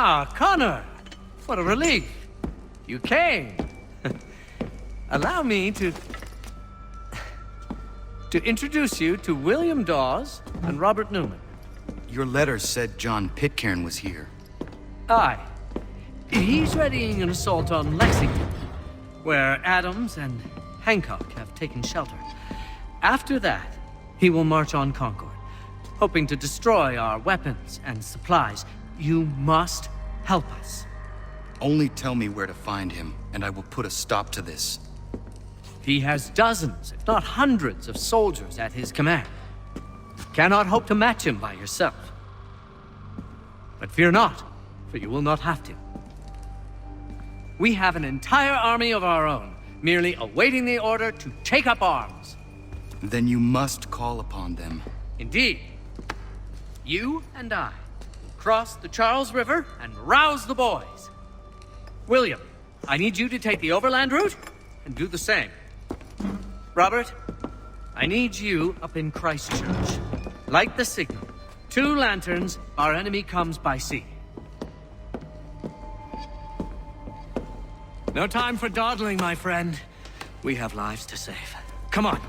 [SPEAKER 7] Ah, Connor! What a relief. You came. Allow me to introduce you to William Dawes and Robert Newman.
[SPEAKER 11] Your letter said John Pitcairn was here.
[SPEAKER 7] Aye. He's readying an assault on Lexington, where Adams and Hancock have taken shelter. After that, he will march on Concord, hoping to destroy our weapons and supplies. You must help us.
[SPEAKER 11] Only tell me where to find him, and I will put a stop to this.
[SPEAKER 7] He has dozens, if not hundreds, of soldiers at his command. You cannot hope to match him by yourself. But fear not, for you will not have to. We have an entire army of our own, merely awaiting the order to take up arms.
[SPEAKER 11] Then you must call upon them.
[SPEAKER 7] Indeed. You and I will cross the Charles River and rouse the boys. William, I need you to take the overland route and do the same. Robert, I need you up in Christchurch. Light the signal. 2 lanterns, our enemy comes by sea. No time for dawdling, my friend. We have lives to save. Come on.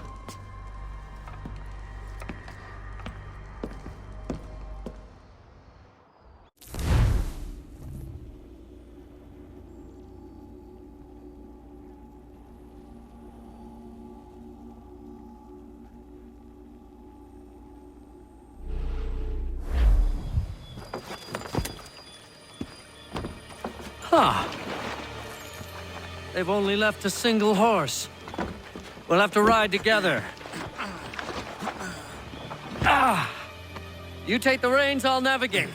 [SPEAKER 7] Huh. They've only left a single horse. We'll have to ride together. Ah! You take the reins, I'll navigate.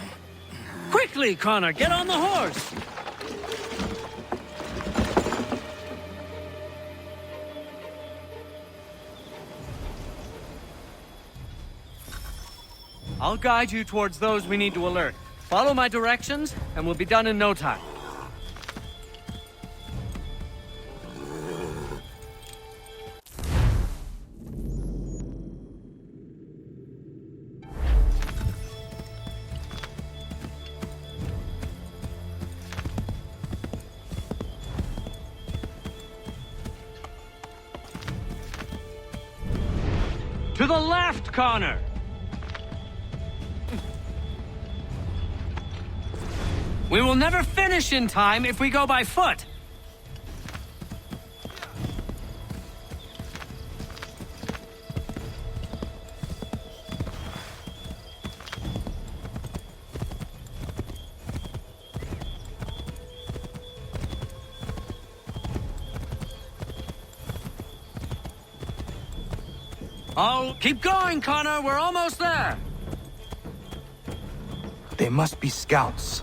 [SPEAKER 7] Quickly, Connor, get on the horse! I'll guide you towards those we need to alert. Follow my directions, and we'll be done in no time. To the left, Connor! We will never finish in time if we go by foot! Oh, keep going, Connor! We're almost there!
[SPEAKER 11] They must be scouts.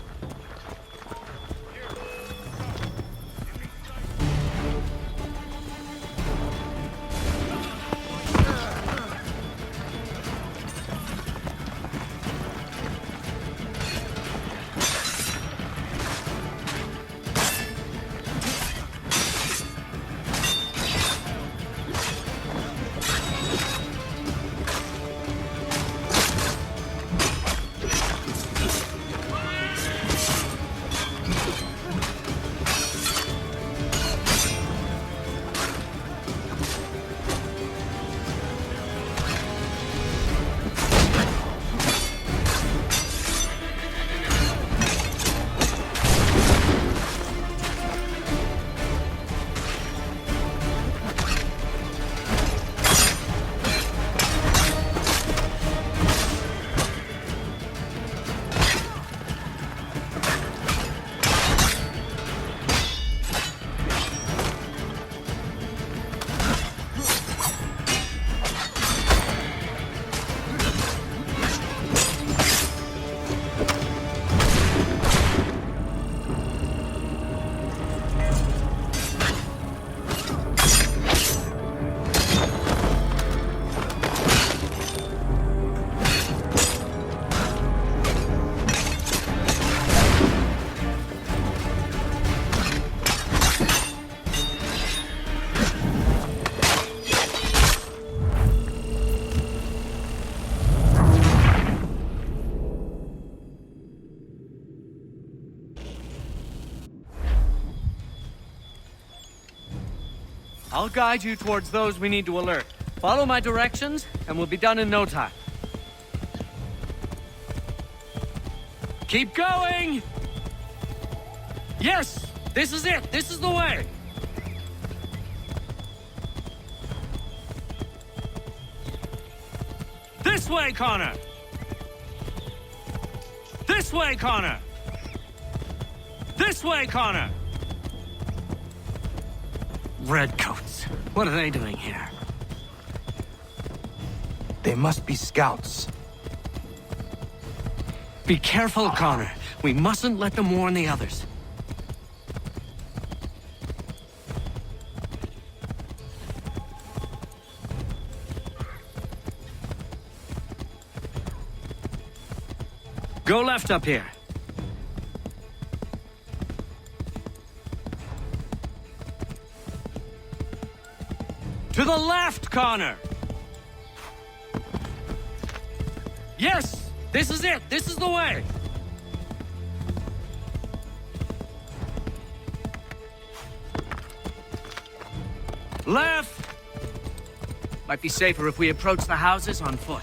[SPEAKER 7] I'll guide you towards those we need to alert. Follow my directions, and we'll be done in no time. Keep going! Yes! This is it! This is the way! This way, Connor! This way, Connor! This way, Connor! Redcoats. What are they doing here?
[SPEAKER 11] They must be scouts.
[SPEAKER 7] Be careful, Connor. We mustn't let them warn the others. Go left up here. To the left, Connor! Yes! This is it! This is the way! Left! Might be safer if we approach the houses on foot.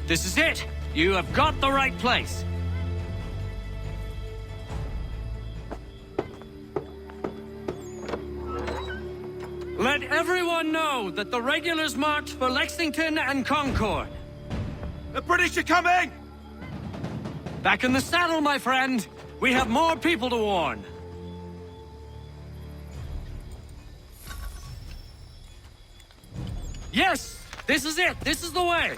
[SPEAKER 7] This is it! You have got the right place! Let everyone know that the regulars marched for Lexington and Concord. The British are coming! Back in the saddle, my friend! We have more people to warn. Yes! This is it! This is the way!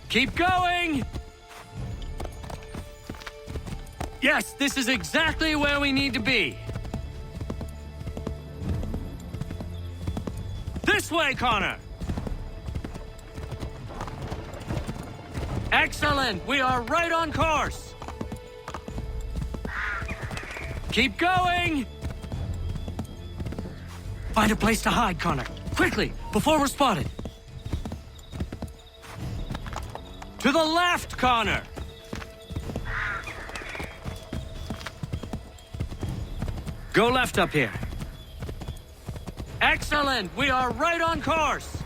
[SPEAKER 7] Keep going! Yes, this is exactly where we need to be. This way, Connor! Excellent! We are right on course! Keep going! Find a place to hide, Connor. Quickly, before we're spotted. To the left, Connor! Go left up here. Excellent! We are right on course!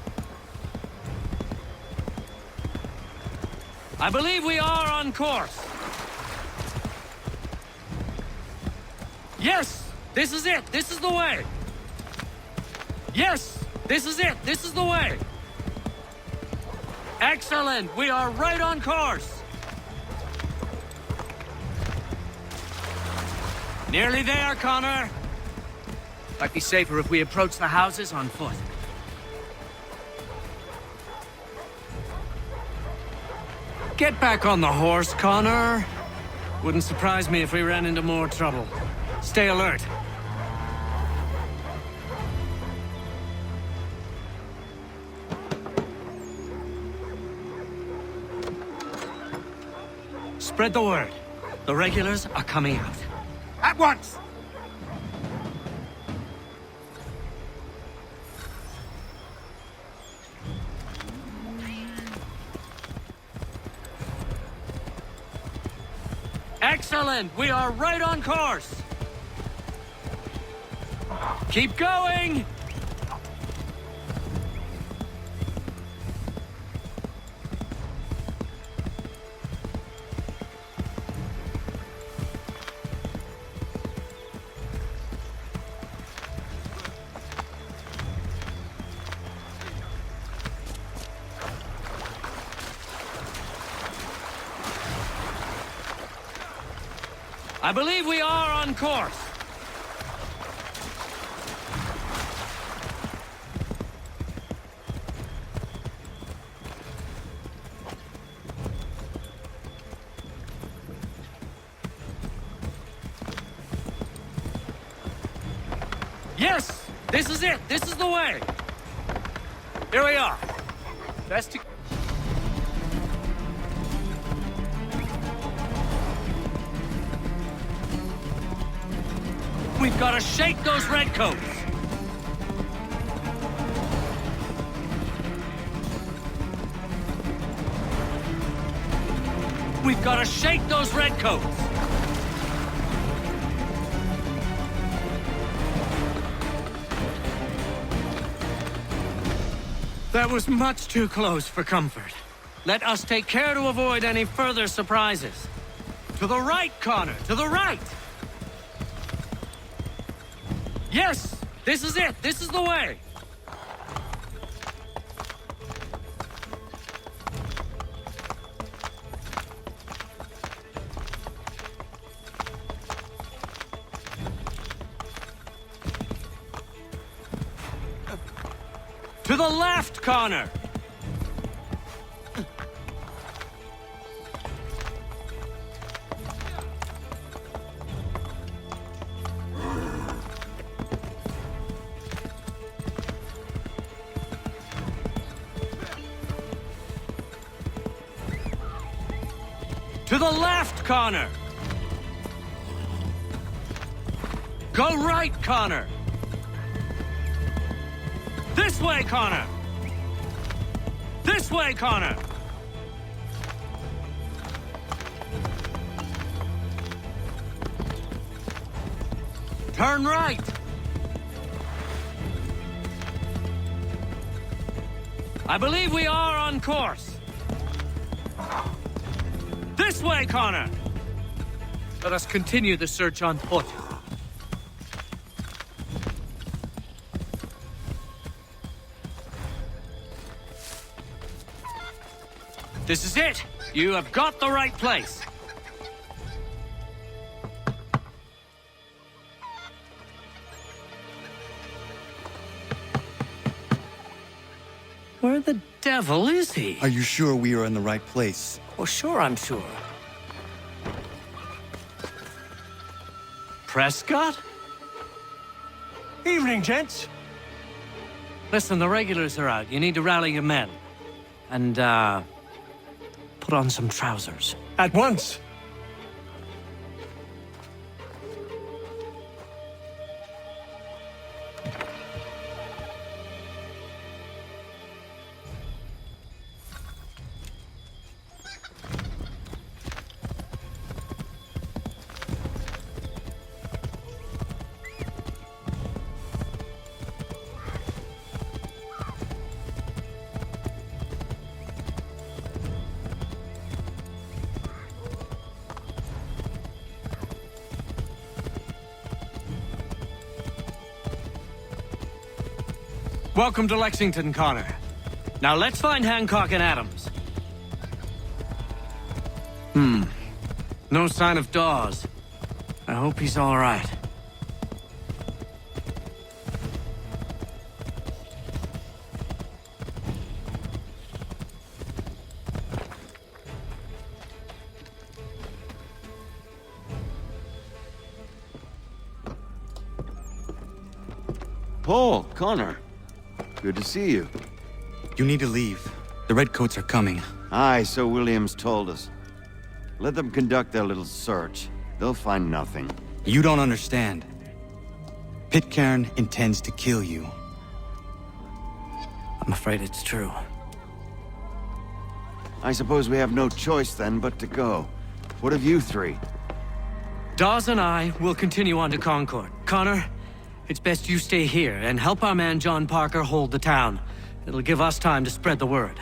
[SPEAKER 7] I believe we are on course. Yes! This is it! This is the way! Yes! This is it! This is the way! Excellent! We are right on course! Nearly there, Connor! Might be safer if we approach the houses on foot. Get back on the horse, Connor! Wouldn't surprise me if we ran into more trouble. Stay alert. Spread the word. The regulars are coming out. At once! Excellent! We are right on course! Keep going! I believe we are on course. Yes! This is it! This is the way! Here we are. Best to... We've got to shake those redcoats! We've got to shake those redcoats! That was much too close for comfort. Let us take care to avoid any further surprises. To the right, Connor! To the right! Yes! This is it! This is the way! To the left, Connor! To the left, Connor! Go right, Connor! This way, Connor! This way, Connor! Turn right! I believe we are on course. This way, Connor! Let us continue the search on foot. This is it! You have got the right place! Where the devil is he?
[SPEAKER 11] Are you sure we are in the right place?
[SPEAKER 7] Oh, sure I'm sure. Prescott?
[SPEAKER 5] Evening, gents.
[SPEAKER 7] Listen, the regulars are out. You need to rally your men. And, put on some trousers.
[SPEAKER 5] At once.
[SPEAKER 7] Welcome to Lexington, Connor. Now let's find Hancock and Adams. No sign of Dawes. I hope he's all right.
[SPEAKER 18] Paul, Connor. Good to see you.
[SPEAKER 11] You need to leave. The Redcoats are coming.
[SPEAKER 18] Aye, so Williams told us. Let them conduct their little search. They'll find nothing.
[SPEAKER 11] You don't understand. Pitcairn intends to kill you.
[SPEAKER 7] I'm afraid it's true.
[SPEAKER 18] I suppose we have no choice then but to go. What of you three?
[SPEAKER 7] Dawes and I will continue on to Concord. Connor, it's best you stay here and help our man John Parker hold the town. It'll give us time to spread the word.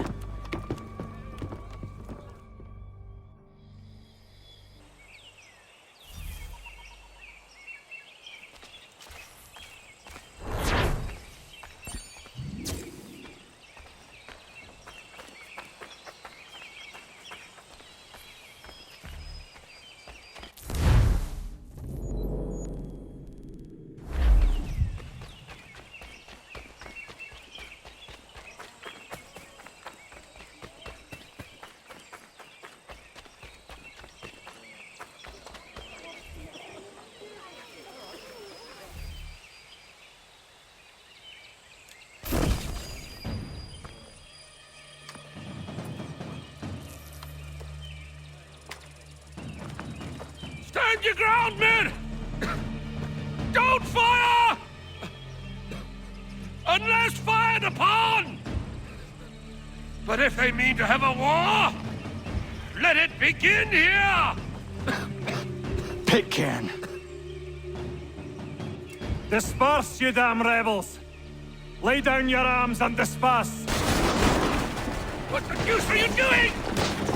[SPEAKER 20] Stand your ground, men! Don't fire! Unless fired upon! But if they mean to have a war, let it begin here!
[SPEAKER 11] Pitcairn!
[SPEAKER 5] Disperse, you damn rebels! Lay down your arms and disperse!
[SPEAKER 20] What the deuce are you doing?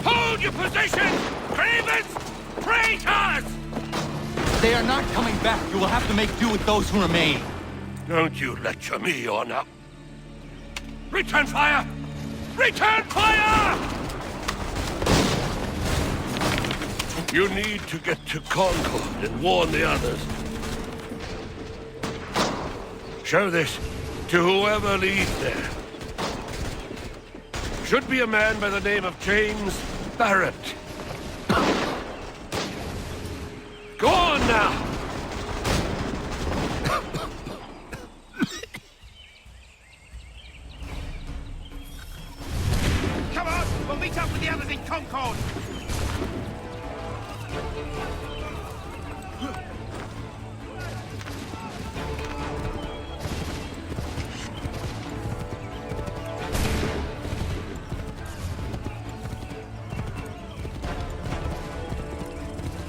[SPEAKER 20] Hold your position! Cravens! Traitors!
[SPEAKER 11] They are not coming back. You will have to make do with those who remain.
[SPEAKER 20] Don't you lecture me on up. Return fire! Return fire! You need to get to Concord and warn the others. Show this to whoever leads there. Should be a man by the name of James Barrett. Go on now!
[SPEAKER 5] Come on! We'll meet up with the others in Concord!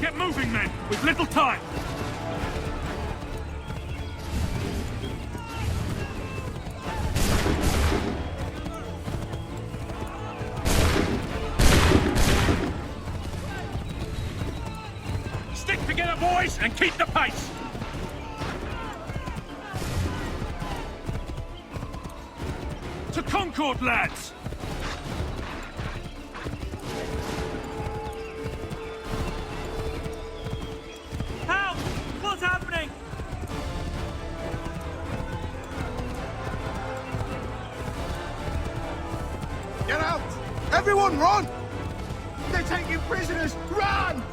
[SPEAKER 5] Get moving, men! We've little time! Stick together, boys, and keep the pace! To Concord, lads! Help! What's happening?
[SPEAKER 12] Get out! Everyone run! They take you prisoners! Run!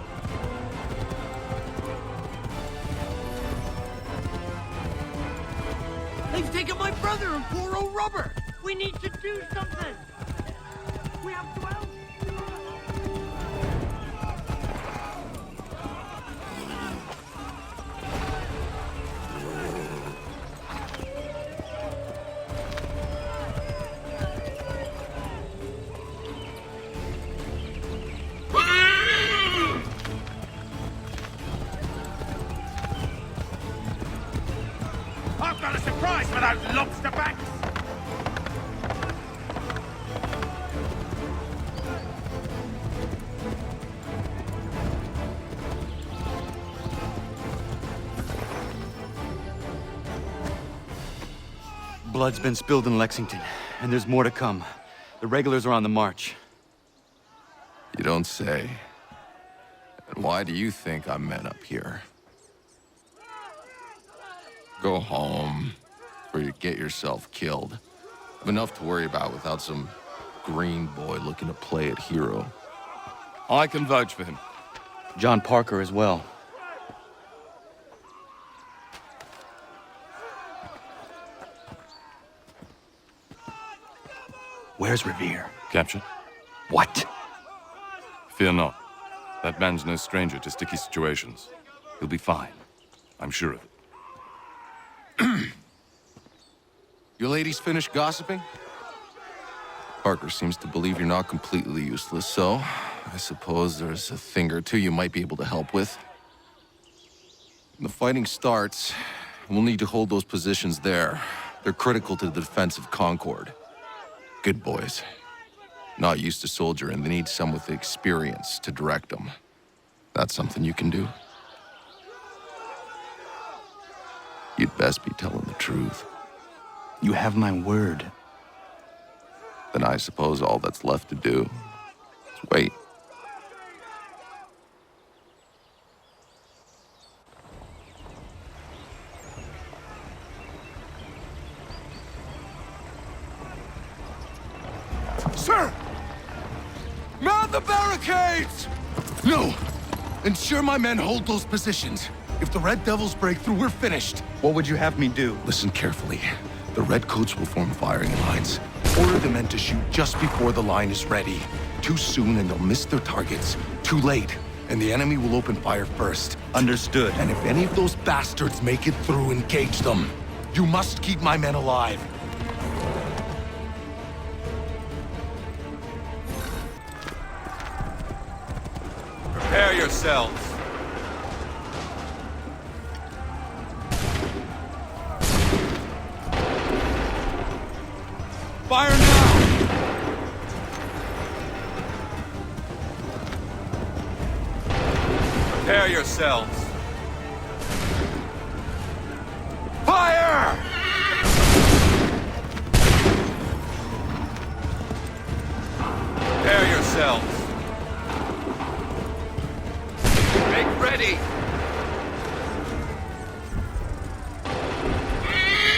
[SPEAKER 6] They've taken my brother and poor old Robert! We need to do something! We have to help!
[SPEAKER 5] I've got a surprise for those lobster backs!
[SPEAKER 11] Blood's been spilled in Lexington, and there's more to come. The regulars are on the march.
[SPEAKER 4] You don't say. And why do you think I'm men up here? Go home, or you get yourself killed. I've enough to worry about without some green boy looking to play at hero.
[SPEAKER 8] I can vouch for him.
[SPEAKER 11] John Parker as well. Where's Revere?
[SPEAKER 8] Captured?
[SPEAKER 11] What?
[SPEAKER 8] Fear not. That man's no stranger to sticky situations. He'll be fine. I'm sure of it.
[SPEAKER 4] You ladies finished gossiping? Parker seems to believe you're not completely useless, so I suppose there's a thing or two you might be able to help with. When the fighting starts, we'll need to hold those positions there. They're critical to the defense of Concord. Good boys. Not used to soldiering, they need some with the experience to direct them. That's something you can do? You'd best be telling the truth.
[SPEAKER 11] You have my word.
[SPEAKER 4] Then I suppose all that's left to do is wait.
[SPEAKER 12] Sir!
[SPEAKER 4] Mount the barricades! No! Ensure my men hold those positions. If the Red Devils break through, we're finished.
[SPEAKER 11] What would you have me do?
[SPEAKER 4] Listen carefully. The Redcoats will form firing lines. Order the men to shoot just before the line is ready. Too soon and they'll miss their targets. Too late,
[SPEAKER 1] and the enemy will open fire first.
[SPEAKER 23] Understood.
[SPEAKER 1] And if any of those bastards make it through, engage them. You must keep my men alive.
[SPEAKER 16] Prepare yourselves.
[SPEAKER 1] Fire now!
[SPEAKER 16] Prepare yourselves.
[SPEAKER 1] Fire!
[SPEAKER 16] Prepare yourselves. Make ready.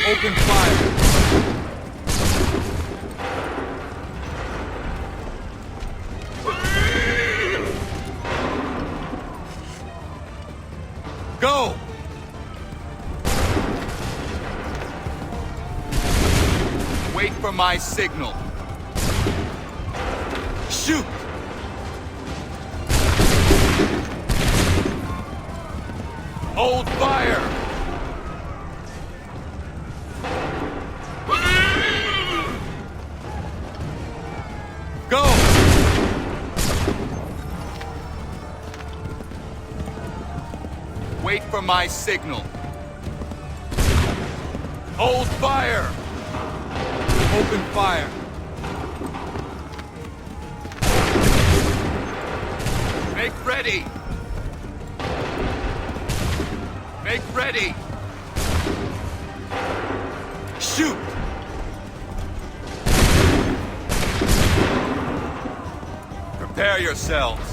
[SPEAKER 1] Open fire.
[SPEAKER 16] Go! Wait for my signal. Shoot! Hold fire! Go! Wait for my signal. Hold fire! Open fire. Make ready. Make ready. Shoot! Prepare yourselves.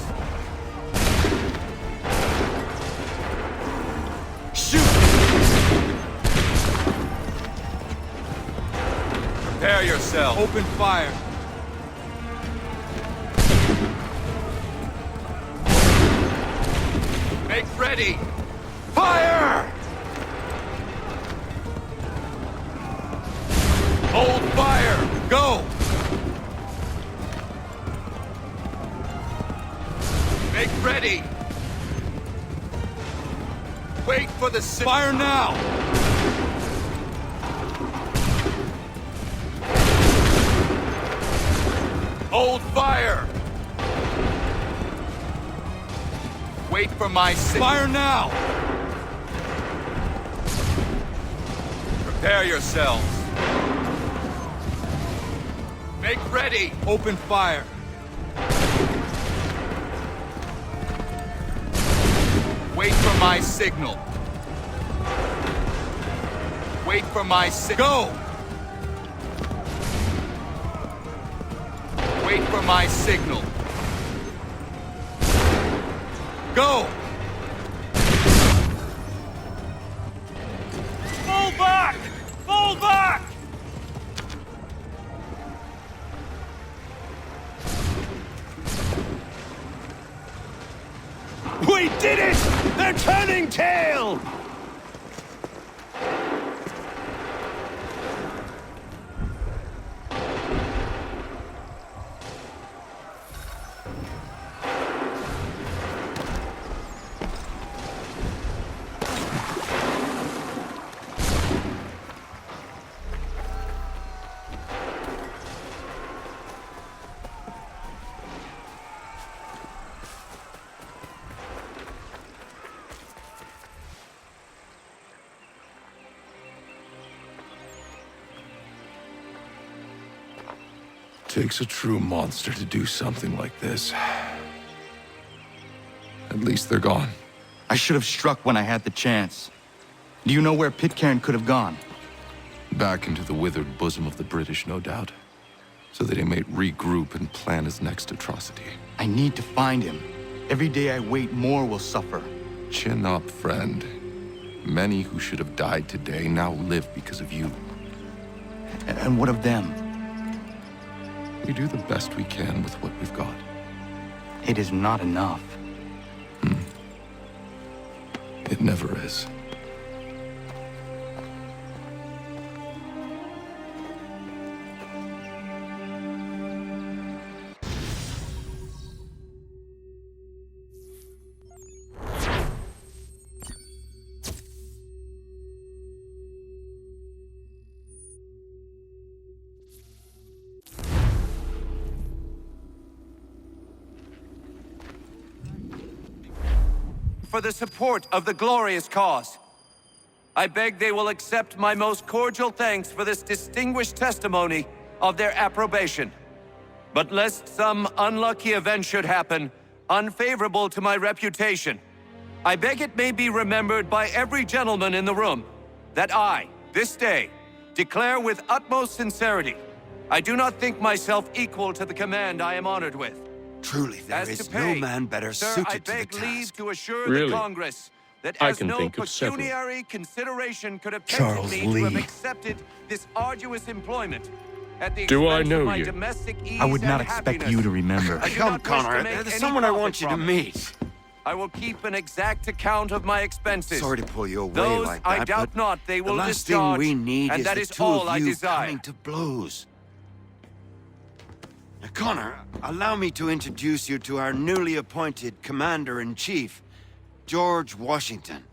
[SPEAKER 16] Prepare yourself.
[SPEAKER 1] Open fire.
[SPEAKER 16] Make ready.
[SPEAKER 1] Fire!
[SPEAKER 16] Hold fire. Go. Make ready. Wait for the
[SPEAKER 1] fire now.
[SPEAKER 16] Hold fire! Wait for my signal.
[SPEAKER 1] Fire now!
[SPEAKER 16] Prepare yourselves. Make ready!
[SPEAKER 1] Open fire.
[SPEAKER 16] Wait for my signal. Wait for my signal. Go! Wait for my signal. Go!
[SPEAKER 5] Fall back! Fall back!
[SPEAKER 20] We did it! They're turning tail!
[SPEAKER 1] Takes a true monster to do something like this. At least they're gone.
[SPEAKER 11] I should have struck when I had the chance. Do you know where Pitcairn could have gone?
[SPEAKER 4] Back into the withered bosom of the British, no doubt. So that he might regroup and plan his next atrocity.
[SPEAKER 11] I need to find him. Every day I wait, more will suffer.
[SPEAKER 4] Chin up, friend. Many who should have died today now live because of you.
[SPEAKER 11] And what of them?
[SPEAKER 4] We do the best we can with what we've got.
[SPEAKER 11] It is not enough.
[SPEAKER 4] It never is.
[SPEAKER 10] for the support of the glorious cause. I beg they will accept my most cordial thanks for this distinguished testimony of their approbation. But lest some unlucky event should happen, unfavorable to my reputation, I beg it may be remembered by every gentleman in the room that I, this day, declare with utmost sincerity, I do not think myself equal to the command I am honored with.
[SPEAKER 18] Truly, there is no man better suited to the task.
[SPEAKER 10] Leave to assure
[SPEAKER 20] Really?
[SPEAKER 10] the Congress that
[SPEAKER 20] I
[SPEAKER 10] as
[SPEAKER 20] can
[SPEAKER 10] no
[SPEAKER 20] think of several.
[SPEAKER 10] pecuniary consideration could have
[SPEAKER 18] Charles
[SPEAKER 10] tempted me to have
[SPEAKER 18] Lee.
[SPEAKER 10] accepted this arduous employment at the
[SPEAKER 20] Do I
[SPEAKER 10] expense
[SPEAKER 20] know
[SPEAKER 10] of my
[SPEAKER 20] you?
[SPEAKER 10] domestic ease
[SPEAKER 11] I would not
[SPEAKER 10] and
[SPEAKER 11] expect
[SPEAKER 10] happiness.
[SPEAKER 11] you to remember.
[SPEAKER 10] I do
[SPEAKER 18] Come,
[SPEAKER 10] not wish to
[SPEAKER 18] Connor,
[SPEAKER 10] make
[SPEAKER 18] there's
[SPEAKER 10] any
[SPEAKER 18] someone I
[SPEAKER 10] profit
[SPEAKER 18] want you to
[SPEAKER 10] from it.
[SPEAKER 18] meet.
[SPEAKER 10] I will keep an exact account of my expenses.
[SPEAKER 18] Sorry to pull you away
[SPEAKER 10] Those
[SPEAKER 18] like that,
[SPEAKER 10] I doubt
[SPEAKER 18] but
[SPEAKER 10] not they will
[SPEAKER 18] the last
[SPEAKER 10] discharge,
[SPEAKER 18] thing we need
[SPEAKER 10] and
[SPEAKER 18] is
[SPEAKER 10] that
[SPEAKER 18] the
[SPEAKER 10] is
[SPEAKER 18] two
[SPEAKER 10] all
[SPEAKER 18] of
[SPEAKER 10] I
[SPEAKER 18] you
[SPEAKER 10] desire.
[SPEAKER 18] coming to blows. Now, Connor, allow me to introduce you to our newly appointed Commander-in-Chief, George Washington.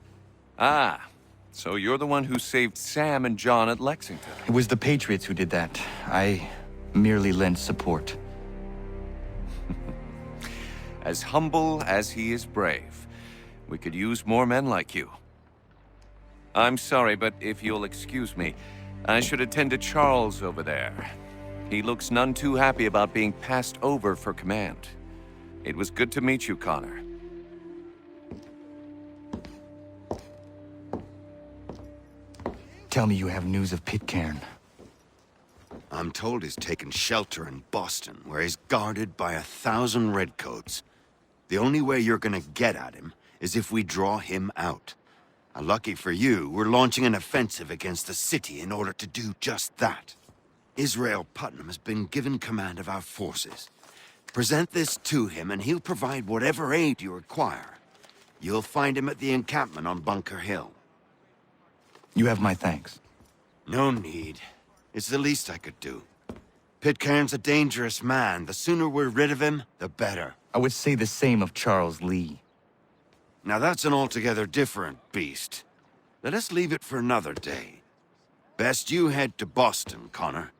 [SPEAKER 10] Ah, so you're the one who saved Sam and John at Lexington.
[SPEAKER 11] It was the Patriots who did that. I merely lent support.
[SPEAKER 10] As humble as he is brave. We could use more men like you. I'm sorry, but if you'll excuse me, I should attend to Charles over there. He looks none too happy about being passed over for command. It was good to meet you, Connor.
[SPEAKER 11] Tell me you have news of Pitcairn.
[SPEAKER 18] I'm told he's taken shelter in Boston, where he's guarded by 1,000 redcoats. The only way you're gonna get at him is if we draw him out. And lucky for you, we're launching an offensive against the city in order to do just that. Israel Putnam has been given command of our forces. Present this to him and he'll provide whatever aid you require. You'll find him at the encampment on Bunker Hill.
[SPEAKER 11] You have my thanks.
[SPEAKER 18] No need. It's the least I could do. Pitcairn's a dangerous man. The sooner we're rid of him, the better.
[SPEAKER 11] I would say the same of Charles Lee.
[SPEAKER 18] Now that's an altogether different beast. Let us leave it for another day. Best you head to Boston, Connor.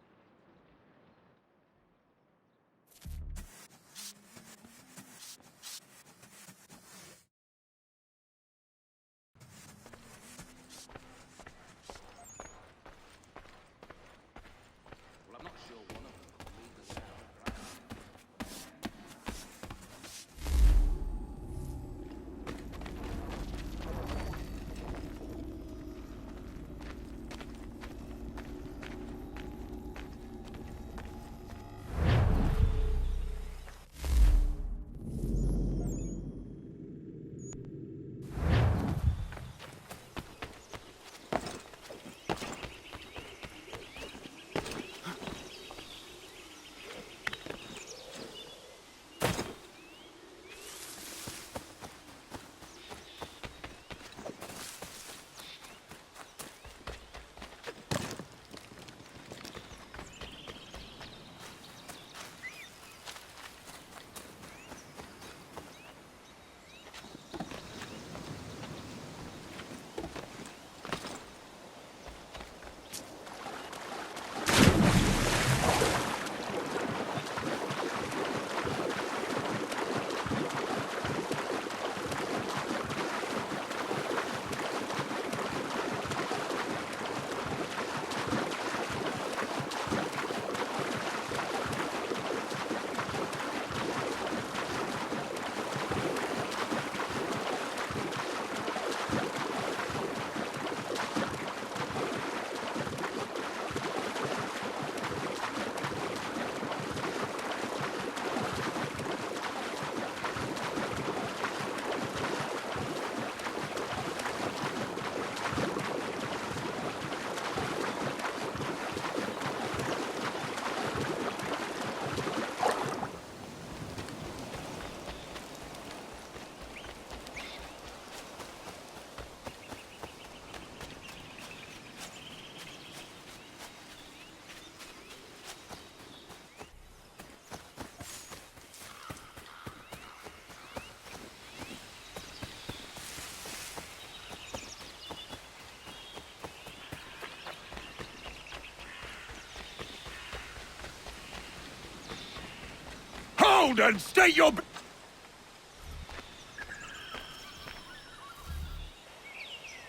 [SPEAKER 20] Hold and state your...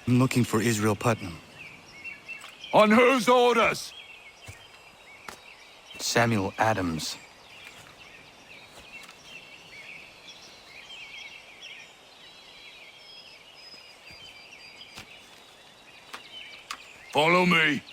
[SPEAKER 11] I'm looking for Israel Putnam.
[SPEAKER 1] On whose orders?
[SPEAKER 11] Samuel Adams.
[SPEAKER 1] Follow me.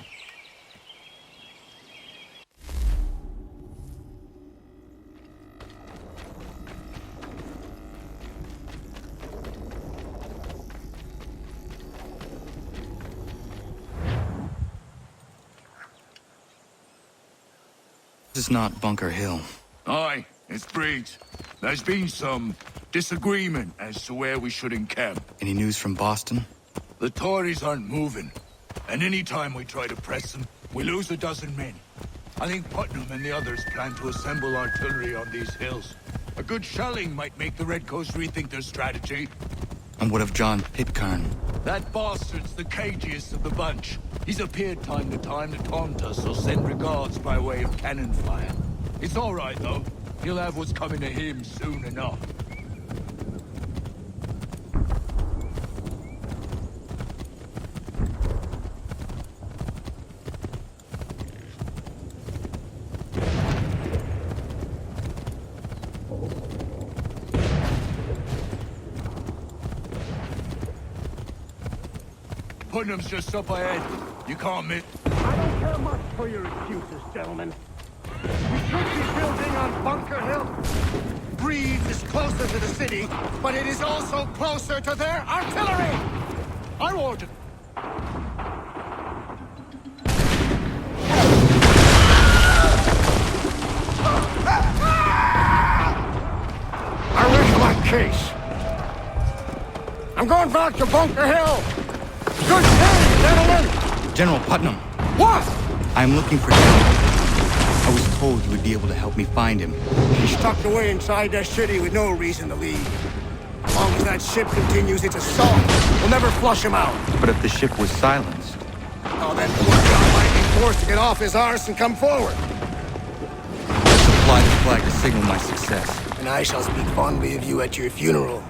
[SPEAKER 11] This is not Bunker Hill.
[SPEAKER 1] Aye, it's Briggs. There's been some disagreement as to where we should encamp.
[SPEAKER 11] Any news from Boston?
[SPEAKER 1] The Tories aren't moving, and any time we try to press them, we lose a dozen men. I think Putnam and the others plan to assemble artillery on these hills. A good shelling might make the Redcoats rethink their strategy.
[SPEAKER 11] And what of John Pitcairn?
[SPEAKER 1] That bastard's the cagiest of the bunch. He's appeared time to time to taunt us or send regards by way of cannon fire. It's all right, though. He'll have what's coming to him soon enough. Putnam's just up ahead. You can't miss.
[SPEAKER 5] I don't care much for your excuses, gentlemen. We should be building on Bunker Hill.
[SPEAKER 16] Breeze is closer to the city, but it is also closer to their artillery!
[SPEAKER 1] Our order.
[SPEAKER 5] I rest my case. I'm going back to Bunker Hill. Good day, gentlemen!
[SPEAKER 11] General Putnam.
[SPEAKER 5] What?
[SPEAKER 11] I'm looking for him. I was told you would be able to help me find him.
[SPEAKER 5] He's tucked away inside that city with no reason to leave. As long as that ship continues its assault, we'll never flush him out.
[SPEAKER 11] But if the ship was silenced...
[SPEAKER 5] Oh, then poor John might be forced to get off his arse and come forward.
[SPEAKER 11] Fly the flag to signal my success.
[SPEAKER 5] And I shall speak fondly of you at your funeral.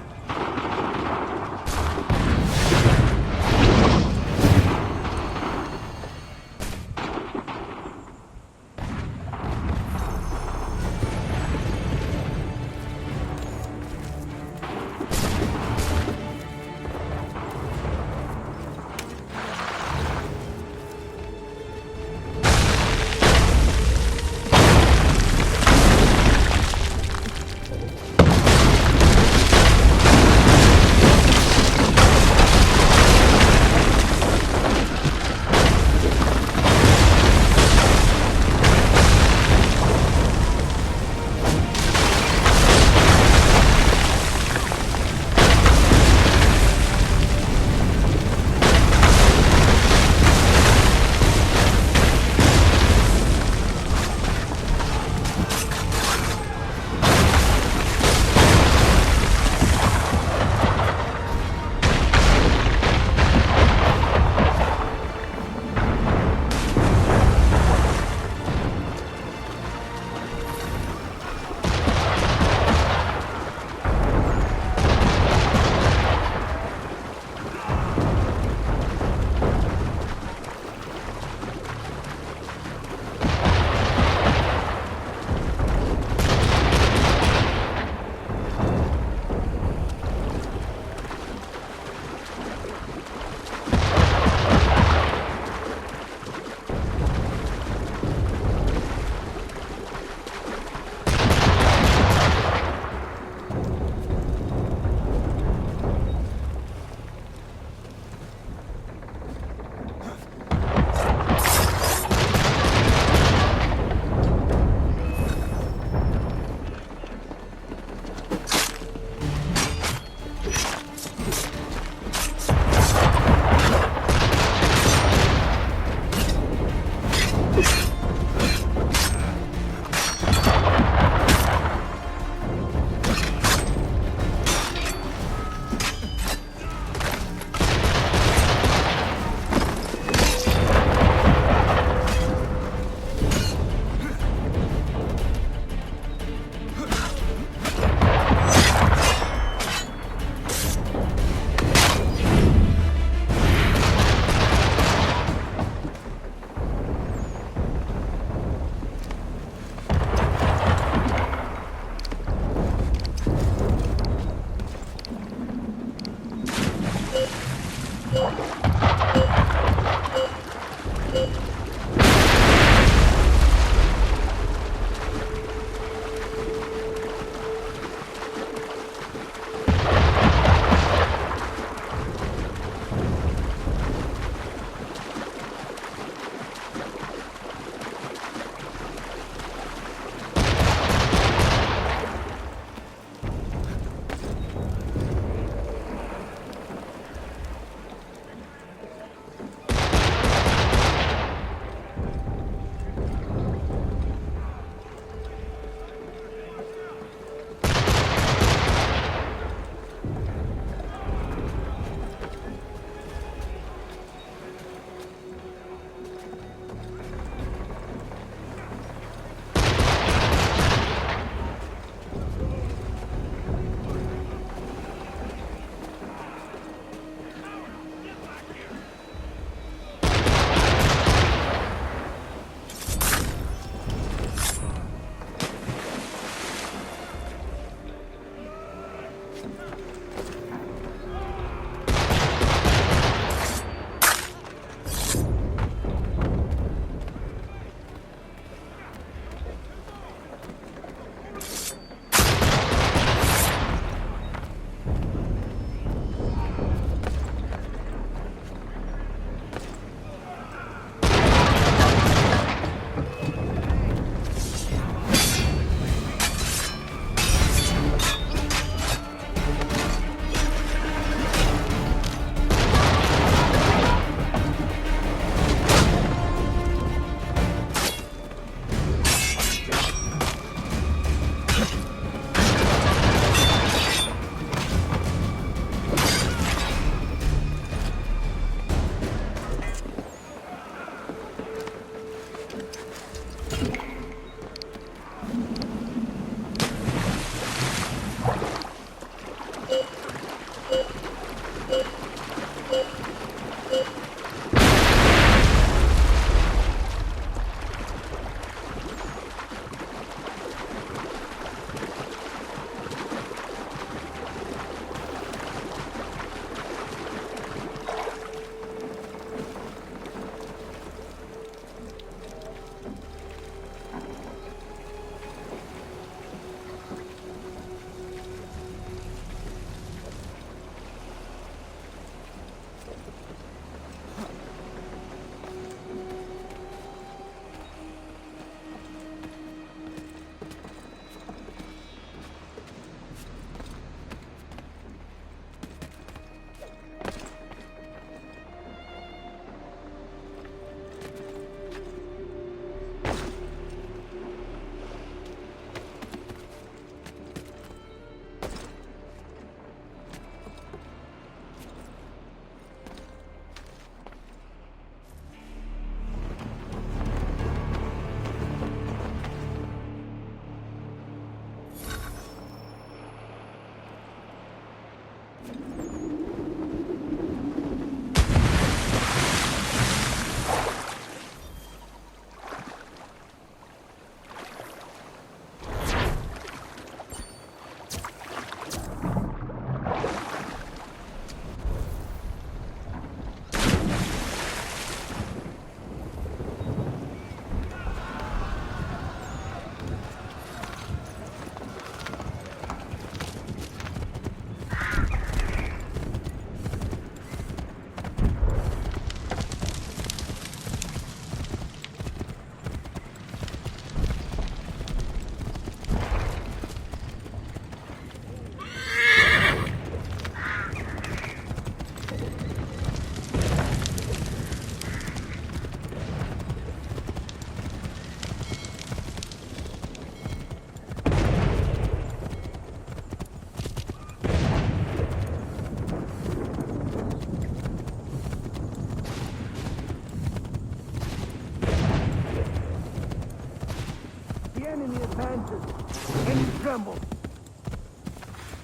[SPEAKER 16] And you tremble.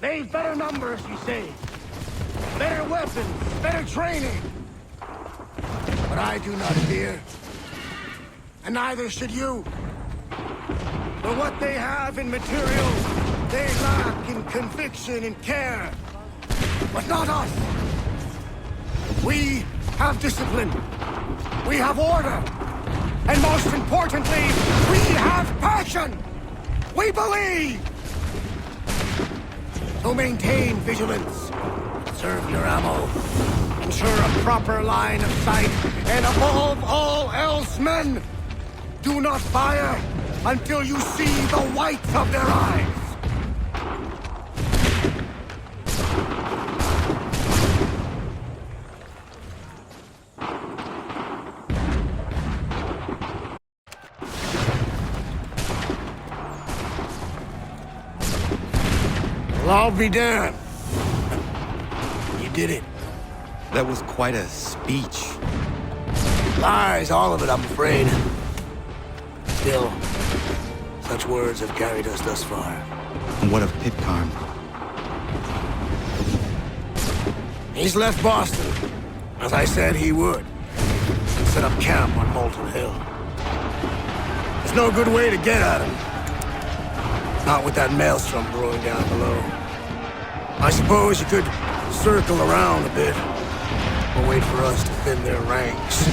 [SPEAKER 16] They've better numbers, you say. Better weapons, better training. But I do not fear. And neither should you. For what they have in materials, they lack in conviction and care. But not us. We have discipline. We have order. And most importantly, we have passion. We believe. So maintain vigilance. Conserve your ammo. Ensure a proper line of sight. And above all else, men, do not fire until you see the whites of their eyes. Well, I'll be damned. You did it.
[SPEAKER 11] That was quite a speech.
[SPEAKER 16] Lies, all of it, I'm afraid. Still, such words have carried us thus far.
[SPEAKER 11] And what of Pitcairn?
[SPEAKER 16] He's left Boston, as I said he would, and set up camp on Molten Hill. There's no good way to get at him. Not with that maelstrom brewing down below. I suppose you could circle around a bit, or wait for us to thin their ranks.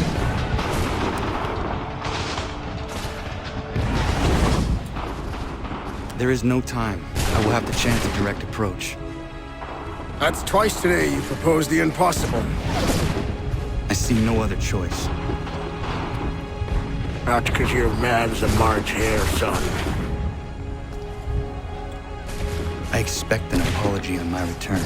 [SPEAKER 11] There is no time. I will have to chance a direct approach.
[SPEAKER 16] That's twice today you proposed the impossible.
[SPEAKER 11] I see no other choice.
[SPEAKER 16] Not because you're mad as a March hare, son.
[SPEAKER 11] I expect an apology on my return.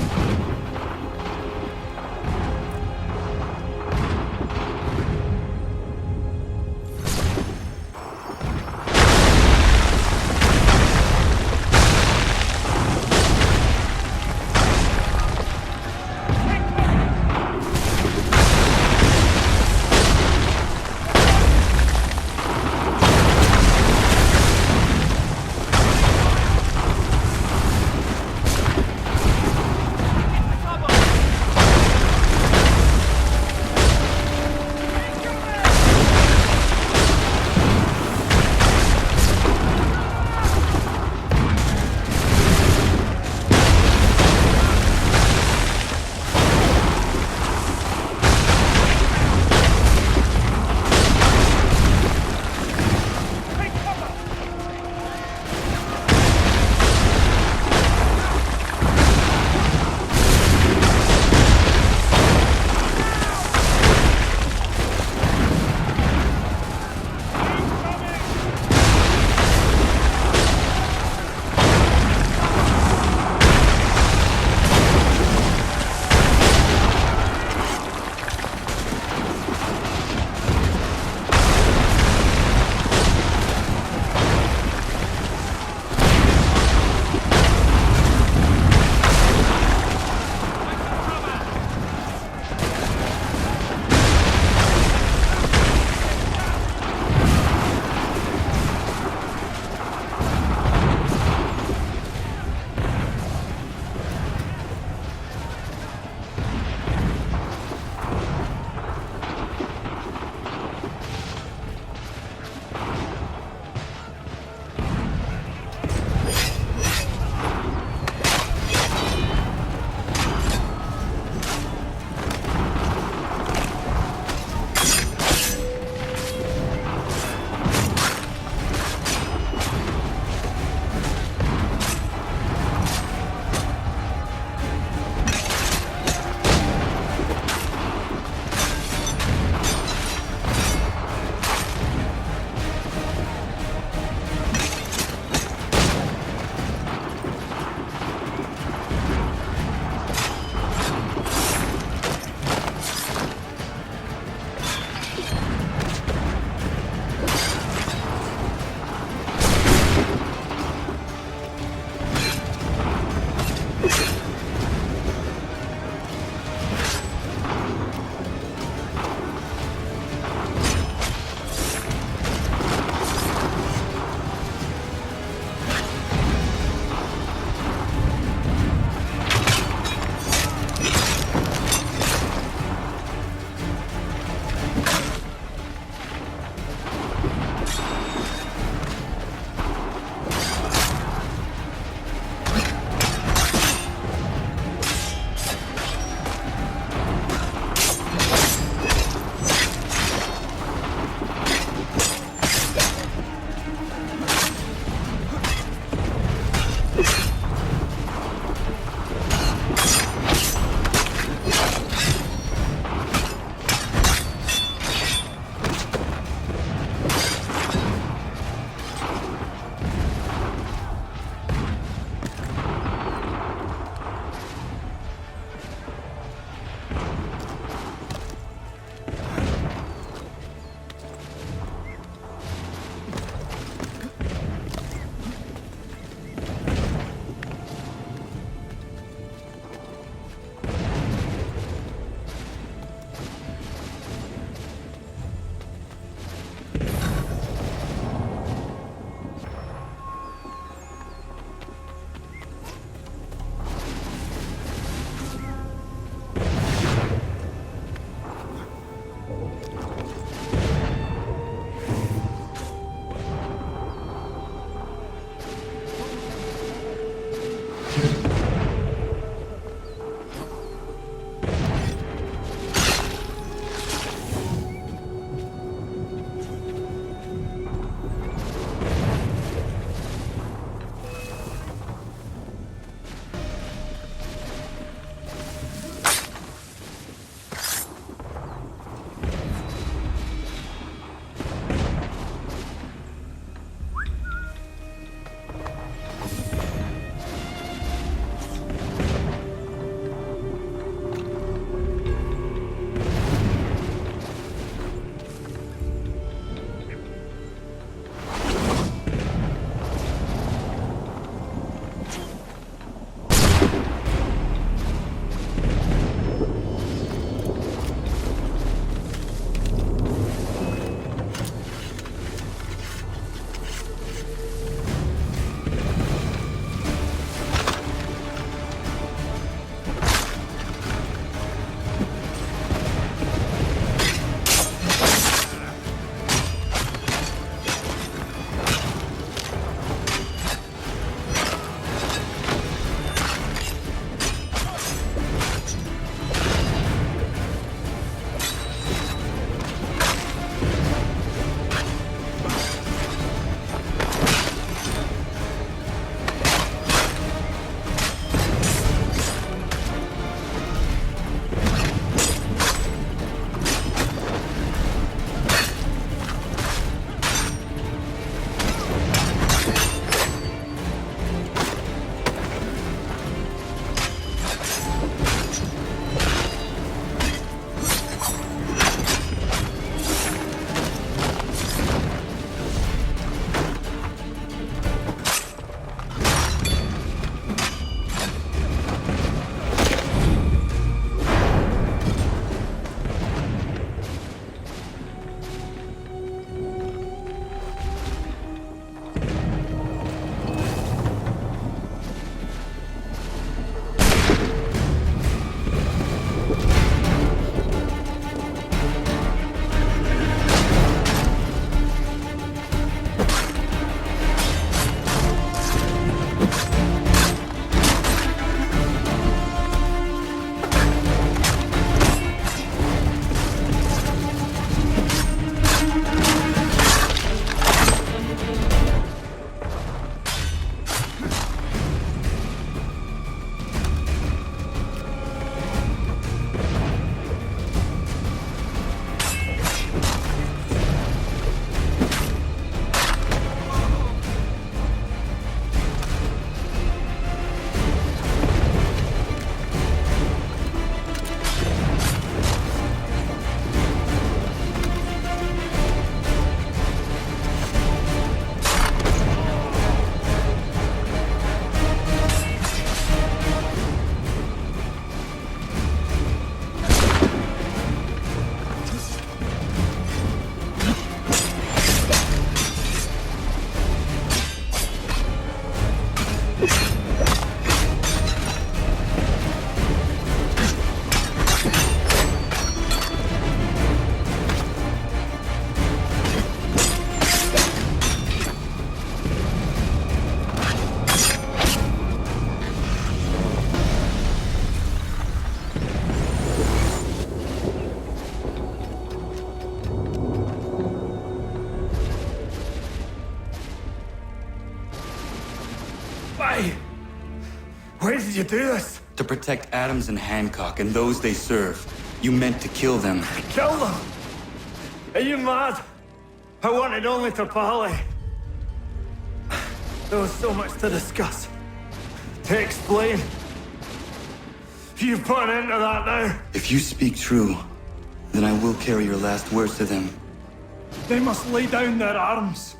[SPEAKER 13] Why did you do this?
[SPEAKER 11] To protect Adams and Hancock and those they serve. You meant to kill them.
[SPEAKER 13] Kill them? Are you mad? I wanted only to parley. There was so much to discuss. To explain. You put an end to that now.
[SPEAKER 11] If you speak true, then I will carry your last words to them.
[SPEAKER 13] They must lay down their arms.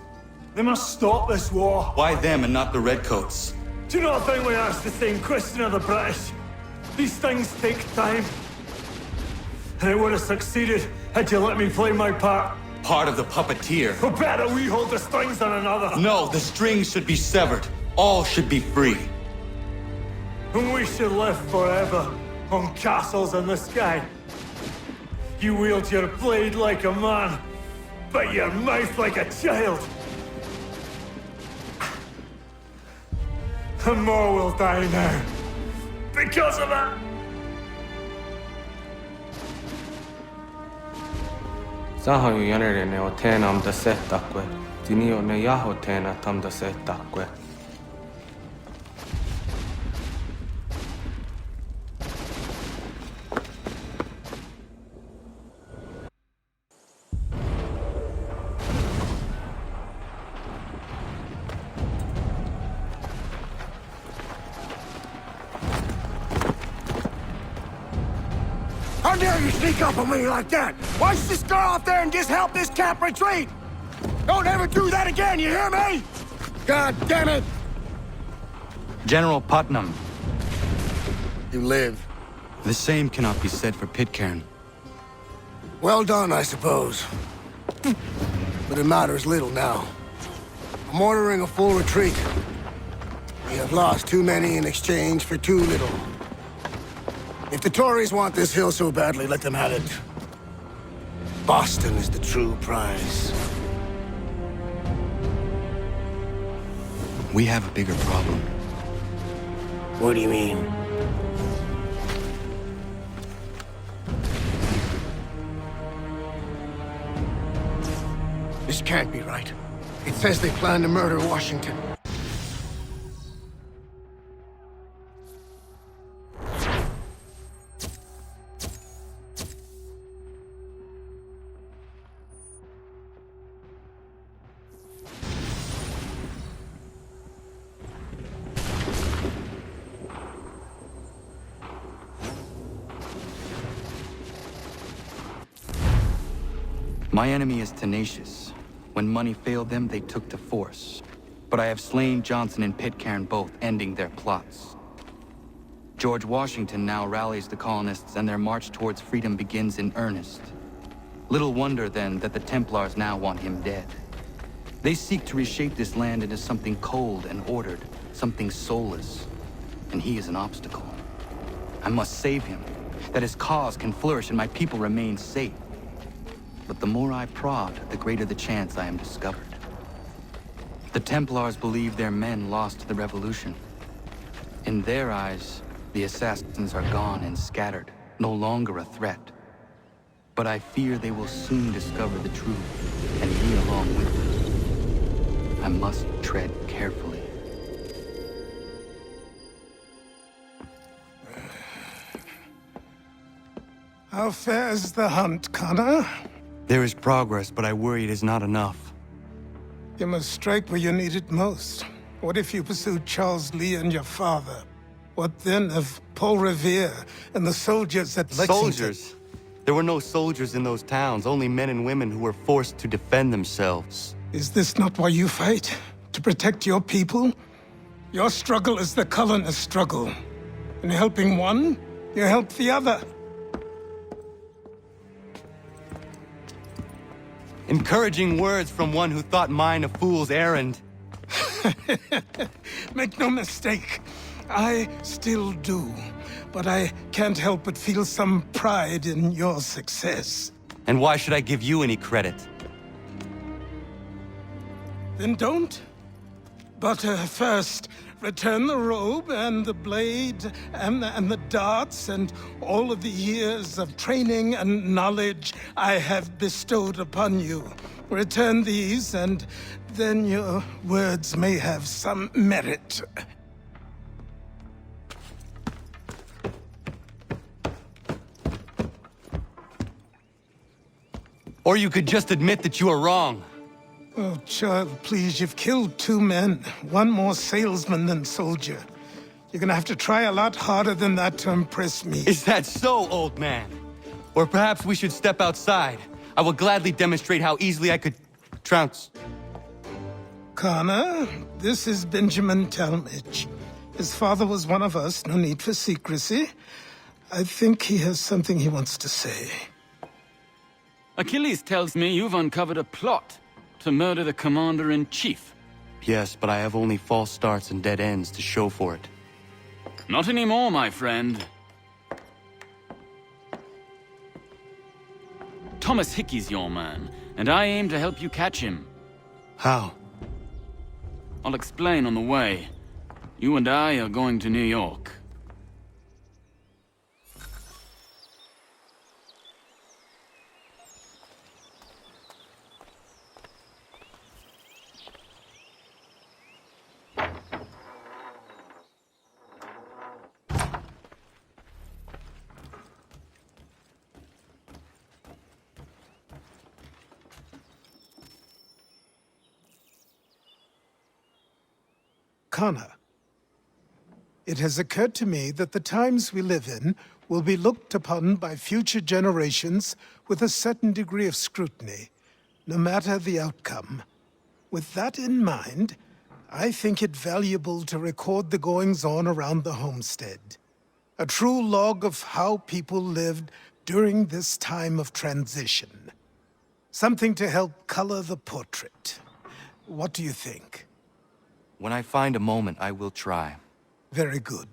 [SPEAKER 13] They must stop this war.
[SPEAKER 11] Why them and not the Redcoats?
[SPEAKER 13] Do you not think we asked the same question of the British? These things take time. And it would have succeeded had you let me play my part.
[SPEAKER 11] Part of the puppeteer.
[SPEAKER 13] Or better, we hold the strings on another.
[SPEAKER 11] No, the strings should be severed. All should be free.
[SPEAKER 13] And we should live forever on castles in the sky. You wield your blade like a man, but your mouth like a child. And more will die now. Because of it!
[SPEAKER 17] Sahayu yanere o tena am da setakwe. Dinio ne yaho tena tam da setakwe.
[SPEAKER 16] How dare you sneak up on me like that? Why don't you just go out there and just help this camp retreat? Don't ever do that again, you hear me? God damn it!
[SPEAKER 11] General Putnam.
[SPEAKER 16] You live.
[SPEAKER 11] The same cannot be said for Pitcairn.
[SPEAKER 16] Well done, I suppose. But it matters little now. I'm ordering a full retreat. We have lost too many in exchange for too little. If the Tories want this hill so badly, let them have it. Boston is the true prize.
[SPEAKER 11] We have a bigger problem.
[SPEAKER 16] What do you mean? This can't be right. It says they plan to murder Washington.
[SPEAKER 11] My enemy is tenacious. When money failed them, they took to force. But I have slain Johnson and Pitcairn both, ending their plots. George Washington now rallies the colonists and their march towards freedom begins in earnest. Little wonder, then, that the Templars now want him dead. They seek to reshape this land into something cold and ordered, something soulless. And he is an obstacle. I must save him, that his cause can flourish and my people remain safe. But the more I prod, the greater the chance I am discovered. The Templars believe their men lost the revolution. In their eyes, the assassins are gone and scattered, no longer a threat. But I fear they will soon discover the truth, and me along with them. I must tread carefully.
[SPEAKER 14] How fares the hunt, Connor?
[SPEAKER 11] There is progress, but I worry it is not enough.
[SPEAKER 14] You must strike where you need it most. What if you pursued Charles Lee and your father? What then of Paul Revere and the soldiers at Lexington?
[SPEAKER 11] Soldiers? There were no soldiers in those towns, only men and women who were forced to defend themselves.
[SPEAKER 14] Is this not why you fight? To protect your people? Your struggle is the colonist struggle. In helping one, you help the other.
[SPEAKER 11] Encouraging words from one who thought mine a fool's errand.
[SPEAKER 14] Make no mistake, I still do. But I can't help but feel some pride in your success.
[SPEAKER 11] And why should I give you any credit?
[SPEAKER 14] Then don't. But first, return the robe and the blade and the darts and all of the years of training and knowledge I have bestowed upon you. Return these, and then your words may have some merit.
[SPEAKER 11] Or you could just admit that you are wrong.
[SPEAKER 14] Oh, child, please, you've killed 2 men. One more salesman than soldier. You're gonna have to try a lot harder than that to impress me.
[SPEAKER 11] Is that so, old man? Or perhaps we should step outside. I will gladly demonstrate how easily I could trounce.
[SPEAKER 14] Connor, this is Benjamin Talmadge. His father was one of us, no need for secrecy. I think he has something he wants to say.
[SPEAKER 19] Achilles tells me you've uncovered a plot to murder the Commander-in-Chief.
[SPEAKER 11] Yes, but I have only false starts and dead ends to show for it.
[SPEAKER 19] Not anymore, my friend. Thomas Hickey's your man, and I aim to help you catch him.
[SPEAKER 12] How?
[SPEAKER 19] I'll explain on the way. You and I are going to New York.
[SPEAKER 14] Connor, it has occurred to me that the times we live in will be looked upon by future generations with a certain degree of scrutiny, no matter the outcome. With that in mind, I think it valuable to record the goings-on around the homestead. A true log of how people lived during this time of transition. Something to help color the portrait. What do you think?
[SPEAKER 11] When I find a moment, I will try.
[SPEAKER 14] Very good.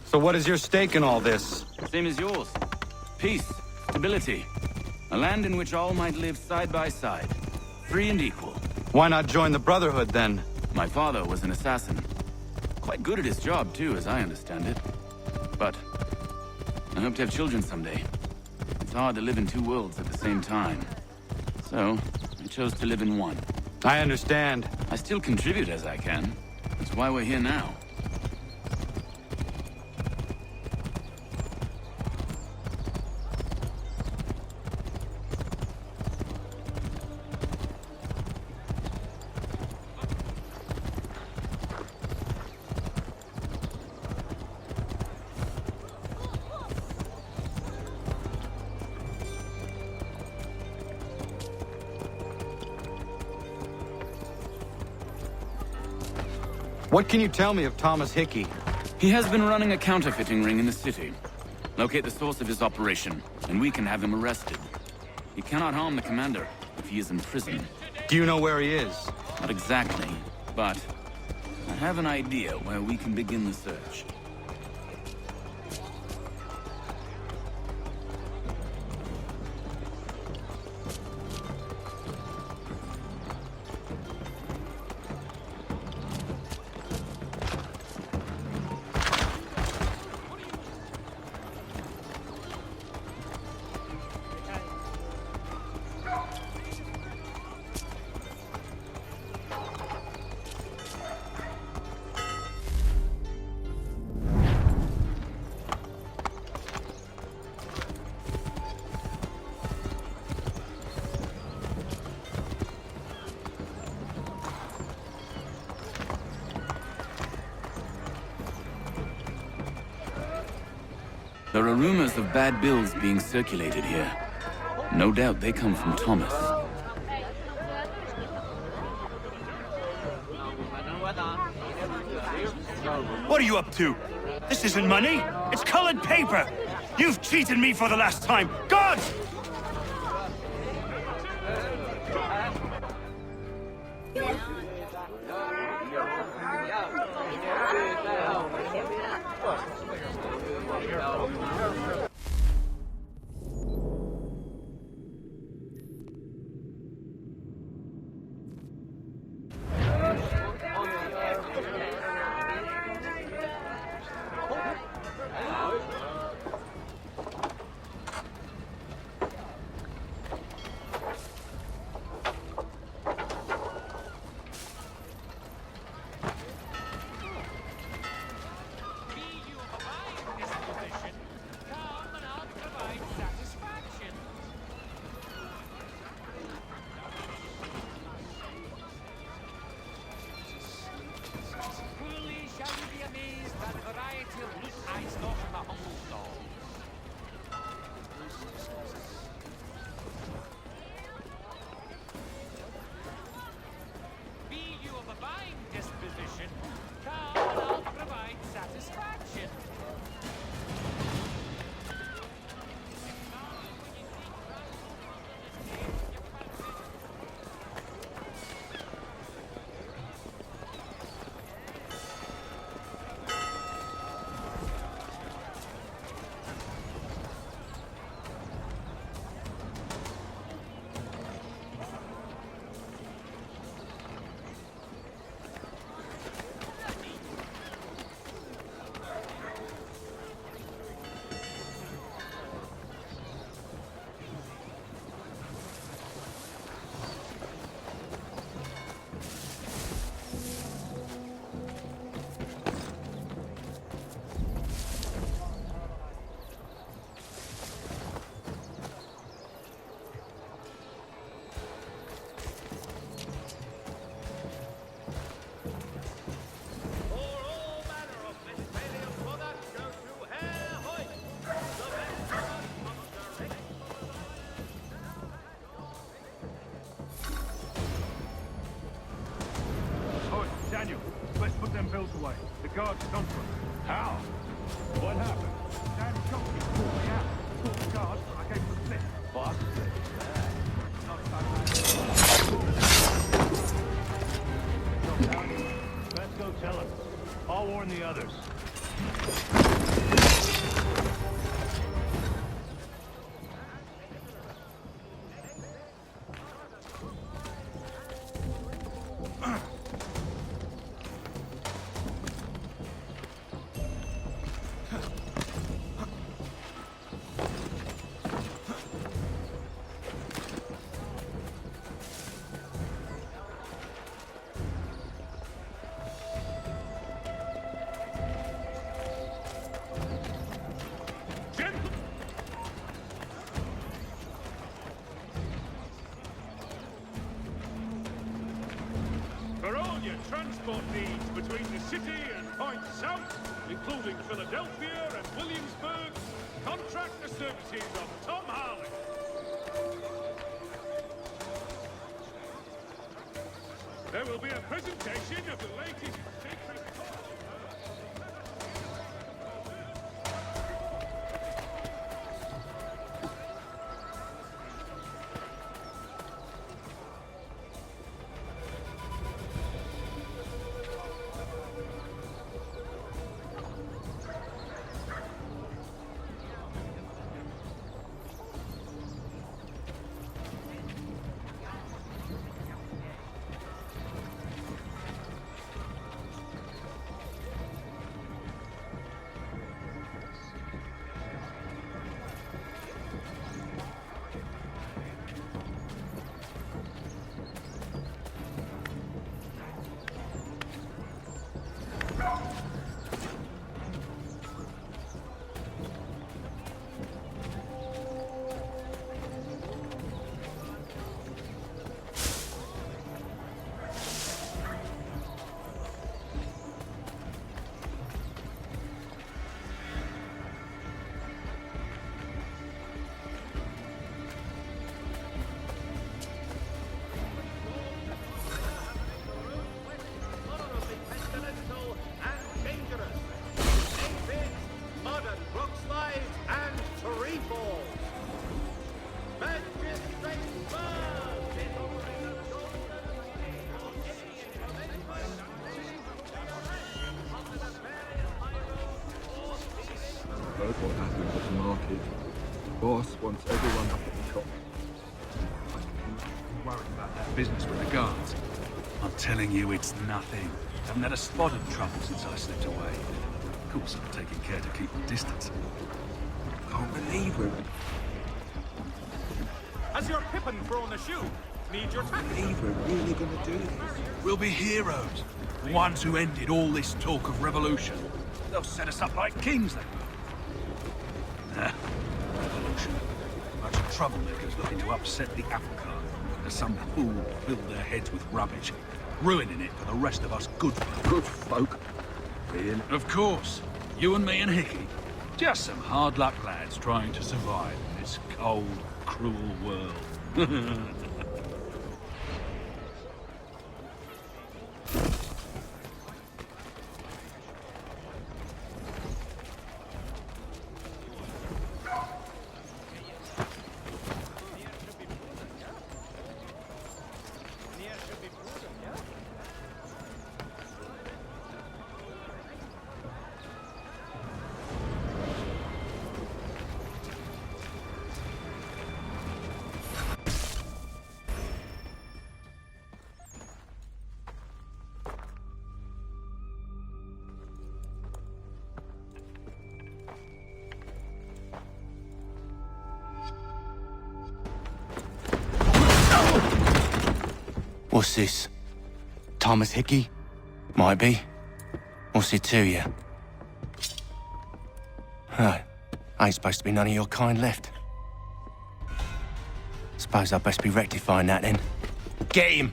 [SPEAKER 11] So what is your stake in all this?
[SPEAKER 19] Same as yours. Peace, stability. A land in which all might live side by side, free and equal.
[SPEAKER 11] Why not join the Brotherhood, then?
[SPEAKER 19] My father was an assassin. Quite good at his job, too, as I understand it. But I hope to have children someday. It's hard to live in two worlds at the same time. So, I chose to live in one.
[SPEAKER 11] I understand.
[SPEAKER 19] I still contribute as I can. That's why we're here now.
[SPEAKER 11] What can you tell me of Thomas Hickey?
[SPEAKER 19] He has been running a counterfeiting ring in the city. Locate the source of his operation, and we can have him arrested. He cannot harm the commander if he is in prison.
[SPEAKER 11] Do you know where he is?
[SPEAKER 19] Not exactly, but I have an idea where we can begin the search. There are rumors of bad bills being circulated here. No doubt they come from Thomas.
[SPEAKER 5] What are you up to? This isn't money. It's colored paper. You've cheated me for the last time. Gods!
[SPEAKER 9] Let's put them bills away. The guards come for us. How? What happened? Danny Johnson pulled me out. Pulled the guards, I gave him a slip. What? Let's go tell him. I'll warn the others. transport needs between the city and points south, including Philadelphia and Williamsburg, contract the services of Tom Harley. There will be a presentation of the latest sacred...
[SPEAKER 2] Heard what happened at the market. Boss wants everyone up at the top.
[SPEAKER 3] I'm worried about that business with the guards. I'm telling you, it's nothing. Haven't had a spot of trouble since I slipped away. Of course, I'm taking care to keep the distance. Can't believe we're...
[SPEAKER 9] Has your Pippin thrown a shoe? Need your tackle?
[SPEAKER 3] Believe we're really gonna do this? We'll be heroes. The ones who ended all this talk of revolution. They'll set us up like kings, they will. Nah, revolution. A bunch of troublemakers looking to upset the apple cart. As some fool filled their heads with rubbish, ruining it for the rest of us good folk.
[SPEAKER 2] Ian?
[SPEAKER 3] Of course. You and me and Hickey. Just some hard luck lads trying to survive in this cold, cruel world.
[SPEAKER 19] What's this? Thomas Hickey? Might be. What's it to you? Right. Ain't supposed to be none of your kind left. Suppose I'd best be rectifying that then. Get him!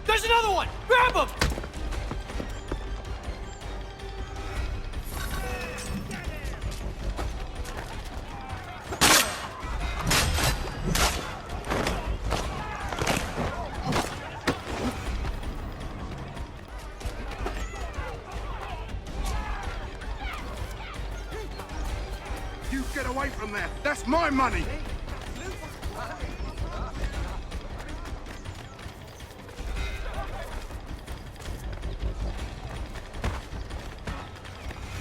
[SPEAKER 6] There's another one! Grab him!
[SPEAKER 12] You get away from there! That's my money!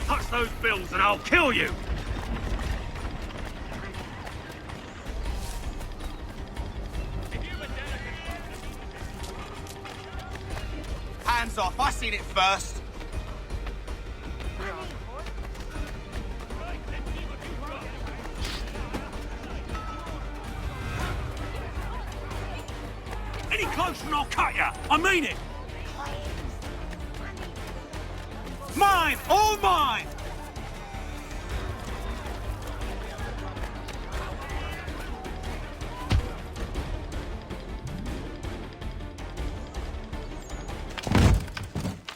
[SPEAKER 9] Touch those bills and I'll kill you!
[SPEAKER 6] Hands off, I seen it first.
[SPEAKER 3] Any closer and I'll cut ya! I mean it!
[SPEAKER 6] Mine! All mine!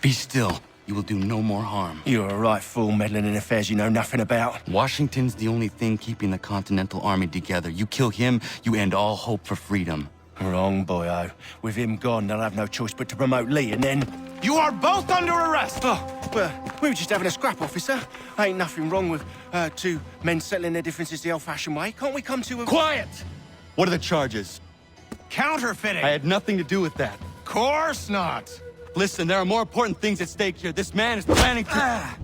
[SPEAKER 15] Be still. You will do no more harm.
[SPEAKER 6] You're a right fool meddling in affairs you know nothing about.
[SPEAKER 15] Washington's the only thing keeping the Continental Army together. You kill him, you end all hope for freedom.
[SPEAKER 6] Wrong, boyo. With him gone, they'll have no choice but to promote Lee, and then...
[SPEAKER 16] You are both under arrest!
[SPEAKER 6] Oh, well, we were just having a scrap, officer. Ain't nothing wrong with two men settling their differences the old-fashioned way. Can't we come to a...
[SPEAKER 16] Quiet!
[SPEAKER 15] What are the charges?
[SPEAKER 16] Counterfeiting!
[SPEAKER 15] I had nothing to do with that.
[SPEAKER 16] Course not!
[SPEAKER 15] Listen, there are more important things at stake here. This man is planning to...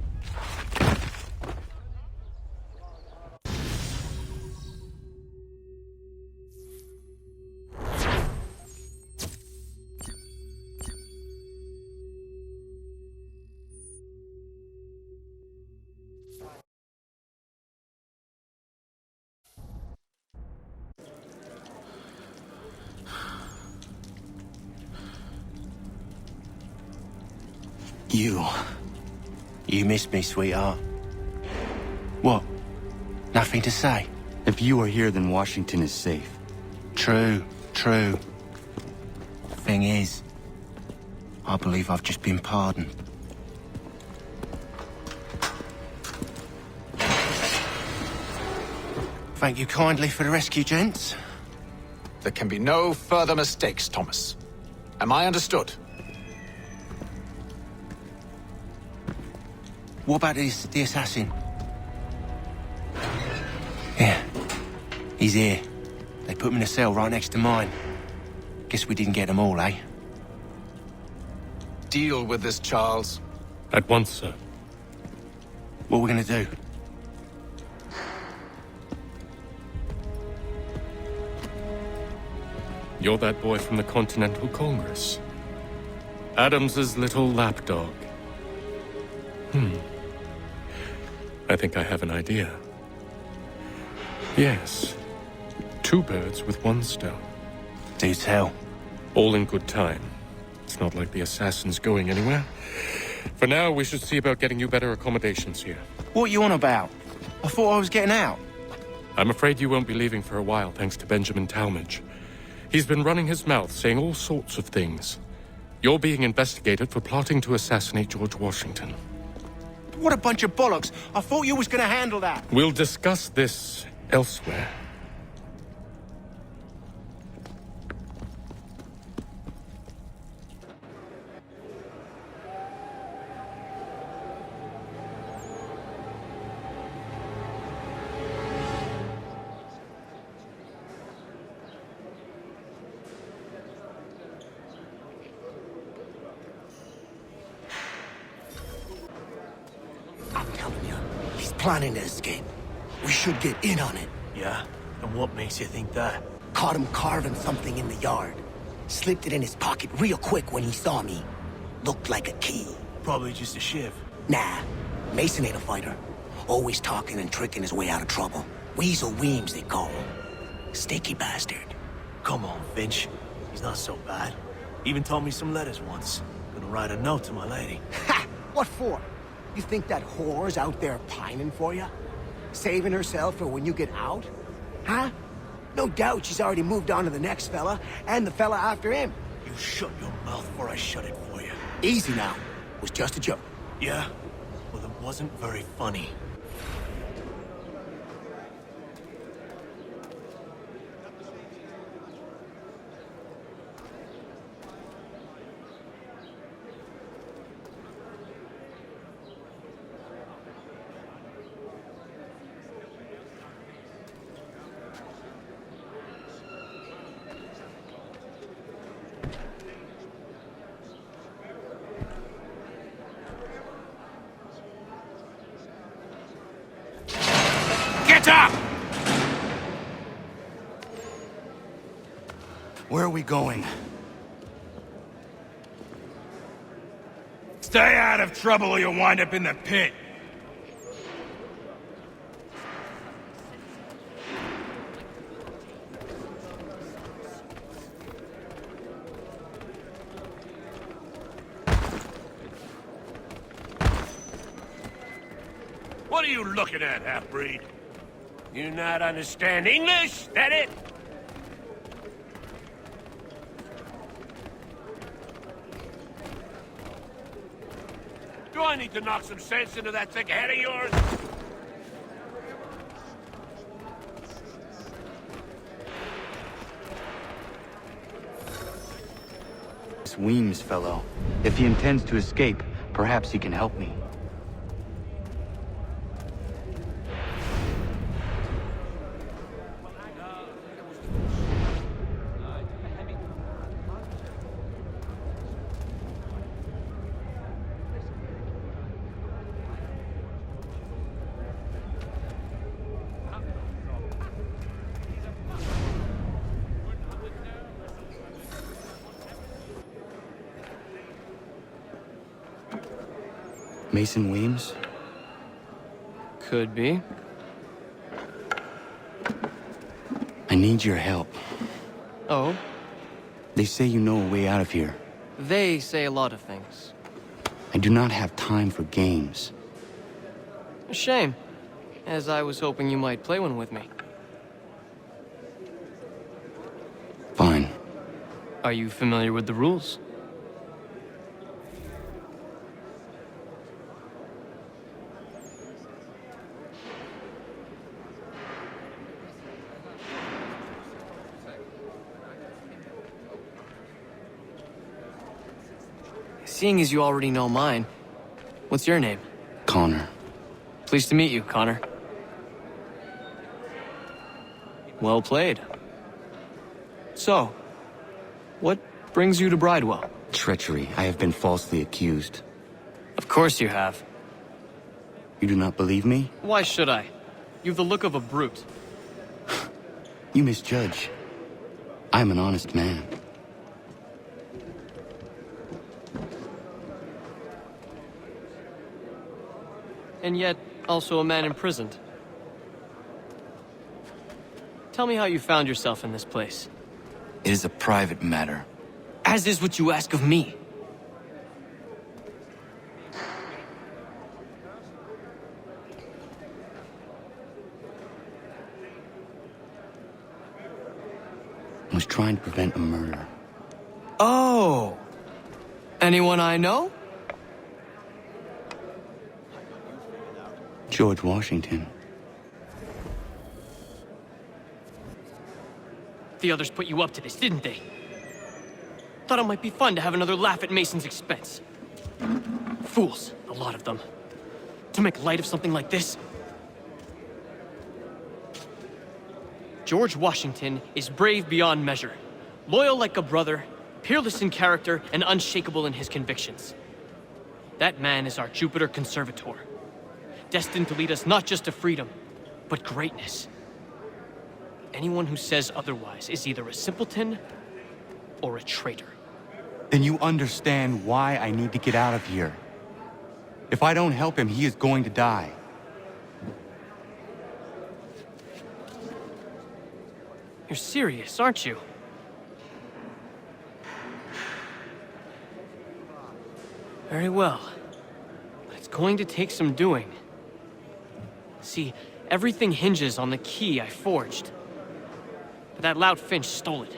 [SPEAKER 6] You missed me, sweetheart. What? Nothing to say?
[SPEAKER 15] If you are here, then Washington is safe.
[SPEAKER 6] True. Thing is, I believe I've just been pardoned. Thank you kindly for the rescue, gents.
[SPEAKER 21] There can be no further mistakes, Thomas. Am I understood?
[SPEAKER 6] What about the assassin? Yeah, he's here. They put him in a cell right next to mine. Guess we didn't get them all, eh?
[SPEAKER 21] Deal with this, Charles.
[SPEAKER 20] At once, sir.
[SPEAKER 6] What are we gonna do?
[SPEAKER 20] You're that boy from the Continental Congress. Adams's little lapdog. I think I have an idea. Yes. 2 birds with 1 stone.
[SPEAKER 6] Do tell.
[SPEAKER 20] All in good time. It's not like the assassin's going anywhere. For now, we should see about getting you better accommodations here.
[SPEAKER 6] What are you on about? I thought I was getting out.
[SPEAKER 20] I'm afraid you won't be leaving for a while, thanks to Benjamin Talmadge. He's been running his mouth, saying all sorts of things. You're being investigated for plotting to assassinate George Washington.
[SPEAKER 6] What a bunch of bollocks. I thought you was gonna handle that.
[SPEAKER 20] We'll discuss this elsewhere.
[SPEAKER 16] Planning to escape. We should get in on it.
[SPEAKER 6] Yeah? And what makes you think that?
[SPEAKER 16] Caught him carving something in the yard. Slipped it in his pocket real quick when he saw me. Looked like a key.
[SPEAKER 6] Probably just a shiv.
[SPEAKER 16] Nah. Mason ain't a fighter. Always talking and tricking his way out of trouble. Weasel Weems, they call him. Sticky bastard.
[SPEAKER 6] Come on, Finch. He's not so bad. Even told me some letters once. Gonna write a note to my lady.
[SPEAKER 16] Ha! What for? You think that whore's out there pining for you? Saving herself for when you get out? Huh? No doubt she's already moved on to the next fella, and the fella after him.
[SPEAKER 6] You shut your mouth before I shut it for you.
[SPEAKER 16] Easy now. It was just a joke.
[SPEAKER 6] Yeah? Well, it wasn't very funny.
[SPEAKER 16] Get up!
[SPEAKER 15] Where are we going?
[SPEAKER 12] Stay out of trouble or you'll wind up in the pit.
[SPEAKER 20] What are you looking at, half-breed? You not understand English? That it? Do I need to knock some sense into that thick head of yours?
[SPEAKER 11] This Weems fellow. If he intends to escape, perhaps he can help me. Mason Weems?
[SPEAKER 17] Could be.
[SPEAKER 11] I need your help.
[SPEAKER 17] Oh?
[SPEAKER 11] They say you know a way out of here.
[SPEAKER 17] They say a lot of things.
[SPEAKER 11] I do not have time for games.
[SPEAKER 17] A shame, as I was hoping you might play one with me.
[SPEAKER 11] Fine.
[SPEAKER 17] Are you familiar with the rules? Seeing as you already know mine, what's your name?
[SPEAKER 11] Connor.
[SPEAKER 17] Pleased to meet you, Connor. Well played. So, what brings you to Bridewell?
[SPEAKER 11] Treachery. I have been falsely accused.
[SPEAKER 17] Of course you have.
[SPEAKER 11] You do not believe me?
[SPEAKER 17] Why should I? You've the look of a brute.
[SPEAKER 11] You misjudge. I am an honest man.
[SPEAKER 17] And yet, also a man imprisoned. Tell me how you found yourself in this place.
[SPEAKER 11] It is a private matter.
[SPEAKER 17] As is what you ask of me.
[SPEAKER 11] I was trying to prevent a murder.
[SPEAKER 17] Oh! Anyone I know?
[SPEAKER 11] George Washington.
[SPEAKER 17] The others put you up to this, didn't they? Thought it might be fun to have another laugh at Mason's expense. Fools, a lot of them. To make light of something like this. George Washington is brave beyond measure, loyal like a brother, peerless in character, and unshakable in his convictions. That man is our Jupiter Conservator, destined to lead us not just to freedom, but greatness. Anyone who says otherwise is either a simpleton or a traitor.
[SPEAKER 11] Then you understand why I need to get out of here. If I don't help him, he is going to die.
[SPEAKER 17] You're serious, aren't you? Very well. But it's going to take some doing. See, everything hinges on the key I forged. But that loud Finch stole it.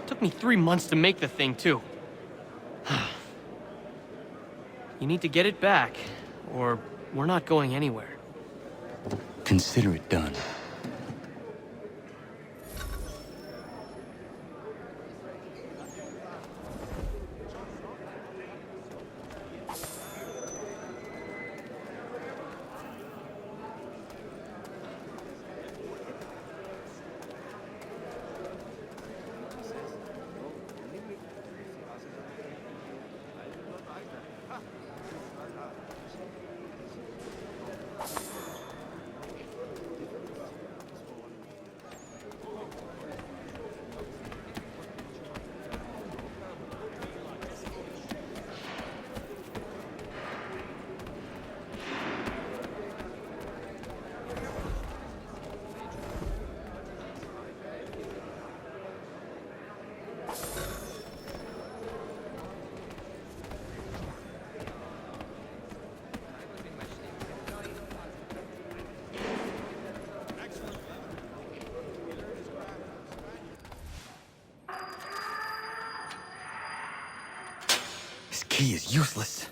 [SPEAKER 17] Took me 3 months to make the thing, too. You need to get it back, or we're not going anywhere.
[SPEAKER 11] Consider it done. key is useless.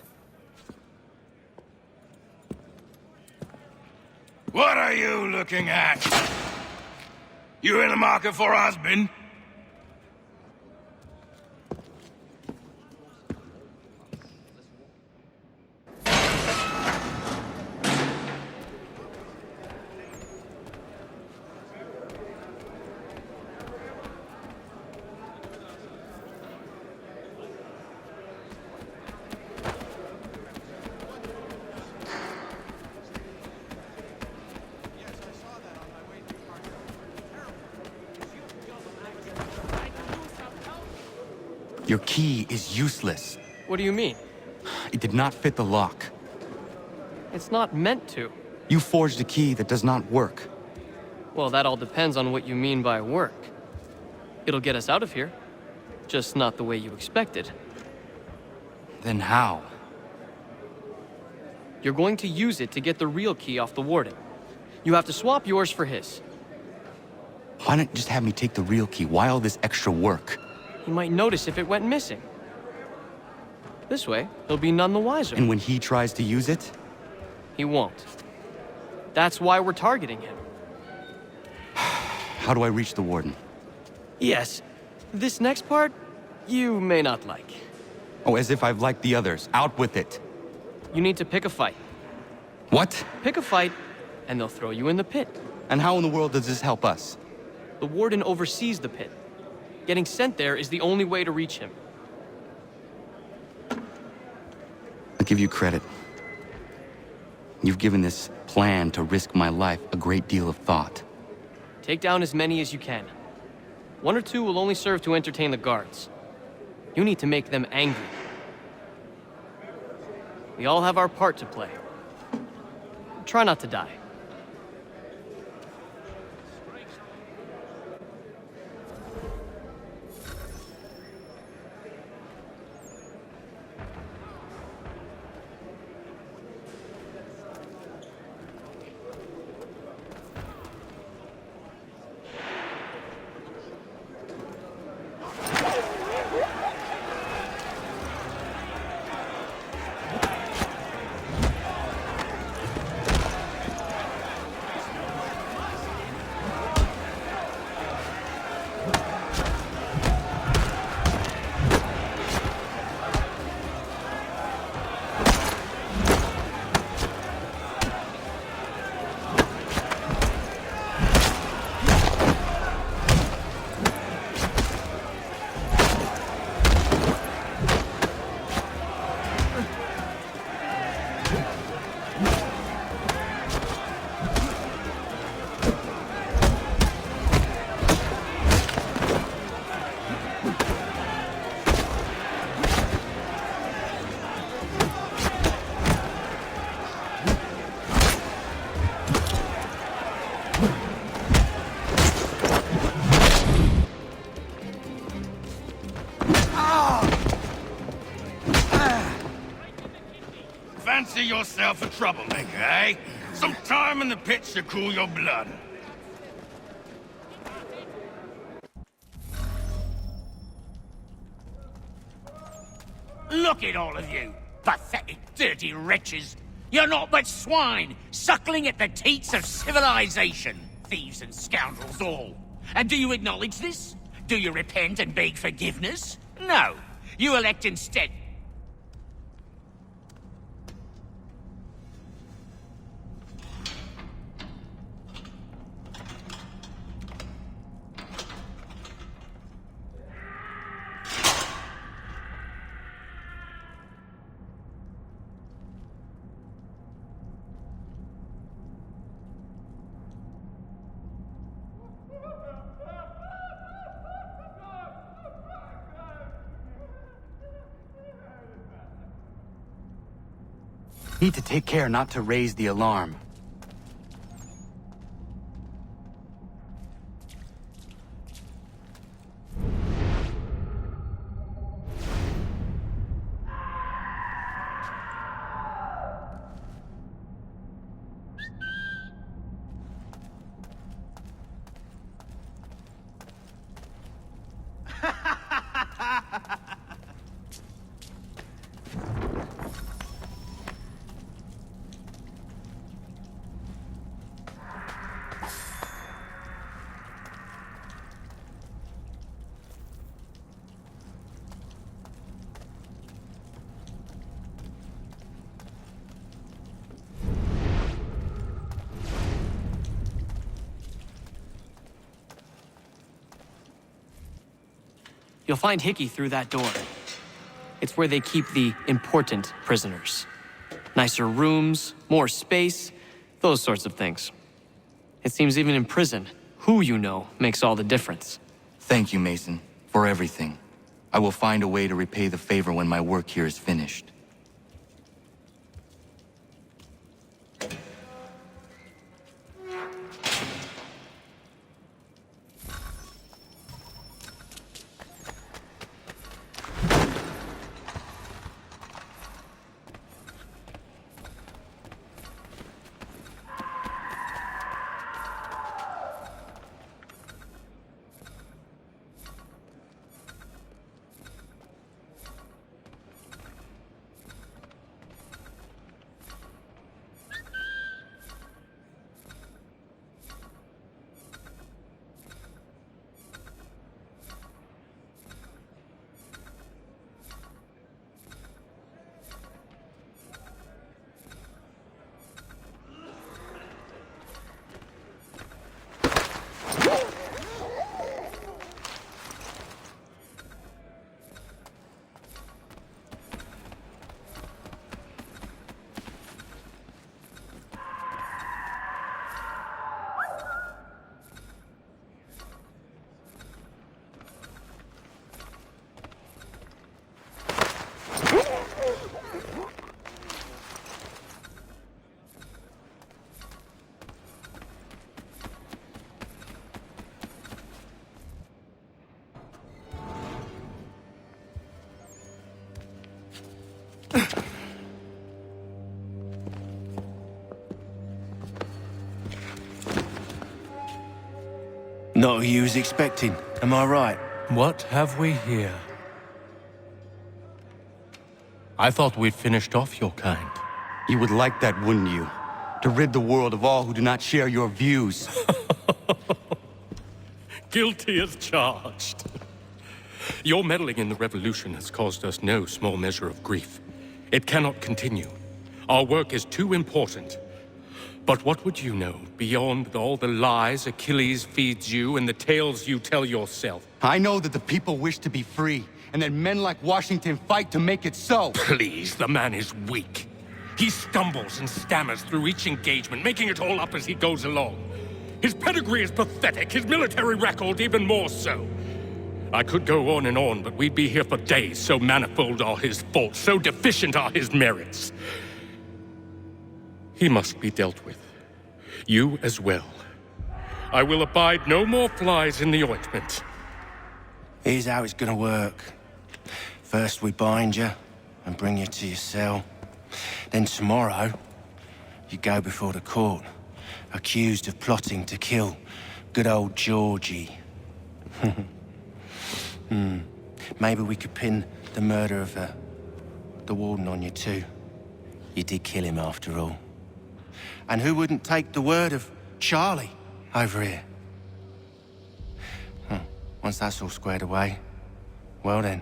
[SPEAKER 7] What are you looking at? You in the market for a husband?
[SPEAKER 11] Your key is useless.
[SPEAKER 17] What do you mean?
[SPEAKER 11] It did not fit the lock.
[SPEAKER 17] It's not meant to.
[SPEAKER 11] You forged a key that does not work.
[SPEAKER 17] Well, that all depends on what you mean by work. It'll get us out of here. Just not the way you expected.
[SPEAKER 11] Then how?
[SPEAKER 17] You're going to use it to get the real key off the warden. You have to swap yours for his.
[SPEAKER 11] Why not just have me take the real key? Why all this extra work?
[SPEAKER 17] He might notice if it went missing. This way, he'll be none the wiser.
[SPEAKER 11] And when he tries to use it?
[SPEAKER 17] He won't. That's why we're targeting him.
[SPEAKER 11] How do I reach the warden?
[SPEAKER 17] Yes. This next part, you may not like.
[SPEAKER 11] Oh, as if I've liked the others. Out with it.
[SPEAKER 17] You need to pick a fight.
[SPEAKER 11] What?
[SPEAKER 17] Pick a fight, and they'll throw you in the pit.
[SPEAKER 11] And how in the world does this help us?
[SPEAKER 17] The warden oversees the pit. Getting sent there is the only way to reach him.
[SPEAKER 11] I'll give you credit. You've given this plan to risk my life a great deal of thought.
[SPEAKER 17] Take down as many as you can. 1 or 2 will only serve to entertain the guards. You need to make them angry. We all have our part to play. Try not to die.
[SPEAKER 7] Fancy yourself a troublemaker, eh? Some time in the pits to cool your blood.
[SPEAKER 6] Look at all of you, pathetic, dirty wretches. You're not but swine, suckling at the teats of civilization. Thieves and scoundrels all. And do you acknowledge this? Do you repent and beg forgiveness? No. You elect instead...
[SPEAKER 11] Need to take care not to raise the alarm.
[SPEAKER 17] You'll find Hickey through that door. It's where they keep the important prisoners. Nicer rooms, more space, those sorts of things. It seems even in prison, who you know makes all the difference.
[SPEAKER 11] Thank you, Mason, for everything. I will find a way to repay the favor when my work here is finished.
[SPEAKER 16] Not who you was expecting, am I right?
[SPEAKER 8] What have we here? I thought we'd finished off your kind.
[SPEAKER 11] You would like that, wouldn't you? To rid the world of all who do not share your views.
[SPEAKER 8] Guilty as charged. Your meddling in the revolution has caused us no small measure of grief. It cannot continue. Our work is too important. But what would you know beyond all the lies Achilles feeds you and the tales you tell yourself?
[SPEAKER 11] I know that the people wish to be free, and that men like Washington fight to make it so.
[SPEAKER 8] Please, the man is weak. He stumbles and stammers through each engagement, making it all up as he goes along. His pedigree is pathetic, his military record even more so. I could go on, but we'd be here for days, so manifold are his faults, so deficient are his merits. He must be dealt with. You as well. I will abide no more flies in the ointment.
[SPEAKER 16] Here's how it's gonna work. First we bind you and bring you to your cell. Then tomorrow, you go before the court, accused of plotting to kill good old Georgie. Maybe we could pin the murder of the warden on you too. You did kill him after all. And who wouldn't take the word of Charlie over here? Once that's all squared away, well then.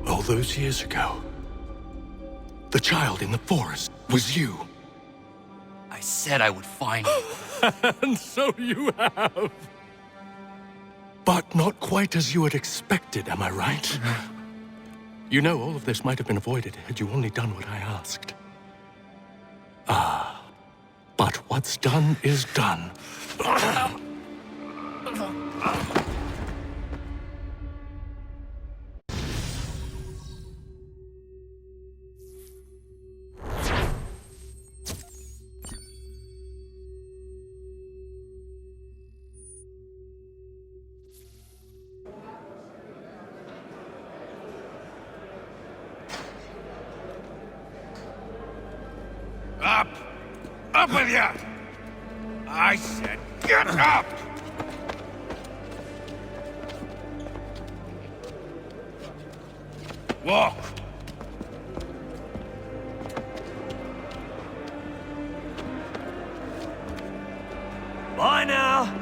[SPEAKER 8] All those years ago, the child in the forest was you.
[SPEAKER 15] I said I would find you.
[SPEAKER 8] And so you have. But not quite as you had expected, am I right? You know, all of this might have been avoided had you only done what I asked. Ah, but what's done is done.
[SPEAKER 7] Up! Up with you! I said, get up! Walk!
[SPEAKER 16] Bye now!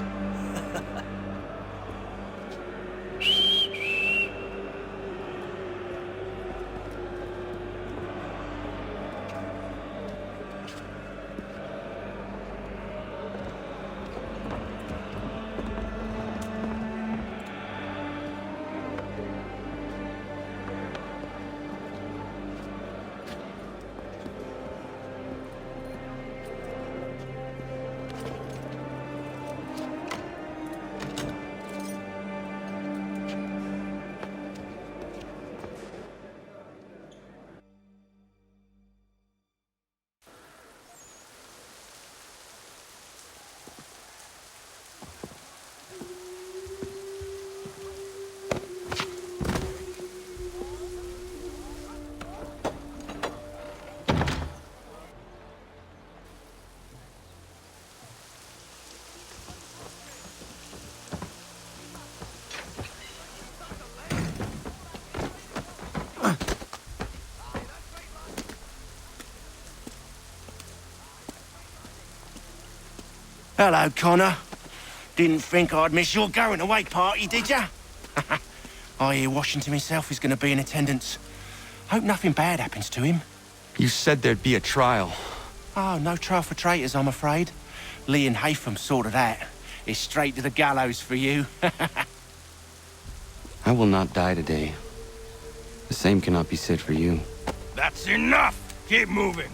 [SPEAKER 16] Hello, Connor. Didn't think I'd miss your going away party, did ya? I hear Washington himself is going to be in attendance. Hope nothing bad happens to him.
[SPEAKER 11] You said there'd be a trial.
[SPEAKER 16] Oh, no trial for traitors, I'm afraid. Lee and Haytham sorted that. It's straight to the gallows for you.
[SPEAKER 15] I will not die today. The same cannot be said for you.
[SPEAKER 7] That's enough! Keep moving!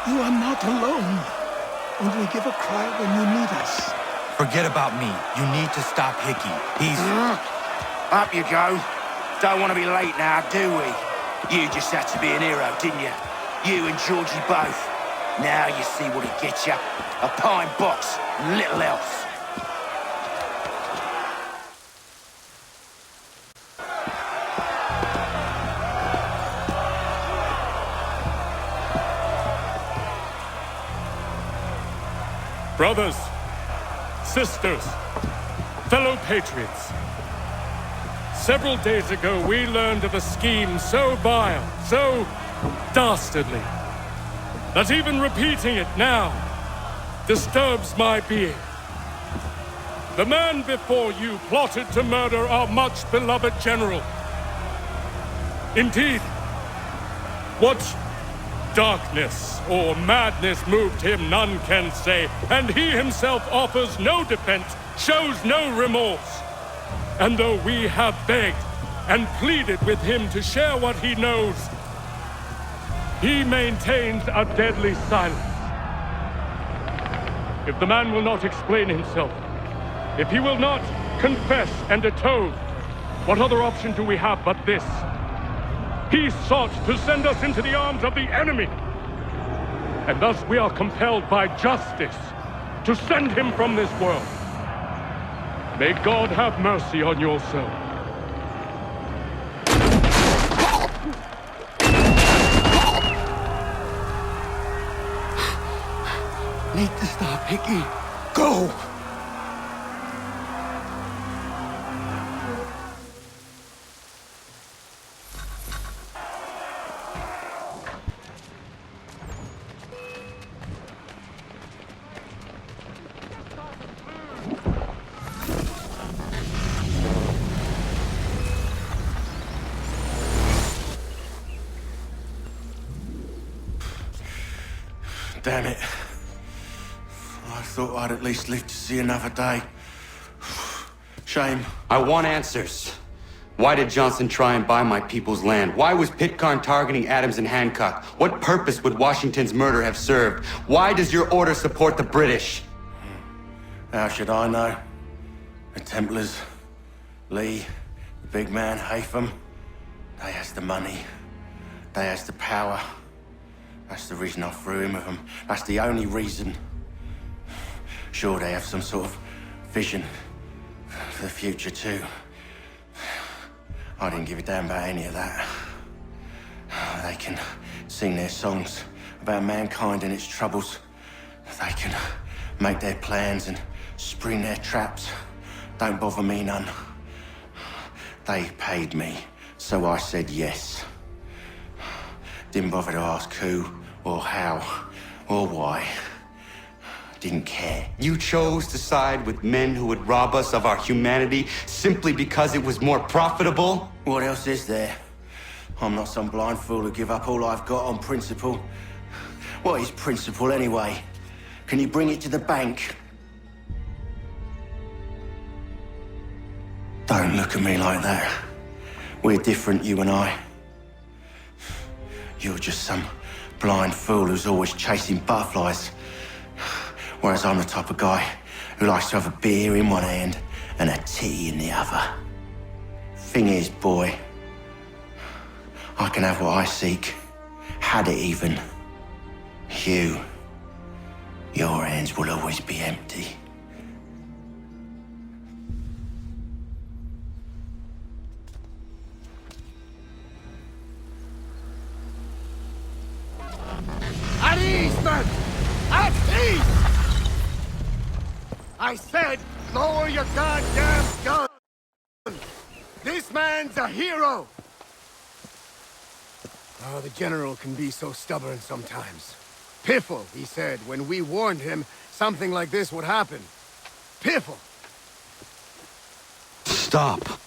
[SPEAKER 14] You are not alone. Only give a cry when you need us.
[SPEAKER 11] Forget about me. You need to stop Hickey. He's...
[SPEAKER 16] Up you go. Don't want to be late now, do we? You just had to be an hero, didn't you? You and Georgie both. Now you see what it gets you. A pine box, little else.
[SPEAKER 8] Brothers, sisters, fellow patriots. Several days ago, we learned of a scheme so vile, so dastardly, that even repeating it now disturbs my being. The man before you plotted to murder our much-beloved general. Indeed, what darkness or madness moved him, none can say, and he himself offers no defense, shows no remorse. And though we have begged and pleaded with him to share what he knows, he maintains a deadly silence. If the man will not explain himself, if he will not confess and atone, what other option do we have but this? He sought to send us into the arms of the enemy. And thus we are compelled by justice to send him from this world. May God have mercy on your soul.
[SPEAKER 16] Need to stop, Hickey. Go! Damn it. I thought I'd at least live to see another day. Shame.
[SPEAKER 15] I want answers. Why did Johnson try and buy my people's land? Why was Pitcairn targeting Adams and Hancock? What purpose would Washington's murder have served? Why does your order support the British?
[SPEAKER 16] How should I know? The Templars, Lee, the big man, Haytham, they has the money. They has the power. That's the reason I threw in with them. That's the only reason. Sure, they have some sort of vision for the future, too. I didn't give a damn about any of that. They can sing their songs about mankind and its troubles. They can make their plans and spring their traps. Don't bother me none. They paid me, so I said yes. Didn't bother to ask who, or how, or why.
[SPEAKER 15] didn't care. You chose to side with men who would rob us of our humanity simply because it was more profitable?
[SPEAKER 16] What else is there? I'm not some blind fool who give up all I've got on principle. What is principle anyway? Can you bring it to the bank? Don't look at me like that. We're different, you and I. You're just some blind fool who's always chasing butterflies. Whereas I'm the type of guy who likes to have a beer in one hand and a tea in the other. Thing is, boy, I can have what I seek. Had it even. Your hands will always be empty. At ease, men! At ease! I said, lower your goddamn gun! This man's a hero! Oh, the General can be so stubborn sometimes. Piffle, he said, when we warned him something like this would happen. Piffle!
[SPEAKER 11] Stop.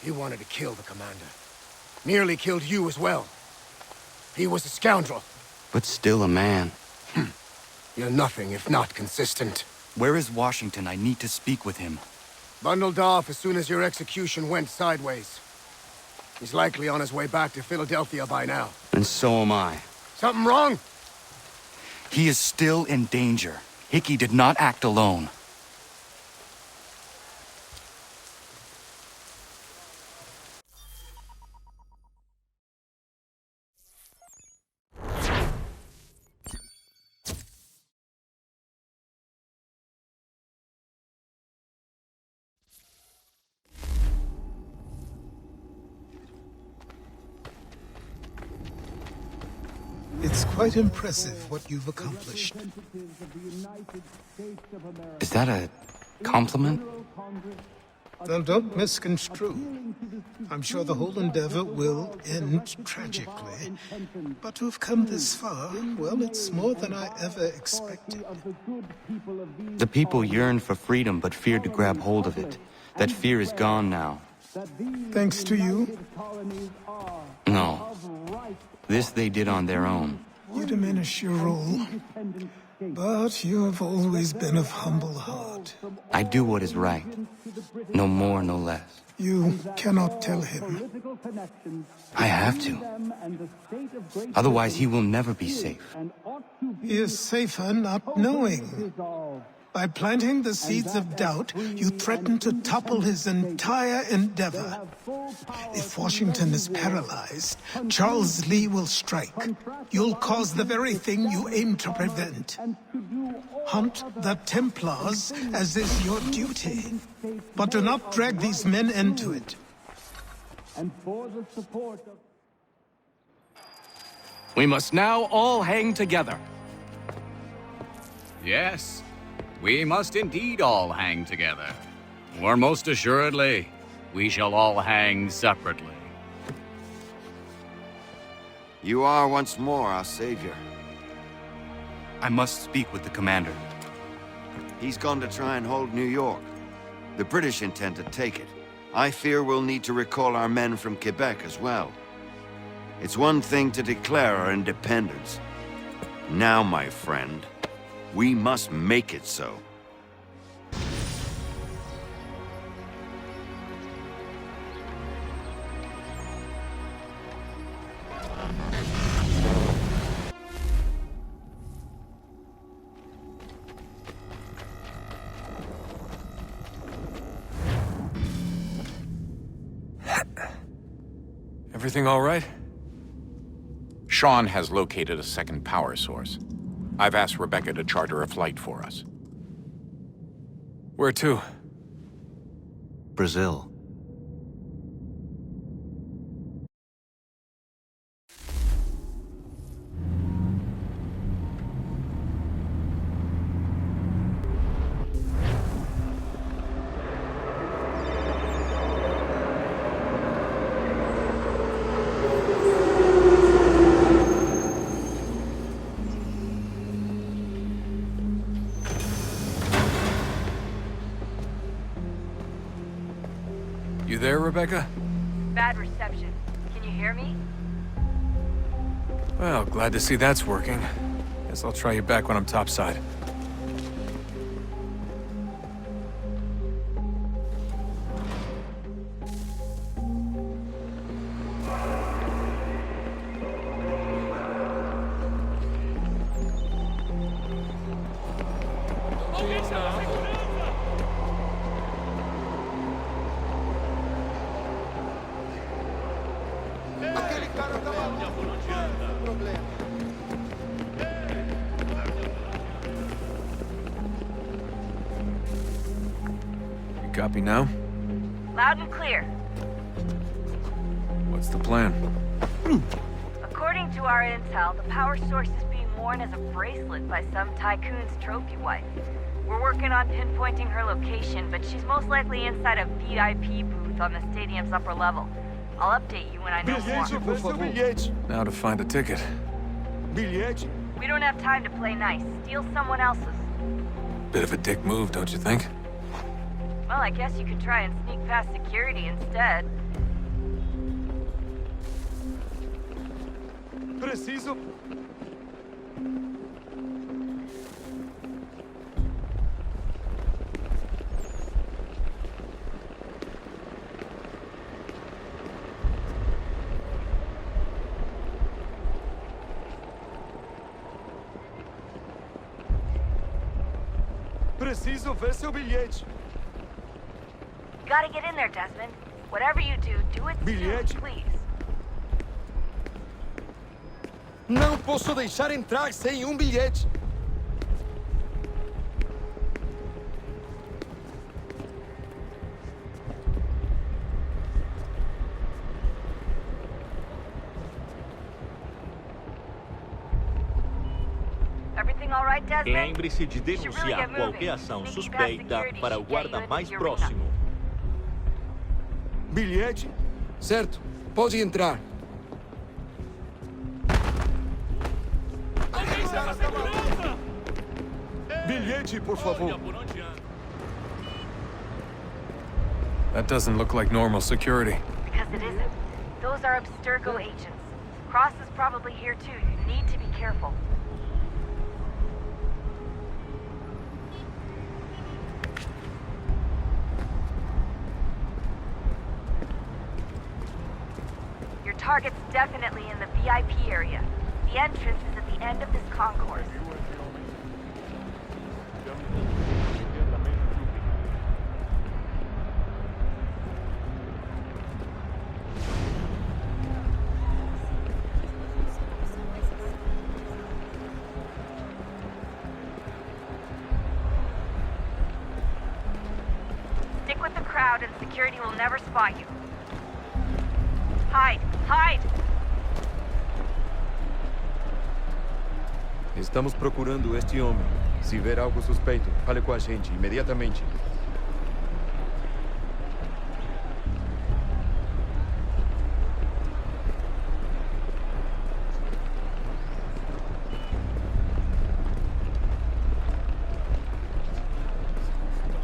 [SPEAKER 16] He wanted to kill the commander. Nearly killed you as well. He was a scoundrel.
[SPEAKER 11] But still a man.
[SPEAKER 16] You're nothing if not consistent.
[SPEAKER 11] Where is Washington? I need to speak with him.
[SPEAKER 16] Bundled off as soon as your execution went sideways. He's likely on his way back to Philadelphia by now.
[SPEAKER 11] And so am I.
[SPEAKER 16] Something wrong?
[SPEAKER 11] He is still in danger. Hickey did not act alone.
[SPEAKER 14] It's quite impressive what you've accomplished.
[SPEAKER 11] Is that a compliment?
[SPEAKER 14] Now, don't misconstrue. I'm sure the whole endeavor will end tragically. But to have come this far, well, it's more than I ever expected.
[SPEAKER 11] The people yearn for freedom but feared to grab hold of it. That fear is gone now.
[SPEAKER 14] Thanks to you?
[SPEAKER 11] No. This they did on their own.
[SPEAKER 14] You diminish your role. But you have always been of humble heart.
[SPEAKER 11] I do what is right. No more, no less.
[SPEAKER 14] You cannot tell him.
[SPEAKER 11] I have to. Otherwise, he will never be safe.
[SPEAKER 14] He is safer not knowing. By planting the seeds of doubt, you threaten to topple his entire endeavor. If Washington is paralyzed, Charles Lee will strike. You'll cause the very thing you aim to prevent. Hunt the Templars, as is your duty. But do not drag these men into it.
[SPEAKER 8] We must now all hang together.
[SPEAKER 4] Yes, we must indeed all hang together. Or most assuredly, we shall all hang separately.
[SPEAKER 18] You are once more our savior.
[SPEAKER 11] I must speak with the commander.
[SPEAKER 18] He's gone to try and hold New York. The British intend to take it. I fear we'll need to recall our men from Quebec as well. It's one thing to declare our independence. Now, my friend, we must make it so.
[SPEAKER 21] Everything all right? Sean has located a second power source. I've asked Rebecca to charter a flight for us. Where to?
[SPEAKER 11] Brazil.
[SPEAKER 10] Rebecca?
[SPEAKER 22] Bad reception. Can you hear me?
[SPEAKER 10] Well, glad to see that's working. Guess I'll try you back when I'm topside. You copy now?
[SPEAKER 22] Loud and clear.
[SPEAKER 10] What's the plan?
[SPEAKER 22] According to our intel, the power source is being worn as a bracelet by some tycoon's trophy wife. We're working on pinpointing her location, but she's most likely inside a VIP booth on the stadium's upper level. I'll update you when I know more.
[SPEAKER 10] Now to find a ticket.
[SPEAKER 22] We don't have time to play nice. Steal someone else's.
[SPEAKER 10] Bit of a dick move, don't you think?
[SPEAKER 22] Well, I guess you could try and sneak past security instead.
[SPEAKER 2] Preciso. Preciso ver seu bilhete.
[SPEAKER 22] You gotta get in there, Desmond. Whatever you do, do it
[SPEAKER 2] Bilhete?
[SPEAKER 22] soon, please.
[SPEAKER 2] Não posso deixar entrar sem bilhete.
[SPEAKER 22] Everything all right, Desmond?
[SPEAKER 23] Lembre-se de denunciar qualquer ação suspeita para o guarda mais próximo.
[SPEAKER 2] Bilhete? Certo. Pode entrar. Bilhete, por favor.
[SPEAKER 10] That doesn't look like normal security.
[SPEAKER 22] Because it isn't. Those are Abstergo agents. Cross is probably here too. You need to be careful. Your target's definitely in the VIP area. The entrance is at the end of this concourse. Stick with the crowd and security will never spot you. Hide! Hide!
[SPEAKER 2] Estamos procurando este homem. Se ver algo suspeito, fale com a gente imediatamente.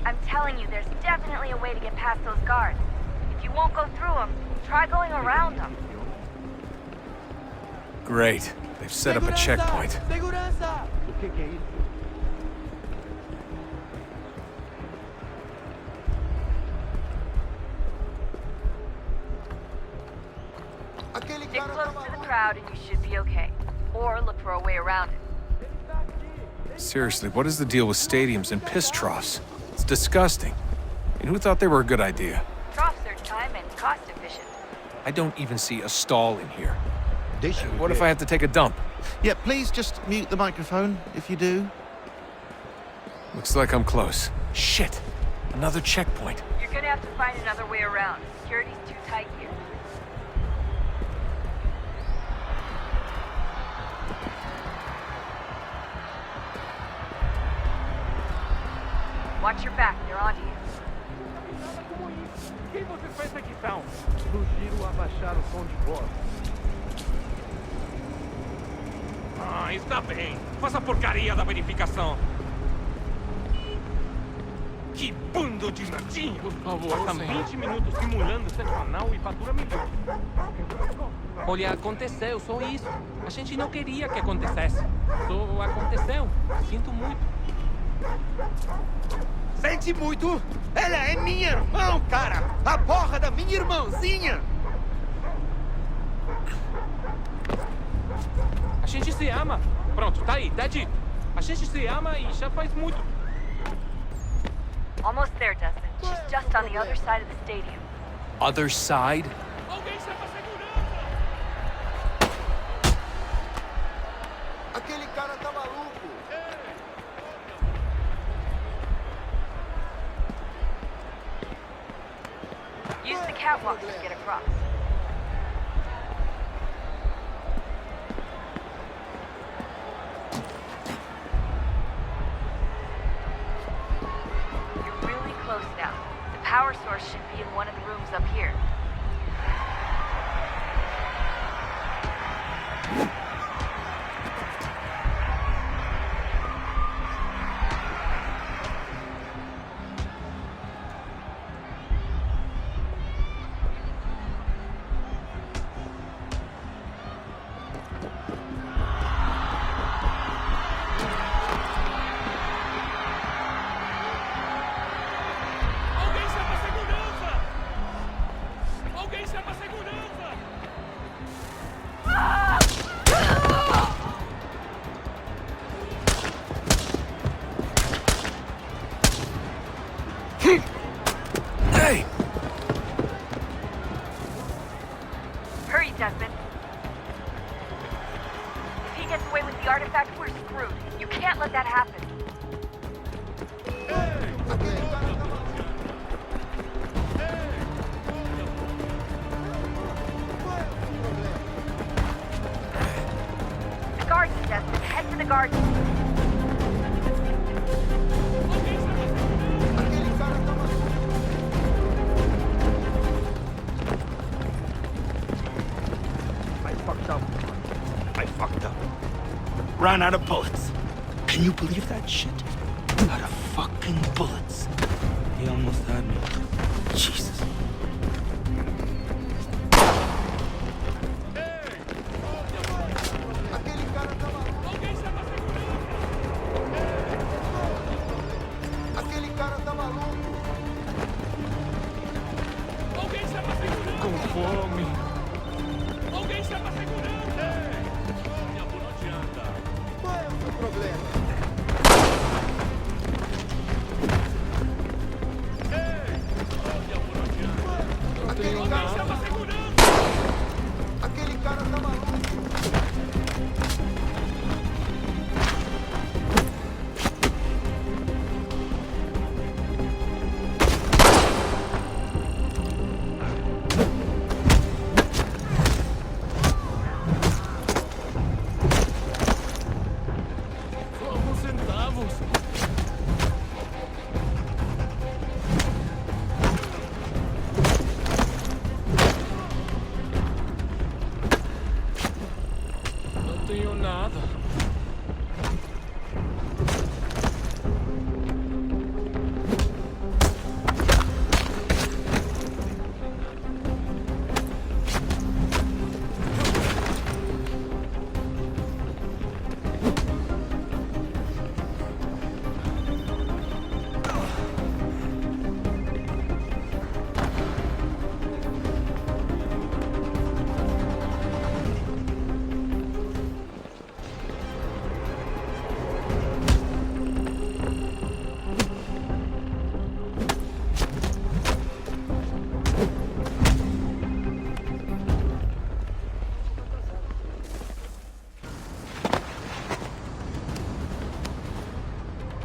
[SPEAKER 22] I'm telling you, there's definitely a way to get past those guards. If you won't go through them, try going around them.
[SPEAKER 10] Great. They've set up a checkpoint.
[SPEAKER 16] Segurança! O que é isso?
[SPEAKER 22] Stick close to the crowd and you should be okay. Or look for a way around it.
[SPEAKER 10] Seriously, what is the deal with stadiums and piss troughs? It's disgusting. And who thought they were a good idea?
[SPEAKER 22] Troughs are time and cost efficient.
[SPEAKER 10] I don't even see a stall in here. What if I have to take a dump?
[SPEAKER 24] Yeah, please just mute the microphone if you do.
[SPEAKER 10] Looks like I'm close. Shit! Another checkpoint.
[SPEAKER 22] You're gonna have to find another way around. Security's too tight here. Watch your back, they're onto you.
[SPEAKER 9] Quem vocês pensam que são? Sugiro abaixar o som de voz.
[SPEAKER 8] Ah, está bem. Faça a porcaria da verificação. Que bando de latinha! Por favor, tá 20 minutos simulando sexo anal e fatura milhões. Olha, aconteceu, só isso. A gente não queria que acontecesse. Só aconteceu. Sinto muito.
[SPEAKER 1] Sente muito? Ela é minha irmã, cara! A porra da minha irmãzinha!
[SPEAKER 8] A gente se ama. Pronto, tá aí, tá dito. A gente se ama e já faz muito.
[SPEAKER 22] Almost there, Dustin. She's just on the other side of the stadium.
[SPEAKER 10] Other side?
[SPEAKER 1] Aquele cara tá maluco!
[SPEAKER 22] Use the catwalk to get across. You're really close now. The power source should be in one of the rooms up here.
[SPEAKER 6] Hey!
[SPEAKER 22] Hurry, Desmond. If he gets away with the artifact, we're screwed. You can't let that happen. The gardens, Desmond. Head to the gardens.
[SPEAKER 6] I fucked up. Ran out of bullets. Can you believe that shit? Out of fucking bullets. He almost had me. Jesus.
[SPEAKER 8] Com fome.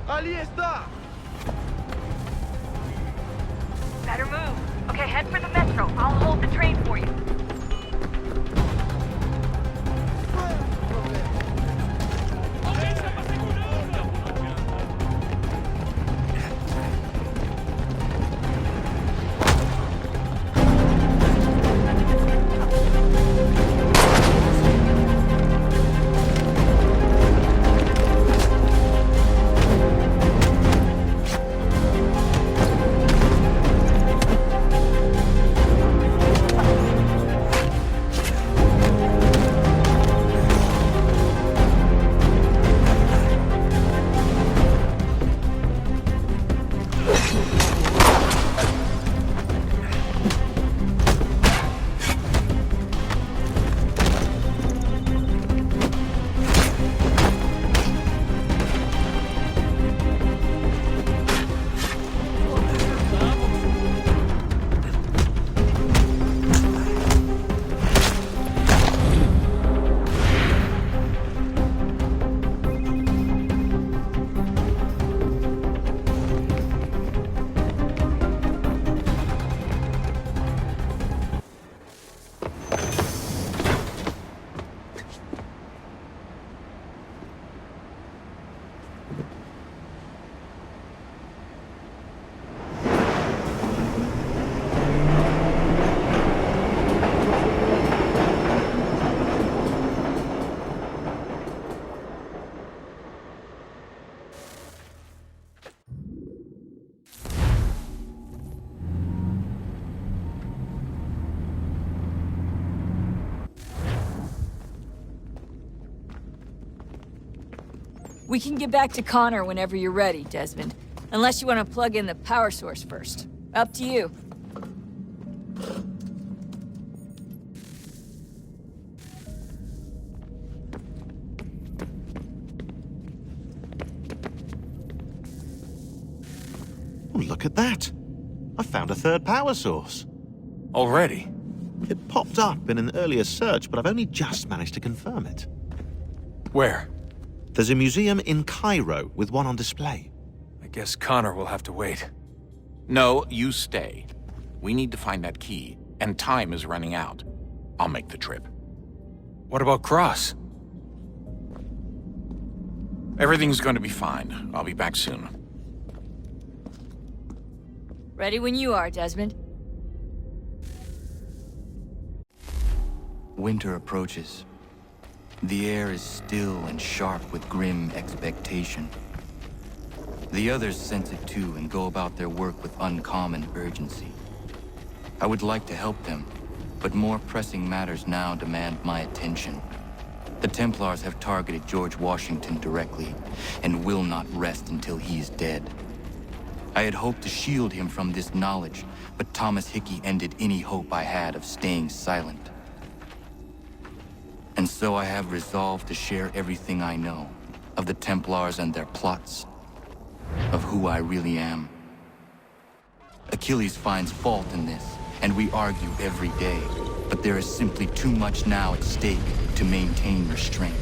[SPEAKER 1] Ali está!
[SPEAKER 22] Better move. Okay, head for the metro. I'll hold the train for you.
[SPEAKER 3] We can get back to Connor whenever you're ready, Desmond. Unless you want to plug in the power source first. Up to you.
[SPEAKER 24] Oh, look at that. I found a third power source.
[SPEAKER 10] Already?
[SPEAKER 24] It popped up in an earlier search, but I've only just managed to confirm it.
[SPEAKER 10] Where?
[SPEAKER 24] There's a museum in Cairo with one on display.
[SPEAKER 10] I guess Connor will have to wait.
[SPEAKER 21] No, you stay. We need to find that key, and time is running out. I'll make the trip.
[SPEAKER 10] What about Cross?
[SPEAKER 21] Everything's going to be fine. I'll be back soon.
[SPEAKER 3] Ready when you are, Desmond.
[SPEAKER 11] Winter approaches. The air is still and sharp with grim expectation. The others sense it too and go about their work with uncommon urgency. I would like to help them, but more pressing matters now demand my attention. The Templars have targeted George Washington directly, and will not rest until he is dead. I had hoped to shield him from this knowledge, but Thomas Hickey ended any hope I had of staying silent. And so I have resolved to share everything I know of the Templars and their plots, of who I really am. Achilles finds fault in this, and we argue every day, but there is simply too much now at stake to maintain restraint.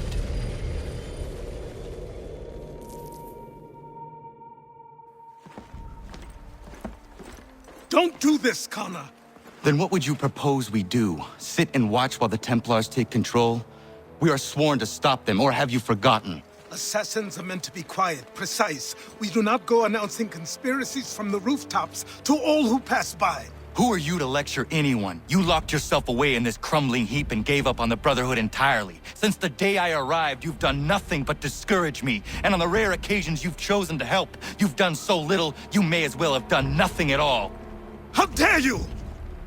[SPEAKER 14] Don't do this, Connor!
[SPEAKER 11] Then what would you propose we do? Sit and watch while the Templars take control? We are sworn to stop them, or have you forgotten?
[SPEAKER 14] Assassins are meant to be quiet, precise. We do not go announcing conspiracies from the rooftops to all who pass by.
[SPEAKER 11] Who are you to lecture anyone? You locked yourself away in this crumbling heap and gave up on the Brotherhood entirely. Since the day I arrived, you've done nothing but discourage me. And on the rare occasions you've chosen to help, you've done so little, you may as well have done nothing at all.
[SPEAKER 14] How dare you!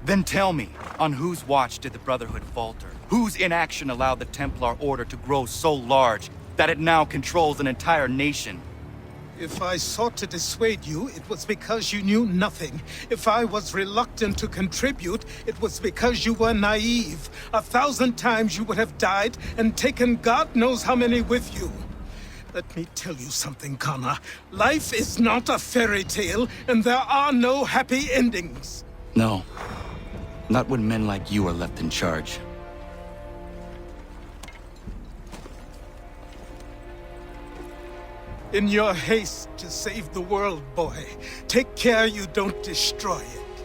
[SPEAKER 11] Then tell me, on whose watch did the Brotherhood falter? Whose inaction allowed the Templar Order to grow so large that it now controls an entire nation?
[SPEAKER 14] If I sought to dissuade you, it was because you knew nothing. If I was reluctant to contribute, it was because you were naive. 1,000 times you would have died and taken God knows how many with you. Let me tell you something, Connor. Life is not a fairy tale, and there are no happy endings.
[SPEAKER 11] No. Not when men like you are left in charge.
[SPEAKER 14] In your haste to save the world, boy, take care you don't destroy it.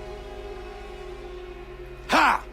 [SPEAKER 14] Ha!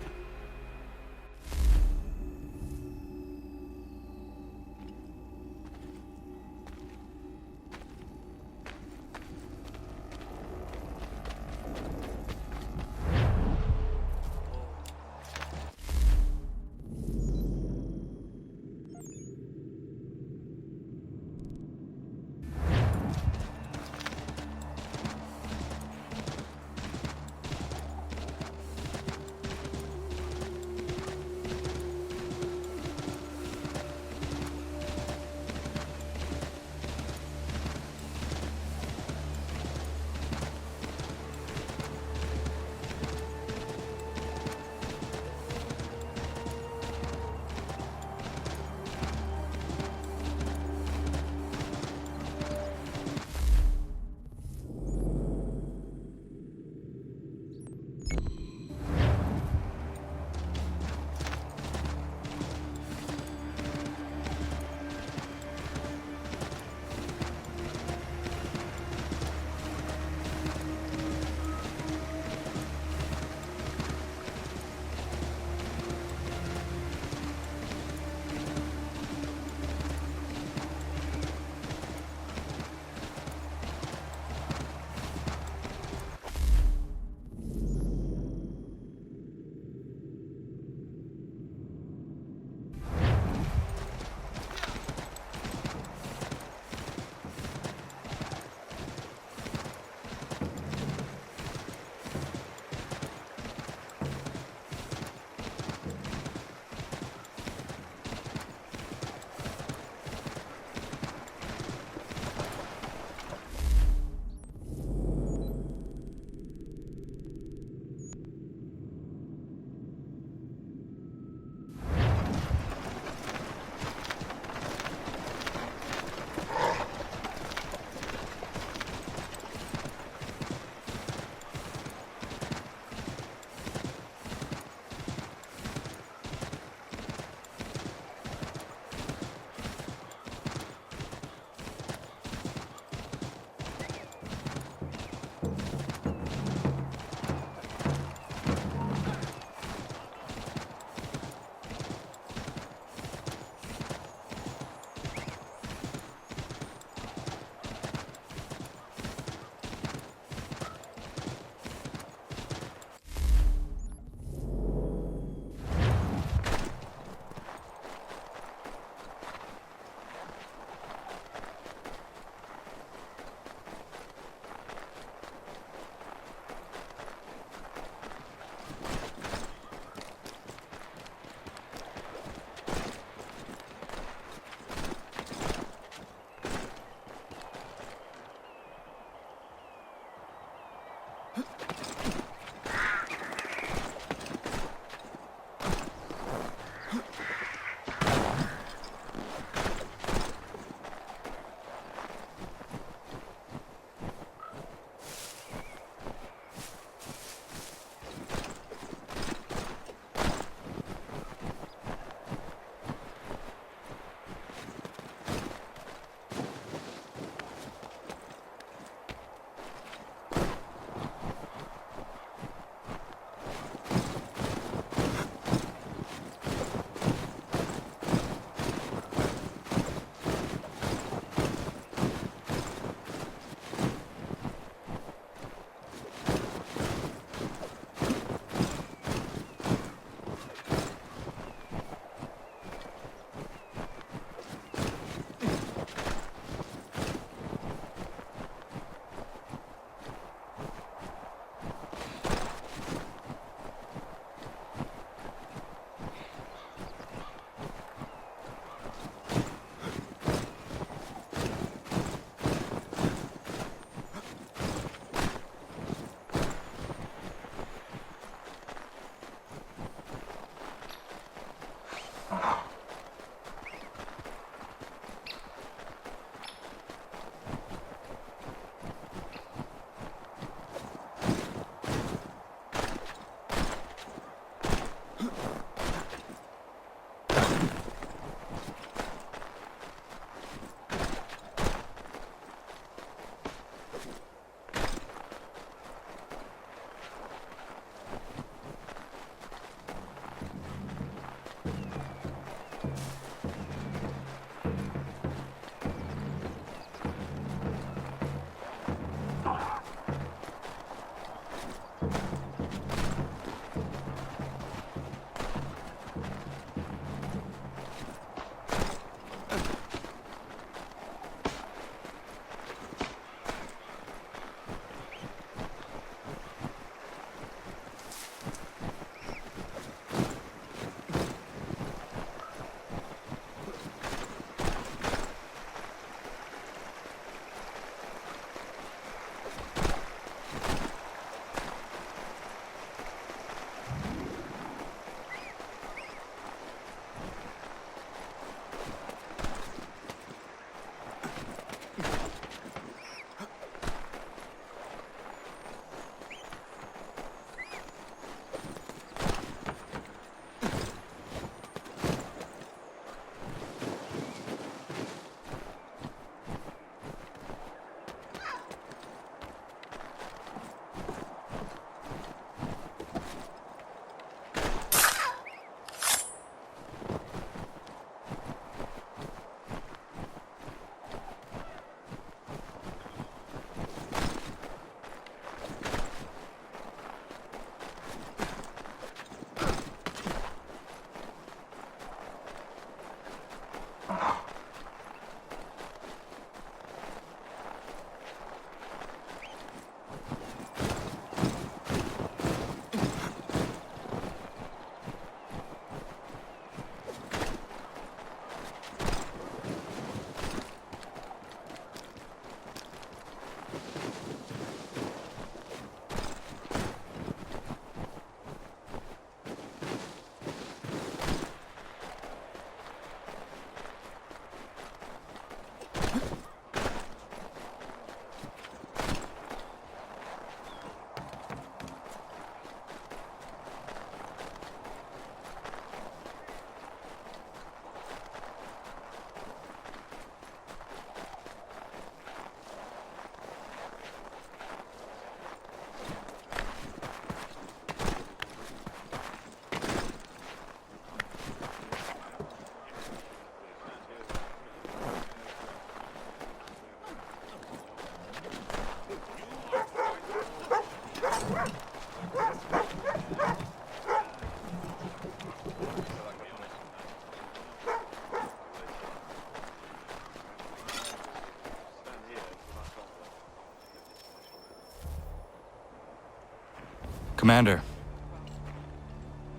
[SPEAKER 11] Commander.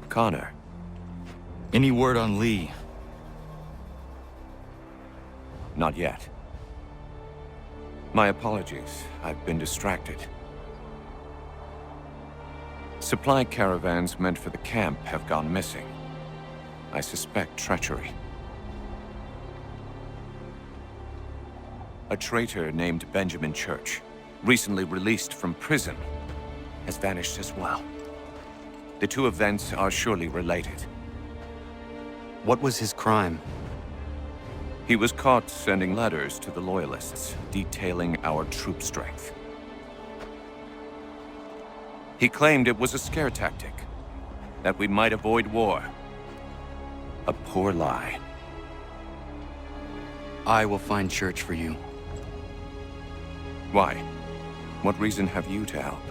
[SPEAKER 15] Connor.
[SPEAKER 11] Any word on Lee?
[SPEAKER 15] Not yet. My apologies. I've been distracted. Supply caravans meant for the camp have gone missing. I suspect treachery. A traitor named Benjamin Church, recently released from prison, has vanished as well. The two events are surely related.
[SPEAKER 11] What was his crime?
[SPEAKER 15] He was caught sending letters to the Loyalists, detailing our troop strength. He claimed it was a scare tactic, that we might avoid war. A poor lie.
[SPEAKER 11] I will find Church for you.
[SPEAKER 15] Why? What reason have you to help?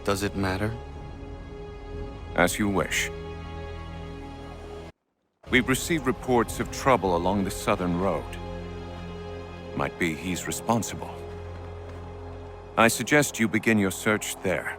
[SPEAKER 11] Does it matter?
[SPEAKER 15] As you wish. We've received reports of trouble along the southern road. Might be he's responsible. I suggest you begin your search there.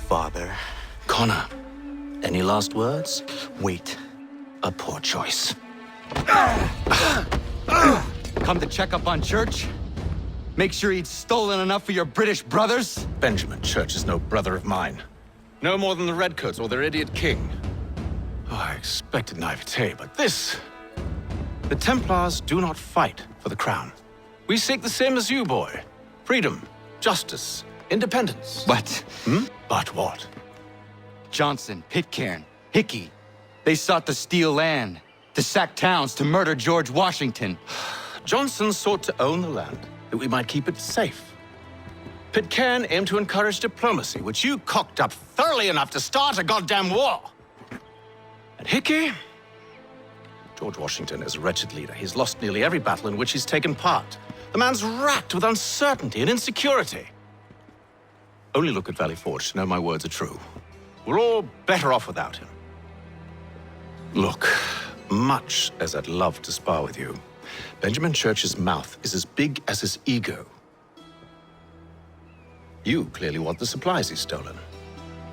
[SPEAKER 5] Father. Connor, any last words? Wait. A poor choice.
[SPEAKER 11] Come to check up on Church? Make sure he'd stolen enough for your British brothers?
[SPEAKER 5] Benjamin Church is no brother of mine. No more than the Redcoats or their idiot king. Oh, I expected naivete, but this... The Templars do not fight for the crown. We seek the same as you, boy. Freedom, justice, independence.
[SPEAKER 11] But...
[SPEAKER 5] But what?
[SPEAKER 11] Johnson, Pitcairn, Hickey. They sought to steal land, to sack towns, to murder George Washington.
[SPEAKER 5] Johnson sought to own the land, that we might keep it safe. Pitcairn aimed to encourage diplomacy, which you cocked up thoroughly enough to start a goddamn war. And Hickey? George Washington is a wretched leader. He's lost nearly every battle in which he's taken part. The man's racked with uncertainty and insecurity. Only look at Valley Forge to know my words are true. We're all better off without him. Look, much as I'd love to spar with you, Benjamin Church's mouth is as big as his ego. You clearly want the supplies he's stolen.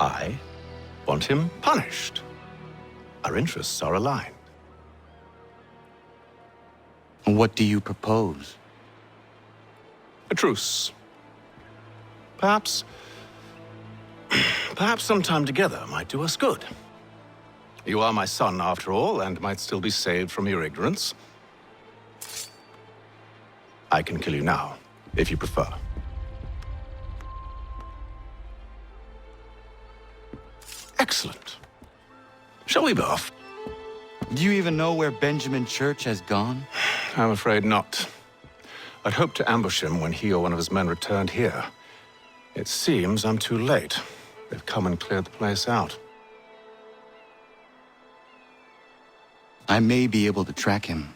[SPEAKER 5] I want him punished. Our interests are aligned.
[SPEAKER 11] What do you propose?
[SPEAKER 5] A truce. Perhaps some time together might do us good. You are my son, after all, and might still be saved from your ignorance. I can kill you now, if you prefer. Excellent. Shall we be off?
[SPEAKER 11] Do you even know where Benjamin Church has gone?
[SPEAKER 5] I'm afraid not. I'd hoped to ambush him when he or one of his men returned here. It seems I'm too late. They've come and cleared the place out.
[SPEAKER 11] I may be able to track him.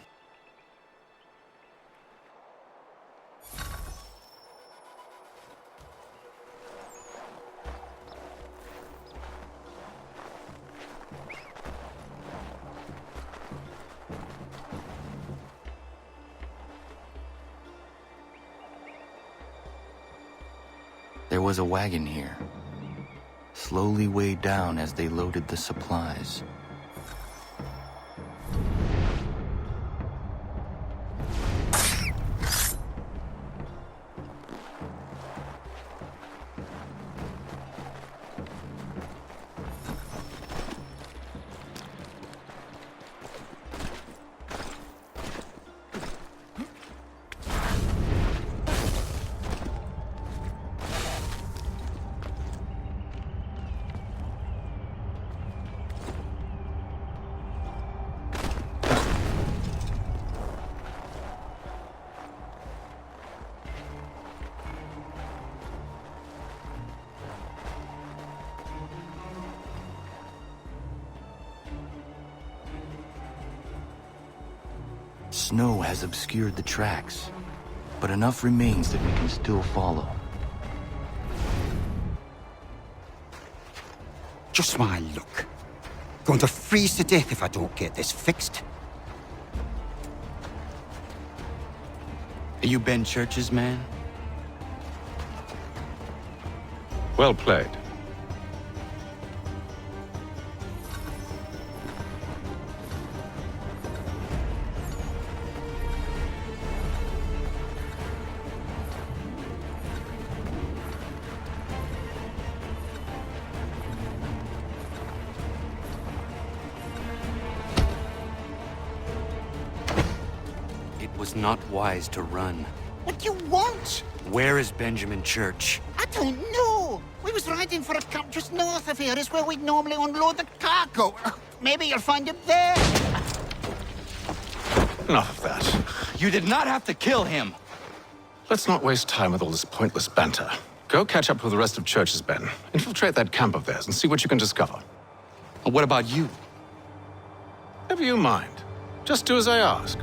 [SPEAKER 11] There was a wagon here, slowly weighed down as they loaded the supplies. Snow has obscured the tracks, but enough remains that we can still follow.
[SPEAKER 12] Just my luck. Going to freeze to death if I don't get this fixed.
[SPEAKER 11] Are you Ben Church's man?
[SPEAKER 5] Well played.
[SPEAKER 11] It was not wise to run.
[SPEAKER 16] What do you want?
[SPEAKER 11] Where is Benjamin Church?
[SPEAKER 16] I don't know. We was riding for a camp just north of here. Is where we'd normally unload the cargo. Maybe you'll find him there.
[SPEAKER 5] Enough of that.
[SPEAKER 11] You did not have to kill him.
[SPEAKER 5] Let's not waste time with all this pointless banter. Go catch up with the rest of Church's men. Infiltrate that camp of theirs and see what you can discover.
[SPEAKER 11] What about you?
[SPEAKER 5] Never you mind. Just do as I ask.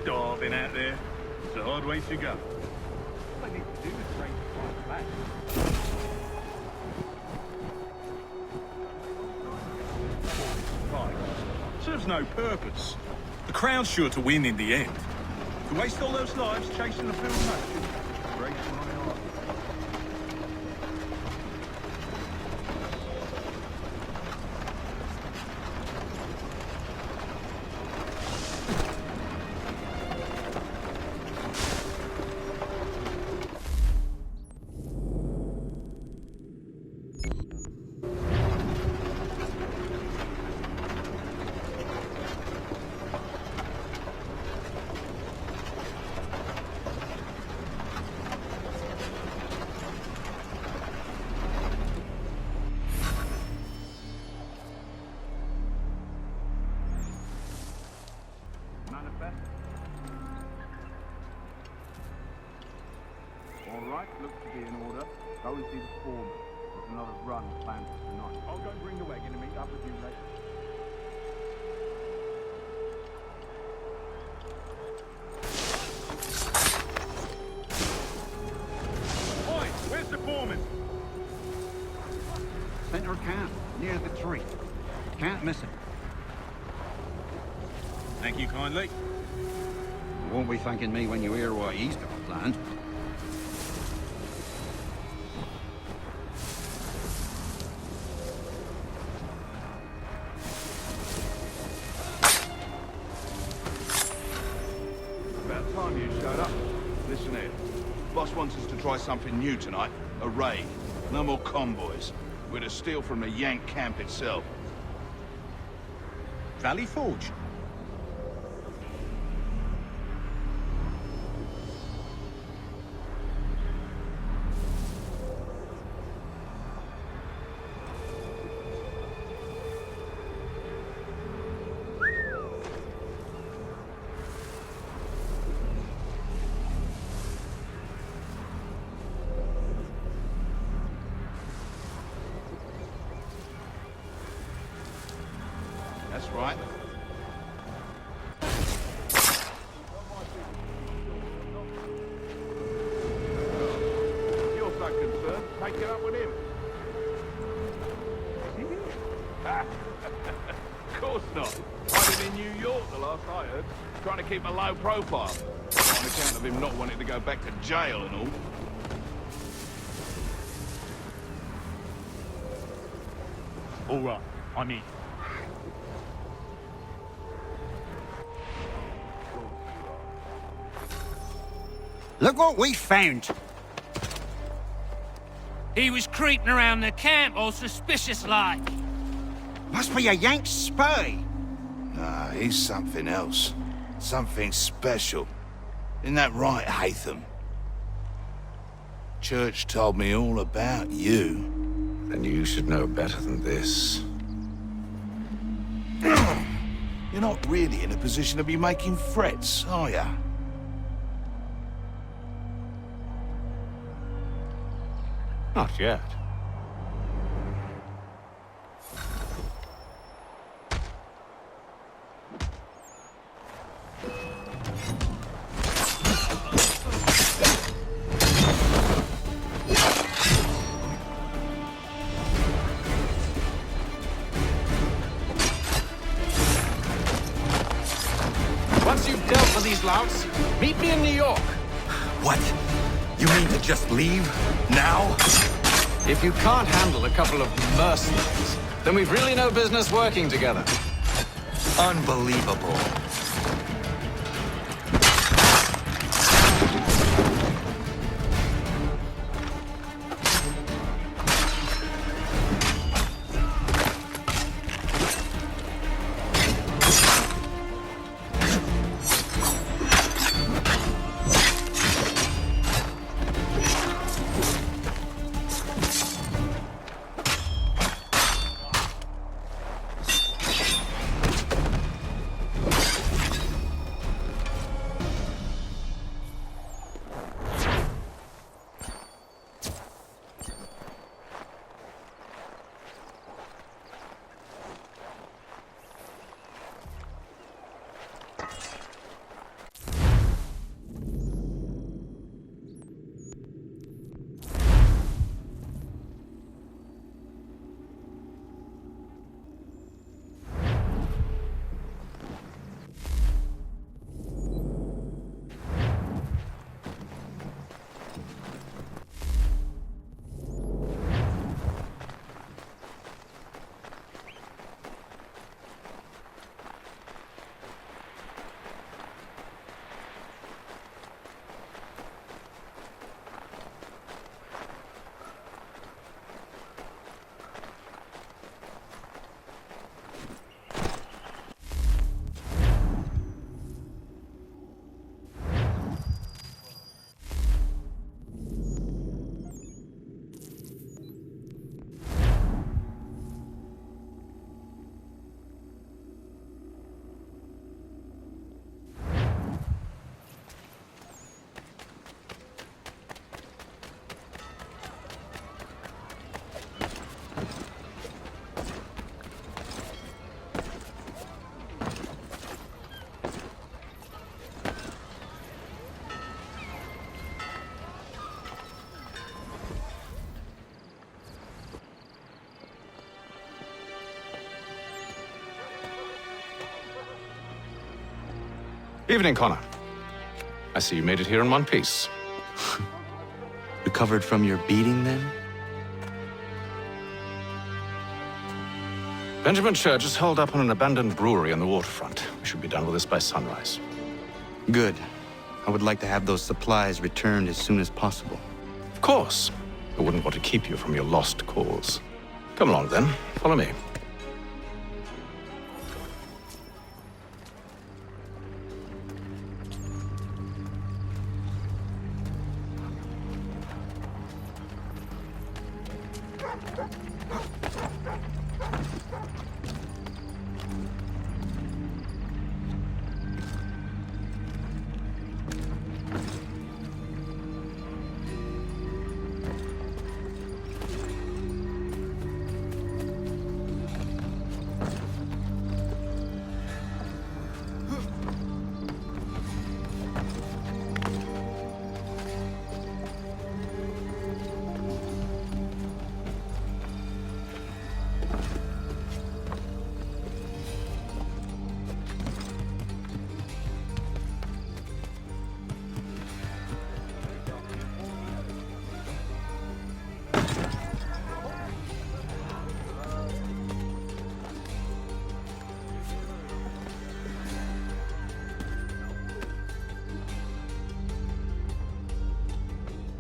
[SPEAKER 9] Starving out there. It's a hard way to go. All I need to do is break the back. Right. Serves no purpose. The crowd's sure to win in the end. To waste all those lives chasing the field motion, breaks my heart.
[SPEAKER 2] All right, looks to be in order. Go and see the foreman. There's another run planned for tonight. I'll go and bring the wagon and meet up with you later.
[SPEAKER 9] swarming.
[SPEAKER 13] Center camp, near the tree. Can't miss him.
[SPEAKER 9] Thank you kindly.
[SPEAKER 13] You won't be thanking me when you hear what he's got planned.
[SPEAKER 7] About time you showed up. Listen here. Boss wants us to try something new tonight. A raid. No more convoys. We're to steal from the Yank camp itself.
[SPEAKER 9] Valley Forge.
[SPEAKER 7] That's right. If you're so concerned, take it up with him. Of course not. I've been in New York the last I heard, trying to keep a low profile, on account of him not wanting to go back to jail and all.
[SPEAKER 9] All right, I'm in.
[SPEAKER 12] Look what we found.
[SPEAKER 6] He was creeping around the camp all suspicious-like.
[SPEAKER 12] Must be a Yank spy.
[SPEAKER 7] Nah, he's something else. Something special. Isn't that right, Hatham? Church told me all about you.
[SPEAKER 17] Then you should know better than this.
[SPEAKER 7] You're not really in a position to be making threats, are ya?
[SPEAKER 5] Not yet. Once you've dealt with these louts, meet me in New York.
[SPEAKER 13] What? You mean to just leave? Now?
[SPEAKER 5] If you can't handle a couple of mercenaries, then we've really no business working together.
[SPEAKER 13] Unbelievable.
[SPEAKER 5] Evening, Connor. I see you made it here in one piece.
[SPEAKER 11] Recovered from your beating, then?
[SPEAKER 5] Benjamin Church is held up on an abandoned brewery on the waterfront. We should be done with this by sunrise.
[SPEAKER 11] Good. I would like to have those supplies returned as soon as possible.
[SPEAKER 5] Of course. I wouldn't want to keep you from your lost cause. Come along, then. Follow me.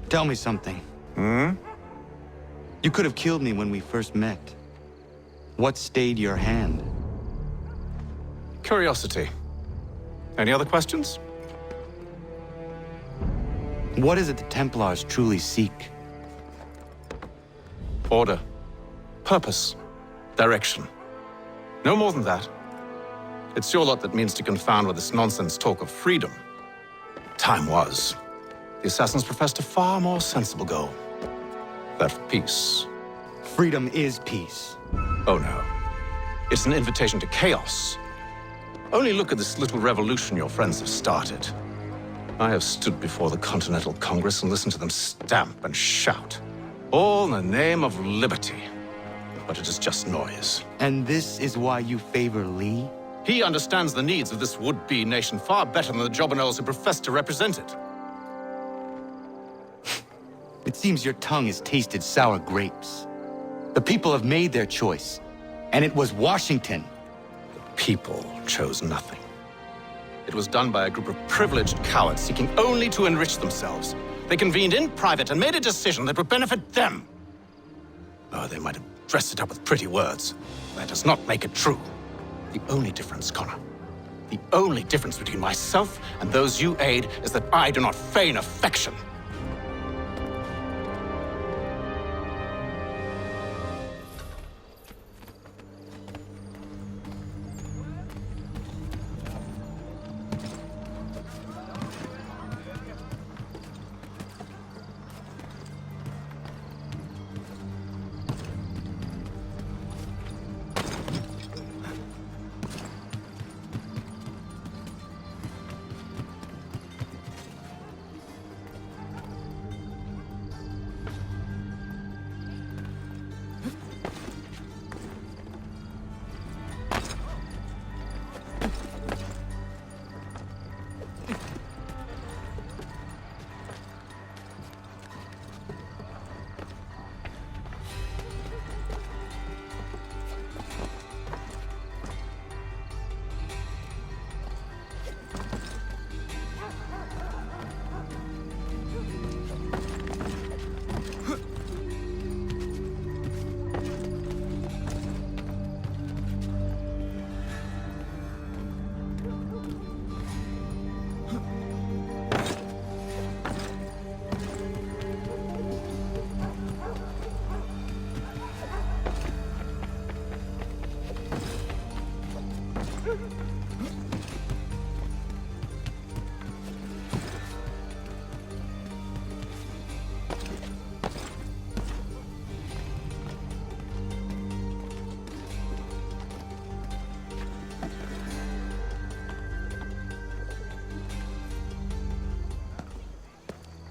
[SPEAKER 11] Tell me something. You could have killed me when we first met. What stayed your hand?
[SPEAKER 5] Curiosity. Any other questions?
[SPEAKER 11] What is it the Templars truly seek?
[SPEAKER 5] Order. Purpose. Direction. No more than that. It's your lot that means to confound with this nonsense talk of freedom. Time was. The Assassins professed a far more sensible goal. That of peace.
[SPEAKER 11] Freedom is peace.
[SPEAKER 5] Oh no. It's an invitation to chaos. Only look at this little revolution your friends have started. I have stood before the Continental Congress and listened to them stamp and shout. All in the name of liberty. But it is just noise.
[SPEAKER 11] And this is why you favor Lee?
[SPEAKER 5] He understands the needs of this would-be nation far better than the jobberknolls who profess to represent it.
[SPEAKER 11] It seems your tongue has tasted sour grapes. The people have made their choice, and it was Washington.
[SPEAKER 5] The people chose nothing. It was done by a group of privileged cowards seeking only to enrich themselves. They convened in private and made a decision that would benefit them. Oh, they might have dressed it up with pretty words. That does not make it true. The only difference, Connor, the only difference between myself and those you aid is that I do not feign affection.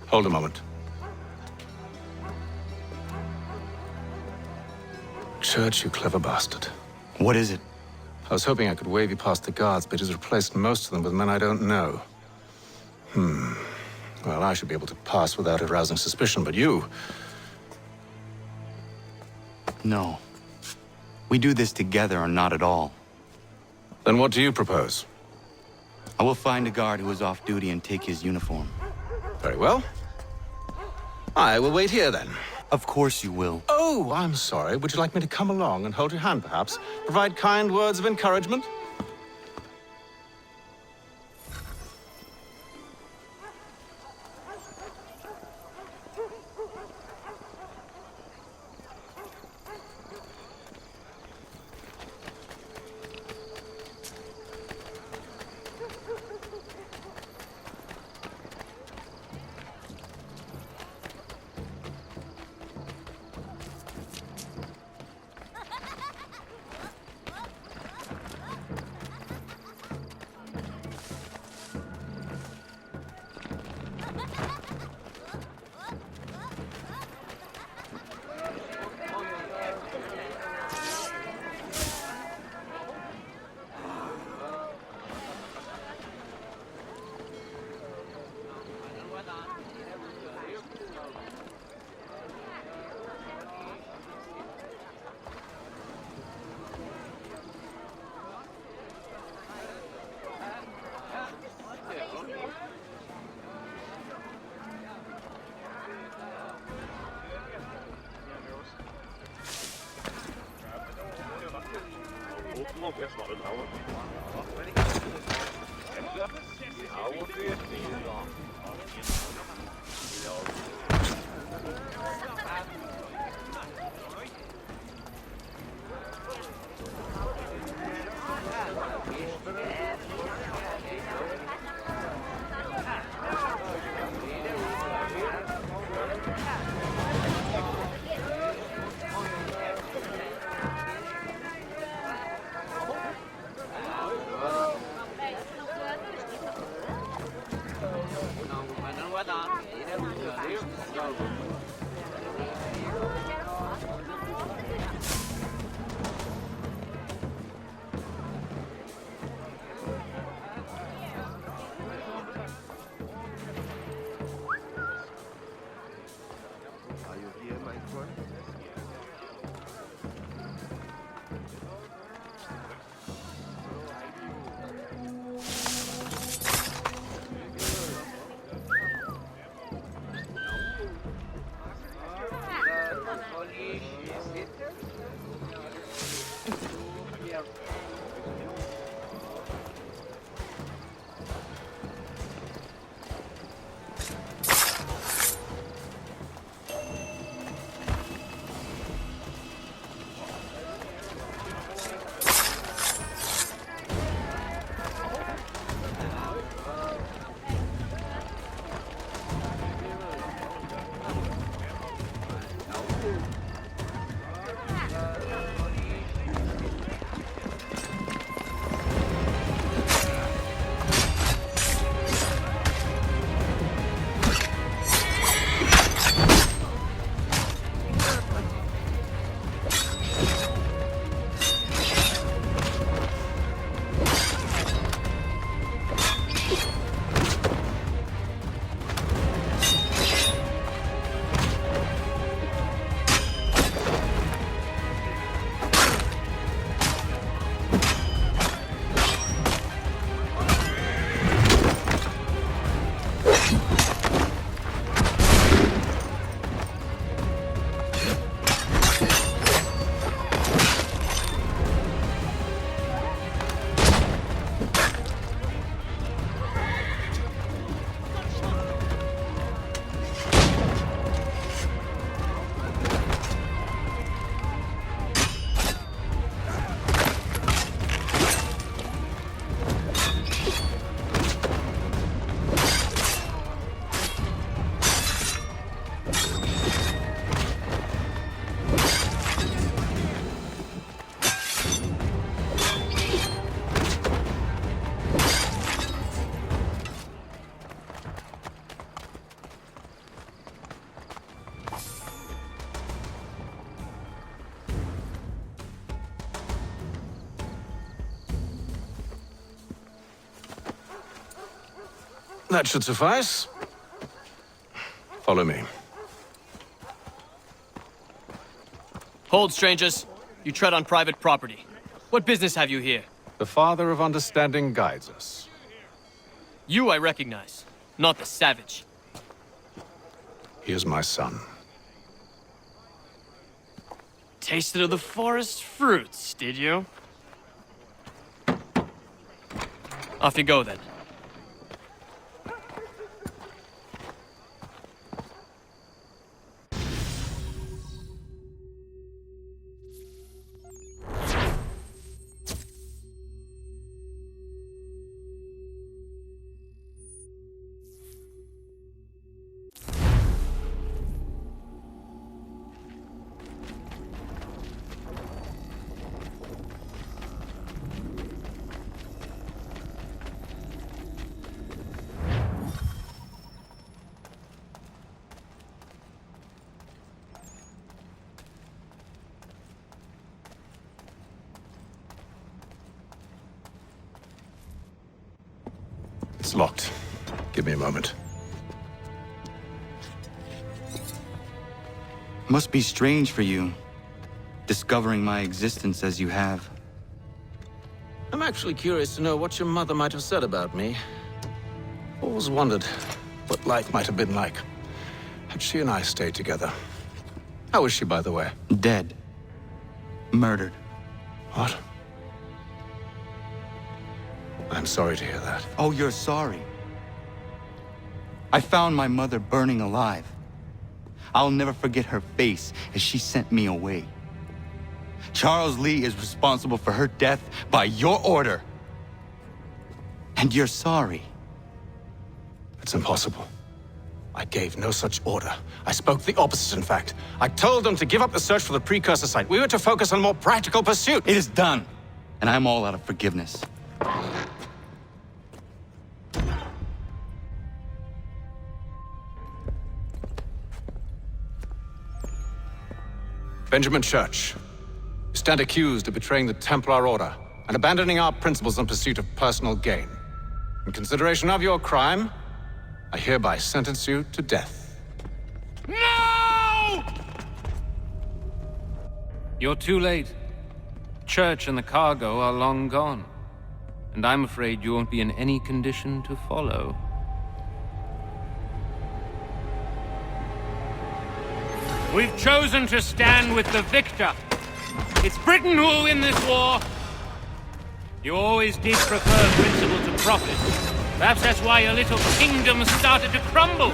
[SPEAKER 5] Hold a moment. Church, you clever bastard.
[SPEAKER 11] What is it?
[SPEAKER 5] I was hoping I could wave you past the guards, but he's replaced most of them with men I don't know. Well, I should be able to pass without arousing suspicion, but you...
[SPEAKER 11] No. We do this together or not at all.
[SPEAKER 5] Then what do you propose?
[SPEAKER 11] I will find a guard who is off duty and take his uniform.
[SPEAKER 5] Very well. I will wait here, then.
[SPEAKER 11] Of course you will.
[SPEAKER 5] Oh, I'm sorry. Would you like me to come along and hold your hand, perhaps? Provide kind words of encouragement? That should suffice. Follow me.
[SPEAKER 4] Hold, strangers. You tread on private property. What business have you here?
[SPEAKER 5] The Father of Understanding guides us.
[SPEAKER 4] You I recognize, not the savage.
[SPEAKER 5] He is my son.
[SPEAKER 4] Tasted of the forest fruits, did you? Off you go, then.
[SPEAKER 5] It's locked. Give me a moment.
[SPEAKER 11] Must be strange for you, discovering my existence as you have.
[SPEAKER 5] I'm actually curious to know what your mother might have said about me. Always wondered what life might have been like had she and I stayed together. How is she, by the way?
[SPEAKER 11] Dead. Murdered.
[SPEAKER 5] What? I'm sorry to hear that.
[SPEAKER 11] Oh, you're sorry. I found my mother burning alive. I'll never forget her face as she sent me away. Charles Lee is responsible for her death by your order. And you're sorry.
[SPEAKER 5] It's impossible. I gave no such order. I spoke the opposite, in fact. I told them to give up the search for the precursor site. We were to focus on more practical pursuit.
[SPEAKER 11] It is done, and I'm all out of forgiveness.
[SPEAKER 5] Benjamin Church, you stand accused of betraying the Templar Order and abandoning our principles in pursuit of personal gain. In consideration of your crime, I hereby sentence you to death.
[SPEAKER 18] No! You're too late. Church and the cargo are long gone. And I'm afraid you won't be in any condition to follow. We've chosen to stand with the victor. It's Britain who will win this war. You always did prefer principle to profit. Perhaps that's why your little kingdom started to crumble.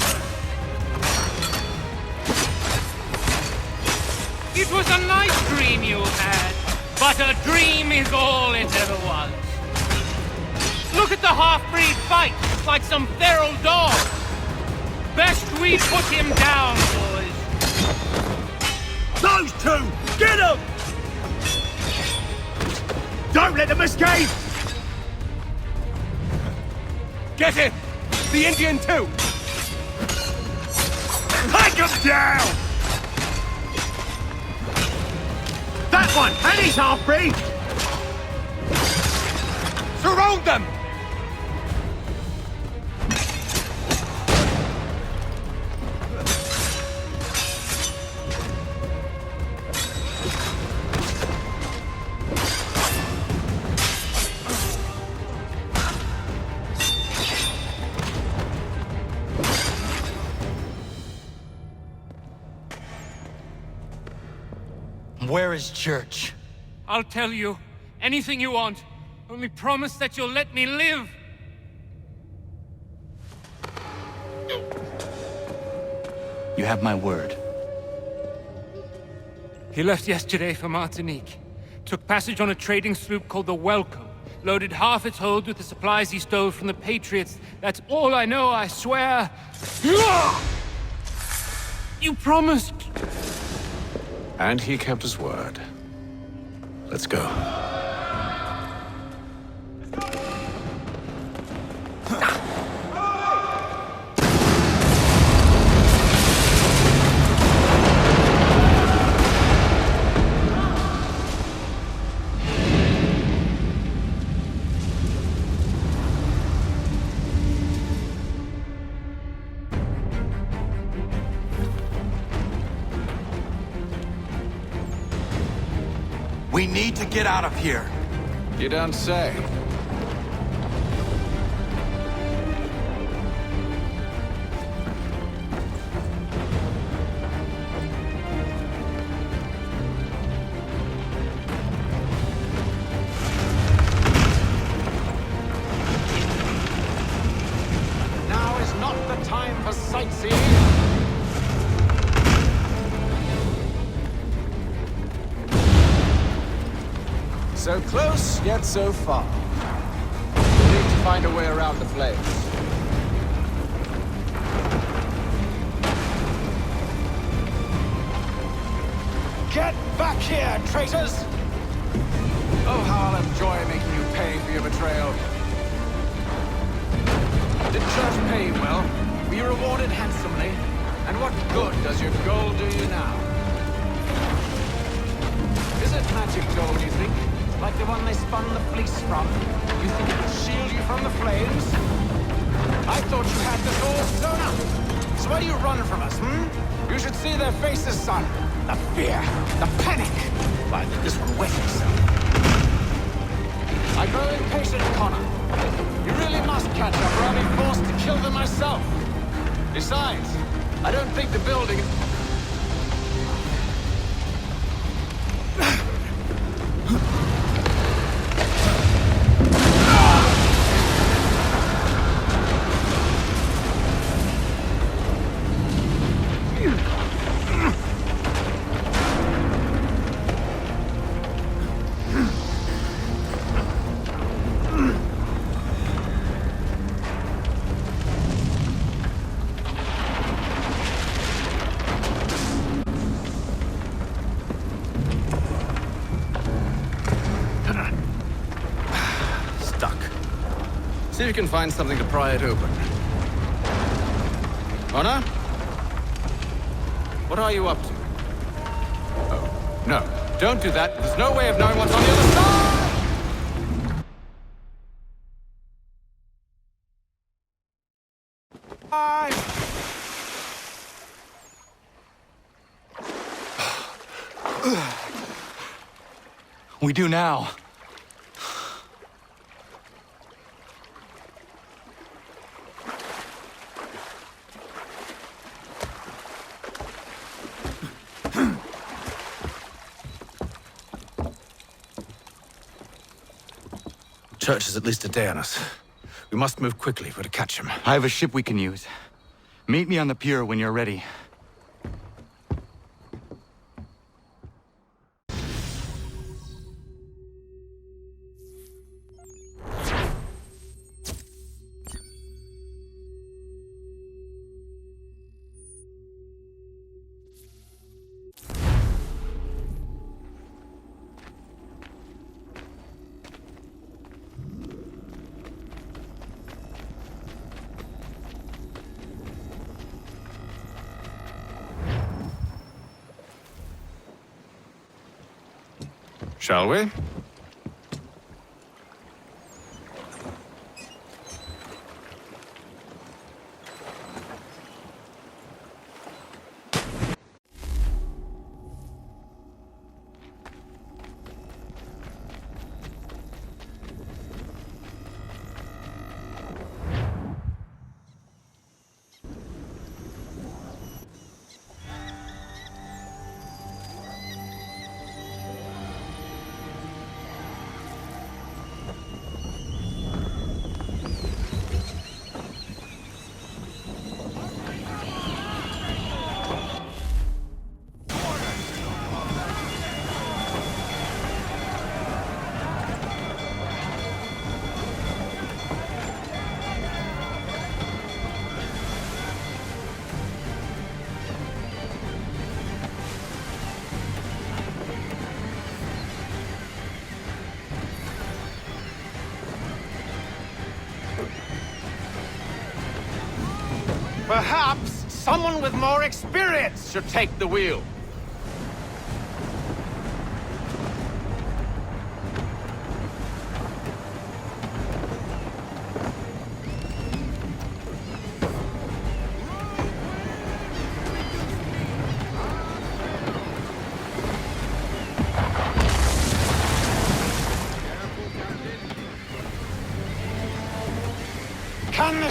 [SPEAKER 18] It was a nice dream you had, but a dream is all it ever was. Look at the half-breed fight, like some feral dog. Best we put him down, boys.
[SPEAKER 16] Those two! Get them! Don't let them escape!
[SPEAKER 8] Get it! The Indian too!
[SPEAKER 16] Take him down! That one! And he's half-breed!
[SPEAKER 8] Surround them!
[SPEAKER 11] Where is Church?
[SPEAKER 18] I'll tell you anything you want. Only promise that you'll let me live.
[SPEAKER 11] You have my word.
[SPEAKER 18] He left yesterday for Martinique. Took passage on a trading sloop called the Welcome. Loaded half its hold with the supplies he stole from the Patriots. That's all I know, I swear. You promised.
[SPEAKER 5] And he kept his word. Let's go.
[SPEAKER 11] We need to get out of here.
[SPEAKER 21] You don't say. Now is not the time for sightseeing. So close, yet so far. We need to find a way around the flames. Get back here, traitors! Oh, how I'll enjoy making you pay for your betrayal. Did Church pay well? Were you rewarded handsomely? And what good does your gold do you now? Is it magic gold, you think? Like the one they spun the fleece from? You think it would shield you from the flames? I thought you had this all sewn up. So why do you run from us, You should see their faces, son. The fear, the panic. Why, this will wet itself. I grow impatient, Connor. You really must catch up, or I'll be forced to kill them myself. Besides, I don't think the building... See if you can find something to pry it open. Connor? What are you up to? Oh, no. Don't do that. There's no way of knowing what's on the other side!
[SPEAKER 11] We do now.
[SPEAKER 5] Church is at least a day on us. We must move quickly if we're to catch him.
[SPEAKER 11] I have a ship we can use. Meet me on the pier when you're ready.
[SPEAKER 5] Shall we?
[SPEAKER 21] Perhaps someone with more experience should take the wheel.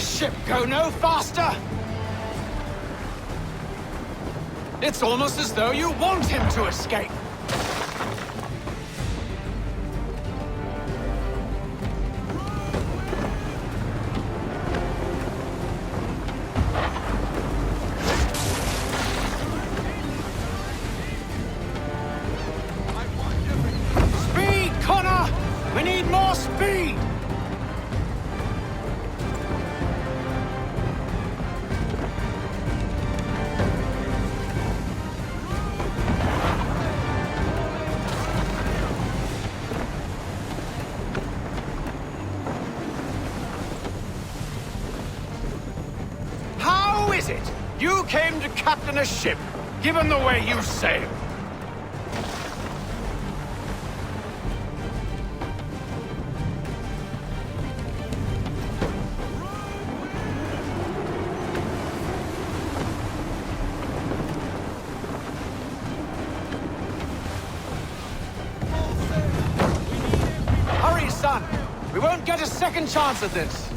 [SPEAKER 21] ship go no faster? It's almost as though you want him to escape. Speed, Connor! We need more speed! How is it you came to captain a ship, given the way you sailed? Hurry, son! We won't get a second chance at this!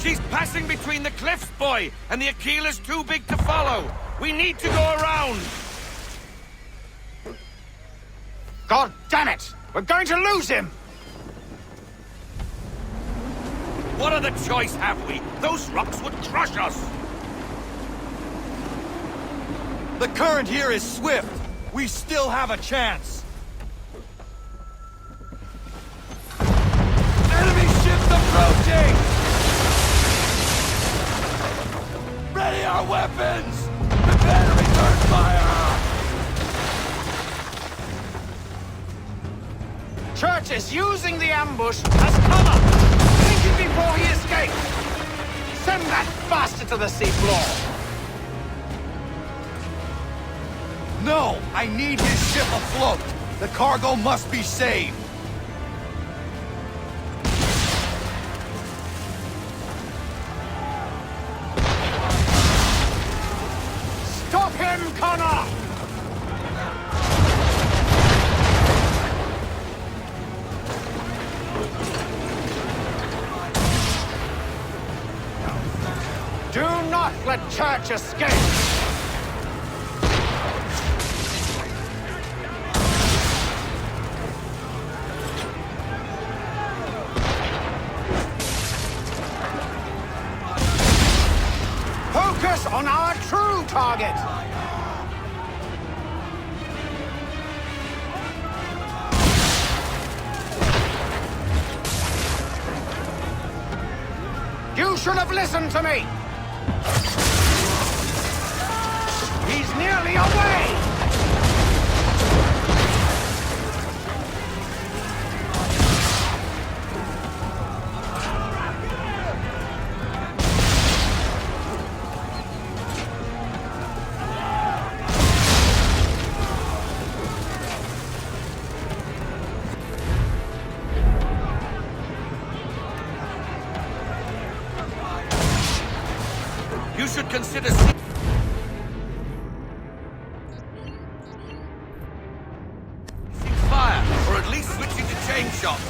[SPEAKER 6] She's passing between the cliffs, boy, and the Aquila's too big to follow. We need to go around.
[SPEAKER 21] God damn it! We're going to lose him!
[SPEAKER 6] What other choice have we? Those rocks would crush us.
[SPEAKER 1] The current here is swift. We still have a chance. Enemy ships approaching! Ready our weapons! Prepare to return fire!
[SPEAKER 21] Church is using the ambush as cover! Take it before he escapes! Send that bastard to the seafloor!
[SPEAKER 1] No! I need his ship afloat! The cargo must be saved!
[SPEAKER 21] Stop him, Connor! Do not let Church escape! Focus on our true target! You should have listened to me! He's nearly away!
[SPEAKER 6] You should consider fire, or at least switching to chain shot.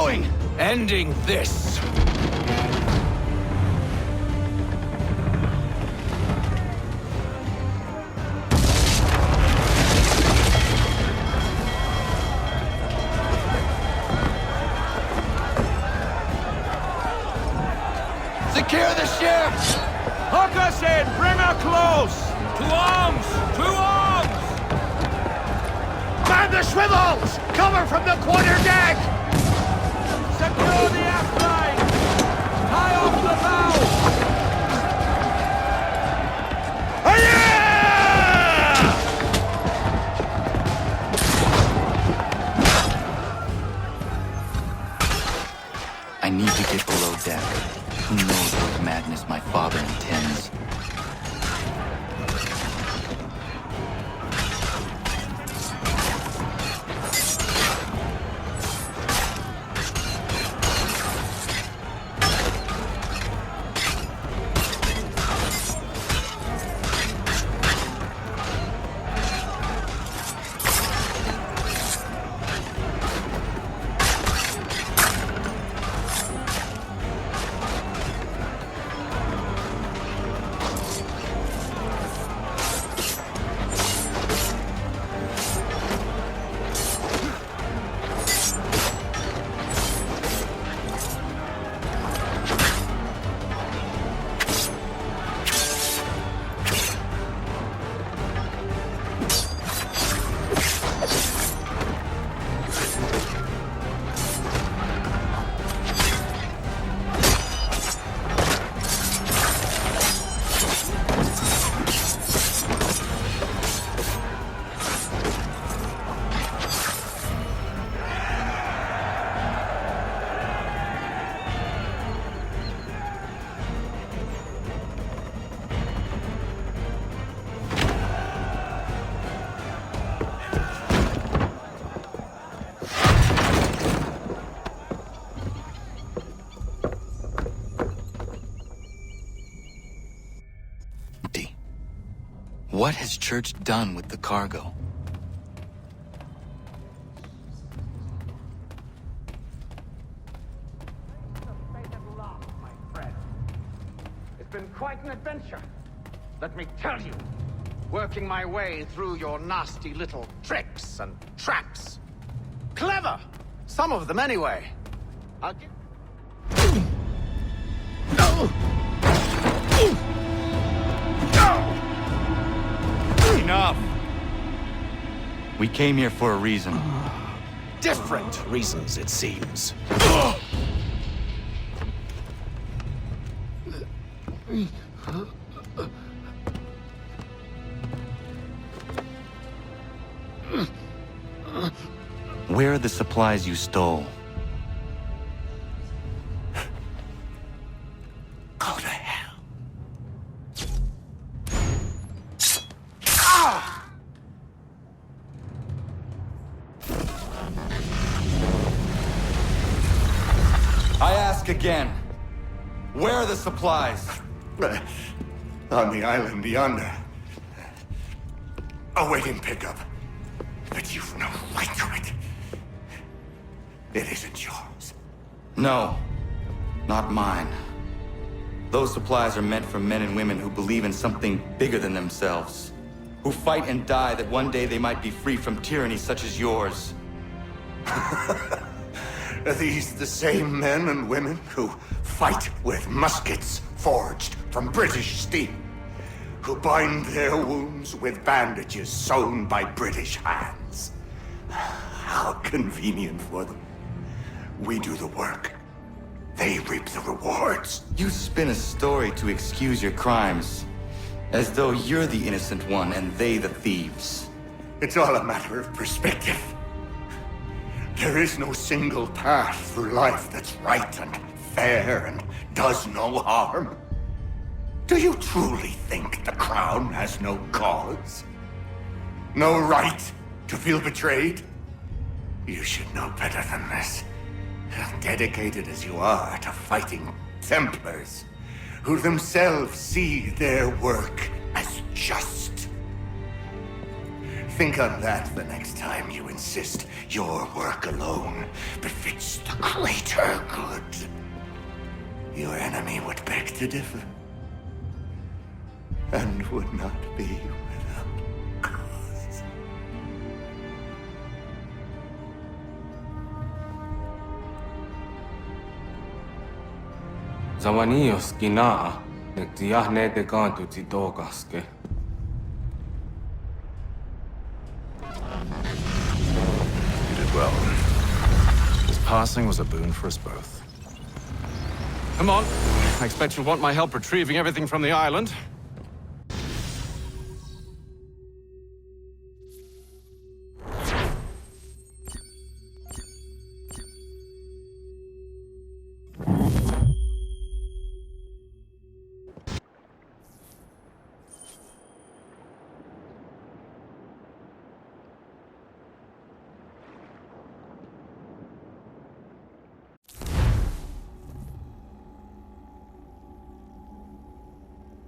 [SPEAKER 1] doing?
[SPEAKER 21] Ending this.
[SPEAKER 1] Secure the ship!
[SPEAKER 21] Hook us in! Bring her close! To arms! To arms!
[SPEAKER 1] Man the swivels! Cover from the quarter deck!
[SPEAKER 21] Secure the aft line! Tie off the bow!
[SPEAKER 11] I need to get below deck. Who knows what madness my father intends? What has Church done with the cargo?
[SPEAKER 21] It's been quite an adventure. Let me tell you. Working my way through your nasty little tricks and traps. Clever! Some of them anyway. I'll give...
[SPEAKER 1] Enough.
[SPEAKER 11] We came here for a reason.
[SPEAKER 21] Different reasons, it seems.
[SPEAKER 11] Where are the supplies you stole?
[SPEAKER 21] Go to hell.
[SPEAKER 11] I ask again. Where are the supplies?
[SPEAKER 16] On the island yonder. Awaiting pickup. But you've no right to it. It isn't yours.
[SPEAKER 11] No, not mine. Those supplies are meant for men and women who believe in something bigger than themselves. Who fight and die that one day they might be free from tyranny such as yours.
[SPEAKER 16] Are these the same men and women who fight with muskets forged from British steel? Who bind their wounds with bandages sewn by British hands? How convenient for them. We do the work. They reap the rewards.
[SPEAKER 11] You spin a story to excuse your crimes. As though you're the innocent one and they the thieves.
[SPEAKER 16] It's all a matter of perspective. There is no single path through life that's right and fair and does no harm. Do you truly think the Crown has no cause? No right to feel betrayed? You should know better than this. Dedicated as you are to fighting Templars, who themselves see their work as just. Think on that the next time you insist your work alone befits the greater good. Your enemy would beg to differ, and would not be without cause.
[SPEAKER 19] Zawanios ginaa, nektiahne de kantu titokaske.
[SPEAKER 17] You did well. His passing was a boon for us both.
[SPEAKER 5] Come on. I expect you'll want my help retrieving everything from the island.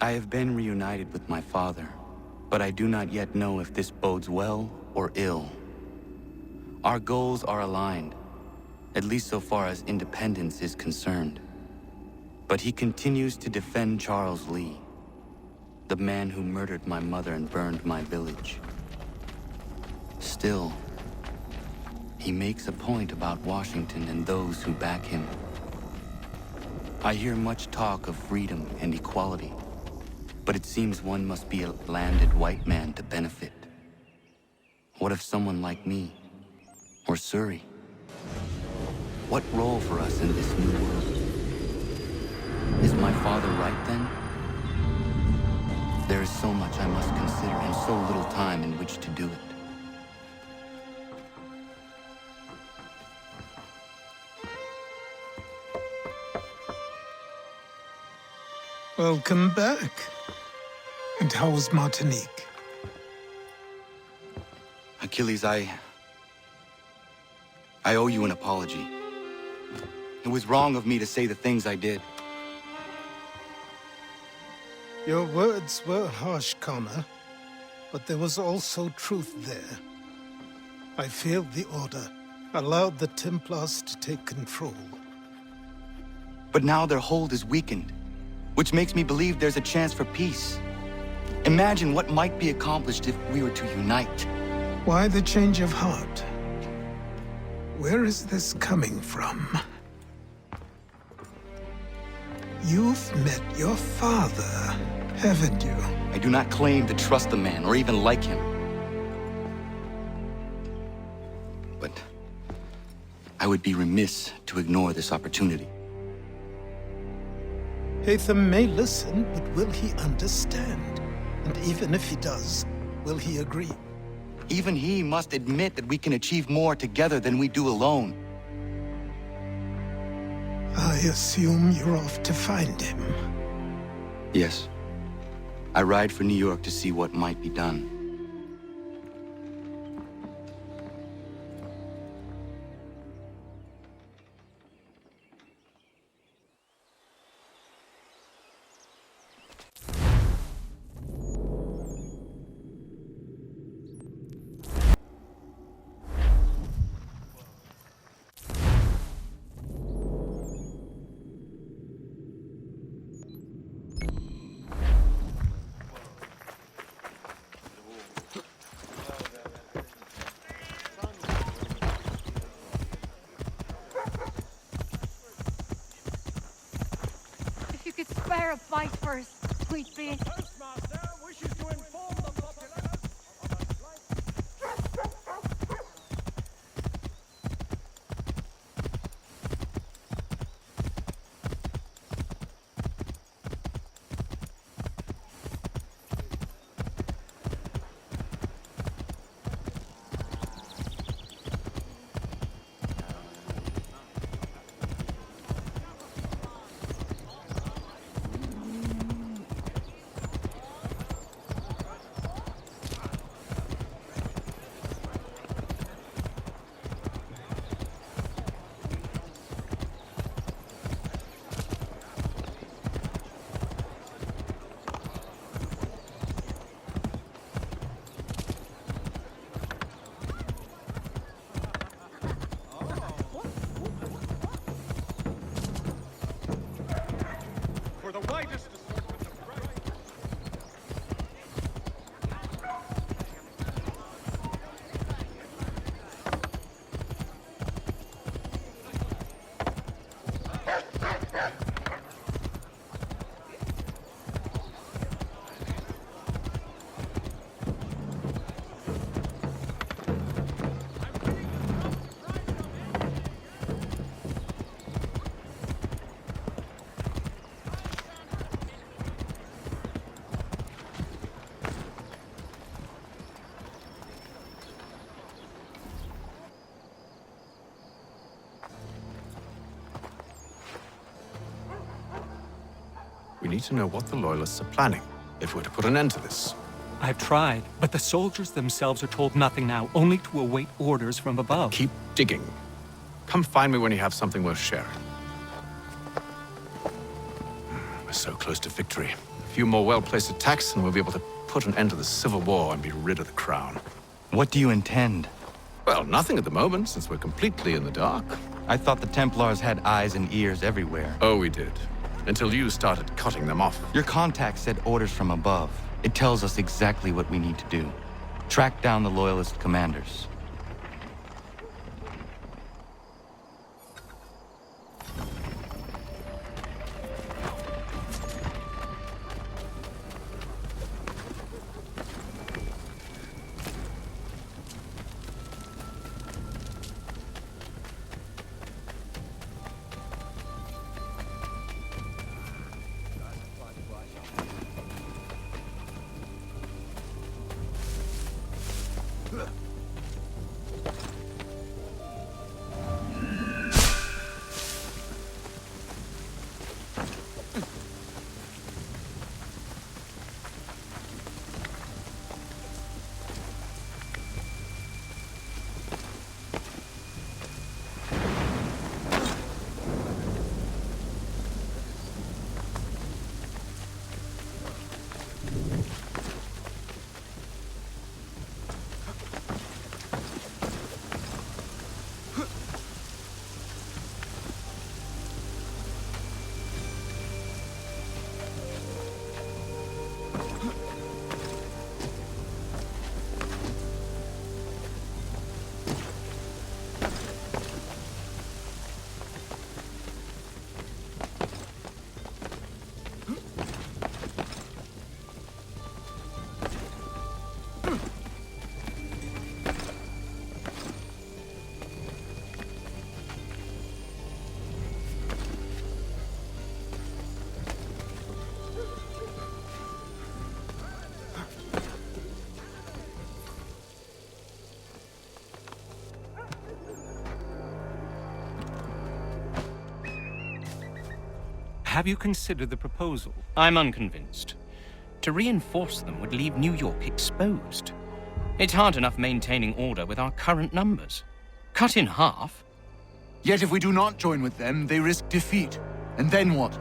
[SPEAKER 11] I have been reunited with my father, but I do not yet know if this bodes well or ill. Our goals are aligned, at least so far as independence is concerned. But he continues to defend Charles Lee, the man who murdered my mother and burned my village. Still, he makes a point about Washington and those who back him. I hear much talk of freedom and equality, but it seems one must be a landed white man to benefit. What of someone like me, or Surrey? What role for us in this new world? Is my father right then? There is so much I must consider and so little time in which to do it.
[SPEAKER 14] Welcome back. And how's Martinique?
[SPEAKER 11] Achilles, I owe you an apology. It was wrong of me to say the things I did.
[SPEAKER 14] Your words were harsh, Connor, but there was also truth there. I failed the Order, allowed the Templars to take control.
[SPEAKER 11] But now their hold is weakened, which makes me believe there's a chance for peace. Imagine what might be accomplished if we were to unite.
[SPEAKER 14] Why the change of heart? Where is this coming from? You've met your father, haven't you?
[SPEAKER 11] I do not claim to trust the man or even like him. But I would be remiss to ignore this opportunity.
[SPEAKER 14] Hatham may listen, but will he understand? And even if he does, will he agree?
[SPEAKER 11] Even he must admit that we can achieve more together than we do alone.
[SPEAKER 14] I assume you're off to find him.
[SPEAKER 11] Yes. I ride for New York to see what might be done.
[SPEAKER 20] Spare a fight first, sweet being.
[SPEAKER 6] Postmaster wishes to inform the populace of a slight...
[SPEAKER 5] We need to know what the Loyalists are planning, if we're to put an end to this.
[SPEAKER 10] I've tried, but the soldiers themselves are told nothing now, only to await orders from above.
[SPEAKER 5] Keep digging. Come find me when you have something worth sharing. We're so close to victory. A few more well-placed attacks and we'll be able to put an end to the Civil War and be rid of the Crown.
[SPEAKER 11] What do you intend?
[SPEAKER 5] Well, nothing at the moment, since we're completely in the dark.
[SPEAKER 11] I thought the Templars had eyes and ears everywhere.
[SPEAKER 5] Oh, we did. Until you started cutting them off.
[SPEAKER 11] Your contact said orders from above. It tells us exactly what we need to do. Track down the Loyalist commanders.
[SPEAKER 10] Have you considered the proposal?
[SPEAKER 18] I'm unconvinced. To reinforce them would leave New York exposed. It's hard enough maintaining order with our current numbers. Cut in half.
[SPEAKER 1] Yet if we do not join with them, they risk defeat. And then what?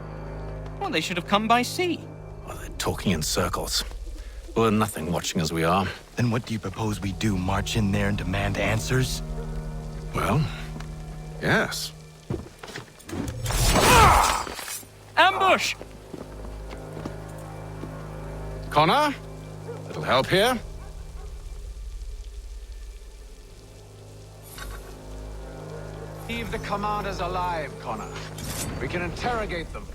[SPEAKER 18] Well, they should have come by sea.
[SPEAKER 5] Well, they're talking in circles. We're nothing watching as we are.
[SPEAKER 11] Then what do you propose we do? March in there and demand answers?
[SPEAKER 5] Well, yes.
[SPEAKER 18] Ambush!
[SPEAKER 5] Connor? Little help here?
[SPEAKER 21] Leave the commanders alive, Connor. We can interrogate them.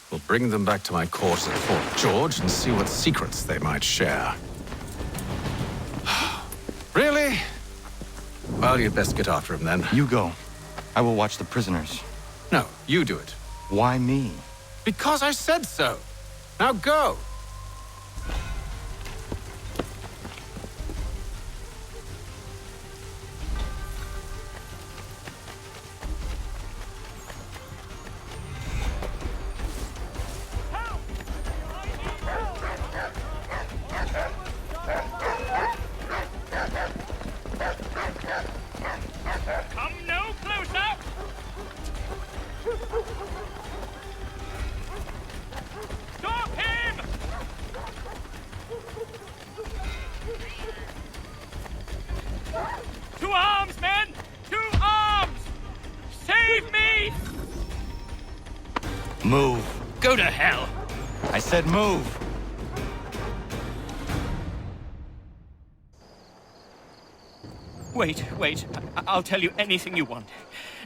[SPEAKER 5] We'll bring them back to my quarters at Fort George and see what secrets they might share. Really? Well, you'd best get after him then.
[SPEAKER 11] You go. I will watch the prisoners.
[SPEAKER 5] No, you do it.
[SPEAKER 11] Why me?
[SPEAKER 5] Because I said so. Now go.
[SPEAKER 18] Come no closer! Stop him!
[SPEAKER 4] Go to hell!
[SPEAKER 11] I said move.
[SPEAKER 18] Wait. I'll tell you anything you want.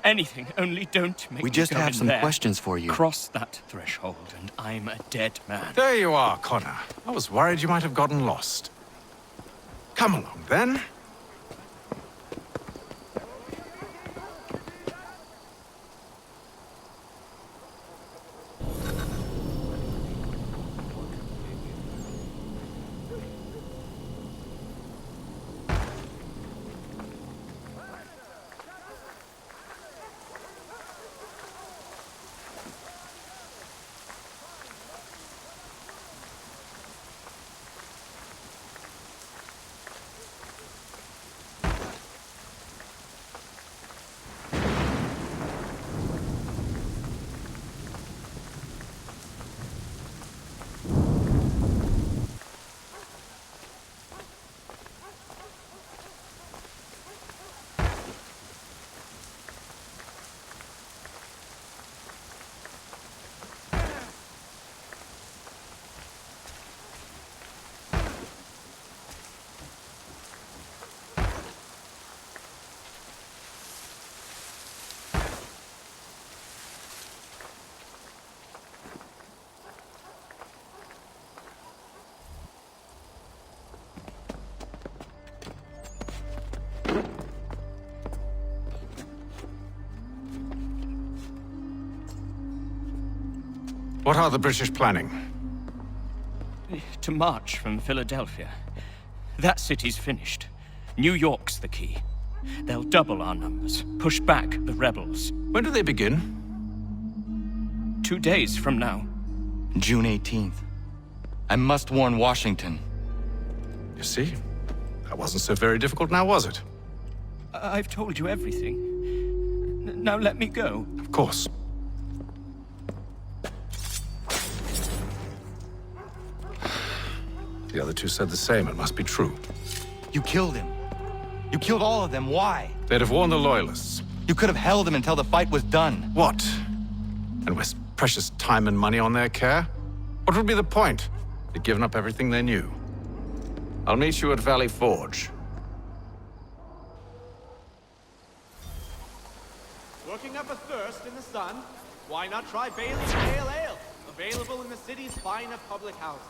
[SPEAKER 18] Anything, only don't make
[SPEAKER 11] We
[SPEAKER 18] me
[SPEAKER 11] just
[SPEAKER 18] go
[SPEAKER 11] have
[SPEAKER 18] in
[SPEAKER 11] some
[SPEAKER 18] there.
[SPEAKER 11] questions for you.
[SPEAKER 18] Cross that threshold, and I'm a dead man.
[SPEAKER 5] There you are, Connor. I was worried you might have gotten lost. Come along, then. What are the British planning?
[SPEAKER 18] To march from Philadelphia. That city's finished. New York's the key. They'll double our numbers, push back the rebels.
[SPEAKER 5] When do they begin?
[SPEAKER 18] 2 days from now.
[SPEAKER 11] June 18th. I must warn Washington.
[SPEAKER 5] You see? That wasn't so very difficult now, was it?
[SPEAKER 18] I've told you everything. Now let me go.
[SPEAKER 5] Of course. The other two said the same. It must be true.
[SPEAKER 11] You killed him. You killed all of them. Why?
[SPEAKER 5] They'd have warned the Loyalists.
[SPEAKER 11] You could have held him until the fight was done.
[SPEAKER 5] What? And waste precious time and money on their care? What would be the point? They'd given up everything they knew. I'll meet you at Valley Forge.
[SPEAKER 3] Working up a thirst in the sun? Why not try Bailey's Pale Ale? Available in the city's finer public houses.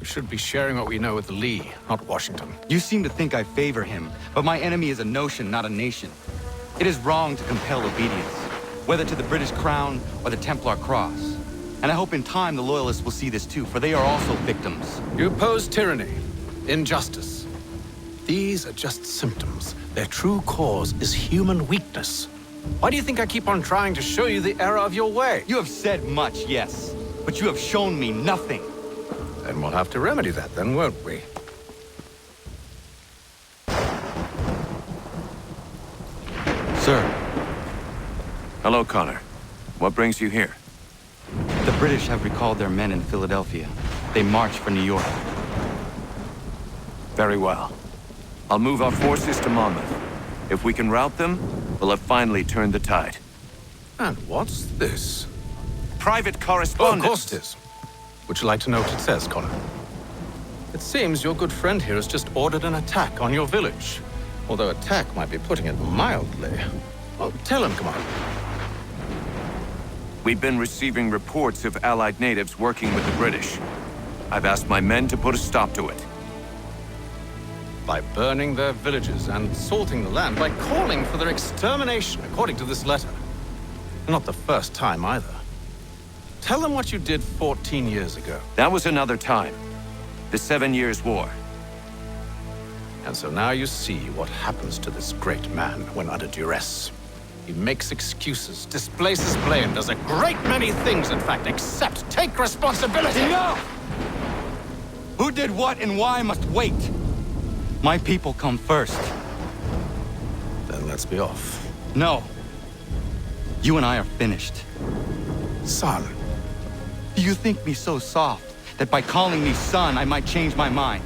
[SPEAKER 5] We should be sharing what we know with Lee, not Washington.
[SPEAKER 11] You seem to think I favor him, but my enemy is a notion, not a nation. It is wrong to compel obedience, whether to the British Crown or the Templar Cross. And I hope in time the Loyalists will see this too, for they are also victims.
[SPEAKER 5] You oppose tyranny, injustice. These are just symptoms. Their true cause is human weakness. Why do you think I keep on trying to show you the error of your way?
[SPEAKER 11] You have said much, yes, but you have shown me nothing.
[SPEAKER 5] Then we'll have to remedy that then, won't we?
[SPEAKER 11] Sir.
[SPEAKER 15] Hello, Connor. What brings you here?
[SPEAKER 11] The British have recalled their men in Philadelphia. They march for New York.
[SPEAKER 15] Very well. I'll move our forces to Monmouth. If we can rout them, we'll have finally turned the tide.
[SPEAKER 5] And what's this?
[SPEAKER 15] Private
[SPEAKER 5] Oh,
[SPEAKER 15] correspondence.
[SPEAKER 5] of course it is. Would you like to know what it says, Connor? It seems your good friend here has just ordered an attack on your village. Although attack might be putting it mildly. Well, tell him, come on.
[SPEAKER 15] We've been receiving reports of Allied natives working with the British. I've asked my men to put a stop to it.
[SPEAKER 5] By burning their villages and salting the land, by calling for their extermination, according to this letter. Not the first time, either. Tell them what you did 14 years ago.
[SPEAKER 15] That was another time. The 7 Years' War.
[SPEAKER 5] And so now you see what happens to this great man when under duress. He makes excuses, displaces blame, does a great many things, in fact, except take responsibility.
[SPEAKER 11] Enough! Who did what and why must wait. My people come first.
[SPEAKER 5] Then let's be off.
[SPEAKER 11] No. You and I are finished.
[SPEAKER 5] Son.
[SPEAKER 11] Do you think me so soft that by calling me son, I might change my mind?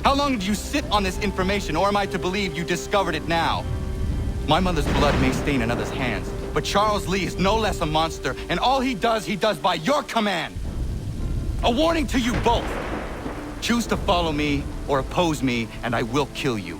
[SPEAKER 11] How long did you sit on this information, or am I to believe you discovered it now? My mother's blood may stain another's hands, but Charles Lee is no less a monster, and all he does by your command. A warning to you both. Choose to follow me or oppose me, and I will kill you.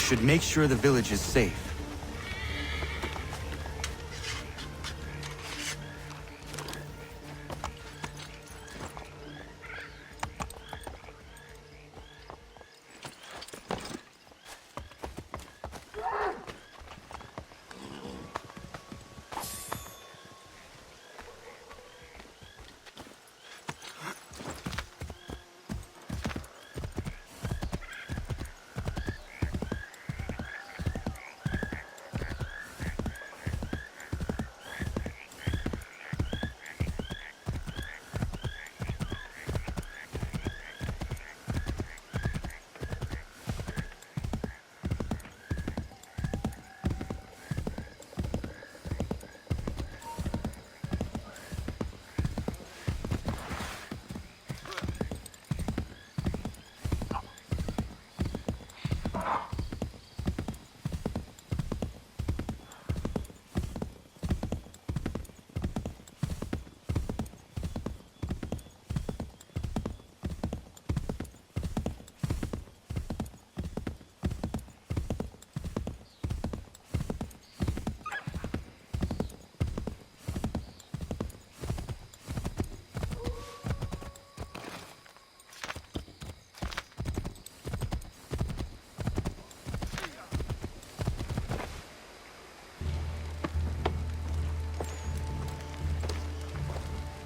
[SPEAKER 11] should make sure the village is safe.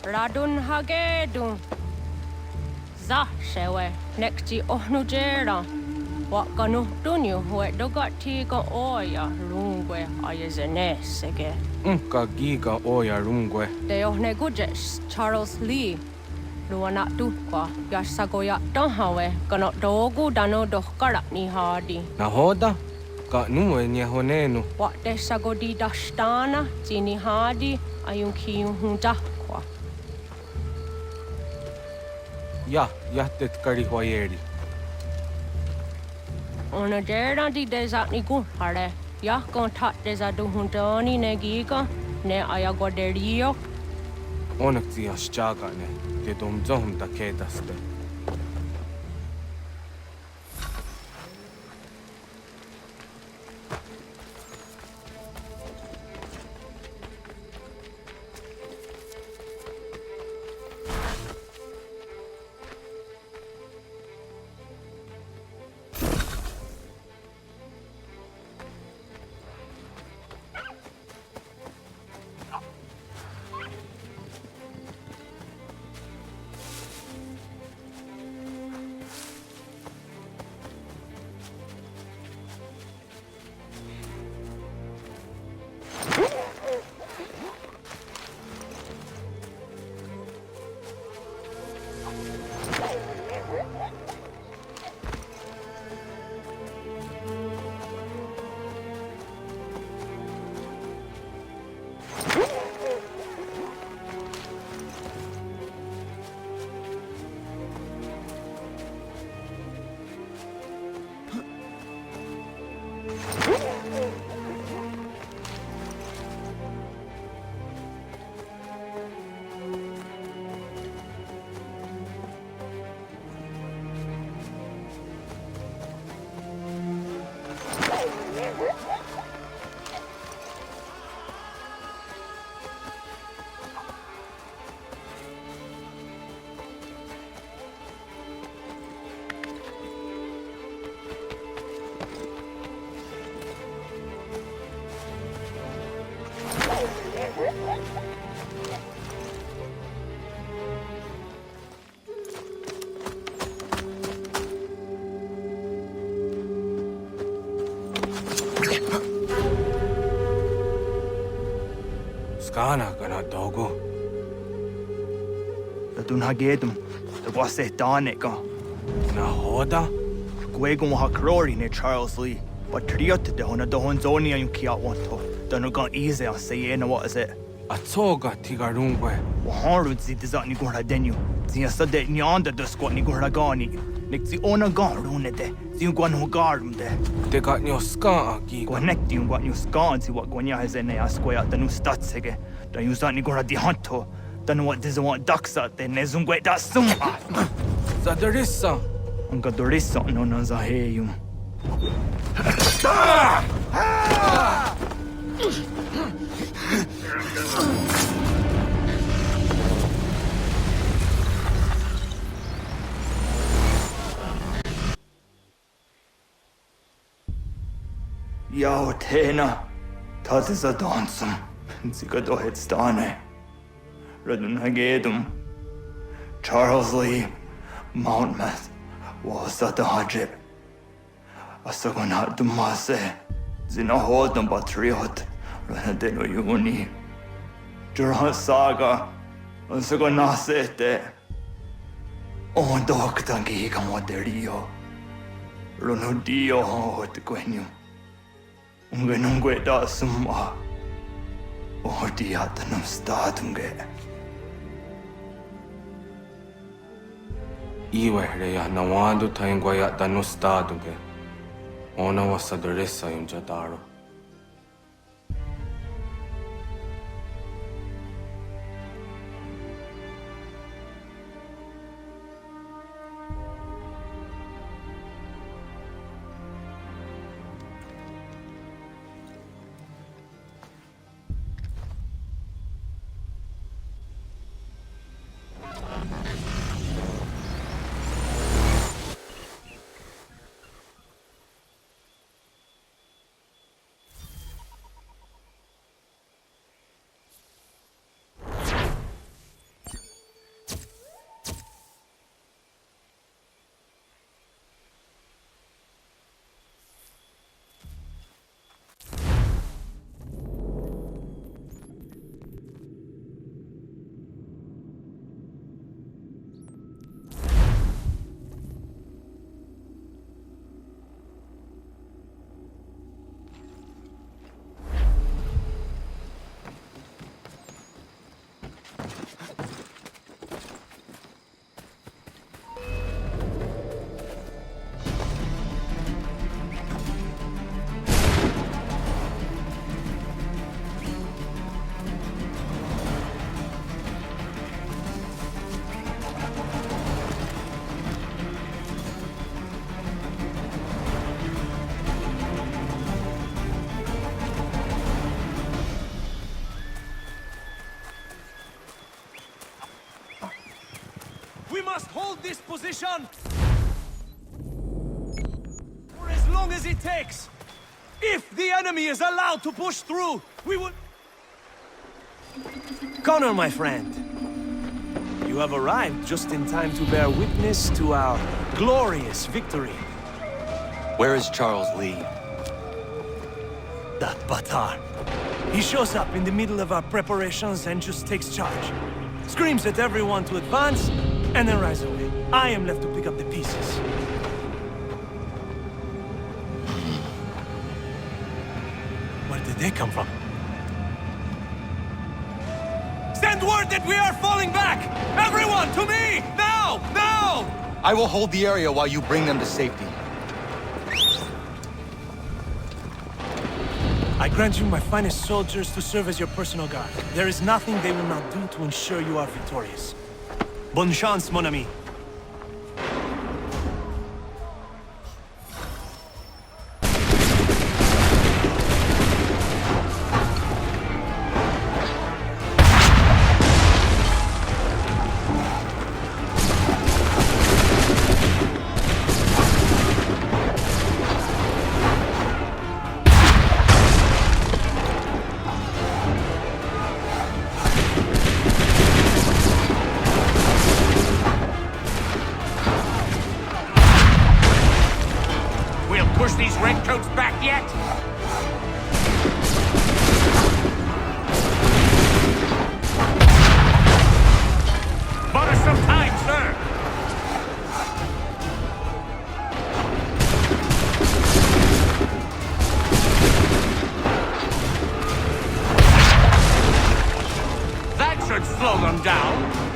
[SPEAKER 2] Radun hagedun. Za shewe nekti ohnujera. Wakanu dunyu we dogati ka oya rungwe ayazenesege.
[SPEAKER 19] Ka giga oya rungwe.
[SPEAKER 2] De ohne gujes Charles Lee. Luana tukwa yasagoya donhawe kano dogu dano dohkara ni hadi.
[SPEAKER 19] Nahoda? Ka nuwe nye honenu.
[SPEAKER 2] Wa de sagodi dashtana zini hadi ayunki hunta.
[SPEAKER 19] Yahtet karihuayeri.
[SPEAKER 2] Ona jera di desat ni gun hare. Yah kontak desa duhuntoni negiga ne ayagoderio.
[SPEAKER 19] Onak ti aschaga ne. Ke dom zohum da kedaste. Skana kana dogo.
[SPEAKER 22] Dun hagedum. The wase danica.
[SPEAKER 19] Nahoda?
[SPEAKER 22] Gwegum hakrori ne Charles Lee. But triot de hona do honzoni and kiat wanto. Dun gon easy on say what is it?
[SPEAKER 19] A toga tigarungwe.
[SPEAKER 22] Waharud zi dizat ni gurha denu. Zia sade nyanda do squat ni gurha gani. Nik zi ona garune de. Zi gwan ho garum de.
[SPEAKER 19] De got nyo ska gi.
[SPEAKER 22] Gwanek di gwan nyo ska zi wat gwanya has ene asquaya the nu statsege. Da yuzat ni gurha di hanto. Dun what diz want ducksat de ne zungwe da summa.
[SPEAKER 19] Zadarissa.
[SPEAKER 22] Unga dorissa no na zaheyum.
[SPEAKER 11] Yao Tena, Tatisa Donsum, Zikadohet Stane, Radunagedum, Charles Lee, Mountmouth, Wasata Hajib, Asagonat Dumase, Zinahodum Batriot, Ranadeno Yuni, Jurhan Saga, Asagonasete, On Doctangi Camoderio, Runudio Hotquenu. Ungenungue da summa. Odiatanum statunge.
[SPEAKER 19] Iwehreya nawando taingwaya danustaduge. Ona wasadresa yunjadaro.
[SPEAKER 6] We must hold this position for as long as it takes. If the enemy is allowed to push through, we will... Connor, my friend, you have arrived just in time to bear witness to our glorious victory.
[SPEAKER 11] Where is Charles Lee?
[SPEAKER 6] That Batar. He shows up in the middle of our preparations and just takes charge. Screams at everyone to advance, and then rides away. I am left to pick up the pieces. Where did they come from? Send word that we are falling back! Everyone, to me! Now! Now!
[SPEAKER 1] I will hold the area while you bring them to safety.
[SPEAKER 6] I grant you my finest soldiers to serve as your personal guard. There is nothing they will not do to ensure you are victorious. Bonne chance, mon ami.
[SPEAKER 18] Push these redcoats back yet? Butter some time, sir! That should slow them down.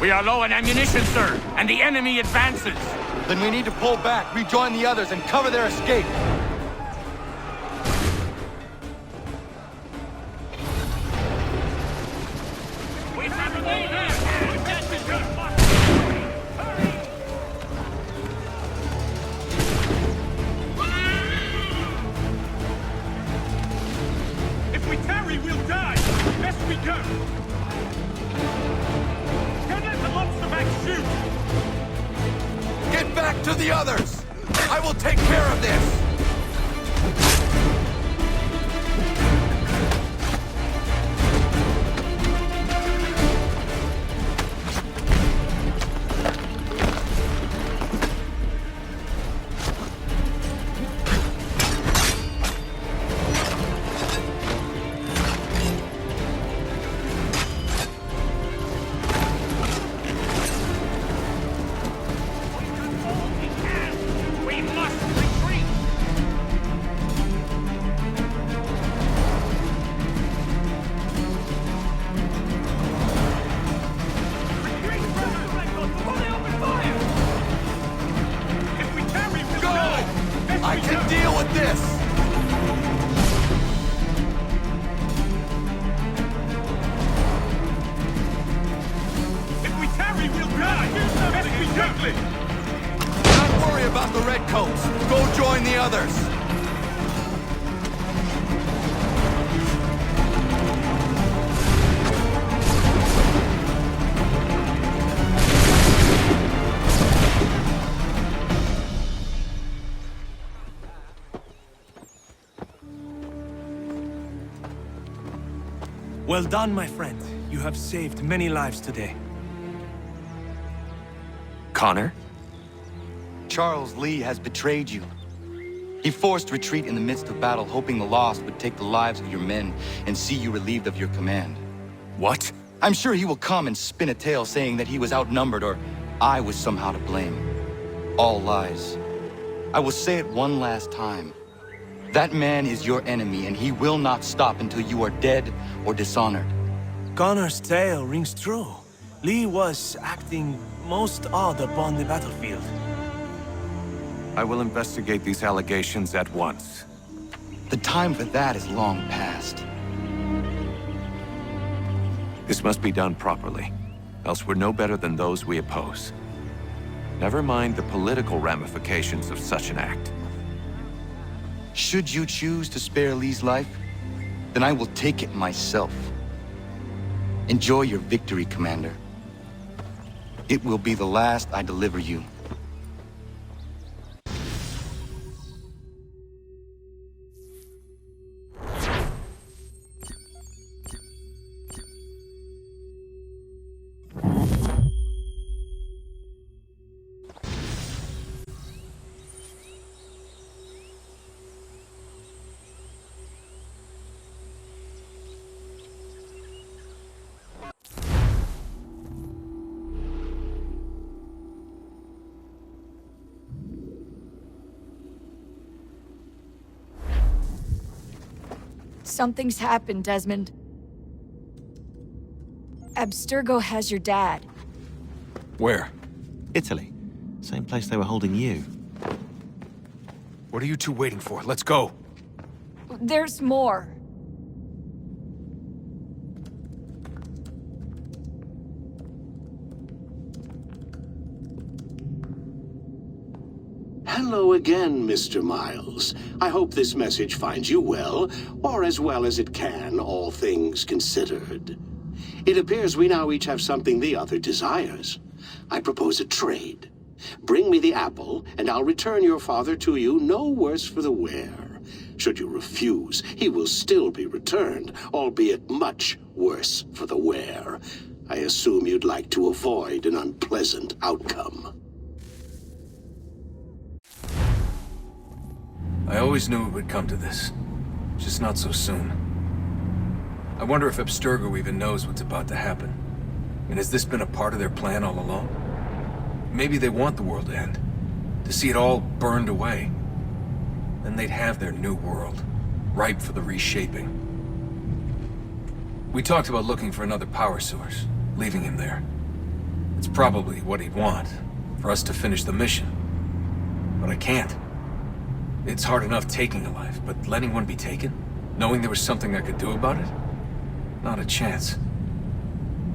[SPEAKER 8] We are low on ammunition, sir, and the enemy advances.
[SPEAKER 1] Then we need to pull back, rejoin the others, and cover their escape.
[SPEAKER 8] If we tarry, we'll die. Best we go. Don't let the lobster back shoot.
[SPEAKER 1] Get back to the others! I will take care of this! I can deal with this!
[SPEAKER 8] If we tarry, we'll die. Do something quickly.
[SPEAKER 1] Don't worry about the redcoats. Go join the others.
[SPEAKER 6] Well done, my friend. You have saved many lives today.
[SPEAKER 15] Connor?
[SPEAKER 11] Charles Lee has betrayed you. He forced retreat in the midst of battle, hoping the loss would take the lives of your men and see you relieved of your command.
[SPEAKER 15] What?
[SPEAKER 11] I'm sure he will come and spin a tale saying that he was outnumbered or I was somehow to blame. All lies. I will say it one last time. That man is your enemy, and he will not stop until you are dead or dishonored.
[SPEAKER 6] Connor's tale rings true. Lee was acting most odd upon the battlefield.
[SPEAKER 15] I will investigate these allegations at once.
[SPEAKER 11] The time for that is long past.
[SPEAKER 15] This must be done properly, else we're no better than those we oppose. Never mind the political ramifications of such an act.
[SPEAKER 11] Should you choose to spare Lee's life, then I will take it myself. Enjoy your victory, Commander. It will be the last I deliver you.
[SPEAKER 20] Something's happened, Desmond. Abstergo has your dad.
[SPEAKER 17] Where? Italy. Same place they were holding you.
[SPEAKER 6] What are you two waiting for? Let's go.
[SPEAKER 20] There's more.
[SPEAKER 9] Hello again, Mr. Miles. I hope this message finds you well, or as well as it can, all things considered. It appears we now each have something the other desires. I propose a trade. Bring me the apple, and I'll return your father to you no worse for the wear. Should you refuse, he will still be returned, albeit much worse for the wear. I assume you'd like to avoid an unpleasant outcome.
[SPEAKER 12] I always knew it would come to this. Just not so soon. I wonder if Abstergo even knows what's about to happen. And has this been a part of their plan all along? Maybe they want the world to end. To see it all burned away. Then they'd have their new world, ripe for the reshaping. We talked about looking for another power source, leaving him there. It's probably what he'd want, for us to finish the mission. But I can't. It's hard enough taking a life, but letting one be taken? Knowing there was something I could do about it? Not a chance.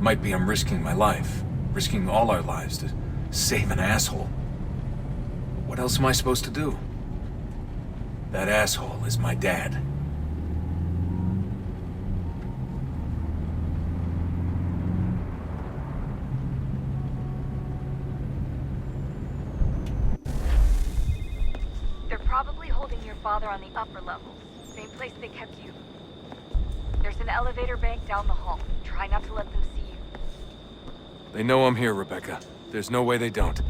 [SPEAKER 12] Might be I'm risking my life, risking all our lives to save an asshole. What else am I supposed to do? That asshole is my dad.
[SPEAKER 7] They're probably holding your father on the upper level. Same place they kept you. There's an elevator bank down the hall. Try not to let them see you.
[SPEAKER 12] They know I'm here, Rebecca. There's no way they don't.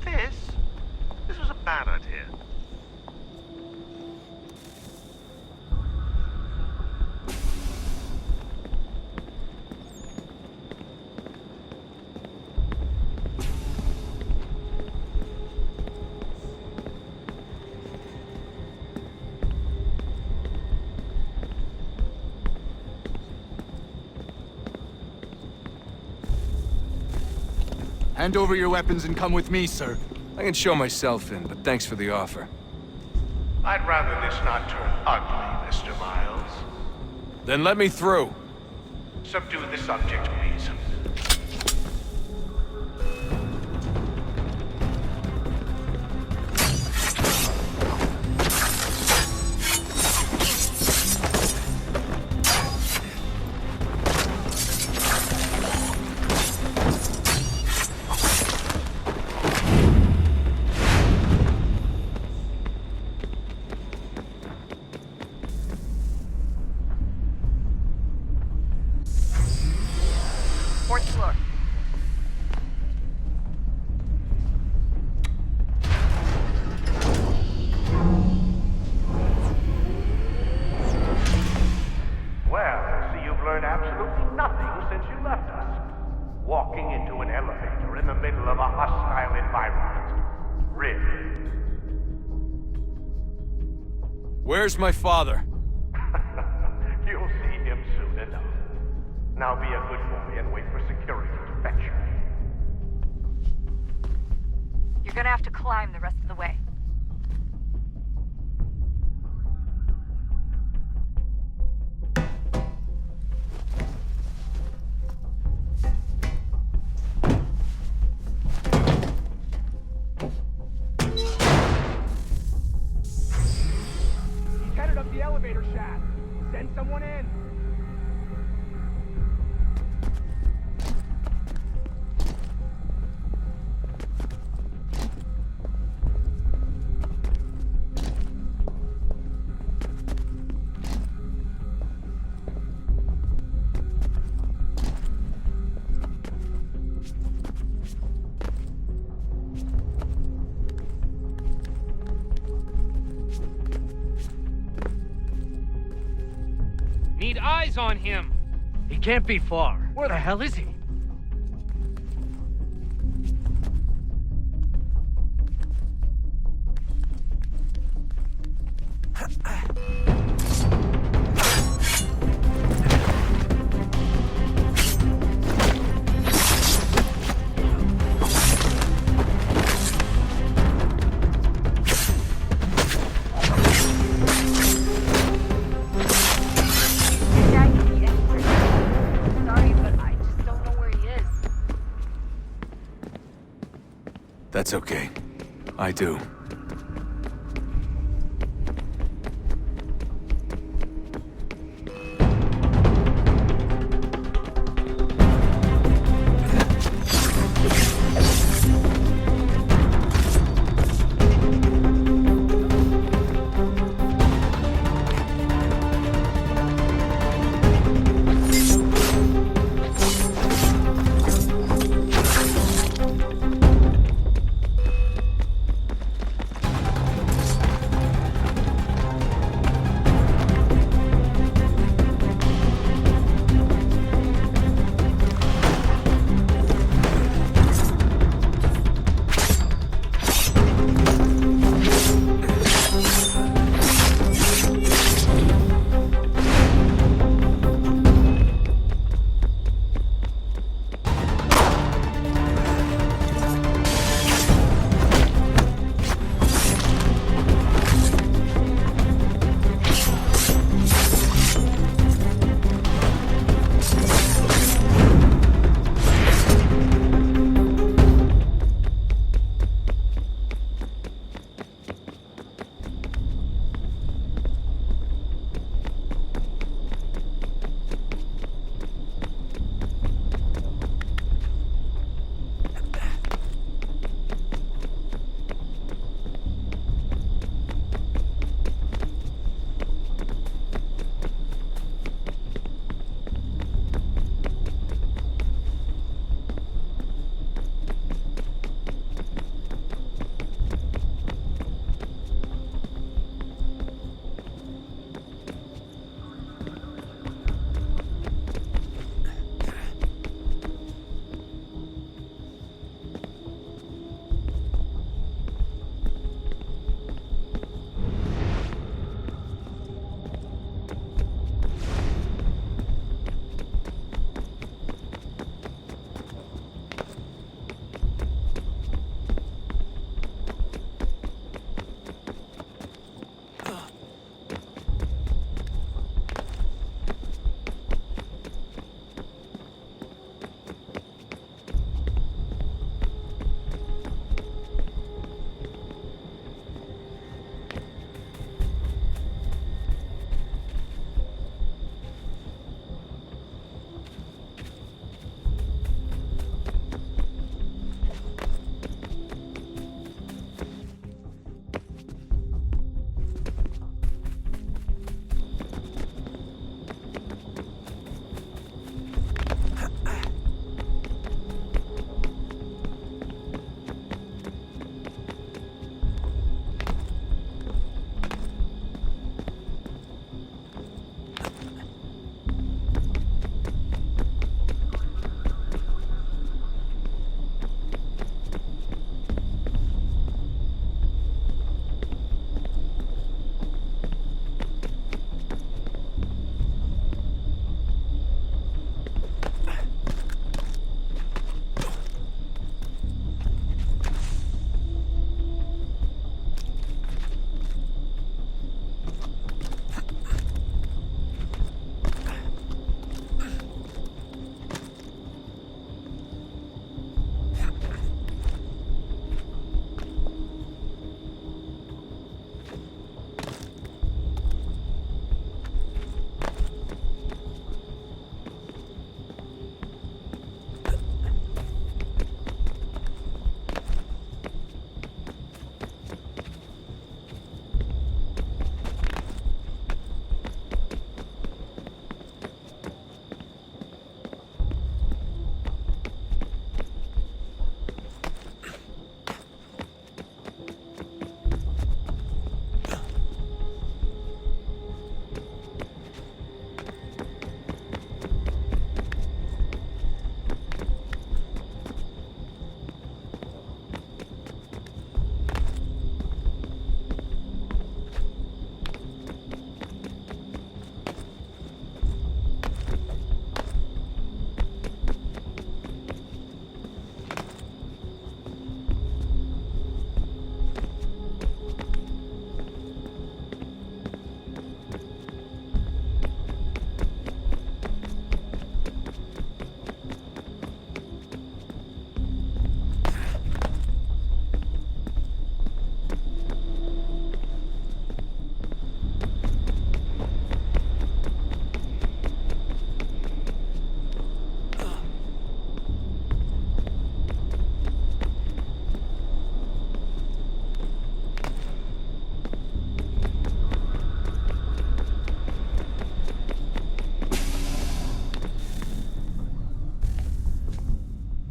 [SPEAKER 13] This was a bad idea.
[SPEAKER 12] Hand over your weapons and come with me, sir. I can show myself in, but thanks for the offer.
[SPEAKER 13] I'd rather this not turn ugly, Mr. Miles.
[SPEAKER 12] Then let me through.
[SPEAKER 13] Subdue the subject, please.
[SPEAKER 7] Fourth floor.
[SPEAKER 13] Well, I see you've learned absolutely nothing since you left us. Walking into an elevator in the middle of a hostile environment. Really?
[SPEAKER 12] Where's my father?
[SPEAKER 13] You'll see him soon enough. Now be a good boy and wait for security to fetch you.
[SPEAKER 7] You're gonna have to climb the rest of the way.
[SPEAKER 6] He's headed up the elevator shaft. Send someone in.
[SPEAKER 18] Need eyes on him. He can't be far. Where the hell is he?
[SPEAKER 12] That's okay. I do.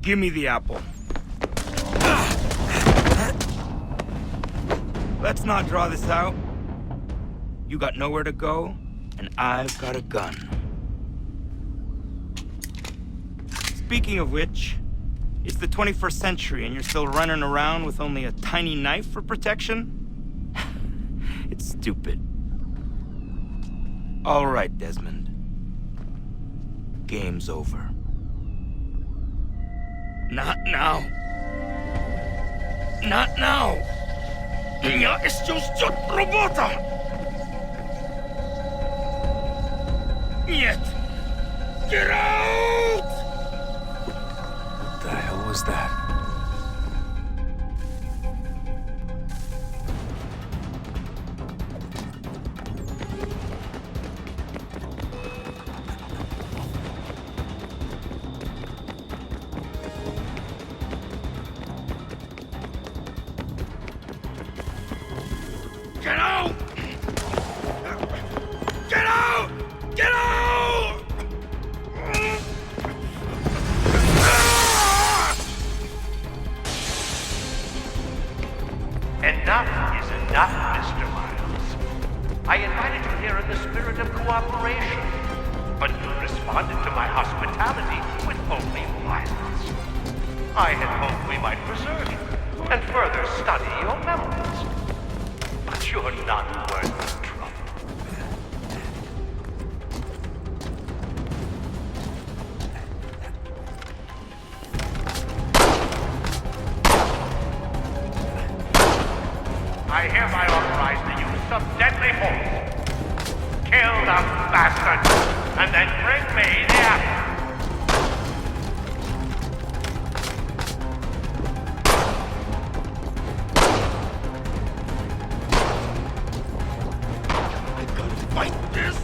[SPEAKER 22] Give me the apple. Let's not draw this out. You got nowhere to go, and I've got a gun. Speaking of which, it's the 21st century and you're still running around with only a tiny knife for protection? It's stupid. All right, Desmond. Game's over. Not now. Not now. Я еще ждет работа. Нет. Get out!
[SPEAKER 12] What the hell was that?
[SPEAKER 22] Get out! Get out! Get out!
[SPEAKER 13] Enough is enough, Mr. Miles. I invited you here in the spirit of cooperation, but you responded to my hospitality with only violence. I had hoped we might preserve you and further study your memories. But you're not worth the trouble. I hereby authorize the use of deadly force. Kill the bastard, and then bring me the apple.
[SPEAKER 22] Fight this!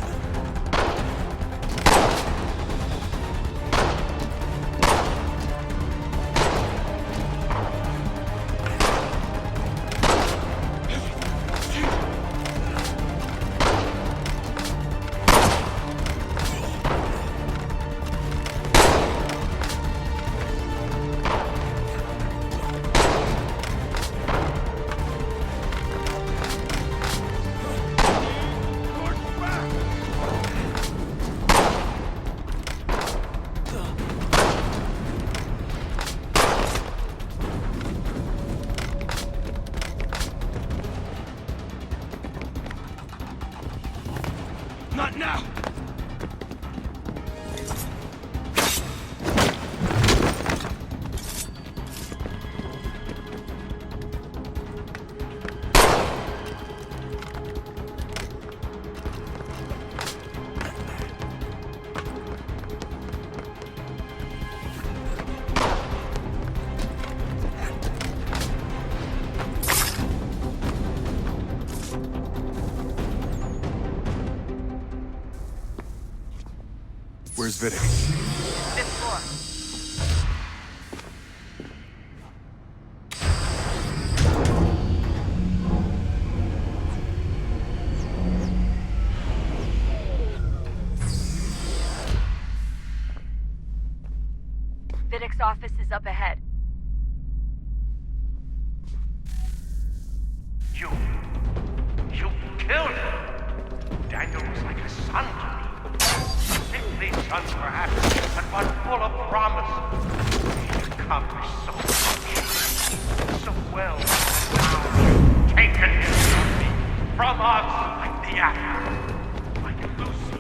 [SPEAKER 22] Not now!
[SPEAKER 12] Where's Vidic?
[SPEAKER 7] Fifth floor. Vidic's office is up ahead.
[SPEAKER 13] You killed him. Daniel was like a son to me. Simply son, perhaps, but one full of promise. He accomplished so much, so well. Now you've taken him from me, from us, like the apple, like Lucy.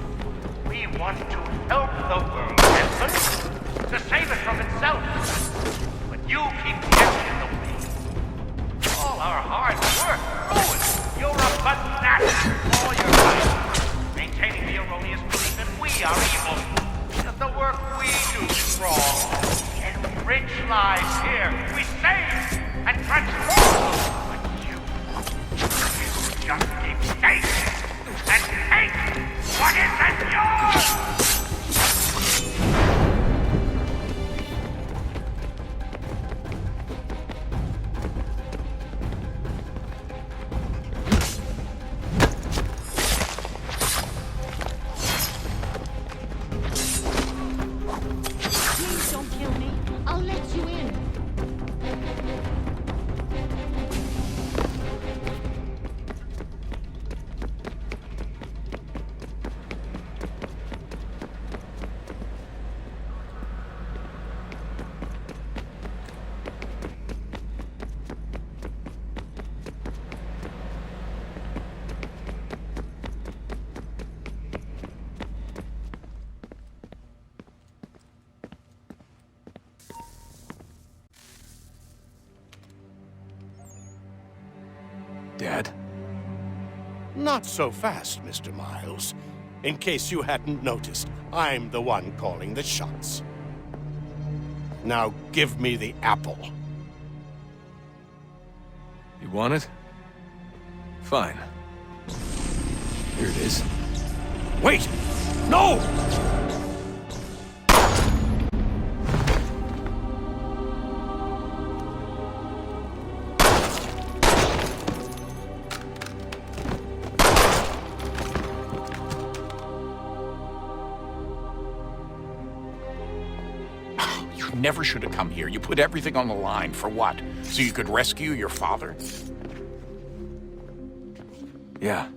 [SPEAKER 13] We want to help the world, Desmond, to save it from itself. But you keep getting in the way. All our hard work ruined. You're a fanatic all your life, maintaining the erroneous belief that we are evil, that the work we do is wrong. Enrich lives here. We save and transform. But you just keep taking and take what isn't yours.
[SPEAKER 14] Please don't kill me. I'll let you
[SPEAKER 12] Dad.
[SPEAKER 14] Not so fast, Mr. Miles. In case you hadn't noticed, I'm the one calling the shots. Now give me the apple.
[SPEAKER 12] You want it? Fine. Here it is.
[SPEAKER 14] Wait! No!
[SPEAKER 16] You never should have come here. You put everything on the line. For what? So you could rescue your father?
[SPEAKER 12] Yeah.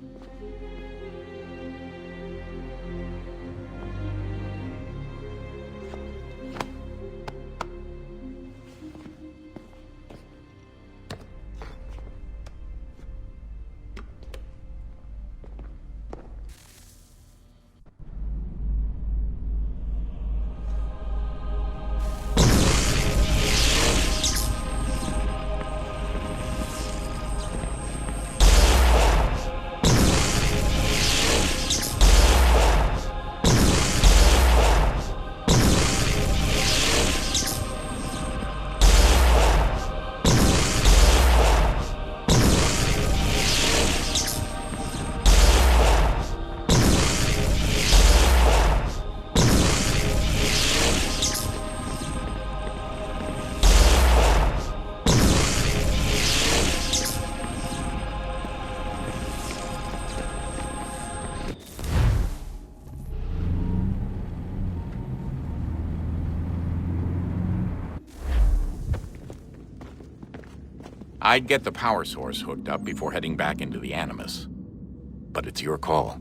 [SPEAKER 16] I'd get the power source hooked up before heading back into the Animus. But it's your call.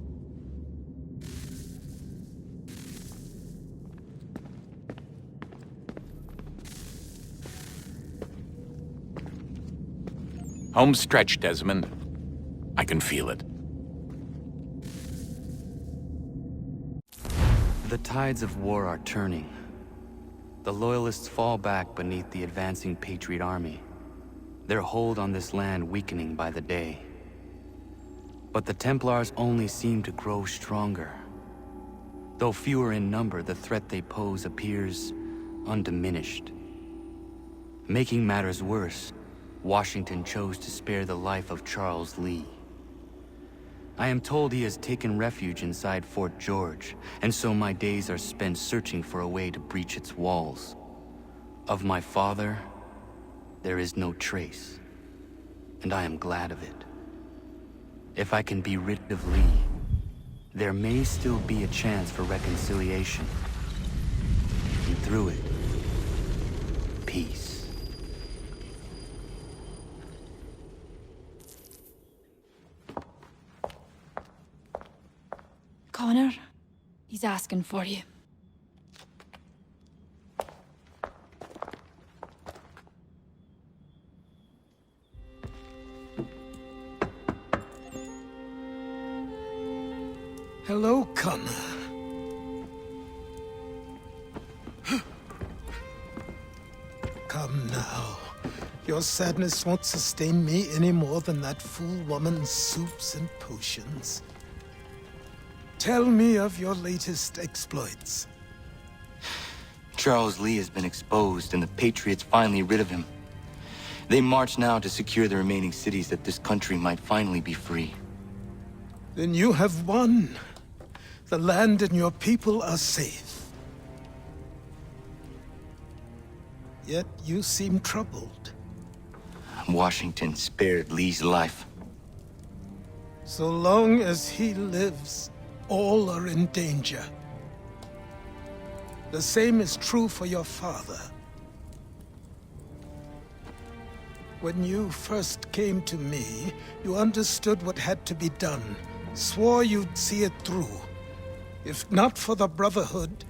[SPEAKER 16] Home stretch, Desmond. I can feel it.
[SPEAKER 11] The tides of war are turning. The Loyalists fall back beneath the advancing Patriot army, their hold on this land weakening by the day. But the Templars only seem to grow stronger. Though fewer in number, the threat they pose appears undiminished. Making matters worse, Washington chose to spare the life of Charles Lee. I am told he has taken refuge inside Fort George, and so my days are spent searching for a way to breach its walls. Of my father, there is no trace, and I am glad of it. If I can be rid of Lee, there may still be a chance for reconciliation. And through it, peace.
[SPEAKER 20] Connor, he's asking for you.
[SPEAKER 23] Hello, Connor. Come now. Your sadness won't sustain me any more than that fool woman's soups and potions. Tell me of your latest exploits.
[SPEAKER 11] Charles Lee has been exposed, and the Patriots finally rid of him. They march now to secure the remaining cities that this country might finally be free.
[SPEAKER 23] Then you have won. The land and your people are safe. Yet you seem troubled.
[SPEAKER 11] Washington spared Lee's life.
[SPEAKER 23] So long as he lives, all are in danger. The same is true for your father. When you first came to me, you understood what had to be done, swore you'd see it through. If not for the Brotherhood,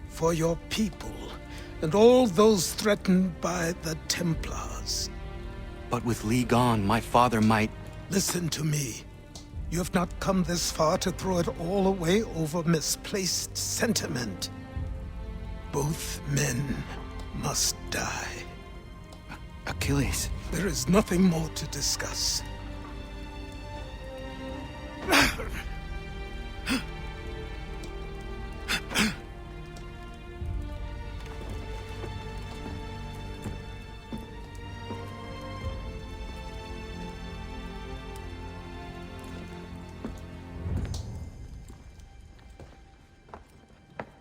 [SPEAKER 23] for your people, and all those threatened by the Templars.
[SPEAKER 11] But with Lee gone, my father might...
[SPEAKER 23] Listen to me. You have not come this far to throw it all away over misplaced sentiment. Both men must die.
[SPEAKER 11] Achilles.
[SPEAKER 23] There is nothing more to discuss.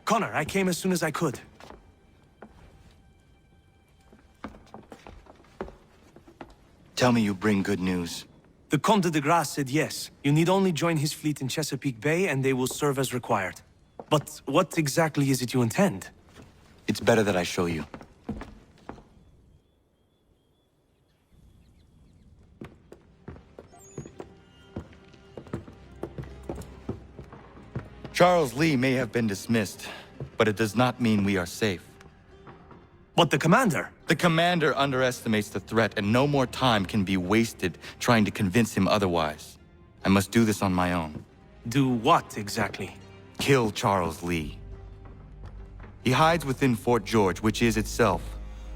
[SPEAKER 19] Connor, I came as soon as I could.
[SPEAKER 11] Tell me you bring good news.
[SPEAKER 19] The Comte de Grasse said yes. You need only join his fleet in Chesapeake Bay and they will serve as required. But what exactly is it you intend?
[SPEAKER 11] It's better that I show you. Charles Lee may have been dismissed, but it does not mean we are safe.
[SPEAKER 19] But the commander?
[SPEAKER 11] The commander underestimates the threat, and no more time can be wasted trying to convince him otherwise. I must do this on my own.
[SPEAKER 19] Do what exactly?
[SPEAKER 11] Kill Charles Lee. He hides within Fort George, which is itself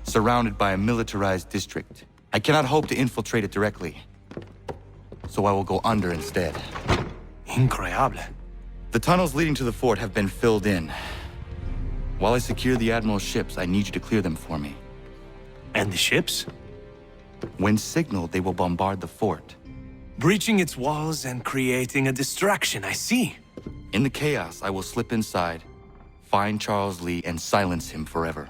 [SPEAKER 11] surrounded by a militarized district. I cannot hope to infiltrate it directly, so I will go under instead.
[SPEAKER 19] Incroyable.
[SPEAKER 11] The tunnels leading to the fort have been filled in. While I secure the Admiral's ships, I need you to clear them for me.
[SPEAKER 19] And the ships?
[SPEAKER 11] When signaled, they will bombard the fort.
[SPEAKER 19] Breaching its walls and creating a distraction, I see.
[SPEAKER 11] In the chaos, I will slip inside, find Charles Lee, and silence him forever.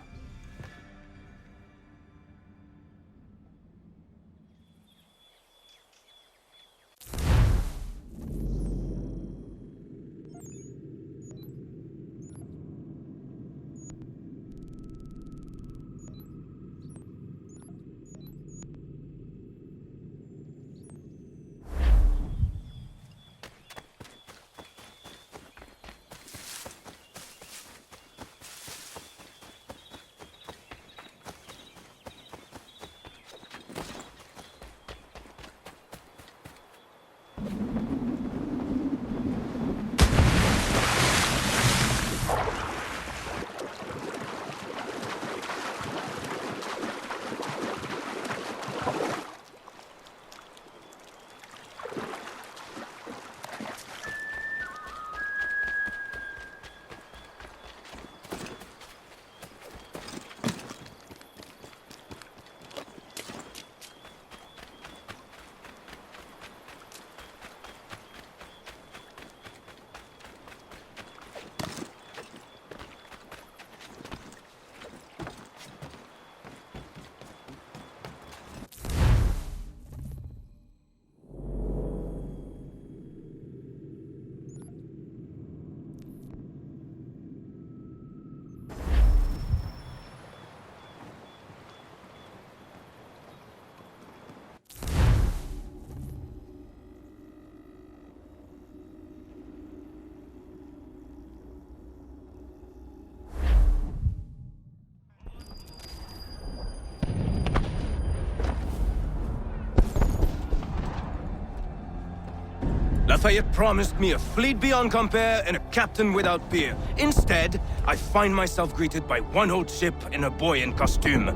[SPEAKER 19] Lafayette promised me a fleet beyond compare and a captain without peer. Instead, I find myself greeted by one old ship and a boy in costume.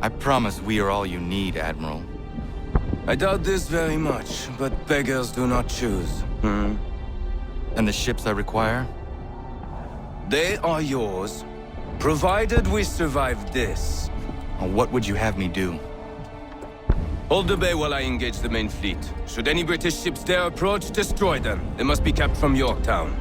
[SPEAKER 11] I promise we are all you need, Admiral.
[SPEAKER 19] I doubt this very much, but beggars do not choose.
[SPEAKER 11] And the ships I require?
[SPEAKER 19] They are yours, provided we survive this.
[SPEAKER 11] What would you have me do?
[SPEAKER 19] Hold the bay while I engage the main fleet. Should any British ships dare approach, destroy them. They must be kept from Yorktown.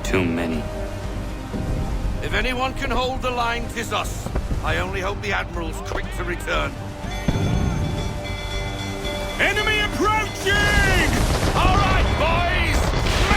[SPEAKER 11] Too many.
[SPEAKER 1] If anyone can hold the line, 'tis us. I only hope the Admiral's quick to return.
[SPEAKER 6] Enemy approaching!
[SPEAKER 1] All right, boys!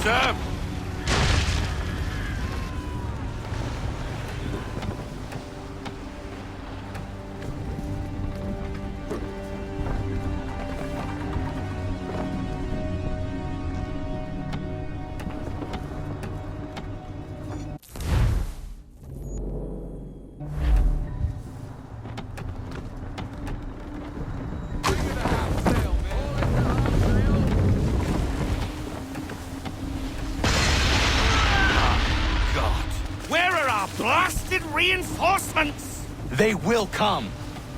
[SPEAKER 1] sir.
[SPEAKER 18] Blasted reinforcements!
[SPEAKER 11] They will come.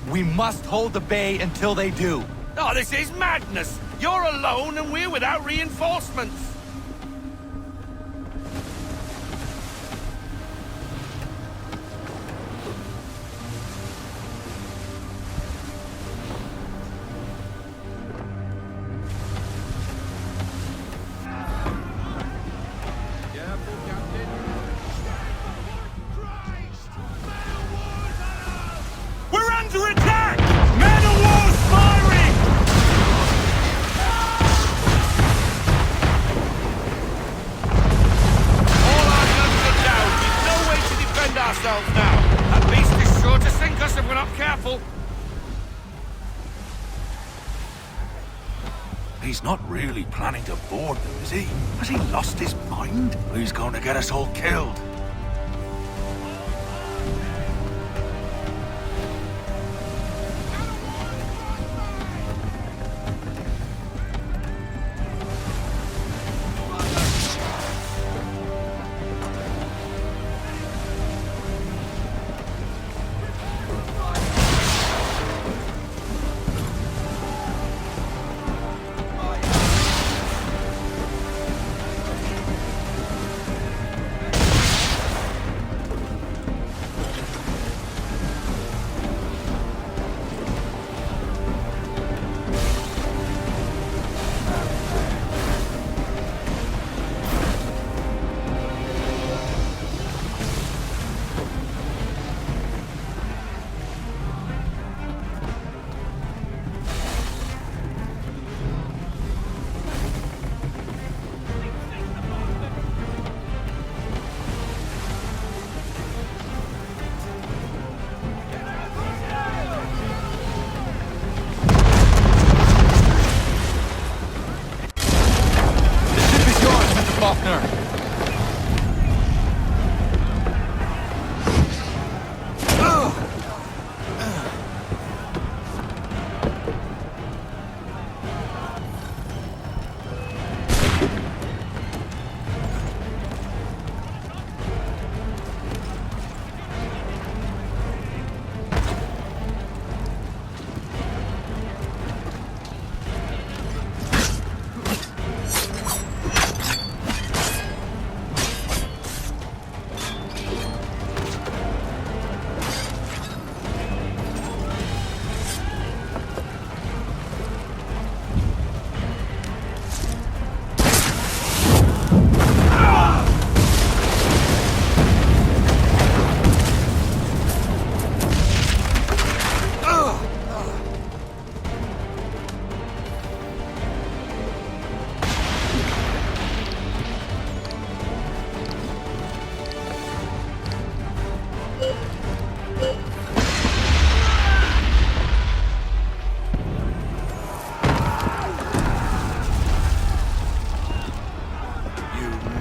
[SPEAKER 11] We must hold the bay until they do.
[SPEAKER 1] Oh, this is madness! You're alone and we're without reinforcements!
[SPEAKER 18] We're under attack! Man of war's firing!
[SPEAKER 1] All our guns are down. We've no way to defend ourselves now. That beast is sure to sink us if we're not careful.
[SPEAKER 4] He's not really planning to board them, is he? Has he lost his mind? He's going to get us all killed.
[SPEAKER 11] Faulkner.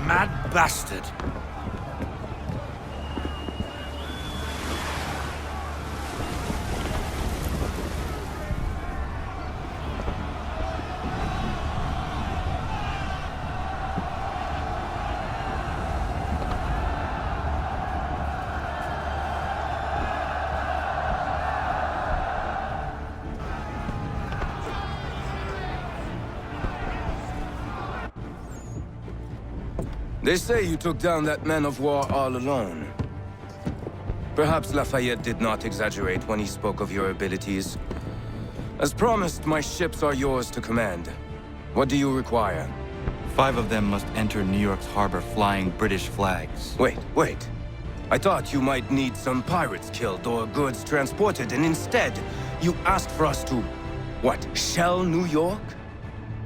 [SPEAKER 1] Mad bastard.
[SPEAKER 19] They say you took down that man of war all alone. Perhaps Lafayette did not exaggerate when he spoke of your abilities. As promised, my ships are yours to command. What do you require?
[SPEAKER 11] 5 of them must enter New York's harbor flying British flags.
[SPEAKER 19] Wait. I thought you might need some pirates killed or goods transported, and instead, you asked for us to, what, shell New York?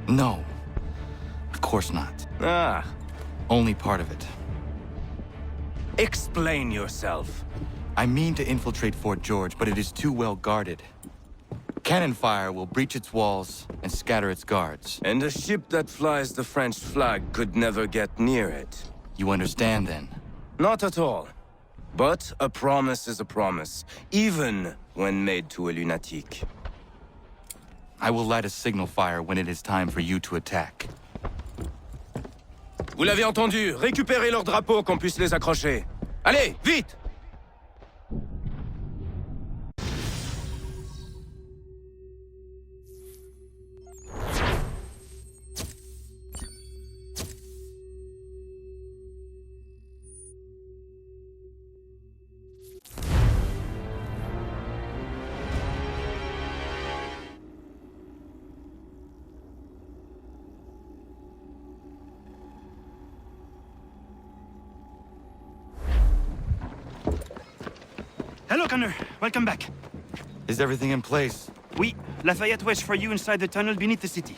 [SPEAKER 11] No. Of course not.
[SPEAKER 19] Ah,
[SPEAKER 11] Only part of it.
[SPEAKER 19] Explain yourself.
[SPEAKER 11] I mean to infiltrate Fort George, but it is too well guarded. Cannon fire will breach its walls and scatter its guards.
[SPEAKER 19] And a ship that flies the French flag could never get near it.
[SPEAKER 11] You understand, then?
[SPEAKER 19] Not at all. But a promise is a promise, even when made to a lunatic.
[SPEAKER 11] I will light a signal fire when it is time for you to attack.
[SPEAKER 19] Vous l'avez entendu, récupérez leurs drapeaux qu'on puisse les accrocher. Allez, vite!
[SPEAKER 22] Hello, Connor. Welcome back.
[SPEAKER 11] Is everything in place?
[SPEAKER 22] Oui, Lafayette waits for you inside the tunnel beneath the city.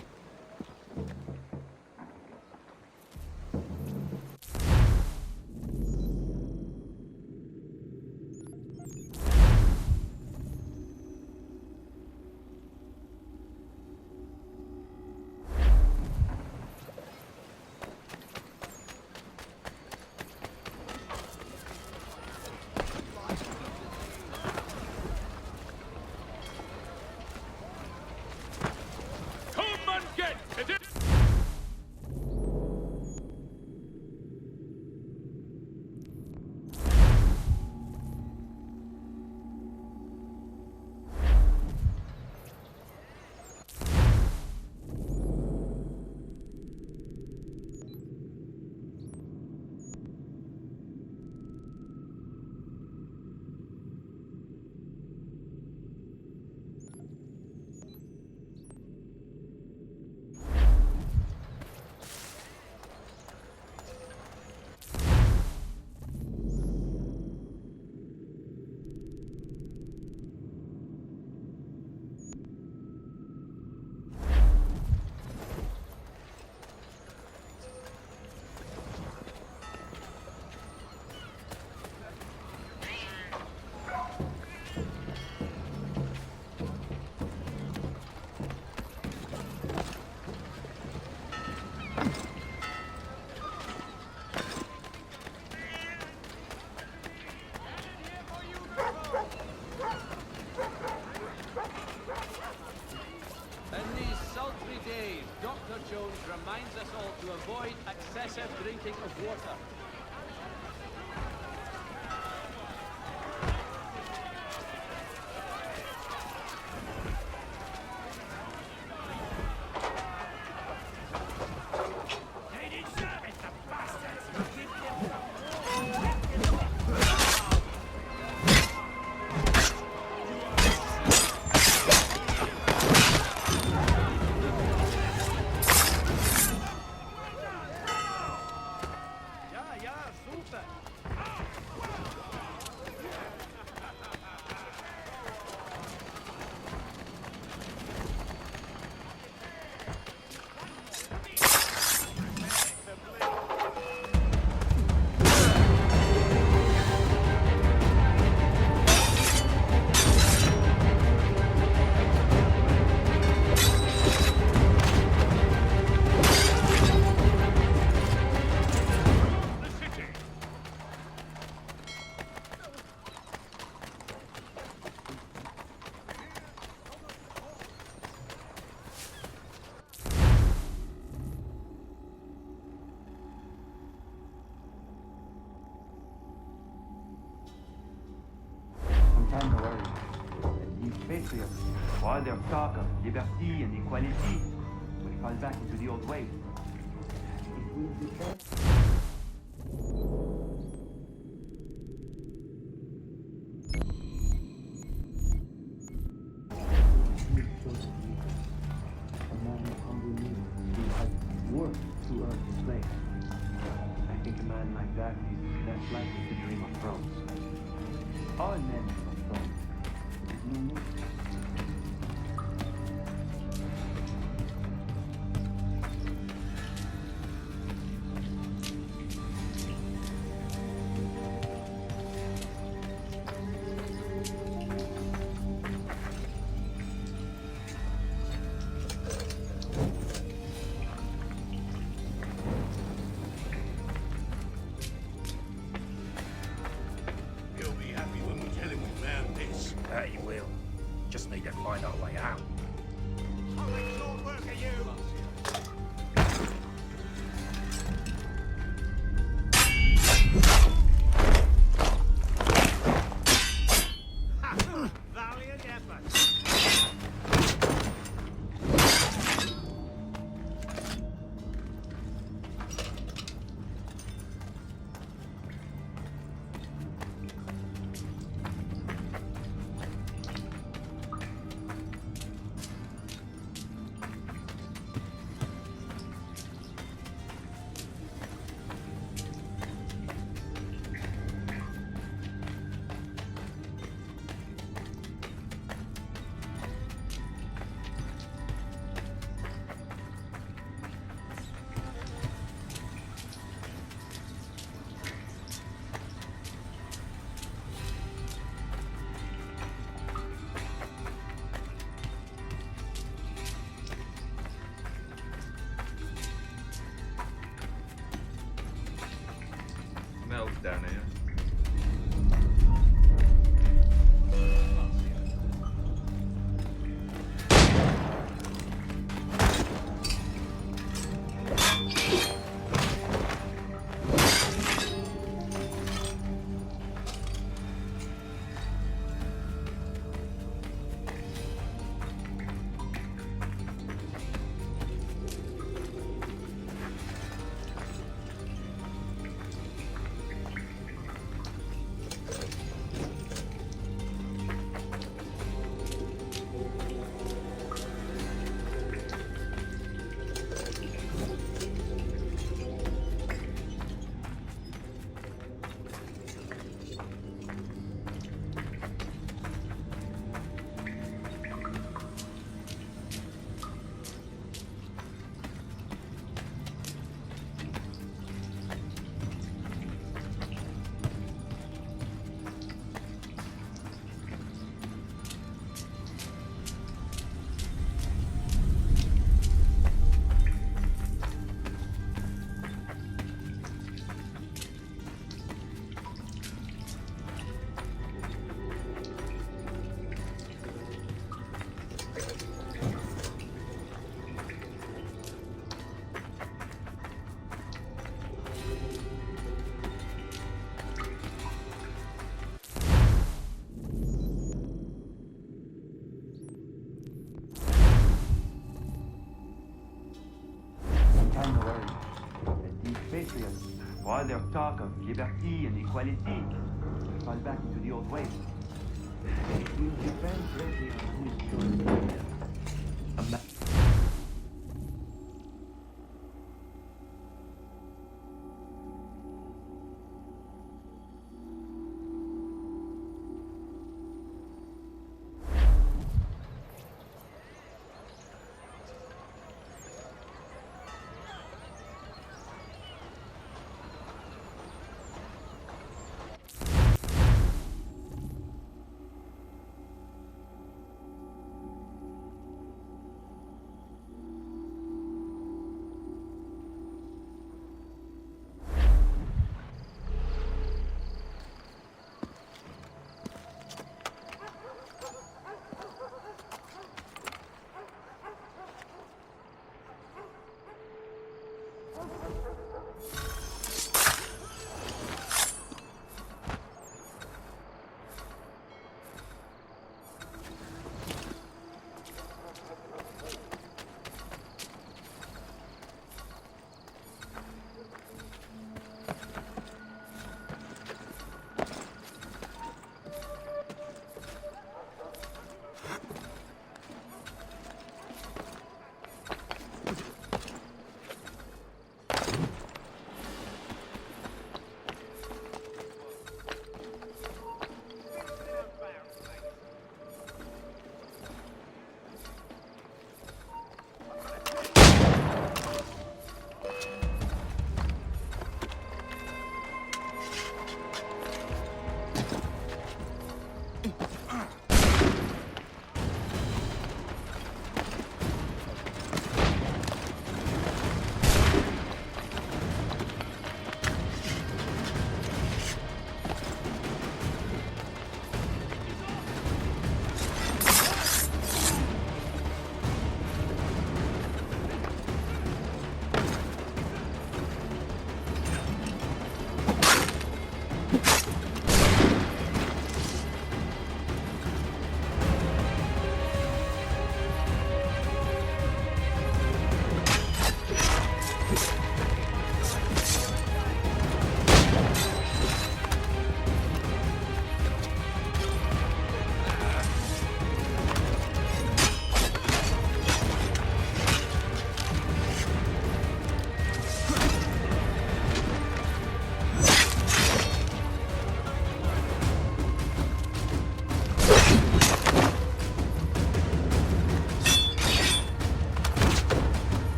[SPEAKER 3] Jones reminds us all to avoid excessive drinking of water.
[SPEAKER 10] While their talk of liberty and equality will fall back into the old ways. It will be best. To earn his place. I think a man like that is less likely to dream of thrones. All men of thrones. It is no need.
[SPEAKER 6] bet he will. Just need to find our way out.
[SPEAKER 13] Valiant effort.
[SPEAKER 2] Mel's down here.
[SPEAKER 10] For all their talk of liberty and equality, we fall back into the old ways. It will depend greatly on who is chosen here.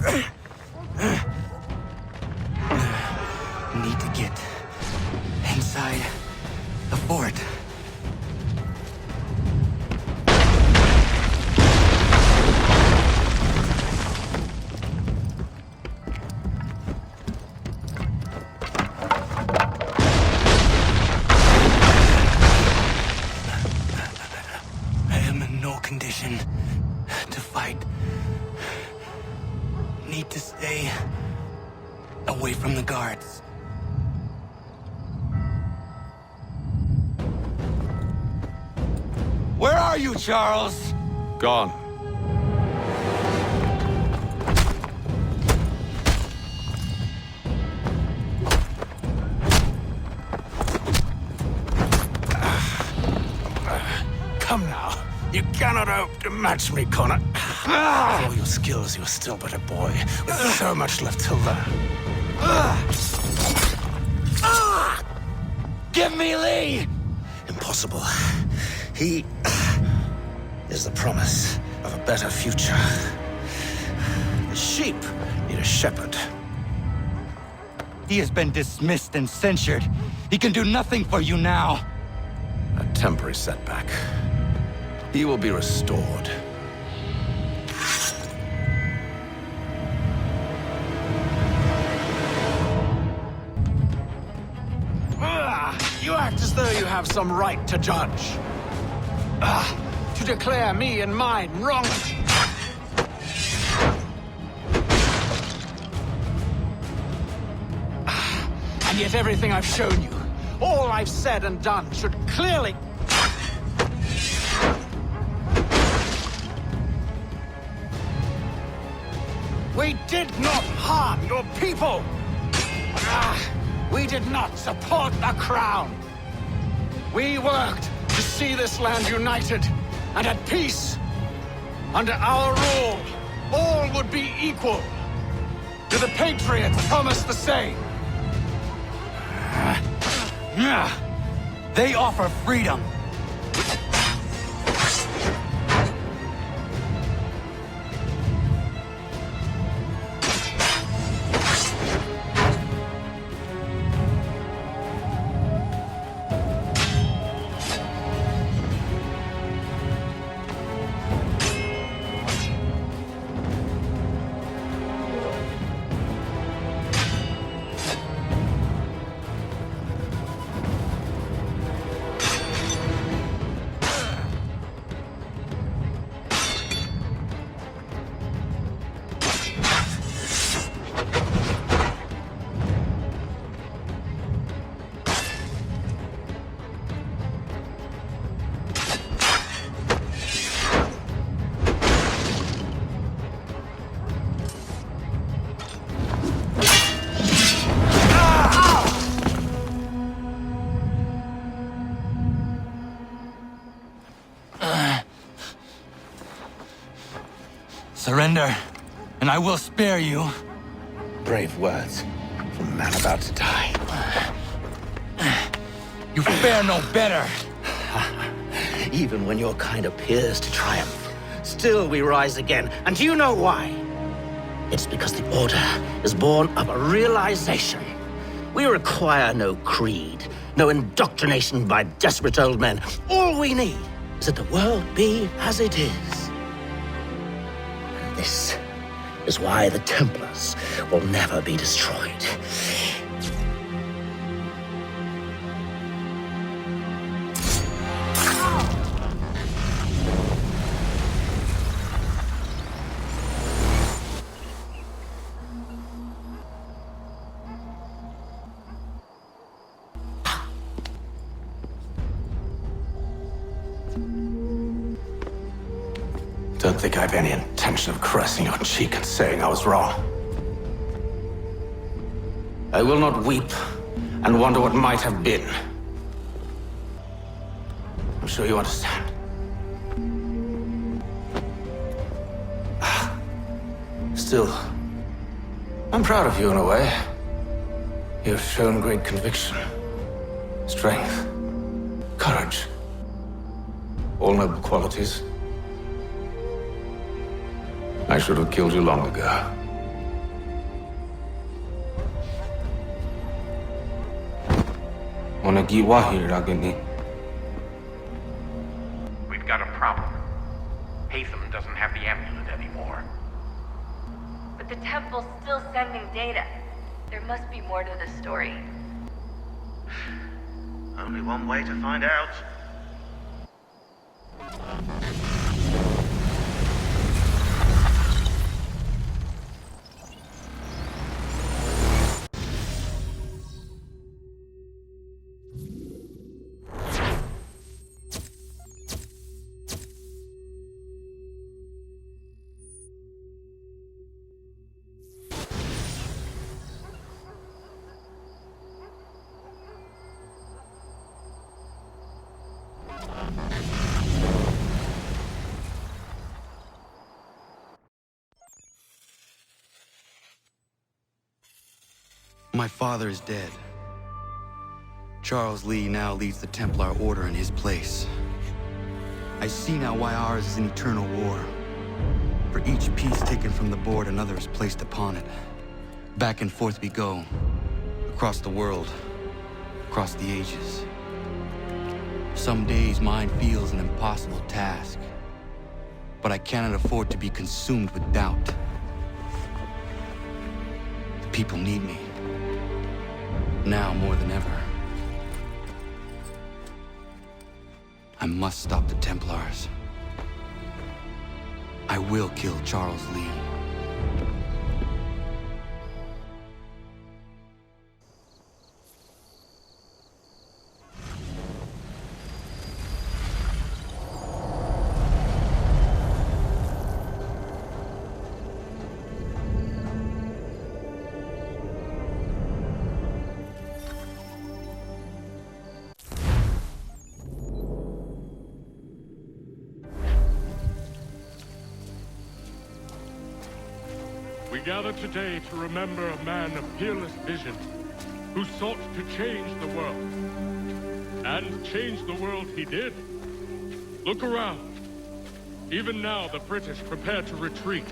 [SPEAKER 11] Need to get inside the fort. I am in no condition to fight. Need to stay away from the guards. Where are you, Charles?
[SPEAKER 15] Gone.
[SPEAKER 14] Come now. You cannot hope to match me, Connor. For all your skills, you're still but a boy, with so much left to learn.
[SPEAKER 6] Give me Lee!
[SPEAKER 14] Impossible. He is the promise of a better future. The sheep need a shepherd.
[SPEAKER 11] He has been dismissed and censured. He can do nothing for you now.
[SPEAKER 14] A temporary setback. He will be restored.
[SPEAKER 2] You act as though you have some right to judge. To declare me and mine wrong. And yet everything I've shown you, all I've said and done, should clearly... We did not harm your people! We did not support the crown! We worked to see this land united and at peace. Under our rule, all would be equal. Do the Patriots promise the same?
[SPEAKER 11] They offer freedom. Surrender, and I will spare you.
[SPEAKER 14] Brave words from a man about to die.
[SPEAKER 11] You fare no better.
[SPEAKER 6] Even when your kind appears to triumph, still we rise again. And do you know why? It's because the Order is born of a realization. We require no creed, no indoctrination by desperate old men. All we need is that the world be as it is. And this is why the Templars will never be destroyed.
[SPEAKER 14] Don't think I have any intention of caressing your cheek and saying I was wrong. I will not weep and wonder what might have been. I'm sure you understand. Still, I'm proud of you in a way. You've shown great conviction, strength, courage. All noble qualities. I should have killed you long ago.
[SPEAKER 13] We've got a problem. Hatham doesn't have the amulet anymore.
[SPEAKER 7] But the temple's still sending data. There must be more to the story.
[SPEAKER 5] Only one way to find out.
[SPEAKER 11] My father is dead. Charles Lee now leads the Templar Order in his place. I see now why ours is an eternal war. For each piece taken from the board, another is placed upon it. Back and forth we go. Across the world. Across the ages. Some days mine feels an impossible task. But I cannot afford to be consumed with doubt. The people need me. Now more than ever. I must stop the Templars. I will kill Charles Lee.
[SPEAKER 8] We gather today to remember a man of peerless vision who sought to change the world. And change the world he did. Look around. Even now the British prepare to retreat.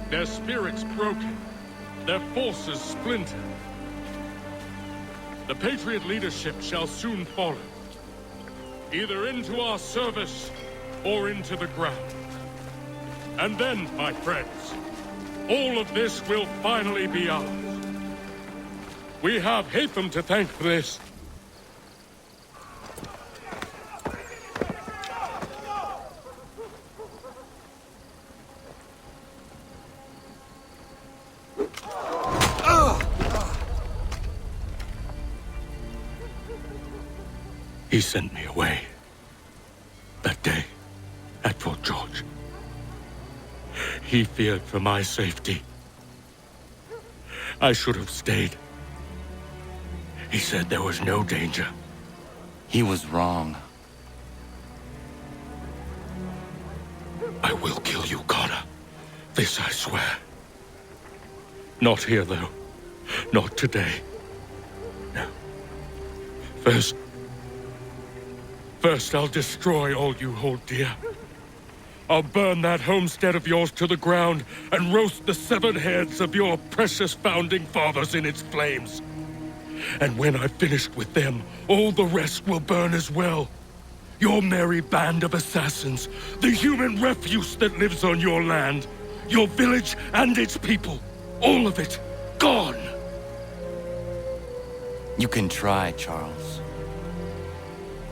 [SPEAKER 8] Their spirits broken. Their forces splintered. The Patriot leadership shall soon follow. Either into our service or into the ground. And then, my friends, all of this will finally be ours. We have Hatham to thank for this. He sent me away. That day, at Fort George. He feared for my safety. I should have stayed. He said there was no danger.
[SPEAKER 11] He was wrong.
[SPEAKER 8] I will kill you, Connor. This I swear. Not here, though. Not today. No. First I'll destroy all you hold dear. I'll burn that homestead of yours to the ground and roast the severed heads of your precious founding fathers in its flames. And when I've finished with them, all the rest will burn as well. Your merry band of assassins, the human refuse that lives on your land, your village and its people, all of it, gone.
[SPEAKER 11] You can try, Charles.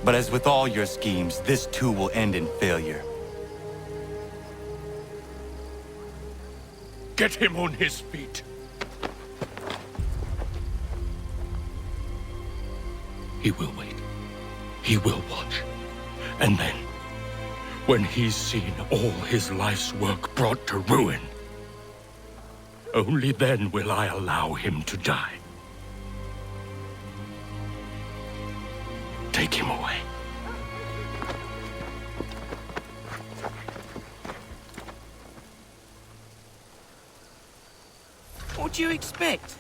[SPEAKER 11] But as with all your schemes, this too will end in failure.
[SPEAKER 8] Get him on his feet. He will wait. He will watch. And then, when he's seen all his life's work brought to ruin, only then will I allow him to die. Take him away.
[SPEAKER 21] What do you expect?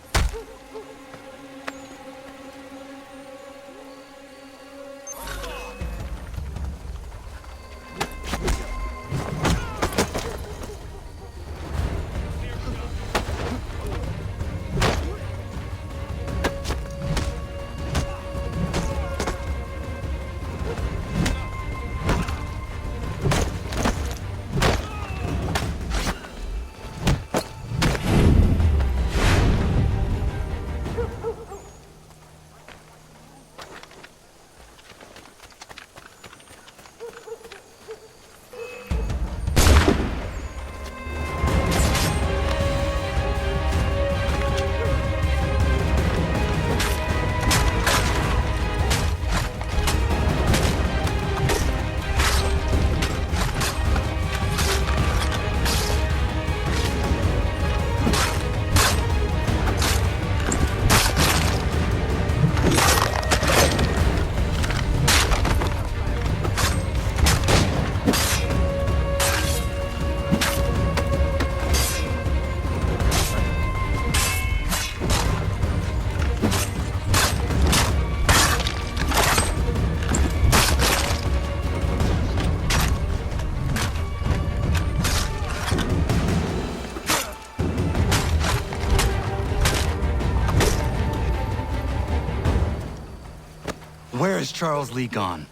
[SPEAKER 11] Where's Charles Lee gone?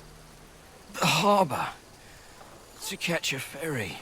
[SPEAKER 21] The harbor. To catch a ferry.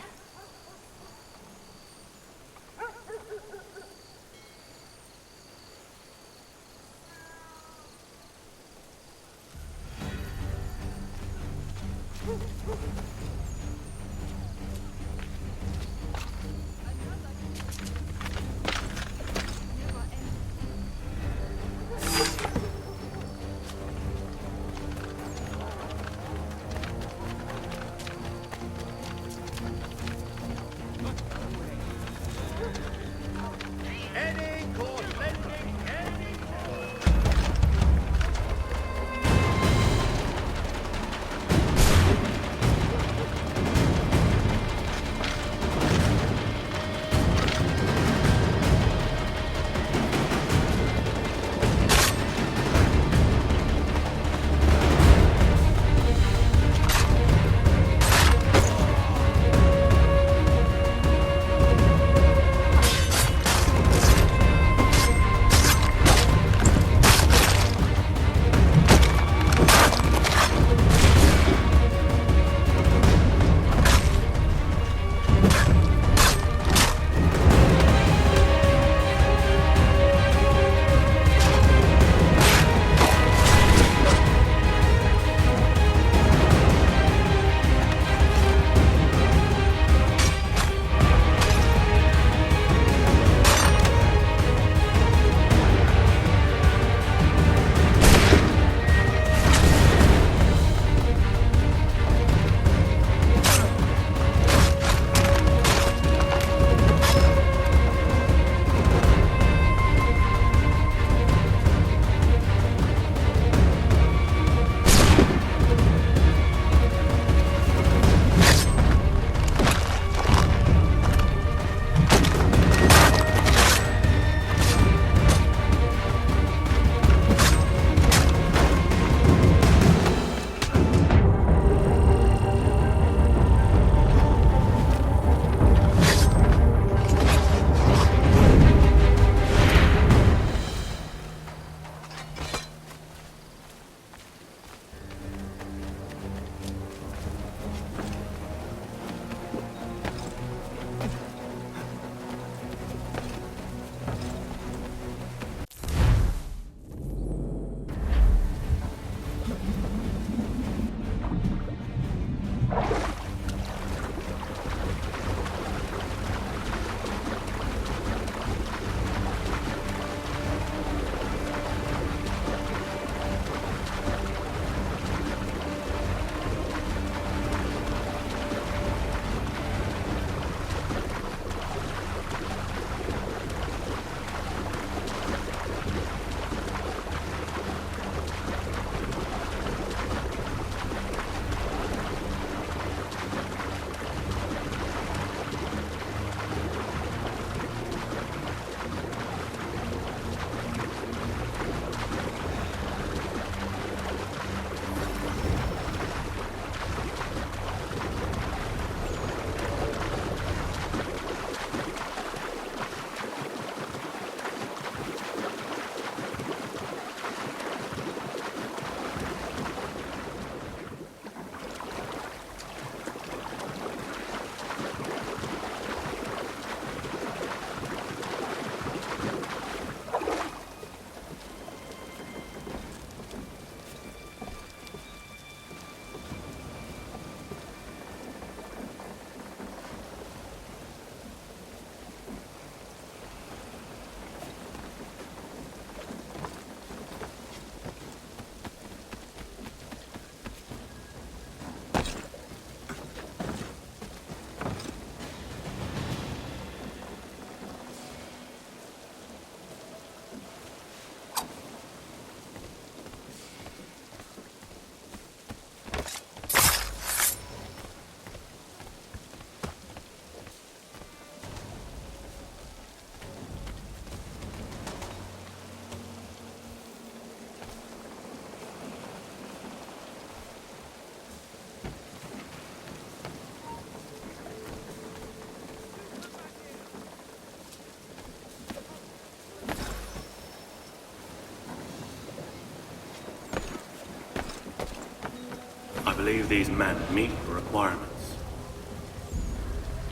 [SPEAKER 10] believe these men meet the requirements.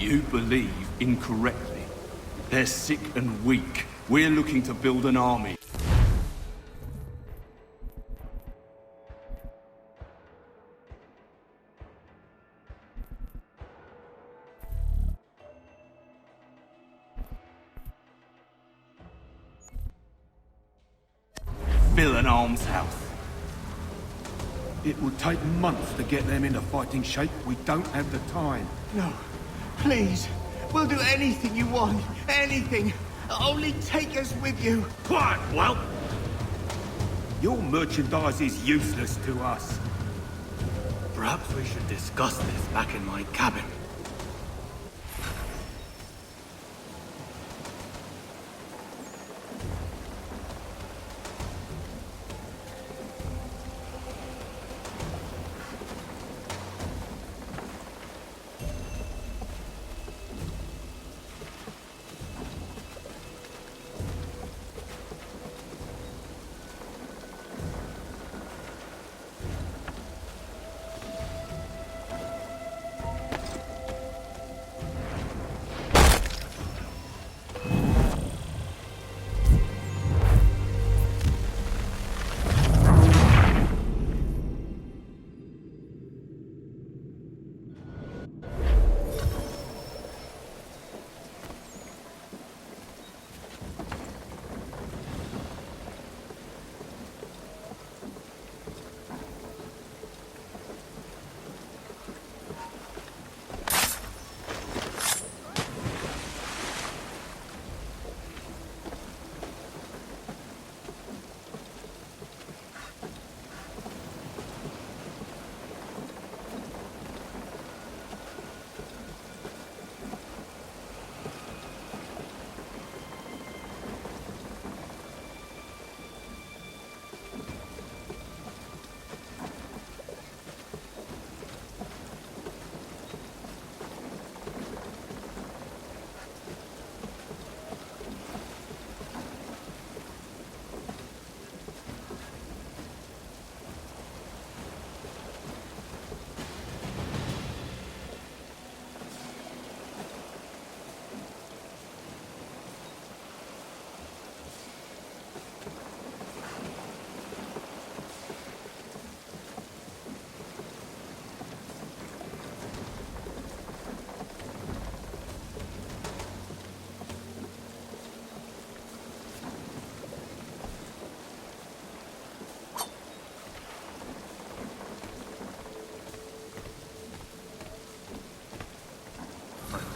[SPEAKER 9] You believe incorrectly. They're sick and weak. We're looking to build an army. Fill an almshouse. It would take months to get them into fighting shape. We don't have the time.
[SPEAKER 12] No, please. We'll do anything you want. Anything. Only take us with you.
[SPEAKER 9] Quiet, whelp! Your merchandise is useless to us.
[SPEAKER 10] Perhaps we should discuss this back in my cabin.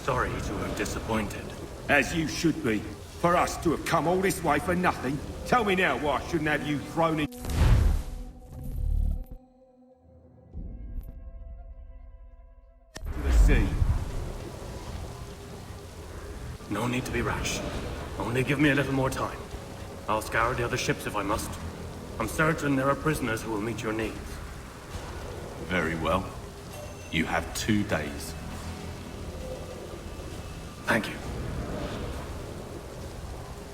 [SPEAKER 10] Sorry to have disappointed.
[SPEAKER 9] As you should be. For us to have come all this way for nothing. Tell me now why I shouldn't have you thrown in... to the sea.
[SPEAKER 10] No need to be rash. Only give me a little more time. I'll scour the other ships if I must. I'm certain there are prisoners who will meet your needs.
[SPEAKER 9] Very well. You have 2 days.
[SPEAKER 10] Thank you.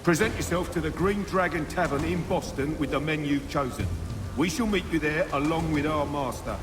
[SPEAKER 9] Present yourself to the Green Dragon Tavern in Boston with the men you've chosen. We shall meet you there along with our master.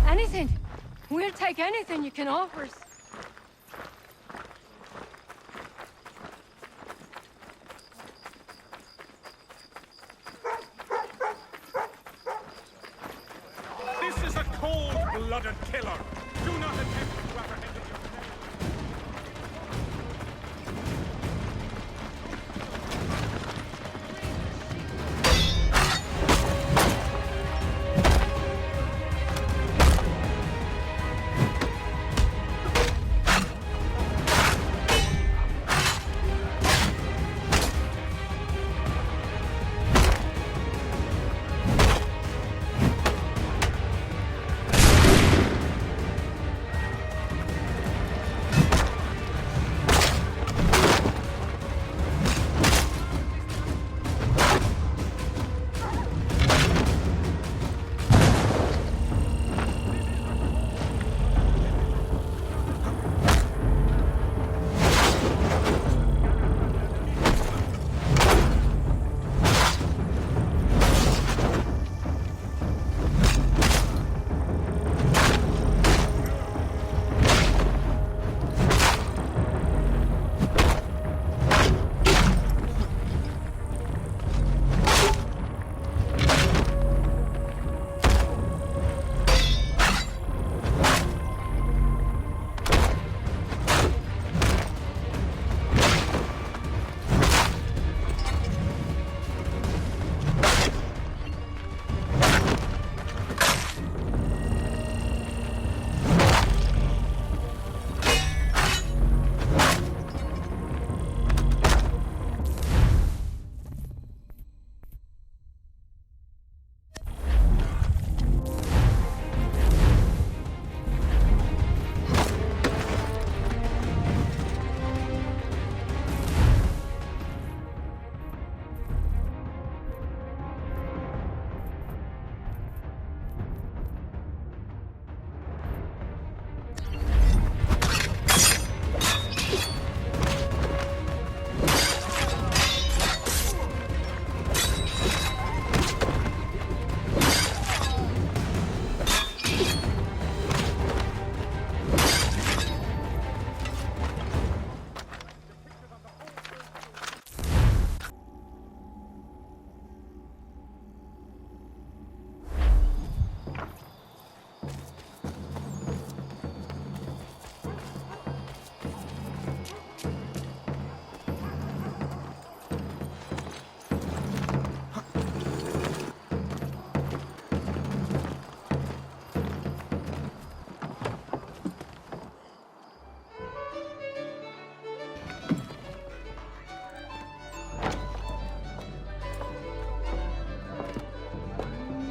[SPEAKER 17] Anything. We'll take anything you can offer us.
[SPEAKER 8] cold-blooded killer! Do not attempt to apprehend your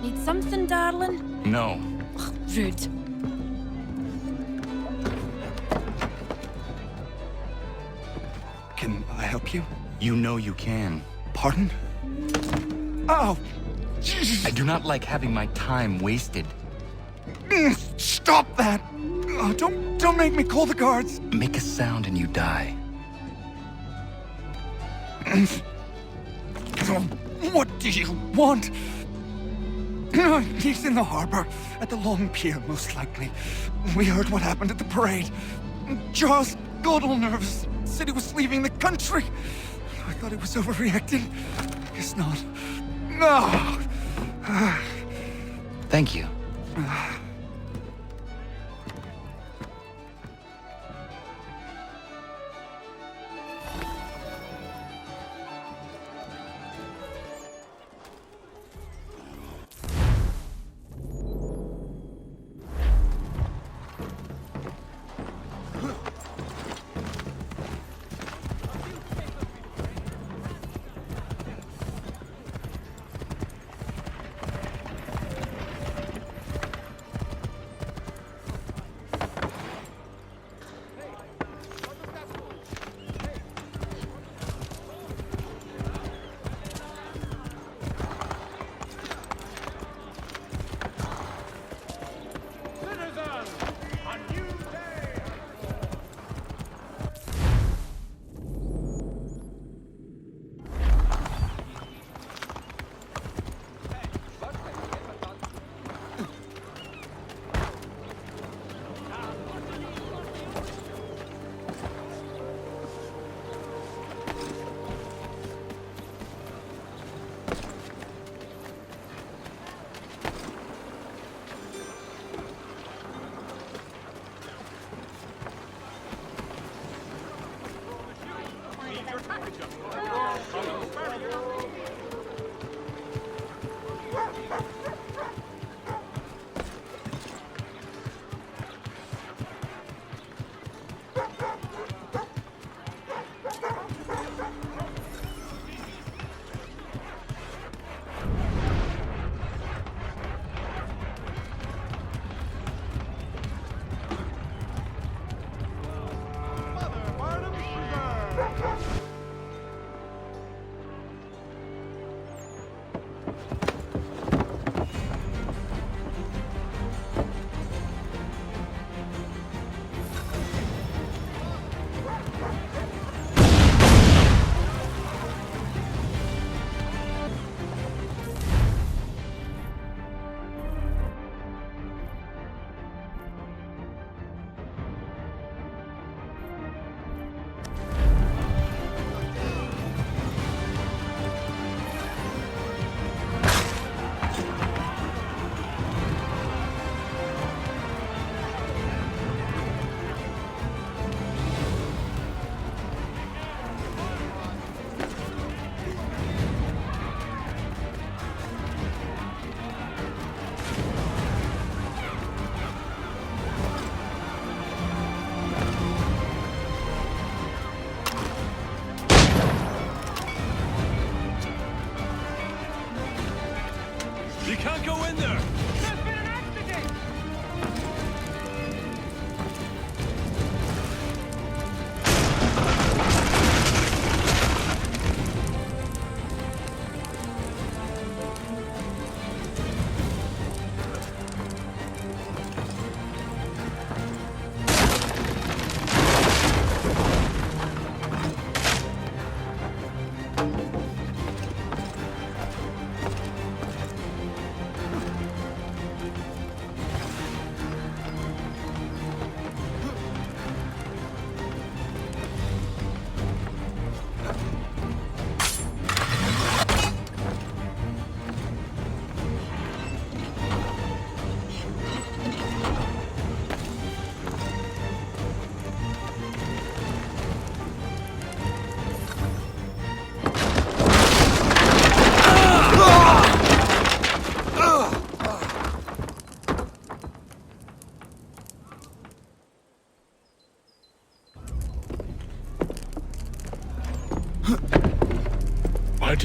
[SPEAKER 16] Need something, darling?
[SPEAKER 11] No.
[SPEAKER 16] Rude.
[SPEAKER 11] Can I help you? You know you can. Pardon? Oh! Jesus. I do not like having my time wasted. Stop that! Oh, don't make me call the guards. Make a sound and you die. What do you want? He's in the harbor, at the Long Pier, most likely. We heard what happened at the parade. Jaws got all nervous. Said he was leaving the country. I thought he was overreacting. Guess not. No. Thank you.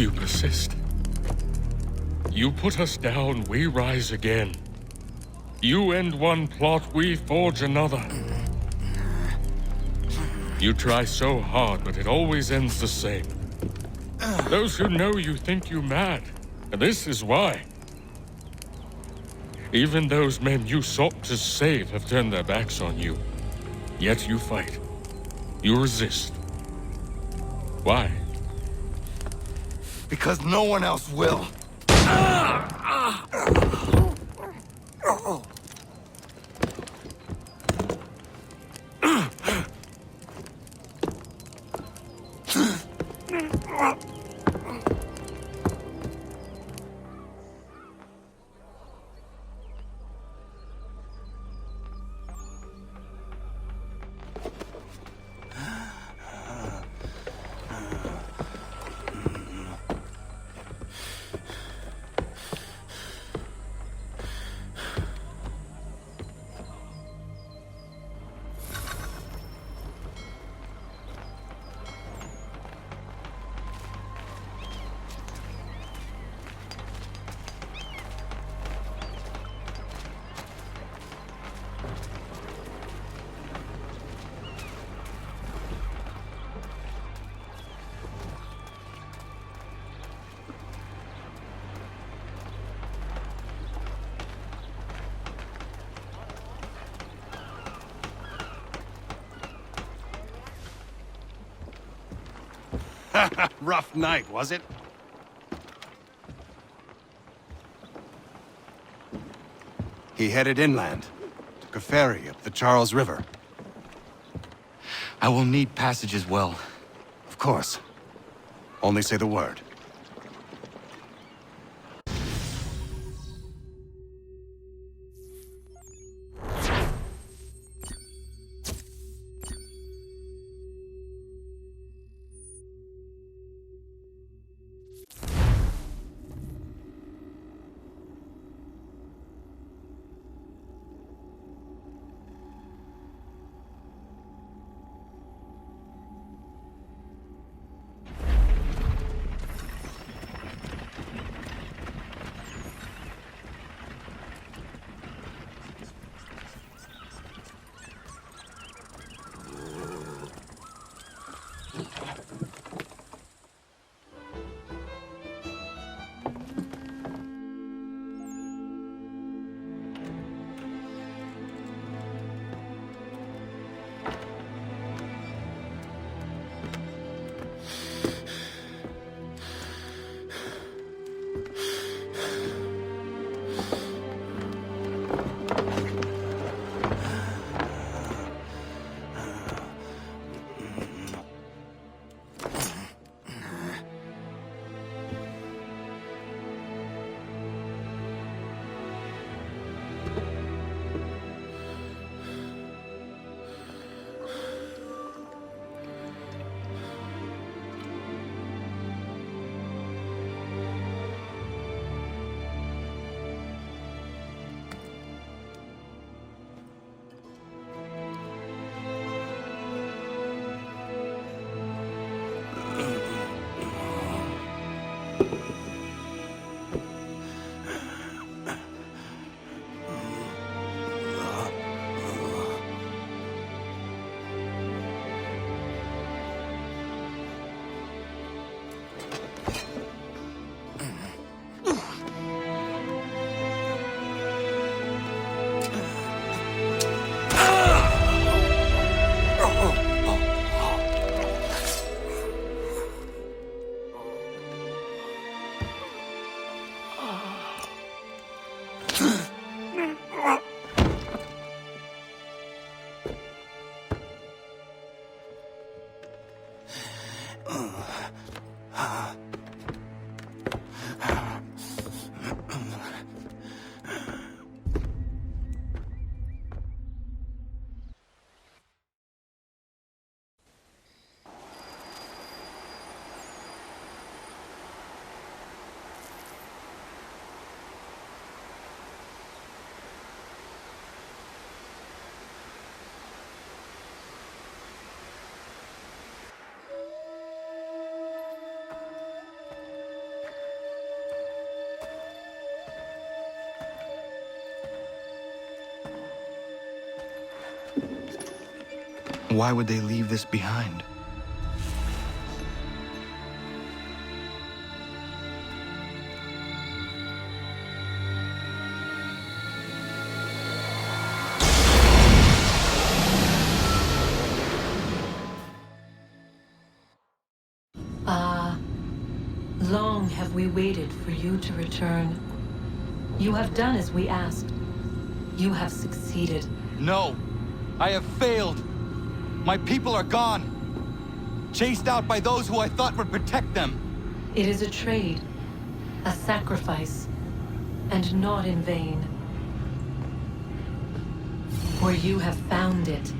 [SPEAKER 8] You persist. You put us down, we rise again. You end one plot, we forge another. You try so hard, but it always ends the same. Those who know you think you mad, and this is why. Even those men you sought to save have turned their backs on you. Yet you fight. You resist. Why?
[SPEAKER 11] Because no one else will.
[SPEAKER 14] Rough night, was it? He headed inland. Took a ferry up the Charles River.
[SPEAKER 11] I will need passage as well.
[SPEAKER 14] Of course. Only say the word.
[SPEAKER 11] Why would they leave this behind?
[SPEAKER 18] Long have we waited for you to return. You have done as we asked. You have succeeded.
[SPEAKER 11] No! I have failed! My people are gone! Chased out by those who I thought would protect them!
[SPEAKER 18] It is a trade, a sacrifice, and not in vain. For you have found it.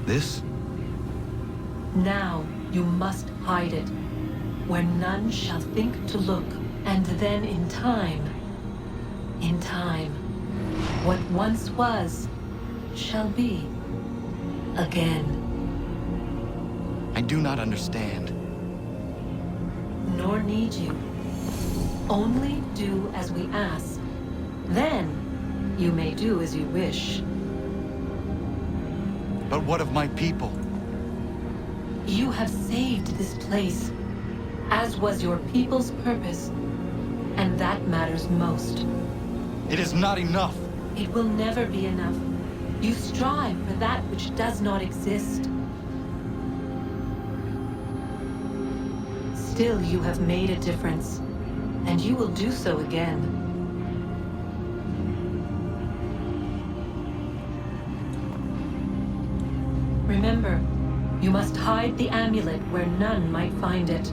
[SPEAKER 11] This?
[SPEAKER 18] Now you must hide it, where none shall think to look, and then in time, what once was, shall be again.
[SPEAKER 11] I do not understand.
[SPEAKER 18] Nor need you. Only do as we ask. Then, you may do as you wish.
[SPEAKER 11] But what of my people?
[SPEAKER 18] You have saved this place, as was your people's purpose, and that matters most.
[SPEAKER 11] It is not enough.
[SPEAKER 18] It will never be enough. You strive for that which does not exist. Still, you have made a difference, and you will do so again. Remember, you must hide the amulet where none might find it.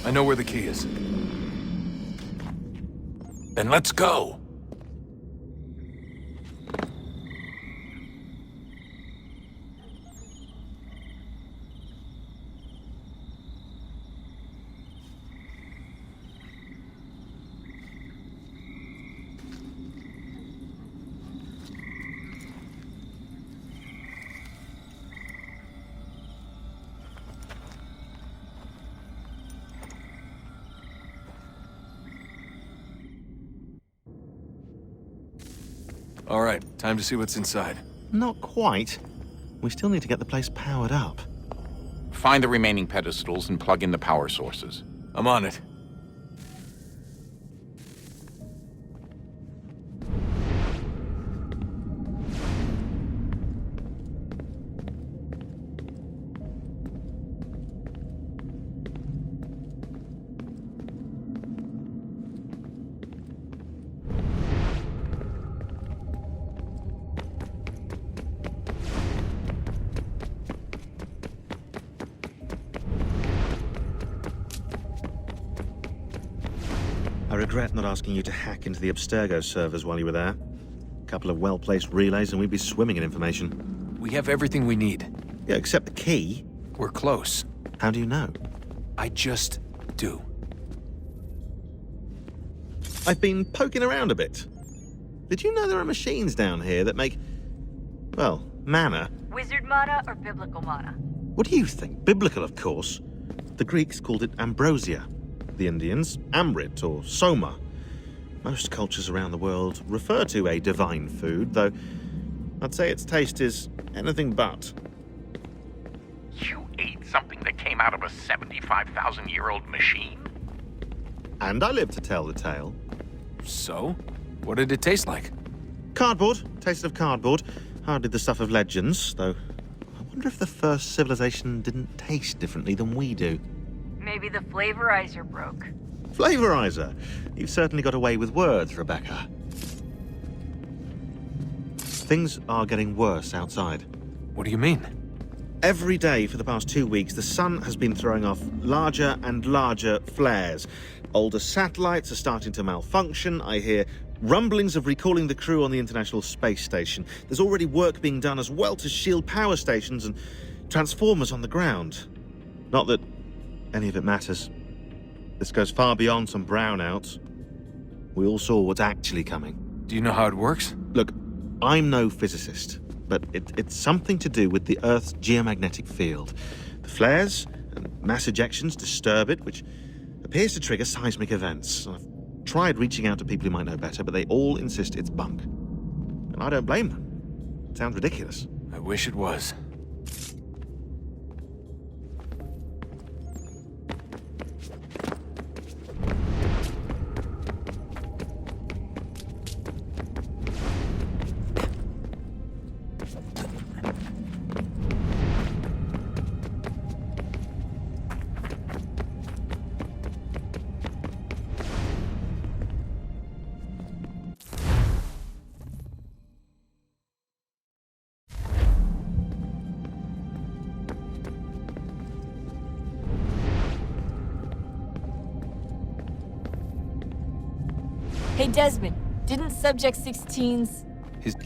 [SPEAKER 4] I know where the key is. Then let's go!
[SPEAKER 1] All right, time to see what's inside.
[SPEAKER 20] Not quite. We still need to get the place powered up.
[SPEAKER 23] Find the remaining pedestals and plug in the power sources.
[SPEAKER 1] I'm on it.
[SPEAKER 20] I regret not asking you to hack into the Abstergo servers while you were there. A couple of well-placed relays and we'd be swimming in information.
[SPEAKER 1] We have everything we need.
[SPEAKER 20] Yeah, except the key.
[SPEAKER 1] We're close.
[SPEAKER 20] How do you know?
[SPEAKER 1] I just do.
[SPEAKER 20] I've been poking around a bit. Did you know there are machines down here that make, well, mana?
[SPEAKER 7] Wizard mana or biblical mana?
[SPEAKER 20] What do you think? Biblical, of course. The Greeks called it ambrosia. The Indians, amrit or soma. Most cultures around the world refer to a divine food, though I'd say its taste is anything but.
[SPEAKER 23] You ate something that came out of a 75,000-year-old machine?
[SPEAKER 20] And I live to tell the tale.
[SPEAKER 1] So? What did it taste like?
[SPEAKER 20] Cardboard. Tasted of cardboard. Hardly the stuff of legends, though I wonder if the first civilization didn't taste differently than we do.
[SPEAKER 7] Maybe the flavorizer broke.
[SPEAKER 20] Flavorizer? You've certainly got away with words, Rebecca. Things are getting worse outside.
[SPEAKER 1] What do you mean?
[SPEAKER 20] Every day for the past 2 weeks, the sun has been throwing off larger and larger flares. Older satellites are starting to malfunction. I hear rumblings of recalling the crew on the International Space Station. There's already work being done as well to shield power stations and transformers on the ground. Not that any of it matters. This goes far beyond some brownouts. We all saw what's actually coming.
[SPEAKER 1] Do you know how it works?
[SPEAKER 20] Look, I'm no physicist, but it's something to do with the Earth's geomagnetic field. The flares and mass ejections disturb it, which appears to trigger seismic events. I've tried reaching out to people who might know better, but they all insist it's bunk. And I don't blame them. It sounds ridiculous.
[SPEAKER 1] I wish it was.
[SPEAKER 16] Hey, Desmond, didn't Subject 16's...
[SPEAKER 1] His...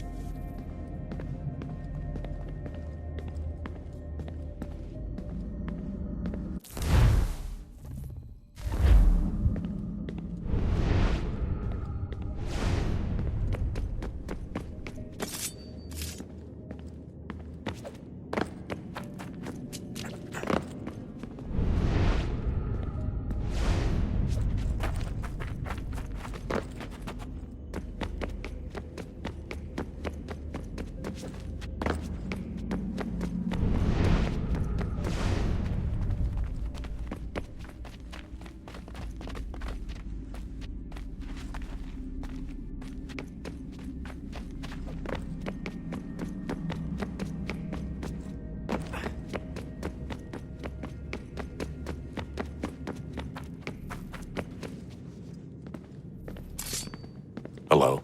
[SPEAKER 23] Hello?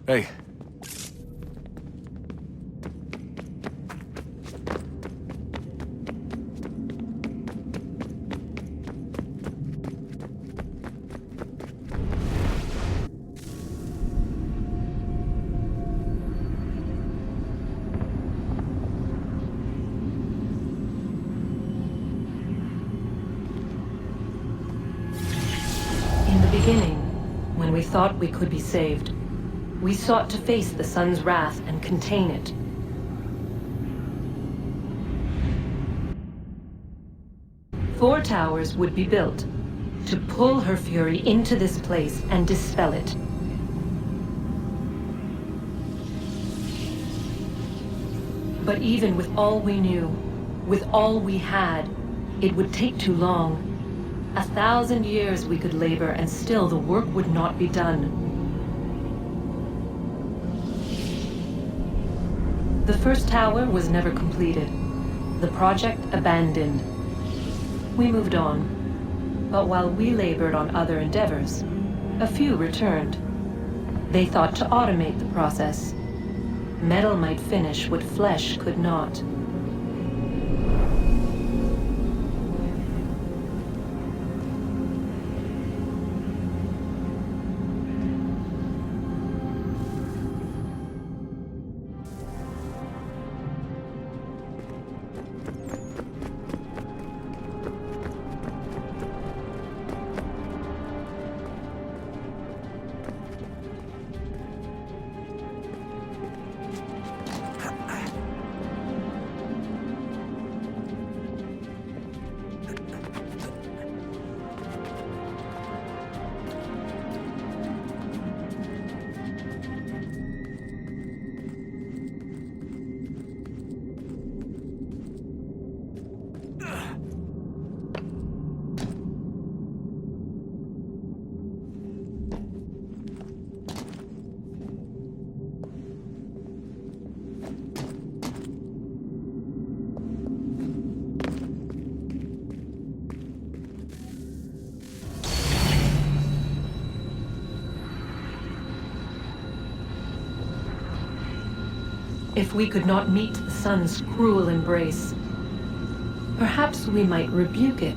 [SPEAKER 1] Hey.
[SPEAKER 18] In the beginning, when we thought we could be saved, we sought to face the sun's wrath and contain it. Four towers would be built to pull her fury into this place and dispel it. But even with all we knew, with all we had, it would take too long. 1,000 years we could labor, and still the work would not be done. The first tower was never completed. The project abandoned. We moved on. But while we labored on other endeavors, a few returned. They thought to automate the process. Metal might finish what flesh could not. If we could not meet the sun's cruel embrace, perhaps we might rebuke it.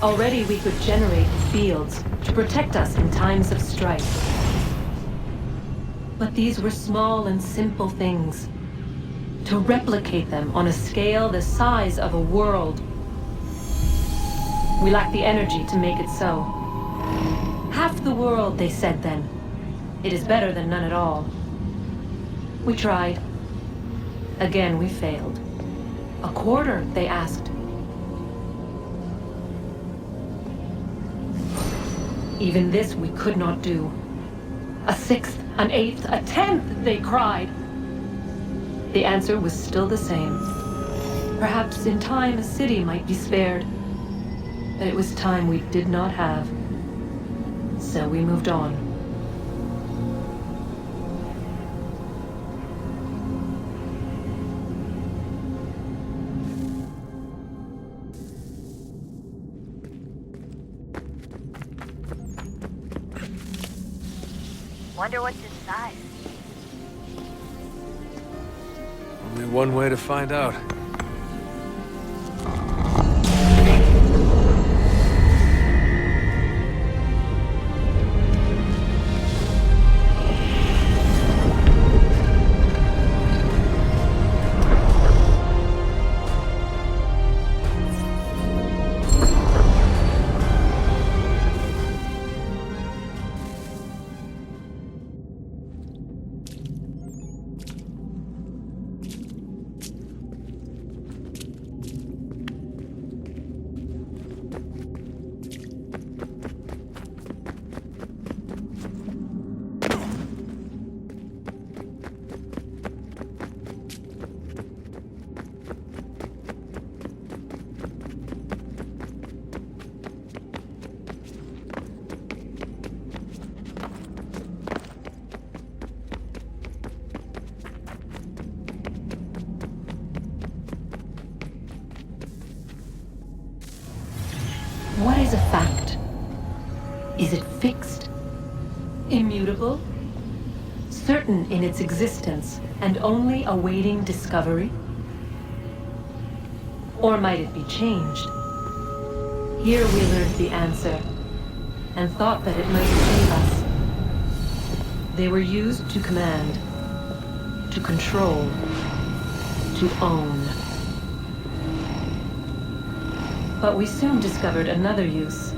[SPEAKER 18] Already we could generate fields to protect us in times of strife. But these were small and simple things. To replicate them on a scale the size of a world, we lack the energy to make it so. Half the world, they said then. It is better than none at all. We tried. Again, we failed. A quarter, they asked. Even this we could not do. A sixth, an eighth, a tenth, they cried. The answer was still the same. Perhaps in time a city might be spared. But it was time we did not have. So we moved on.
[SPEAKER 7] Wonder what's inside.
[SPEAKER 1] Only one way to find out.
[SPEAKER 18] What is a fact? Is it fixed? Immutable? Certain in its existence and only awaiting discovery? Or might it be changed? Here we learned the answer and thought that it might save us. They were used to command, to control, to own. But we soon discovered another use.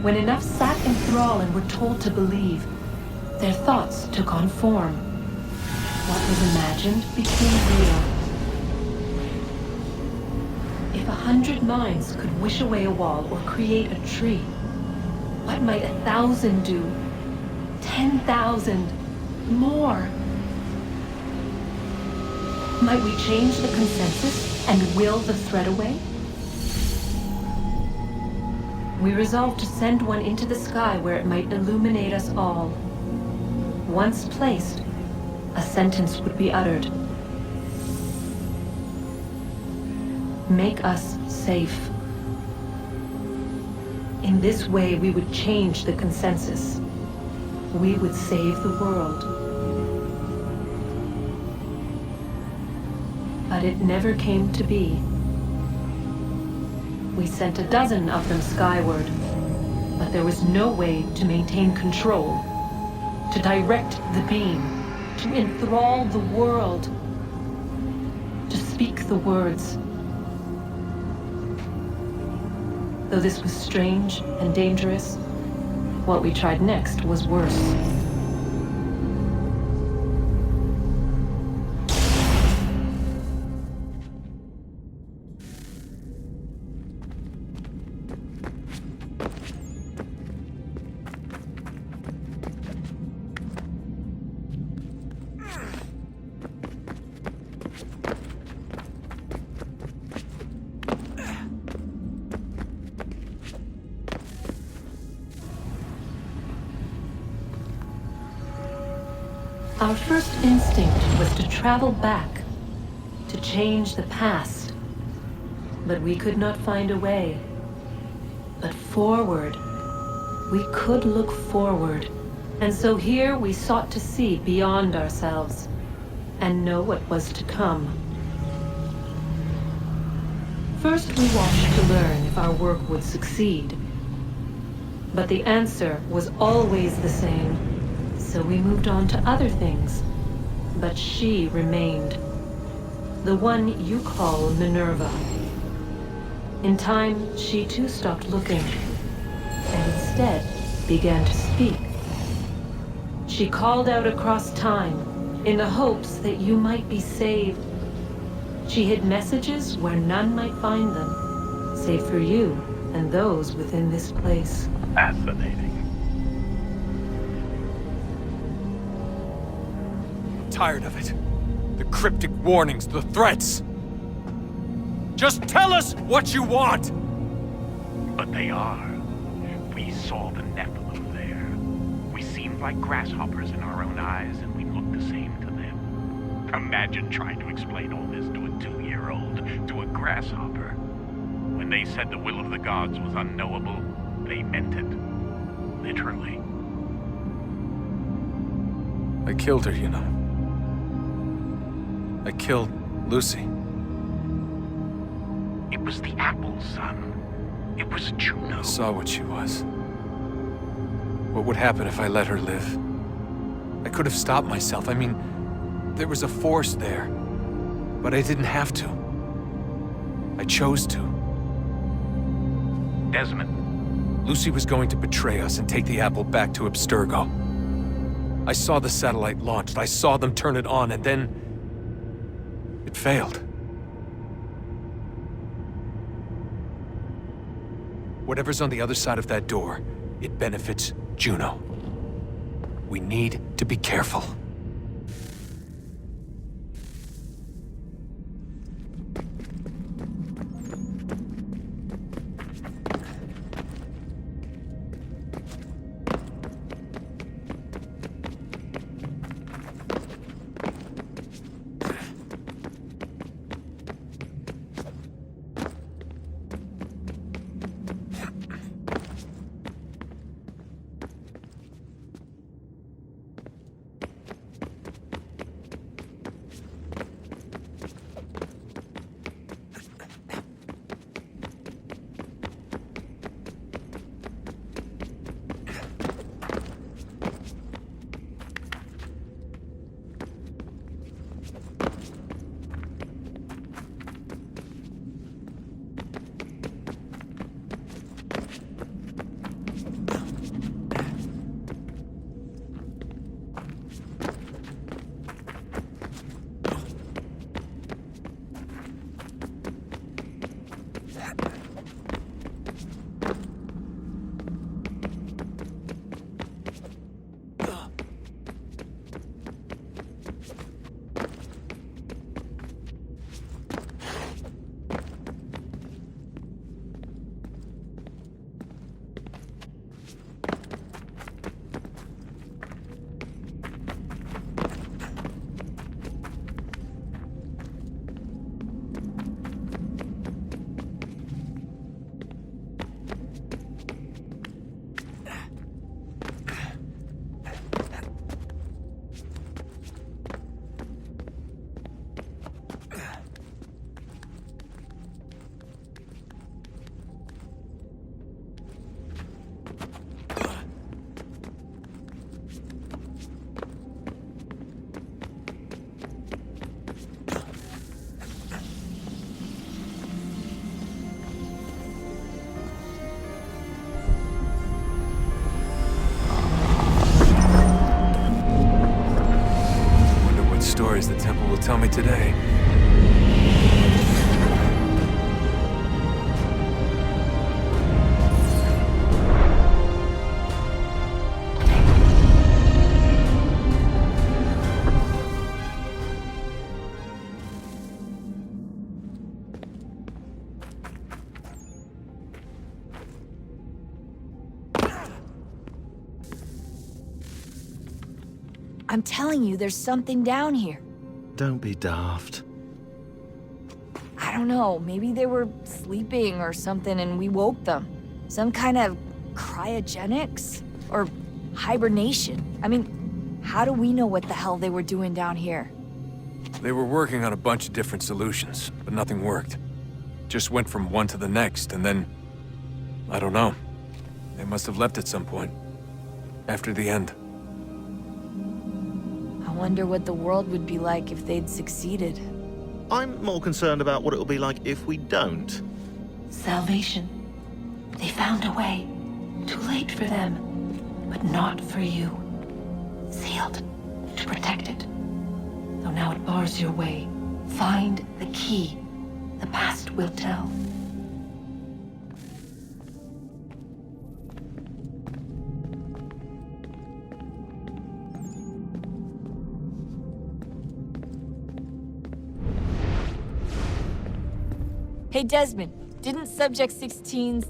[SPEAKER 18] When enough sat in thrall and were told to believe, their thoughts took on form. What was imagined became real. If 100 minds could wish away a wall or create a tree, what might 1,000 do? 10,000, more. Might we change the consensus and will the threat away? We resolved to send one into the sky where it might illuminate us all. Once placed, a sentence would be uttered. Make us safe. In this way, we would change the consensus. We would save the world. But it never came to be. We sent a dozen of them skyward, but there was no way to maintain control, to direct the beam, to enthrall the world, to speak the words. Though this was strange and dangerous, what we tried next was worse. Our first instinct was to travel back, to change the past. But we could not find a way. But forward, we could look forward. And so here we sought to see beyond ourselves and know what was to come. First, we watched to learn if our work would succeed. But the answer was always the same. So we moved on to other things. But she remained. The one you call Minerva. In time, she too stopped looking, and instead began to speak. She called out across time, in the hopes that you might be saved. She hid messages where none might find them, save for you and those within this place.
[SPEAKER 23] Fascinating.
[SPEAKER 1] Tired of it. The cryptic warnings, the threats. Just tell us what you want!
[SPEAKER 23] But they are. We saw the Nephilim there. We seemed like grasshoppers in our own eyes, and we looked the same to them. Imagine trying to explain all this to a 2-year-old, to a grasshopper. When they said the will of the gods was unknowable, they meant it. Literally.
[SPEAKER 1] I killed her, you know. I killed Lucy.
[SPEAKER 23] It was the apple, son. It was Juno.
[SPEAKER 1] I saw what she was. What would happen if I let her live? I could have stopped myself. I mean, there was a force there. But I didn't have to. I chose to.
[SPEAKER 23] Desmond.
[SPEAKER 1] Lucy was going to betray us and take the apple back to Abstergo. I saw the satellite launched. I saw them turn it on, and then it failed. Whatever's on the other side of that door, it benefits Juno. We need to be careful. stories the temple will tell me today.
[SPEAKER 16] I'm telling you, there's something down here.
[SPEAKER 20] Don't be daft.
[SPEAKER 16] I don't know, maybe they were sleeping or something and we woke them. Some kind of cryogenics? Or hibernation. I mean, how do we know what the hell they were doing down here?
[SPEAKER 1] They were working on a bunch of different solutions, but nothing worked. Just went from one to the next, and then... I don't know. They must have left at some point. After the end.
[SPEAKER 16] I wonder what the world would be like if they'd succeeded.
[SPEAKER 20] I'm more concerned about what it'll be like if we don't.
[SPEAKER 18] Salvation. They found a way. Too late for them, but not for you. Sealed to protect it. Though now it bars your way. Find the key. The past will tell.
[SPEAKER 16] Hey Desmond, didn't Subject 16's...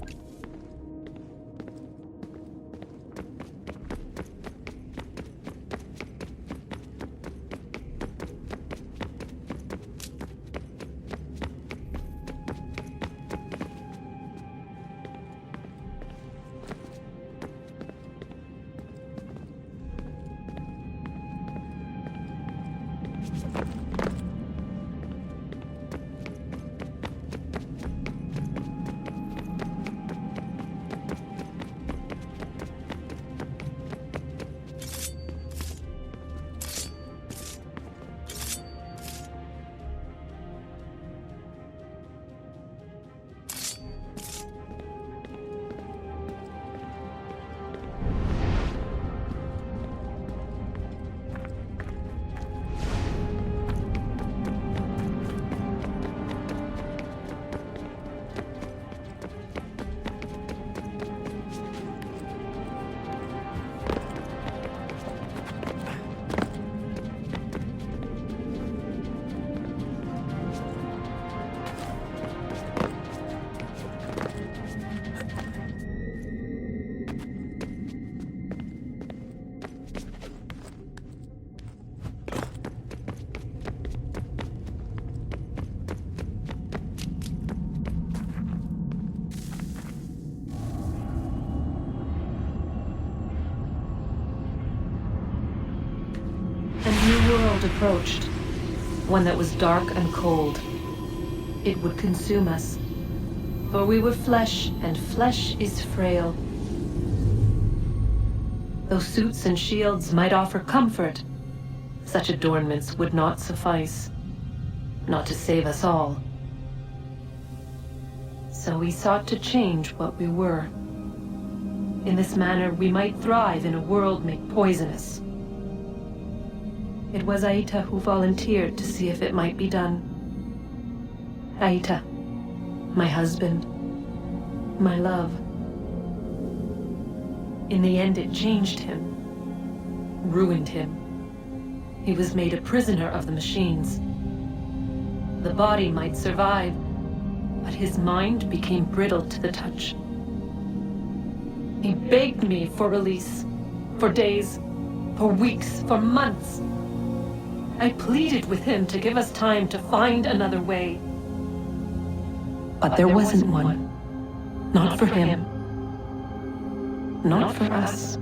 [SPEAKER 18] Approached, one that was dark and cold. It would consume us, for we were flesh, and flesh is frail. Though suits and shields might offer comfort, such adornments would not suffice, not to save us all. So we sought to change what we were. In this manner, we might thrive in a world made poisonous. It was Aita who volunteered to see if it might be done. Aita, my husband, my love. In the end, it changed him, ruined him. He was made a prisoner of the machines. The body might survive, but his mind became brittle to the touch. He begged me for release, for days, for weeks, for months. I pleaded with him to give us time to find another way. But there wasn't one. Not for him. Not for us.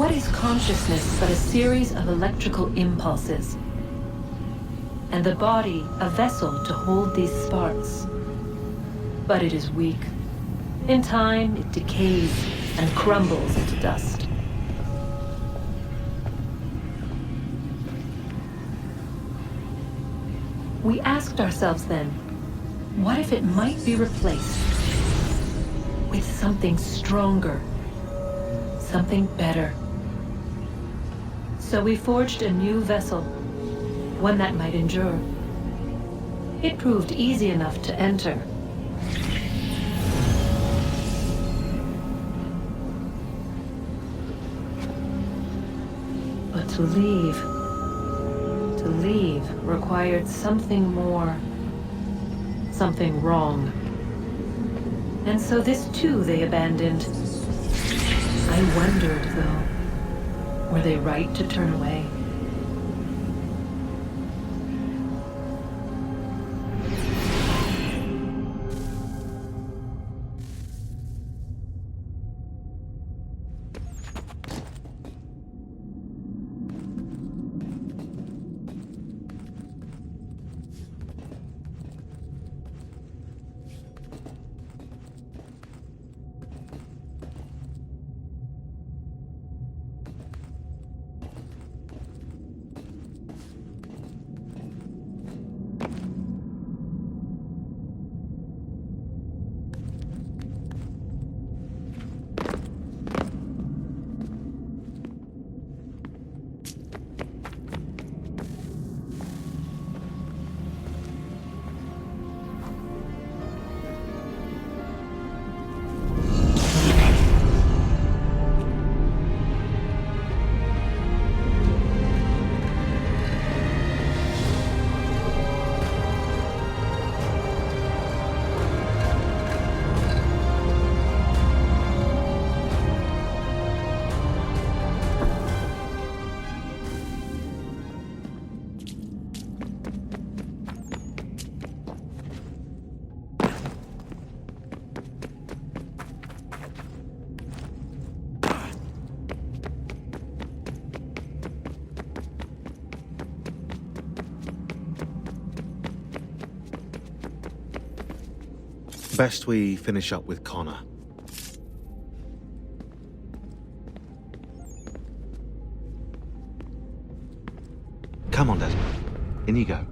[SPEAKER 18] What is consciousness but a series of electrical impulses? And the body a vessel to hold these sparks. But it is weak. In time, it decays and crumbles into dust. We asked ourselves then, what if it might be replaced with something stronger, something better? So we forged a new vessel, one that might endure. It proved easy enough to enter. But to leave required something more, something wrong. And so this too they abandoned. I wondered, though, were they right to turn away?
[SPEAKER 20] Best we finish up with Connor. Come on, Desmond. In you go.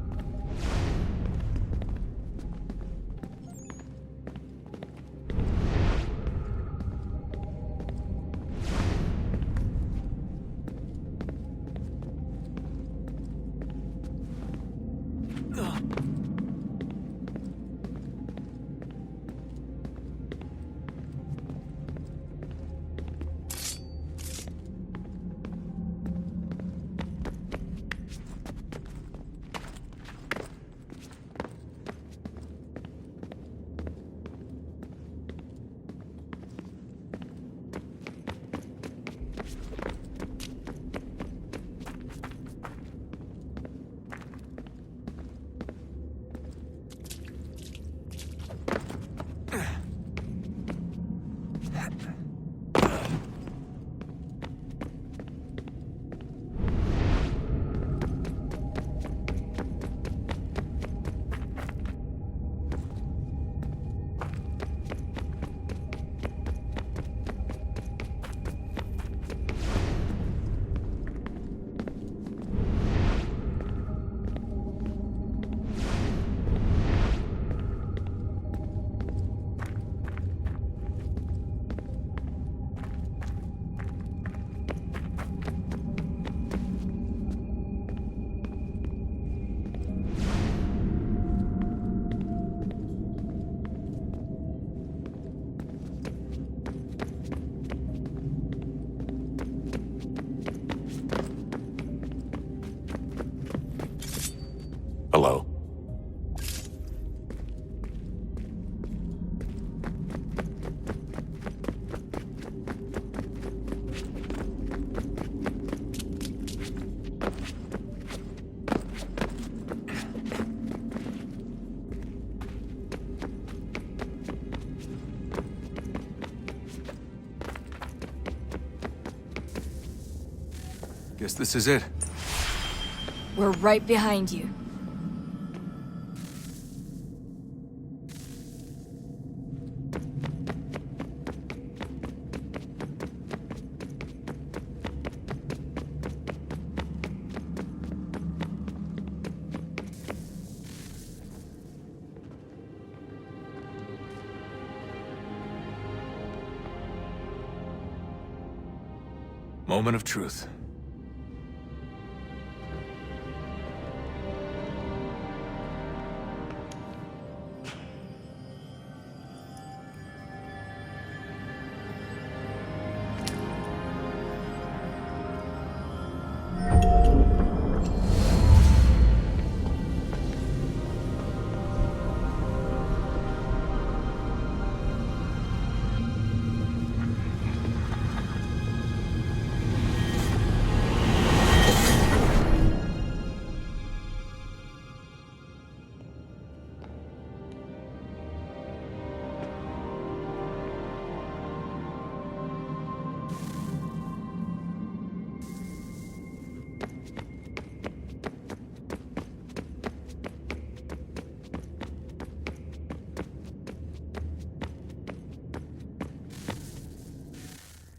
[SPEAKER 1] Guess this is it.
[SPEAKER 16] We're right behind you.
[SPEAKER 1] Moment of truth.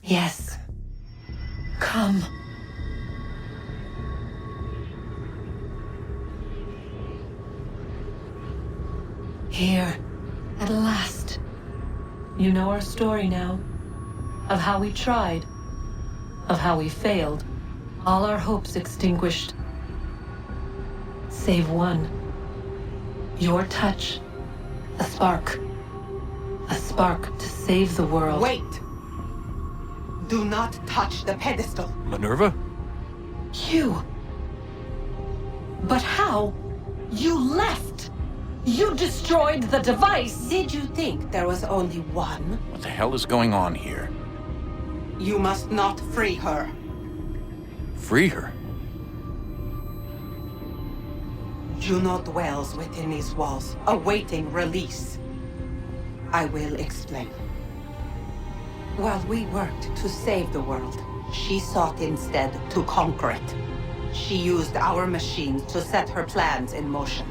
[SPEAKER 18] Yes. Come. Here, at last. You know our story now. Of how we tried. Of how we failed. All our hopes extinguished. Save one. Your touch. A spark. A spark to save the world.
[SPEAKER 12] Wait! Do not touch the pedestal.
[SPEAKER 1] Minerva?
[SPEAKER 18] You. But how? You left. You destroyed the device.
[SPEAKER 12] Did you think there was only one?
[SPEAKER 23] What the hell is going on here?
[SPEAKER 12] You must not free her.
[SPEAKER 1] Free her?
[SPEAKER 12] Juno dwells within these walls, awaiting release. I will explain. While we worked to save the world, she sought instead to conquer it. She used our machines to set her plans in motion.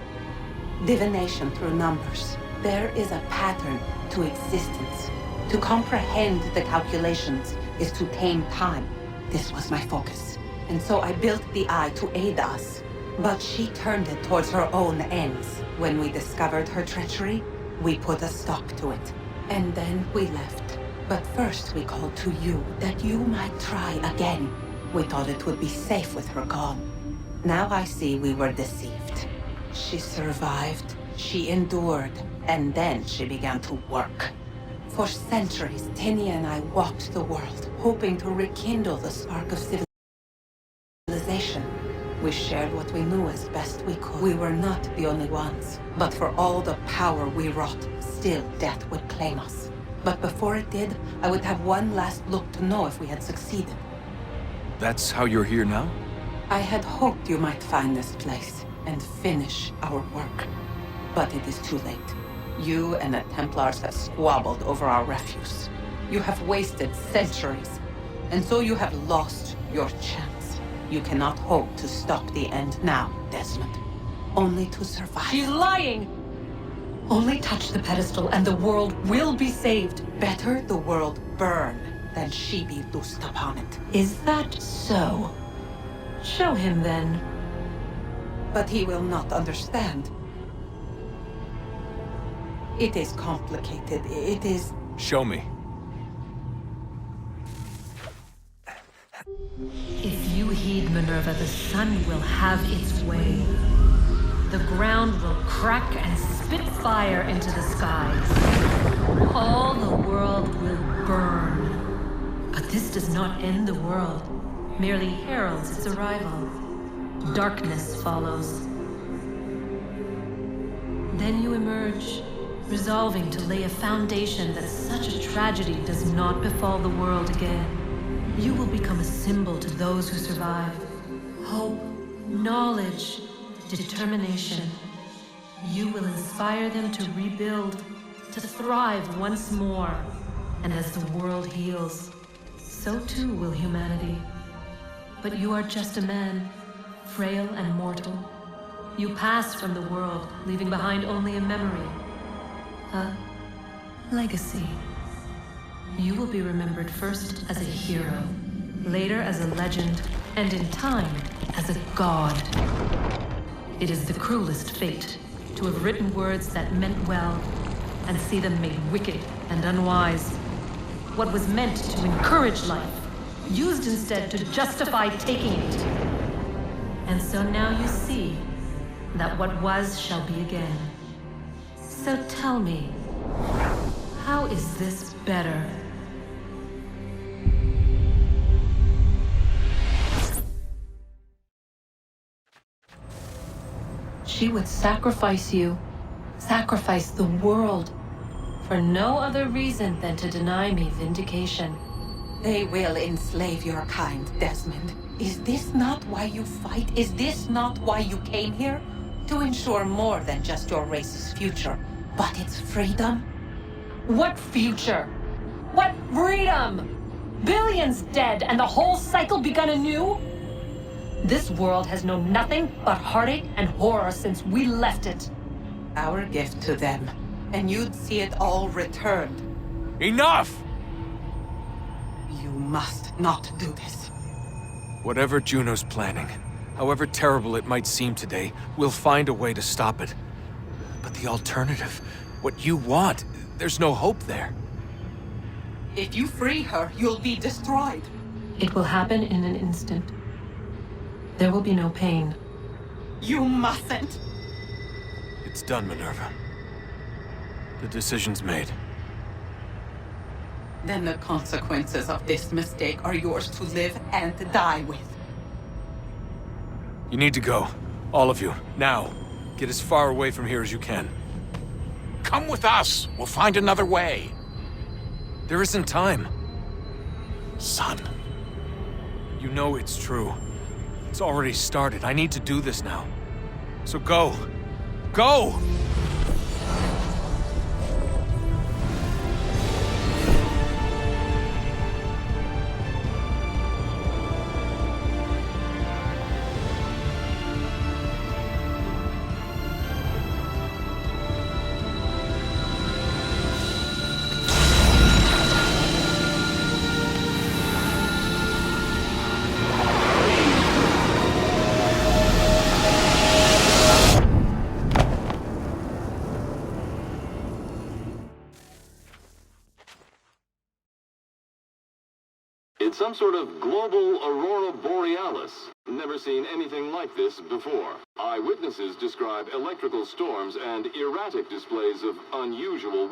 [SPEAKER 12] Divination through numbers. There is a pattern to existence. To comprehend the calculations is to tame time. This was my focus. And so I built the eye to aid us. But she turned it towards her own ends. When we discovered her treachery, we put a stop to it. And then we left. But first we called to you, that you might try again. We thought it would be safe with her gone. Now I see we were deceived. She survived, she endured, and then she began to work. For centuries, Tinia and I walked the world, hoping to rekindle the spark of civilization. We shared what we knew as best we could. We were not the only ones. But for all the power we wrought, still death would claim us. But before it did, I would have one last look to know if we had succeeded.
[SPEAKER 1] That's how you're here now?
[SPEAKER 12] I had hoped you might find this place and finish our work. But it is too late. You and the Templars have squabbled over our refuse. You have wasted centuries, and so you have lost your chance. You cannot hope to stop the end now, Desmond. Only to survive.
[SPEAKER 18] She's lying! Only touch the pedestal and the world will be saved.
[SPEAKER 12] Better the world burn than she be loosed upon it.
[SPEAKER 18] Is that so? Show him then.
[SPEAKER 12] But he will not understand. It is complicated. It is...
[SPEAKER 1] Show me.
[SPEAKER 18] If you heed Minerva, the sun will have its way. The ground will crack and spit fire into the skies. All the world will burn. But this does not end the world, merely heralds its arrival. Darkness follows. Then you emerge, resolving to lay a foundation that such a tragedy does not befall the world again. You will become a symbol to those who survive. Hope, knowledge, determination. You will inspire them to rebuild, to thrive once more. And as the world heals, so too will humanity. But you are just a man, frail and mortal. You pass from the world, leaving behind only a memory. A legacy. You will be remembered first as a hero, later as a legend, and in time, as a god. It is the cruelest fate to have written words that meant well, and see them made wicked and unwise. What was meant to encourage life, used instead to justify taking it. And so now you see that what was shall be again. So tell me, how is this better? She would sacrifice you, sacrifice the world, for no other reason than to deny me vindication.
[SPEAKER 12] They will enslave your kind, Desmond. Is this not why you fight? Is this not why you came here? To ensure more than just your race's future, but its freedom?
[SPEAKER 18] What future? What freedom? Billions dead and the whole cycle begun anew? This world has known nothing but heartache and horror since we left it.
[SPEAKER 12] Our gift to them, and you'd see it all returned.
[SPEAKER 1] Enough!
[SPEAKER 12] You must not do this.
[SPEAKER 1] Whatever Juno's planning, however terrible it might seem today, we'll find a way to stop it. But the alternative, what you want, there's no hope there.
[SPEAKER 12] If you free her, you'll be destroyed.
[SPEAKER 18] It will happen in an instant. There will be no pain.
[SPEAKER 12] You mustn't.
[SPEAKER 1] It's done, Minerva. The decision's made.
[SPEAKER 12] Then the consequences of this mistake are yours to live and die with.
[SPEAKER 1] You need to go. All of you. Now. Get as far away from here as you can.
[SPEAKER 2] Come with us. We'll find another way.
[SPEAKER 1] There isn't time.
[SPEAKER 2] Son.
[SPEAKER 1] You know it's true. It's already started. I need to do this now. So go. Go!
[SPEAKER 3] It's some sort of global aurora borealis. Never seen anything like this before. Eyewitnesses describe electrical storms and erratic displays of unusual weather.